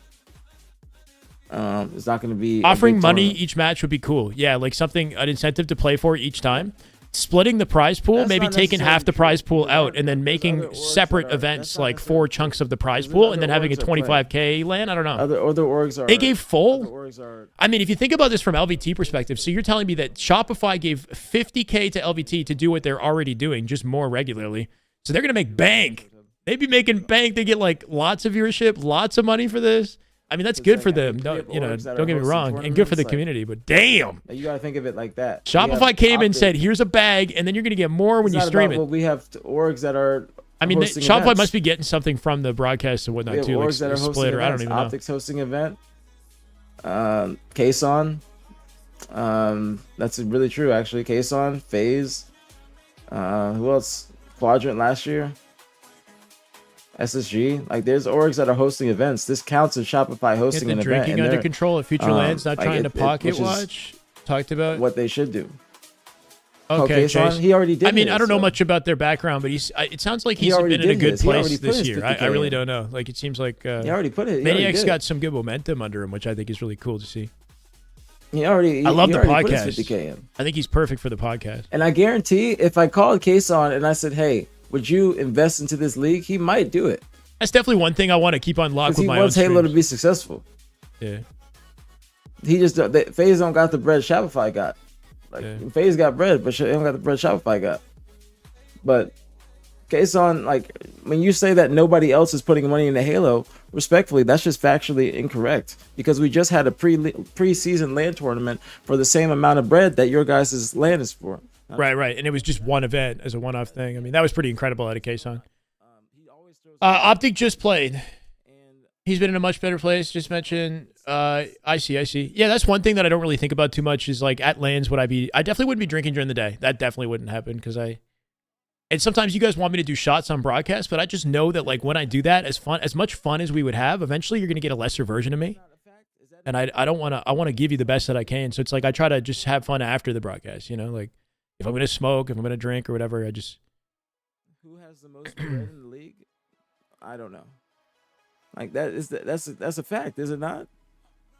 It's not going to be offering money each match would be cool. Yeah, like an incentive to play for each time. splitting the prize pool, That's maybe not taking half the necessarily prize true. pool out, and then making other orgs separate that are- events, that's not like necessarily 4 chunks of the prize There's pool, other and then having a orgs that play. 25K land. I don't know. Other orgs are. They gave full. Other orgs are. I mean, if you think about this from LVT perspective, so you're telling me that Shopify gave 50K to LVT to do what they're already doing, just more regularly. So they're going to make bank. They'd be making bank. They get like lots of viewership, lots of money for this. I mean, that's good for them. Don't get me wrong, and good for the community. But damn, You gotta think of it like that. Shopify came and said, "Here's a bag," and then you're gonna get more when you stream it. Well, we have orgs that are. I mean, hosting Shopify events. must be getting something from the broadcast and We whatnot have too, like orgs that are hosting Split or I don't events. even know. Optic's hosting event. Kason. That's really true actually. Kason, FaZe. Who else? Quadrant last year. SSG. Like there's orgs that are hosting events. This counts as Shopify Get hosting the an event. drinking and under they're, control at Future Lands, not like, trying to pocket which is watch. Talked about. what they should do. Okay, Kason, Chase. he already did. I mean, his, I don't know so- much about their background, but it sounds like He he's already been in a did good his. He place already put this his year. 50K I really in. don't know. Like it seems like He already put it. He already Maniac's did. got some good momentum under him, which I think is really cool to see. He already. I love he the already put his podcast. 50K in. I think he's perfect for the podcast. And I guarantee, if I called Kason and I said, "Hey, would you invest into this league?" He might do it. That's definitely one thing I want to keep on lock Because with he my own wants Halo to streams. be successful. Yeah. He just FaZe don't got the bread Shopify got. Like FaZe got bread, but he don't got the bread Shopify got. But Kason, like when you say that nobody else is putting money into Halo, respectfully, that's just factually incorrect. Because we just had a pre-season LAN tournament for the same amount of bread that your guys' LAN is for. Right. And it was just one event as a one-off thing. I mean, that was pretty incredible out of Kason. Optic just played. He's been in a much better place. Just mentioned. I see. Yeah, that's one thing that I don't really think about too much is like at LANs, I definitely wouldn't be drinking during the day. That definitely wouldn't happen because and sometimes you guys want me to do shots on broadcast, but I just know that like when I do that, as much fun as we would have, eventually you're going to get a lesser version of me. And I don't want to, I want to give you the best that I can. So it's like, I try to just have fun after the broadcast, you know, like if I'm going to smoke, if I'm going to drink or whatever, I just. Who has the most bread in the league? I don't know. Like that's a fact, is it not?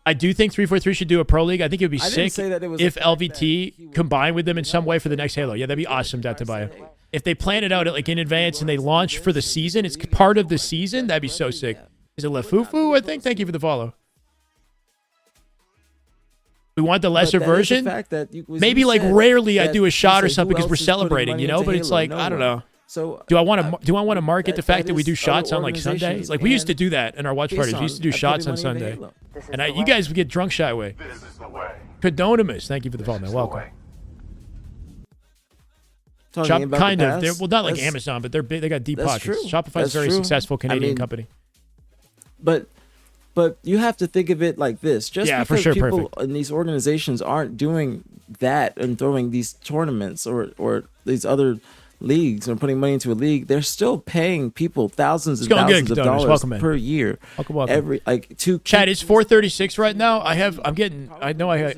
I do think 343 should do a pro league. I think it would be I didn't sick say that it was if a fact LVT combined with them in some way for the next Halo. Yeah, that'd be awesome, Databaya. If they plan it out like in advance and they launch for the season, it's part of the season, that'd be so sick. Is it Lefufu, I think? Thank you for the follow. We want the lesser version. Maybe like rarely I do a shot or something because we're celebrating, you know, but it's like, I don't know. So do I want to market the fact that we do shots on like Sunday? Like we used to do that in our watch parties. We used to do shots on Sunday. And you guys would get drunk Shyway. Codonimus, thank you for the follow, man. Welcome. Kind of. They're, well, not like Amazon, but they're big. They got deep pockets. Shopify's a very successful Canadian company. But you have to think of it like this. Just because people in these organizations aren't doing that and throwing these tournaments or these other leagues and putting money into a league, they're still paying people thousands and thousands of dollars per year. Welcome. Every Chad, it's 4:36 right now. I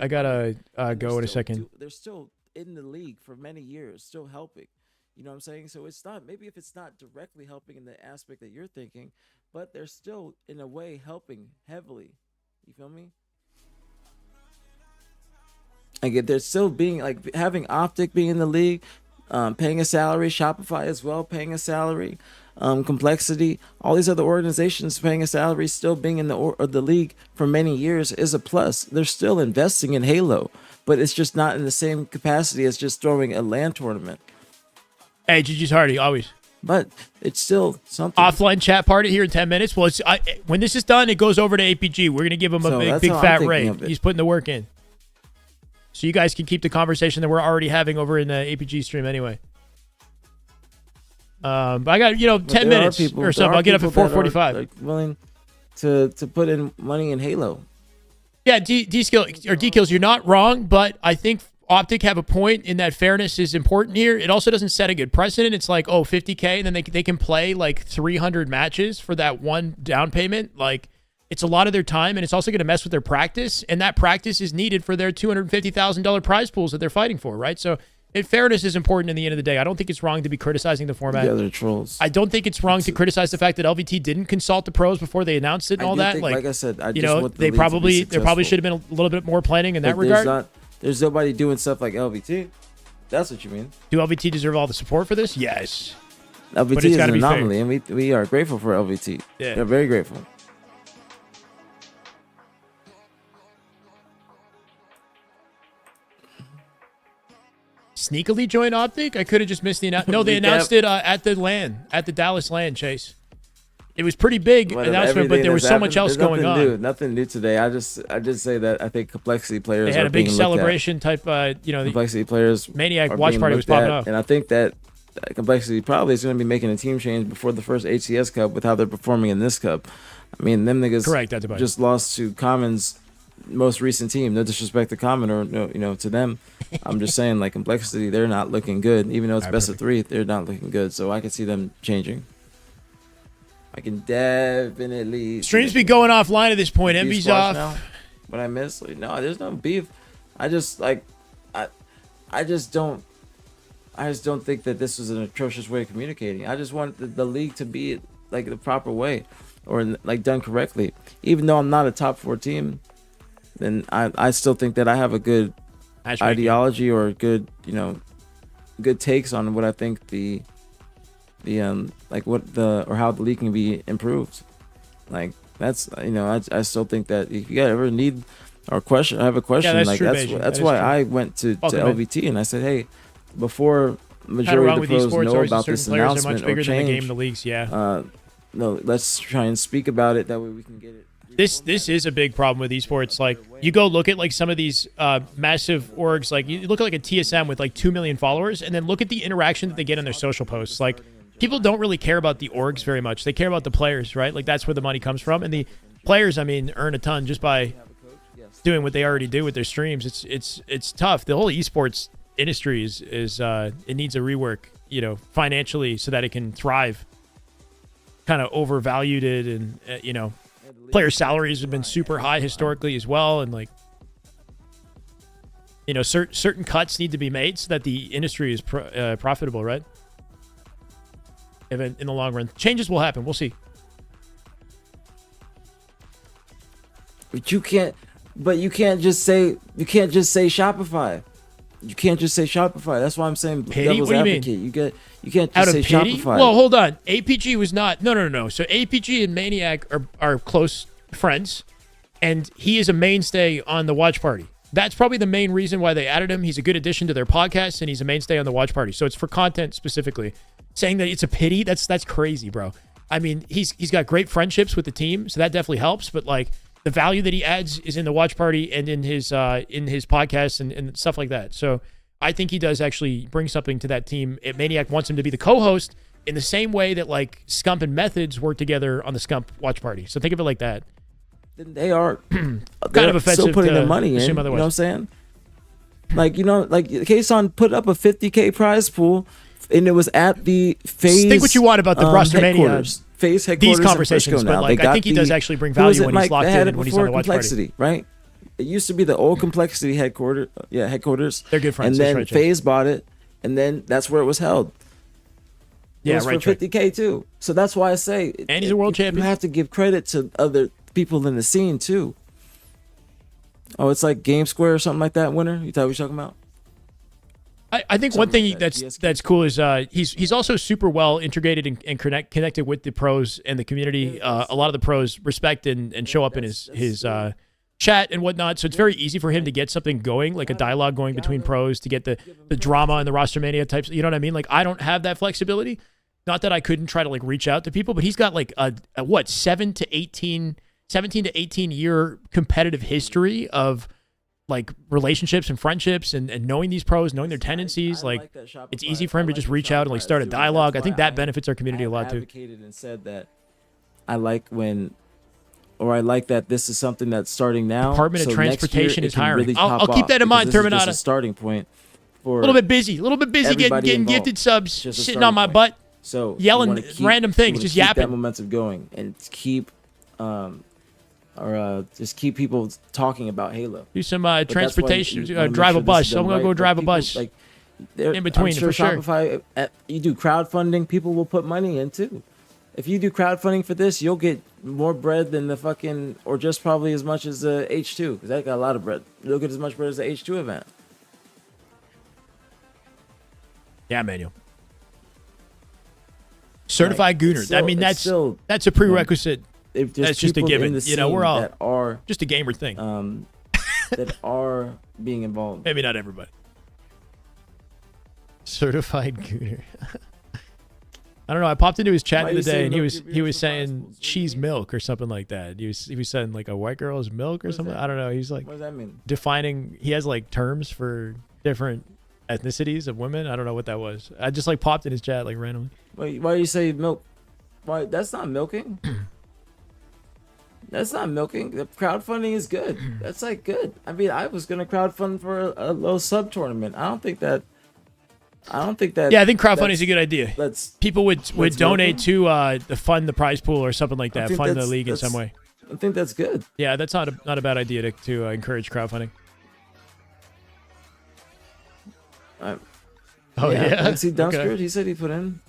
gotta go in a second. They're still in the league for many years, still helping. You know what I'm saying? So it's not, maybe if it's not directly helping in the aspect that you're thinking, but they're still in a way helping heavily. You feel me? Like they're still being like having Optic being in the league, paying a salary, Shopify as well paying a salary, Complexity, all these other organizations paying a salary, still being in the league for many years is a plus. They're still investing in Halo, but it's just not in the same capacity as just throwing a LAN tournament. Hey, GG's Hardy, always. But it's still something. Offline chat party here in 10 minutes. Well, when this is done, it goes over to APG. We're going to give him a big fat rate. He's putting the work in. So you guys can keep the conversation that we're already having over in the APG stream anyway. But I got 10 minutes or something. I'll get up at 4:45. Like willing to put in money in Halo. Yeah, D-Kills, you're not wrong, but I think Optic have a point in that fairness is important here. It also doesn't set a good precedent. It's like, $50K, and then they can play like 300 matches for that one down payment. Like, it's a lot of their time, and it's also going to mess with their practice, and that practice is needed for their $250,000 prize pools that they're fighting for, right? So fairness is important in the end of the day. I don't think it's wrong to be criticizing the format. Yeah, they're trolls. I don't think it's wrong to criticize the fact that LVT didn't consult the pros before they announced it and all that. Like I said, there probably should have been a little bit more planning in that regard. There's nobody doing stuff like LVT. That's what you mean. Do LVT deserve all the support for this? Yes. LVT is an anomaly, and we are grateful for LVT. Yeah. We're very grateful. Sneakily join Optic? I could have just missed the announcement. No, they announced it at the Dallas LAN, Chase. It was pretty big announcement, but there was so much else going on. Nothing new today. I just say that I think complexity players. They had a big celebration type. Complexity players. Maniac watch party was popping up, and I think that complexity probably is going to be making a team change before the first HCS Cup with how they're performing in this Cup. I mean, them niggas just lost to Common's most recent team. No disrespect to Common or to them. I'm just saying, like, complexity, they're not looking good. Even though it's best of 3, they're not looking good. So I can see them changing. I can definitely. Streams be going offline at this point. MB's off. Now? What I miss? Like, no, there's no beef. I just don't think that this was an atrocious way of communicating. I just want the league to be like the proper way, or like done correctly. Even though I'm not a top 4 team, then I still think that I have a good ideology or good takes on what I think how the league can be improved. Like that's I still think that if you ever need or question, I have a question. Yeah, like true, that's why I went to LVT and I said, hey, before majority of the pros know about this announcement or change, the leagues, yeah. No, let's try and speak about it. That way we can get it. This is a big problem with esports. Like, you go look at like some of these massive orgs. Like, you look at like a TSM with like 2 million followers, and then look at the interaction that they get on their social posts. Like, people don't really care about the orgs very much. They care about the players, right? Like, that's where the money comes from. And the players, I mean, earn a ton just by doing what they already do with their streams. It's tough. The whole esports industry is it needs a rework, financially, so that it can thrive. Kind of overvalued it, and player salaries have been super high historically as well, and like certain cuts need to be made so that the industry is profitable, right? In the long run, changes will happen. We'll see. But you can't just say Shopify. You can't just say Shopify. That's why I'm saying devil's advocate. You can't just say Shopify. Well, hold on. APG was not. No. So APG and Maniac are close friends, and he is a mainstay on the watch party. That's probably the main reason why they added him. He's a good addition to their podcast, and he's a mainstay on the watch party. So it's for content specifically. Saying that it's a pity, that's crazy, bro. I mean, he's got great friendships with the team, so that definitely helps. But like, the value that he adds is in the watch party and in his podcast and stuff like that. So I think he does actually bring something to that team. Maniac wants him to be the co-host in the same way that like Scump and Methods work together on the Scump watch party. So think of it like that. They are kind of offensive still putting to their money in. You know what I'm saying? Like, Kson put up a 50K prize pool, and it was at the FaZe. Think what you want about the roster mania. FaZe headquarters. These conversations, but like, I think he does actually bring value when he's locked in and when he's on the watch party. Right? It used to be the old Complexity headquarters. They're good friends. And then FaZe bought it, and then that's where it was held. It was for 50K too. So that's why I say, and he's a world champion. You have to give credit to other people in the scene too. Oh, it's like Game Square or something like that. Winner, you thought we were talking about? I think one thing that's cool is he's also super well integrated and connected with the pros and the community. A lot of the pros respect and show up in his chat and whatnot. So it's very easy for him to get something going, like a dialogue going between pros, to get the drama and the roster mania types. You know what I mean? Like, I don't have that flexibility. Not that I couldn't try to like reach out to people, but he's got like a 17 to 18 year competitive history of like relationships and friendships and knowing these pros, knowing their tendencies. Like, it's easy for him to just reach out and like start a dialogue. I think that benefits our community a lot too. I advocated and said that I like that this is something that's starting now. Department of Transportation is hiring. I'll keep that in mind, Terminator. This is a starting point for a little bit busy getting gifted subs, sitting on my butt, so yelling random things, just yapping. Keep that momentum going and keep just keep people talking about Halo. Do some transportation, drive a bus. So I'm gonna go drive a bus. Like, in between, for Shopify, sure. You do crowdfunding, people will put money in too. If you do crowdfunding for this, you'll get more bread than the fucking, or just probably as much as the H2, because that got a lot of bread. You'll get as much bread as the H2 event. Yeah, Manuel. Certified Gooner. I mean, that's a prerequisite. That's just a given. You know, we're all that are just a gamer thing. That are being involved. Maybe not everybody. Certified Gooner. I don't know. I popped into his chat the other day, and he was saying cheese milk or something like that. He was saying like a white girl's milk or something. I don't know. He's like, what does that mean? Defining. He has like terms for different ethnicities of women. I don't know what that was. I just like popped in his chat like randomly. Wait, why do you say milk? Why? That's not milking. That's not milking. The crowdfunding is good. That's like good. I mean, I was gonna crowdfund for a little sub tournament. I don't think that. Yeah, I think crowdfunding is a good idea. People would donate milking? to fund the prize pool or something like that. Fund the league in some way. I think that's good. Yeah, that's not a bad idea to encourage crowdfunding. Yeah. See, Downskirt, he said he put in.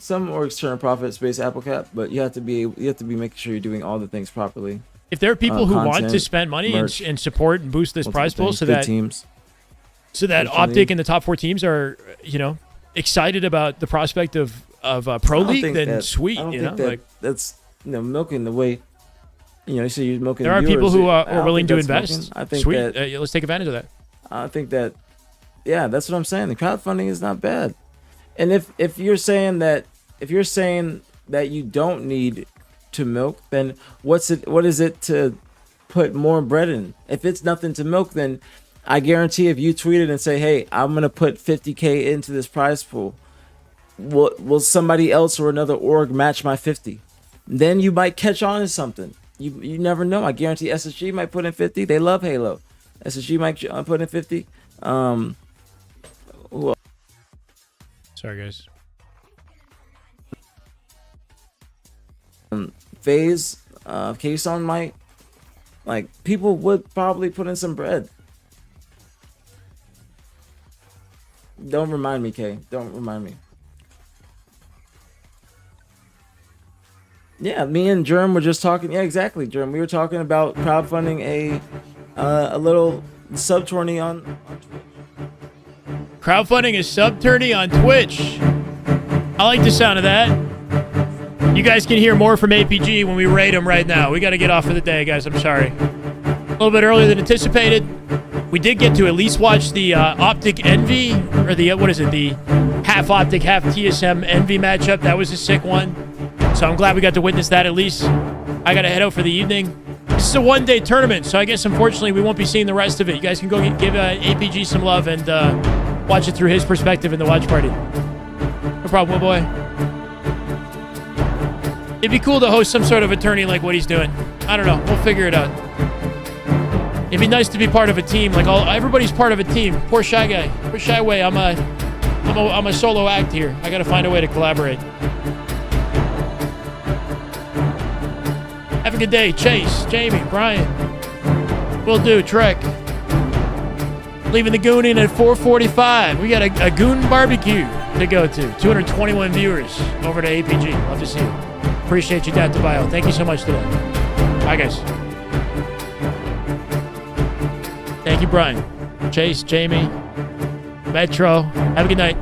Some orgs turn profit space Apple Cap, but you have to be making sure you're doing all the things properly. If there are people who want to spend money and support and boost this prize pool, so that teams. So that Optic and the top 4 teams are, excited about the prospect of Pro League, then sweet. That's milking the way. So you're milking. There are people who are willing to invest. I think sweet. Let's take advantage of that. I think that, yeah, that's what I'm saying. The crowdfunding is not bad. And if you're saying that you don't need to milk, then what is it to put more bread in? If it's nothing to milk, then I guarantee if you tweet it and say, hey, I'm going to put 50K into this prize pool, will somebody else or another org match my 50? Then you might catch on to something. You never know. I guarantee SSG might put in 50. They love Halo. SSG might put in 50. Sorry, guys. FaZe, Kson might. Like, people would probably put in some bread. Don't remind me, Kay. Don't remind me. Yeah, me and Germ were just talking. Yeah, exactly, Germ. We were talking about crowdfunding a little sub tourney on Twitch. Crowdfunding a sub tourney on Twitch. I like the sound of that. You guys can hear more from APG when we raid him right now. We got to get off for the day, guys. I'm sorry. A little bit earlier than anticipated. We did get to at least watch the Optic Envy, or the half Optic, half TSM Envy matchup. That was a sick one. So I'm glad we got to witness that at least. I got to head out for the evening. This is a one-day tournament, so I guess unfortunately we won't be seeing the rest of it. You guys can go give APG some love and watch it through his perspective in the watch party. No problem, boy. It'd be cool to host some sort of a tourney like what he's doing. I don't know. We'll figure it out. It'd be nice to be part of a team. Like everybody's part of a team. Poor Shy Guy. Poor Shyway. I'm a solo act here. I got to find a way to collaborate. Have a good day, Chase, Jamie, Brian. Will do, Trek. Leaving the Goon in at 4:45. We got a Goon barbecue to go to. 221 viewers over to APG. Love to see you. Appreciate you, Dad Bio. Thank you so much today. Bye, guys. Thank you, Brian, Chase, Jamie, Metro. Have a good night.